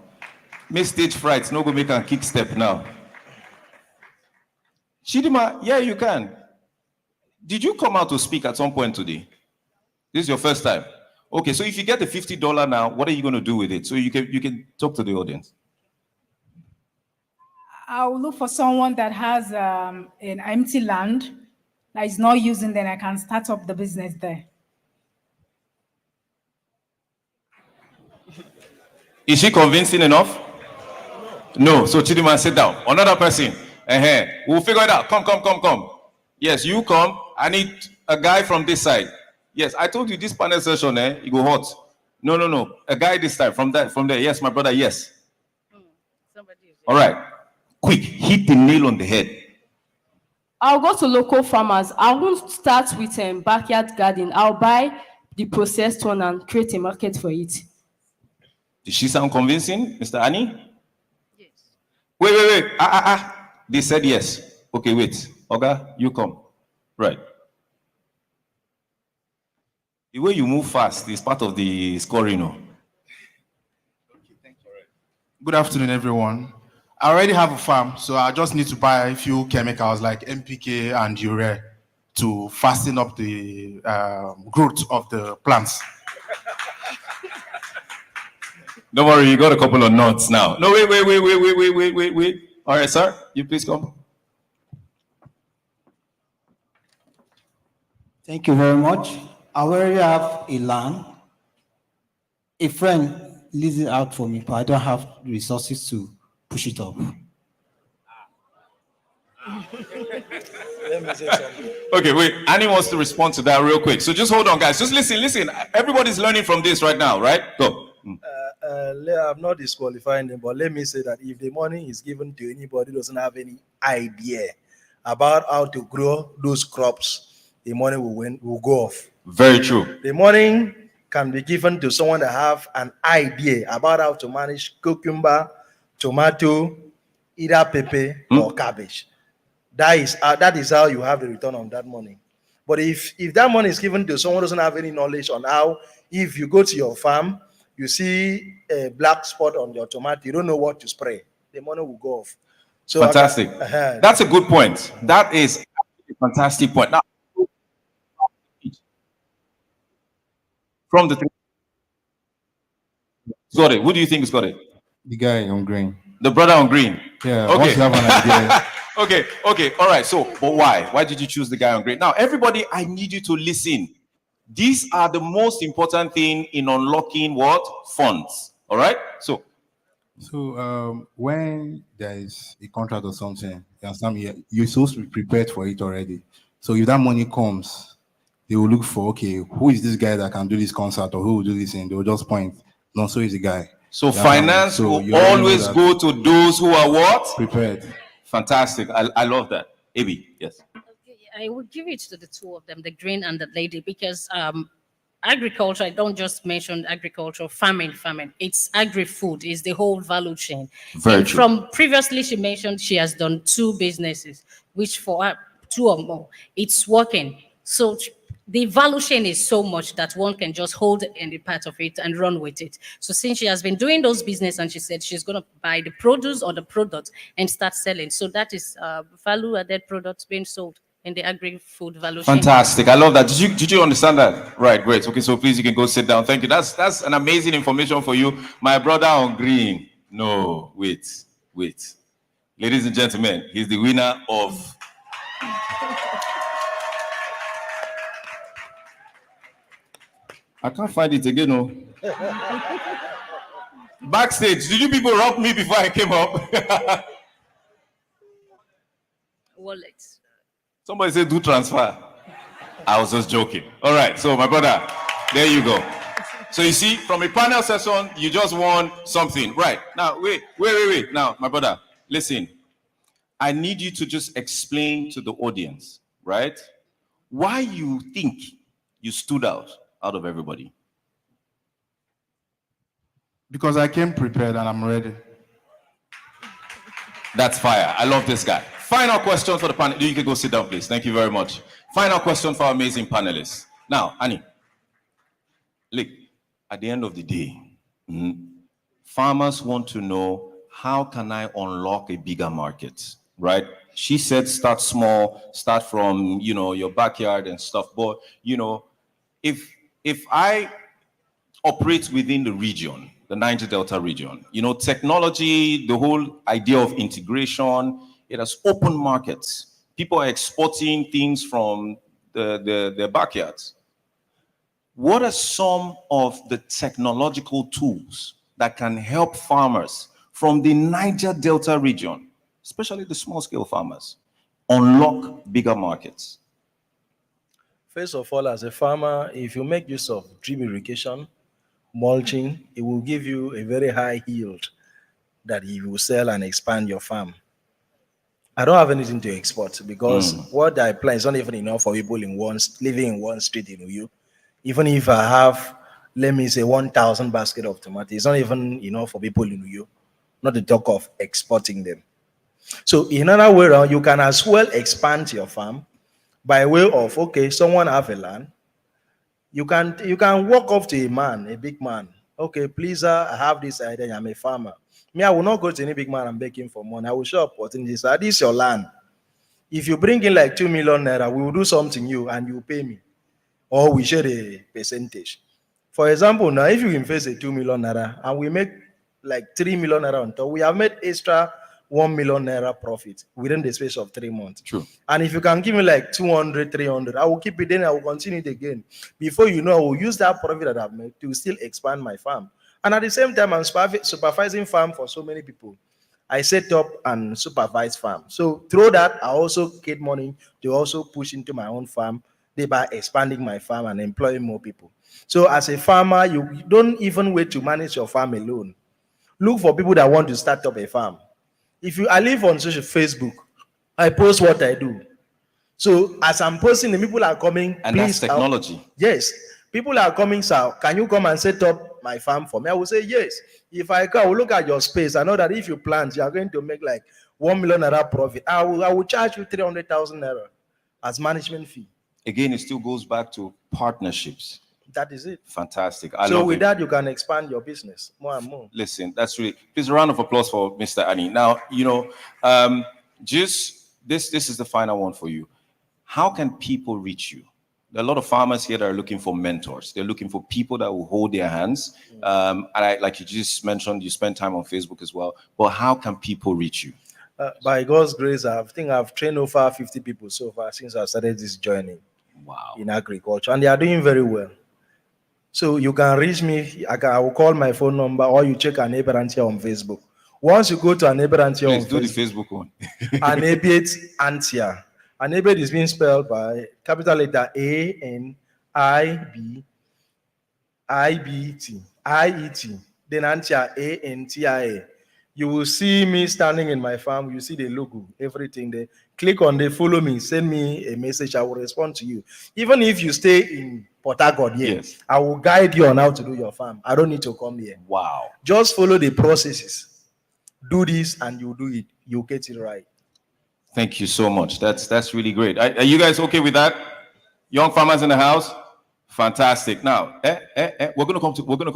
Make stage fright, no go make a kick step now. Chidima, yeah, you can. Did you come out to speak at some point today? This is your first time. Okay, so if you get the $50 now, what are you going to do with it? So you can talk to the audience. I'll look for someone that has an empty land that is not using, then I can start up the business there. Is she convincing enough? No. So Chidima, sit down. Another person. We'll figure it out. Come. Yes, you come. I need a guy from this side. Yes, I told you this panel session, you go hot. No. A guy this time from there. Yes, my brother, yes. All right. Quick, hit the nail on the head. I'll go to local farmers. I won't start with a backyard garden. I'll buy the processed one and create a market for it. Did she sound convincing, Mr. Annie? Yes. Wait. They said yes. Okay, wait. Oga, you come. Right. The way you move fast is part of the scoring. Okay, thank you. Good afternoon, everyone. I already have a farm, so I just need to buy a few chemicals like NPK and urea to fasten up the growth of the plants. Don't worry, you got a couple of nuts now. No, wait. All right, sir, you please come. Thank you very much. I already have a land. A friend leases it out for me, but I don't have the resources to push it up. Let me say something. Okay, wait. Annie wants to respond to that real quick. So just hold on, guys. Just listen. Everybody's learning from this right now, right? Go. I'm not disqualifying them, but let me say that if the money is given to anybody who doesn't have any idea about how to grow those crops, the money will go off. Very true. The money can be given to someone that have an idea about how to manage cucumber, tomato, either pepper or cabbage. That is how you have the return on that money. But if that money is given to someone who doesn't have any knowledge on how, if you go to your farm, you see a black spot on your tomato, you don't know what to spray, the money will go off. So Fantastic. That's a good point. That is a fantastic point. Now, from the got it. Who do you think has got it? The guy on green. The brother on green. Yeah. Okay. Once you have an idea. Okay. All right. So, but why? Why did you choose the guy on green? Now, everybody, I need you to listen. These are the most important thing in unlocking what? Funds. All right. So when there is a contract or something, you're supposed to be prepared for it already. So if that money comes, they will look for, okay, who is this guy that can do this concert, or who will do this thing? They will just point. No, so is the guy. So finance will always go to those who are what? Prepared. Fantastic. I love that. Abi, yes. I would give it to the two of them, the green and the lady, because agriculture, I don't just mention agriculture, farming. It's agri-food, it's the whole value chain. Very true. From previously, she mentioned she has done 2 businesses, which for her, 2 or more, it's working. So the value chain is so much that one can just hold any part of it and run with it. So since she has been doing those business and she said she's going to buy the produce or the product and start selling. So that is value-added products being sold in the agri-food value chain. Fantastic. I love that. Did you understand that? Right, great. Okay, so please you can go sit down. Thank you. That's an amazing information for you. My brother on green. No, wait. Ladies and gentlemen, he's the winner of I can't find it again, no. Backstage, did you people rock me before I came up? Wallet. Somebody said do transfer. I was just joking. All right, so my brother, there you go. So you see, from a panel session, you just won something. Right, now, wait. Now, my brother, listen. I need you to just explain to the audience, right, why you think you stood out of everybody. Because I came prepared and I'm ready. That's fire. I love this guy. Final question for the panel. You can go sit down, please. Thank you very much. Final question for our amazing panelists. Now, Annie, look, at the end of the day, farmers want to know, how can I unlock a bigger market, right? She said start small, start from, your backyard and stuff. But, if I operate within the region, the Niger Delta region, technology, the whole idea of integration, it has open markets. People are exporting things from their backyards. What are some of the technological tools that can help farmers from the Niger Delta region, especially the small-scale farmers, unlock bigger markets? First of all, as a farmer, if you make use of drip irrigation, mulching, it will give you a very high yield that you will sell and expand your farm. I don't have anything to export because what I plant is not even enough for people living in one street in Uyo. Even if I have, let me say, 1,000 basket of tomatoes, it's not even enough for people in Uyo, not to talk of exporting them. So in another way around, you can as well expand your farm by way of, okay, someone have a land. You can walk up to a man, a big man. Okay, please, I have this idea. I'm a farmer. Me, I will not go to any big man and beg him for money. I will show opportunities. This is your land. If you bring in like 2 million naira, we will do something and you pay me, or we share a percentage. For example, now if you invest a 2 million naira and we make like 3 million naira on top, we have made extra 1 million naira profit within the space of 3 months. True. And if you can give me like 200, 300, I will keep it, then I will continue it again. Before you know, I will use that profit that I've made to still expand my farm. And at the same time, I'm supervising farm for so many people. I set up and supervise farm. So through that, I also get money to also push into my own farm, thereby expanding my farm and employing more people. So as a farmer, you don't even wait to manage your farm alone. Look for people that want to start up a farm. I live on social Facebook, I post what I do. So as I'm posting, the people are coming. And please, that's technology. yes, people are coming. Sir, can you come and set up my farm for me? I will say yes. If I come, I will look at your space. I know that if you plant, you are going to make like 1 million naira profit. I will charge you 300,000 naira as management fee. Again, it still goes back to partnerships. That is it. Fantastic. So love with it. that, you can expand your business more and more. Listen, that's really, please a round of applause for Mr. Ani. Now, just this is the final one for you. How can people reach you? There are a lot of farmers here that are looking for mentors. They're looking for people that will hold their hands. And like you just mentioned, you spend time on Facebook as well. But how can people reach you? By God's grace, I think I've trained over 50 people so far since I started this journey. Wow. In agriculture, and they are doing very well. So you can reach me. I will call my phone number, or you check Anebe Antia on Facebook. Once you go to Anebe Antia on Please do the Facebook, Facebook one. Anebe Antia. Anebe is being spelled by capital letter ANIBIBT. Then Antia ANTIA. You will see me standing in my farm. You see the logo, everything there. Click on the follow me, send me a message. I will respond to you. Even if you stay in Port Harcourt, yes, I will guide you on how to do your farm. I don't need to come here. Wow. Just follow the processes. Do this and you do it. You'll get it right. Thank you so much. That's really great. Are you guys okay with that? Young farmers in the house? Fantastic. Now, we're gonna come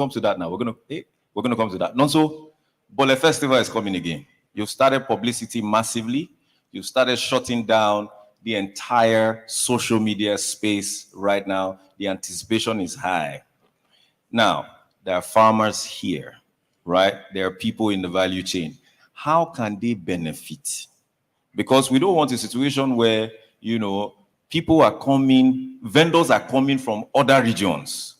to that now. We're gonna come to that. Nonso, Bole Festival is coming again. You've started publicity massively. You've started shutting down the entire social media space right now. The anticipation is high. Now, there are farmers here, right? There are people in the value chain. How can they benefit? Because we don't want a situation where, people are coming, vendors are coming from other regions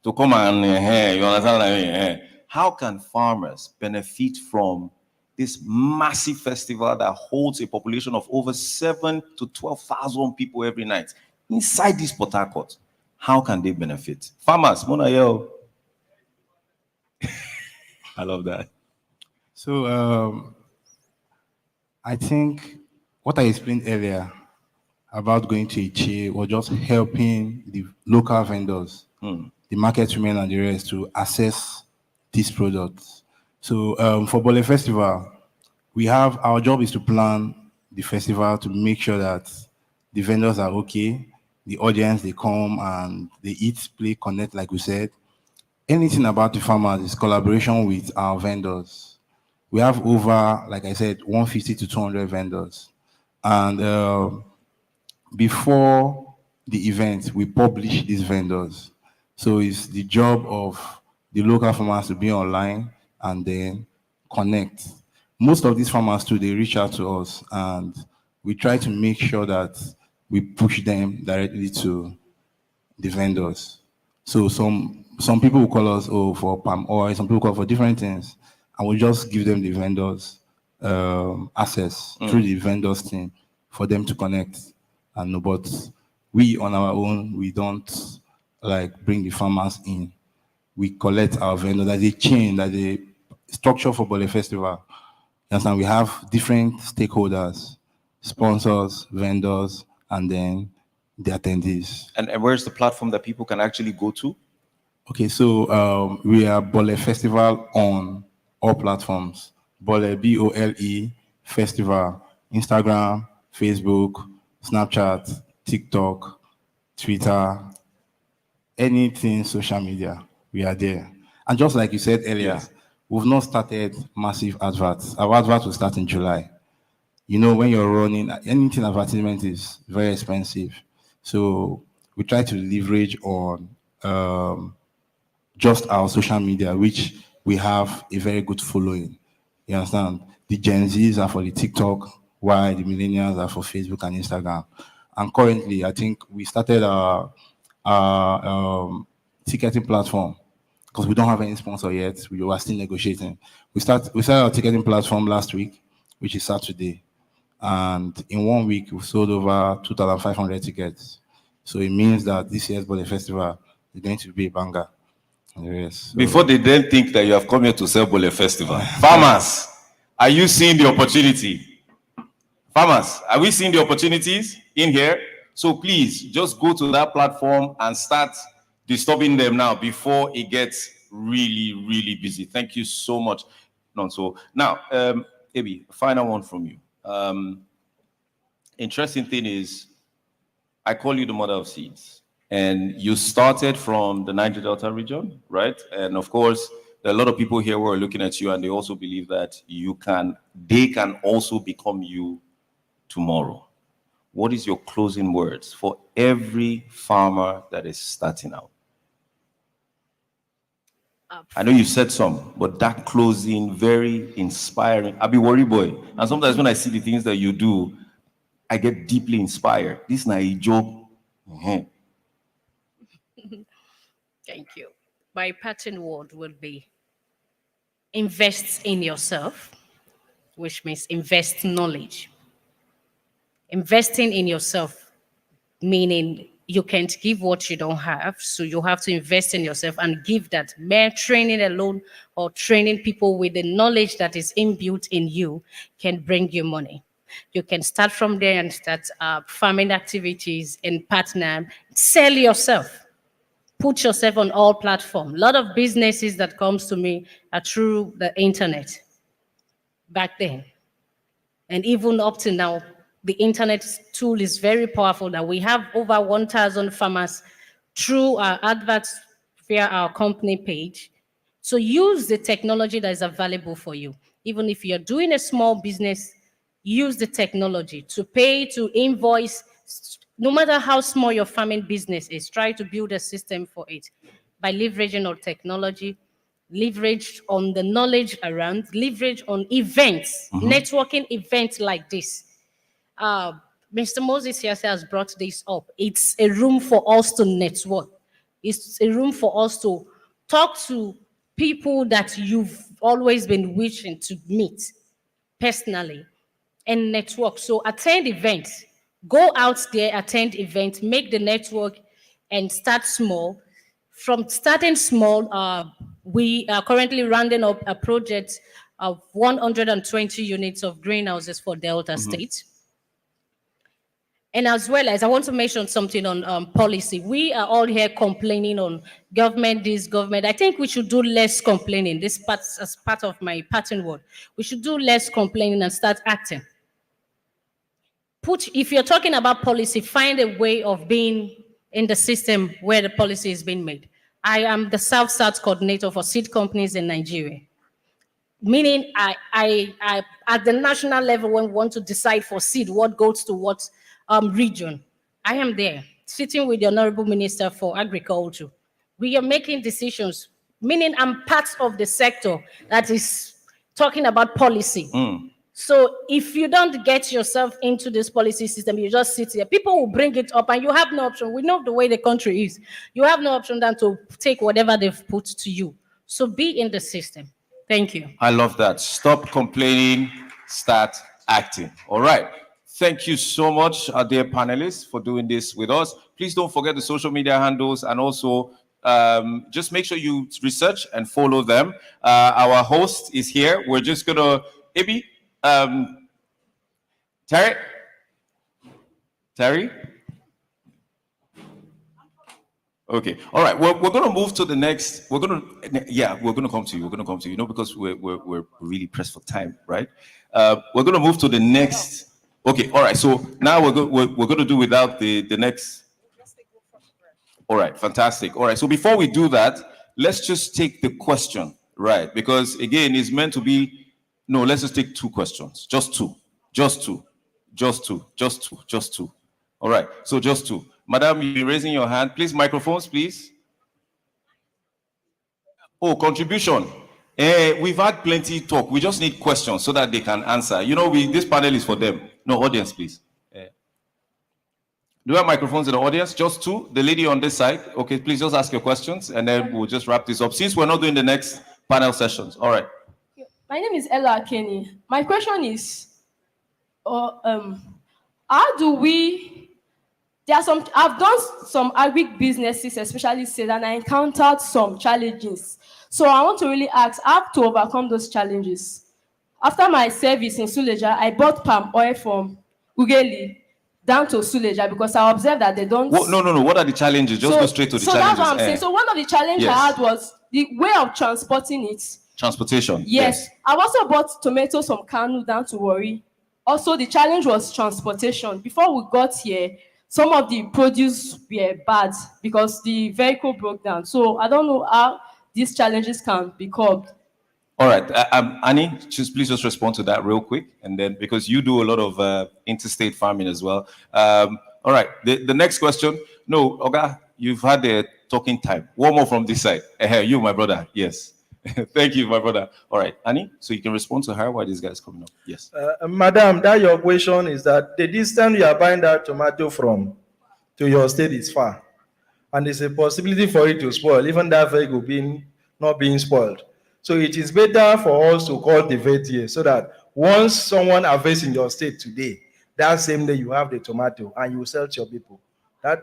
to come and, you understand? How can farmers benefit from this massive festival that holds a population of over 7,000 to 12,000 people every night inside this Port Harcourt? How can they benefit? Farmers, Mona yo. I love that. So I think what I explained earlier about going to a chair or just helping the local vendors, the market women and the rest to access these products. So for Bole Festival, our job is to plan the festival to make sure that the vendors are okay, the audience, they come and they eat, play, connect, like we said. Anything about the farmers is collaboration with our vendors. We have over, like I said, 150 to 200 vendors. And before the event, we publish these vendors. So it's the job of the local farmers to be online and then connect. Most of these farmers too, they reach out to us and we try to make sure that we push them directly to the vendors. So some people will call us for palm oil, some people call for different things, and we just give them the vendors access through the vendors team for them to connect. And but we on our own, we don't bring the farmers in. We collect our vendors. There's a chain, there's a structure for Bole Festival. You understand? We have different stakeholders, sponsors, vendors, and then the attendees. And where's the platform that people can actually go to? Okay, so we are Bole Festival on all platforms. Bole, BOLE Festival, Instagram, Facebook, Snapchat, TikTok, Twitter, anything social media, we are there. And just like you said earlier, we've not started massive adverts. Our advert will start in July. When you're running, anything advertisement is very expensive. So we try to leverage on just our social media, which we have a very good following. You understand? The Gen Zs are for the TikTok, while the millennials are for Facebook and Instagram. And currently, I think we started our ticketing platform. because we don't have any sponsor yet. We are still negotiating. We started our ticketing platform last week, which is Saturday. And in 1 week, we sold over 2,500 tickets. So it means that this year's Bole Festival is going to be a banger. Yes. So. Before they then think that you have come here to sell Bole Festival. Farmers, are you seeing the opportunity? Farmers, are we seeing the opportunities in here? So please, just go to that platform and start disturbing them now before it gets really, really busy. Thank you so much. So now, Ebi, final one from you. Interesting thing is, I call you the mother of seeds. And you started from the Niger Delta region, right? And of course, there are a lot of people here who are looking at you and they also believe that they can also become you tomorrow. What is your closing words for every farmer that is starting out? I know you said some, but that closing, very inspiring. I'll be worried boy. And sometimes when I see the things that you do, I get deeply inspired. This is not a joke. Thank you. My parting word would be invest in yourself, which means invest knowledge. Investing in yourself, meaning you can't give what you don't have, so you have to invest in yourself and give that. Mere training alone or training people with the knowledge that is inbuilt in you can bring you money. You can start from there and start farming activities and partner, sell yourself. Put yourself on all platforms. A lot of businesses that comes to me are through the internet back then. And even up to now, the internet tool is very powerful that we have over 1,000 farmers through our adverts via our company page. So use the technology that is available for you. Even if you're doing a small business, use the technology to pay, to invoice. No matter how small your farming business is, try to build a system for it by leveraging on technology, leverage on the knowledge around, leverage on events, networking events like this. Mr. Moses here has brought this up. It's a room for us to network. It's a room for us to talk to people that you've always been wishing to meet personally and network. So attend events. Go out there, attend events, make the network, and start small. From starting small, we are currently rounding up a project of 120 units of greenhouses for Delta State. And as well as, I want to mention something on policy. We are all here complaining on government, this government. I think we should do less complaining. This part, as part of my pattern word. We should do less complaining and start acting. If you're talking about policy, find a way of being in the system where the policy is being made. I am the South-South coordinator for seed companies in Nigeria. Meaning I at the national level, when we want to decide for seed, what goes to what region, I am there, sitting with the Honorable Minister for Agriculture. We are making decisions, meaning I'm part of the sector that is talking about policy. So if you don't get yourself into this policy system, you just sit here. People will bring it up and you have no option. We know the way the country is. You have no option than to take whatever they've put to you. So be in the system. Thank you. I love that. Stop complaining, start acting. All right. Thank you so much, our dear panelists, for doing this with us. Please don't forget the social media handles, and also just make sure you research and follow them. Our host is here. We're just going to, Ibi, Terry? Okay. All right. We're going to move to the next. We're going to come to you. We're going to come to you, because we're really pressed for time, right? We're going to move to the next. Okay. All right. So now we're going to do without the next. All right. Fantastic. All right. So before we do that, let's just take the question, right? Because again, it's meant to be. No, let's just take two questions. Just two. All right. So just two. Madam, you're raising your hand. Please, microphones, please. Oh, contribution. We've had plenty talk. We just need questions so that they can answer. This panel is for them. No, audience, please. Do we have microphones in the audience? Just two. The lady on this side. Okay, please just ask your questions and then we'll just wrap this up since we're not doing the next panel sessions. All right. My name is Ella Kenny. My question is, how do we? There are some. I've done some agric businesses, especially sales, and I encountered some challenges. So I want to really ask how to overcome those challenges. After my service in Suleja, I bought palm oil from Ugeli down to Suleja because I observed that they don't. No. What are the challenges? Just go straight to the so challenges. So that's what I'm saying. So one of the challenges I Yes. had was the way of transporting it. Transportation. Yes. I've also bought tomatoes from Kanu down to Warri. Also, the challenge was transportation. Before we got here, some of the produce were bad because the vehicle broke down. So I don't know how these challenges can be curbed. All right, Annie, please just respond to that real quick, and then because you do a lot of interstate farming as well. All right, the next question. No, Oga, you've had the talking time. One more from this side. You, my brother. Yes. Thank you, my brother. All right, Annie, so you can respond to her while this guy is coming up. Yes. Madam, that your question is that the distance you are buying that tomato from to your state is far, and there's a possibility for it to spoil, even that vehicle not being spoiled. So it is better for us to cultivate here so that once someone harvests in your state today, that same day you have the tomato and you sell to your people. That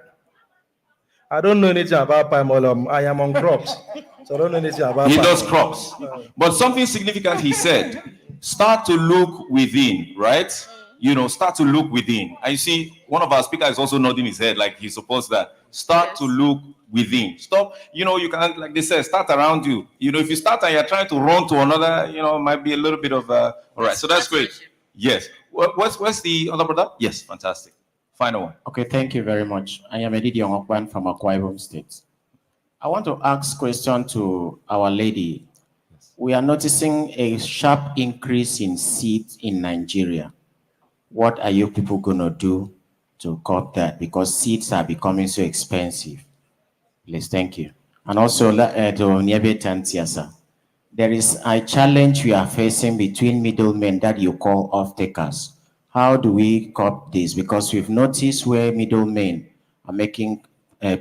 I don't know anything about palm oil. I am on crops, so I don't know anything about. He does crops, but something significant he said: start to look within, right? You know, start to look within. And you see, one of our speakers is also nodding his head like he supports that. Start to look within. Stop. You know, you can, like they said, start around you. You know, if you start and you're trying to run to another, you know, it might be a little bit of. All right, so that's great. Yes. What's the other brother? Yes, fantastic. Final one. Okay, thank you very much. I am Edidi Ongokwan from Akwa Ibom State. I want to ask question to our lady. We are noticing a sharp increase in seed in Nigeria. What are you people going to do to curb that? Because seeds are becoming so expensive. Please, thank you. And also, there is a challenge we are facing between middlemen that you call off-takers. How do we curb this? Because we've noticed where middlemen are making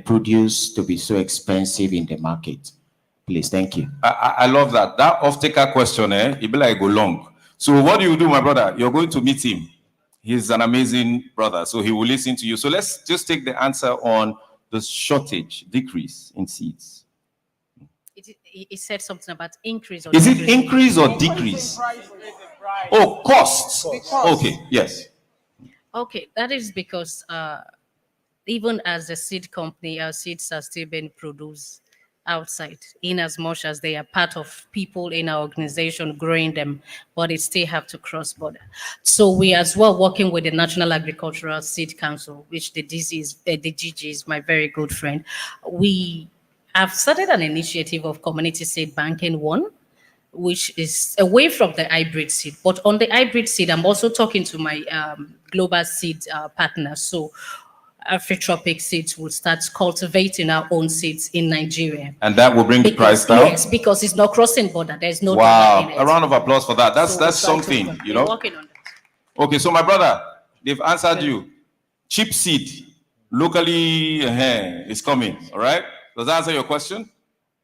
produce to be so expensive in the market. Please, thank you. I love that. That off-taker question, it be like go long. So what do you do, my brother? You're going to meet him. He's an amazing brother, so he will listen to you. So let's just take the answer on the shortage, decrease in seeds. It said something about increase. Is it increase or decrease? Oh, costs. Okay, yes. Okay, that is because even as a seed company, our seeds are still being produced outside, in as much as they are part of people in our organization growing them, but it still have to cross border. So we as well working with the National Agricultural Seed Council, which the DG is my very good friend. We have started an initiative of community seed banking one, which is away from the hybrid seed. But on the hybrid seed, I'm also talking to my global seed partners. So Afrotropic Seeds will start cultivating our own seeds in Nigeria. And that will bring the price down? Yes, because it's not crossing border. There's no wow, in it. A round of applause for that. That's something, you know. Working on that. Okay, so my brother, they've answered you. Cheap seed, locally is coming, all right? Does that answer your question?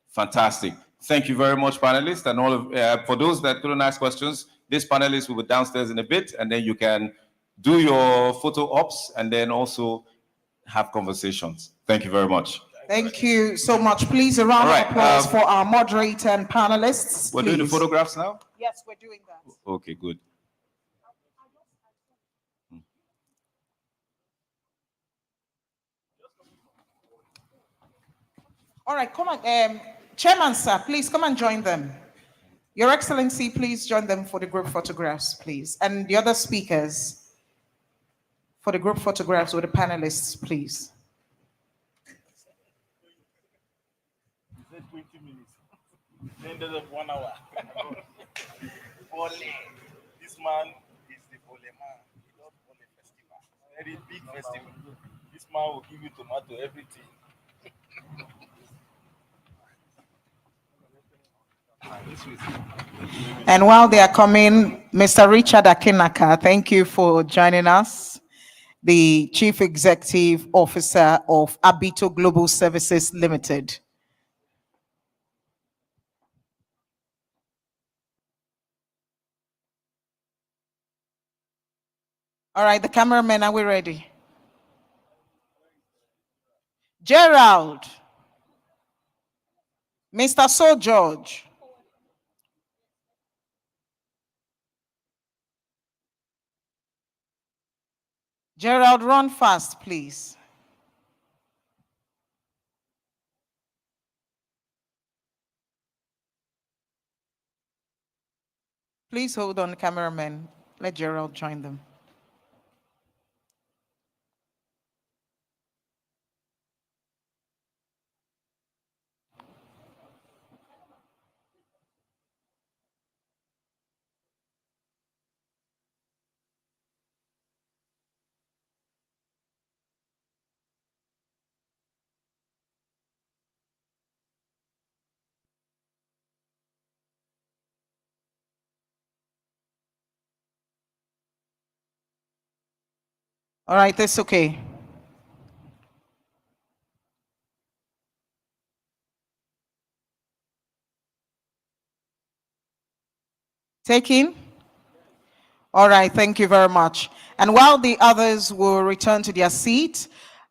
Fantastic. Thank you very much, panelists. And all of for those that couldn't ask questions, this panelist will be downstairs in a bit, and then you can do your photo ops and then also have conversations. Thank you very much. Thank you so much. Please, a round of applause for our moderator and panelists. We're doing the photographs now? Yes, we're doing that. Okay, good. All right, come on. Chairman, sir, please come and join them. Your Excellency, please join them for the group photographs, please. And the other speakers for the group photographs with the panelists, please. 20 minutes. Then there's 1 hour. This man is the Bole man. He does Bole festival. Very big festival. This man will give you tomato, everything. And while they are coming, Mr. Richard Akinaka, thank you for joining us. the Chief Executive Officer of Abito Global Services Limited. All right, the cameramen, are we ready? Gerald, Mr. So George. Gerald, run fast, please. Please hold on, cameraman. Let Gerald join them. All right, that's okay. Taking? All right, thank you very much. And while the others will return to their seat,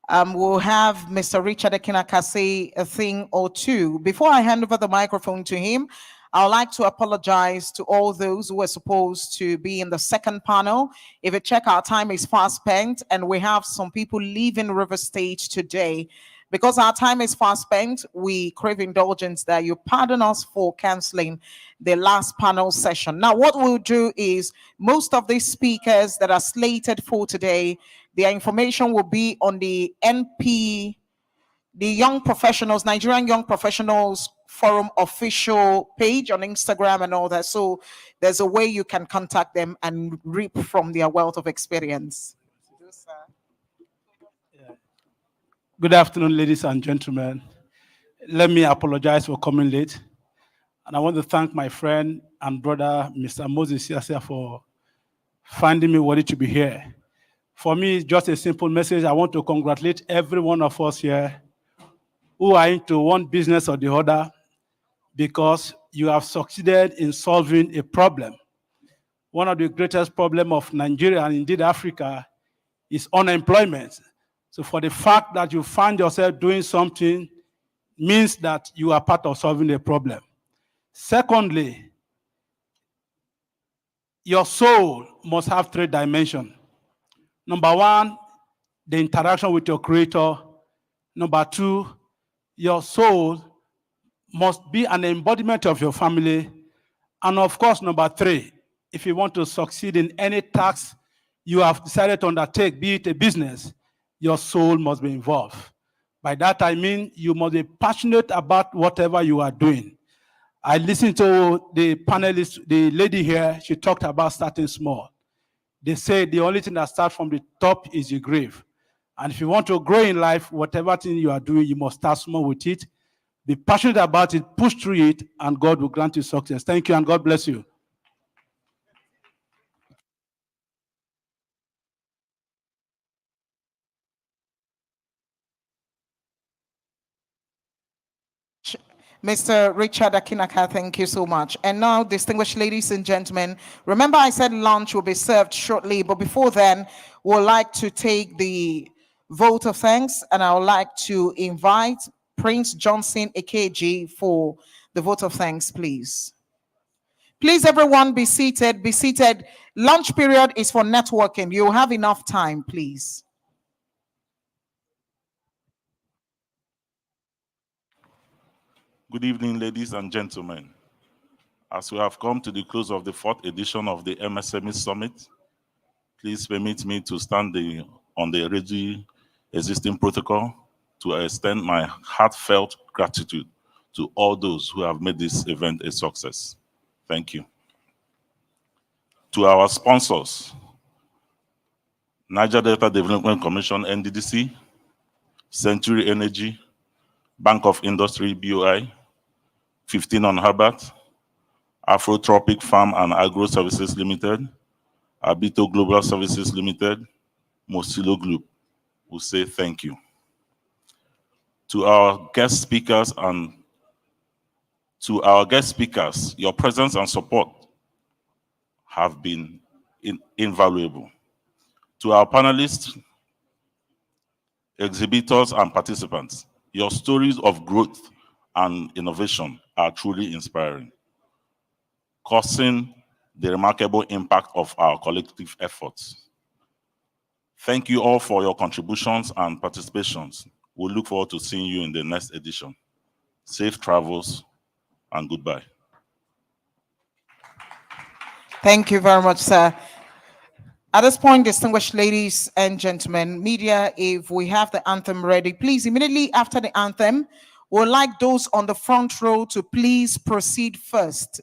we'll have Mr. Richard Akinaka say a thing or two. Before I hand over the microphone to him, I would like to apologize to all those who were supposed to be in the second panel. If you check, our time is fast spent, and we have some people leaving River State today. Because our time is fast spent, we crave indulgence that you pardon us for canceling the last panel session. Now, what we'll do is most of these speakers that are slated for today, their information will be on the NP, the Young Professionals, Nigerian Young Professionals Forum official page on Instagram and all that. So there's a way you can contact them and reap from their wealth of experience. Good afternoon, ladies and gentlemen. Let me apologize for coming late. And I want to thank my friend and brother, Mr. Moses Yasser, for finding me worthy to be here. For me, it's just a simple message. I want to congratulate every one of us here who are into one business or the other, because you have succeeded in solving a problem. One of the greatest problems of Nigeria and indeed Africa is unemployment. So for the fact that you find yourself doing something means that you are part of solving a problem. Secondly, your soul must have 3 dimensions. Number 1, the interaction with your creator. Number 2, your soul must be an embodiment of your family. And of course, number 3, if you want to succeed in any task you have decided to undertake, be it a business, your soul must be involved. By that I mean you must be passionate about whatever you are doing. I listened to the panelist, the lady here, she talked about starting small. They say the only thing that starts from the top is your grave. And if you want to grow in life, whatever thing you are doing, you must start small with it. Be passionate about it, push through it, and God will grant you success. Thank you, and God bless you. Mr. Richard Akinaka, thank you so much. And now, distinguished ladies and gentlemen, remember I said lunch will be served shortly, but before then, we'd like to take the vote of thanks, and I would like to invite Prince Johnson Akeji for the vote of thanks, please. Please, everyone, be seated, be seated. Lunch period is for networking. You'll have enough time, please. Good evening, ladies and gentlemen. As we have come to the close of the 4th edition of the MSME Summit, please permit me to stand on the already existing protocol to extend my heartfelt gratitude to all those who have made this event a success. Thank you. To our sponsors, Niger Delta Development Commission, NDDC, Century Energy, Bank of Industry, BOI, 15 on Herbert, Afrotropic Farm and Agro Services Limited, Abito Global Services Limited, Mosilo Group will say thank you. To our guest speakers, your presence and support have been invaluable. To our panelists, exhibitors, and participants, your stories of growth and innovation are truly inspiring, causing the remarkable impact of our collective efforts. Thank you all for your contributions and participations. We look forward to seeing you in the next edition. Safe travels and goodbye. Thank you very much, sir. At this point, distinguished ladies and gentlemen, media, if we have the anthem ready, please, immediately after the anthem, we'd like those on the front row to please proceed first.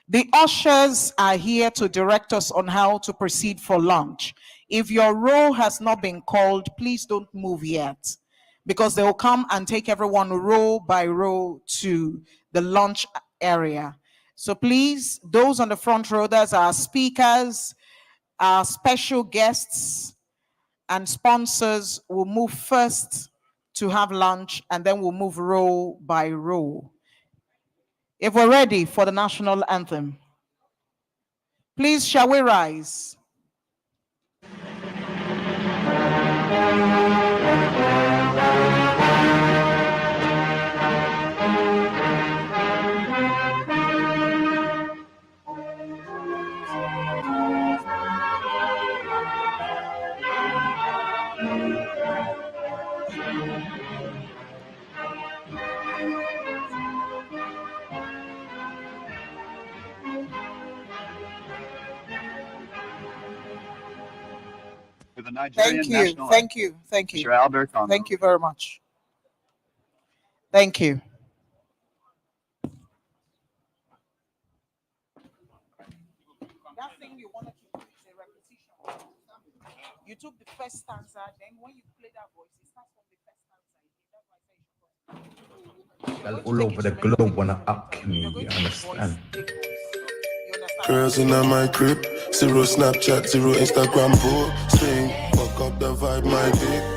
The ushers are here to direct us on how to proceed for lunch. If your row has not been called, please don't move yet, because they will come and take everyone row by row to the lunch area. So please, those on the front row, that's our speakers, our special guests, and sponsors will move first to have lunch, and then we'll move row by row. If we're ready for the national anthem, please, shall we rise? With the Nigerian national Thank you. Mr. Albert Congo. Thank you very much. Thank you. That thing you wanted to do is a repetition. You took the first stanza, then when you play that voice, it starts from the first stanza. All over the globe wanna up me, you understand? Girls in my crib, zero Snapchat, zero Instagram posting. Fuck up the vibe, my dick.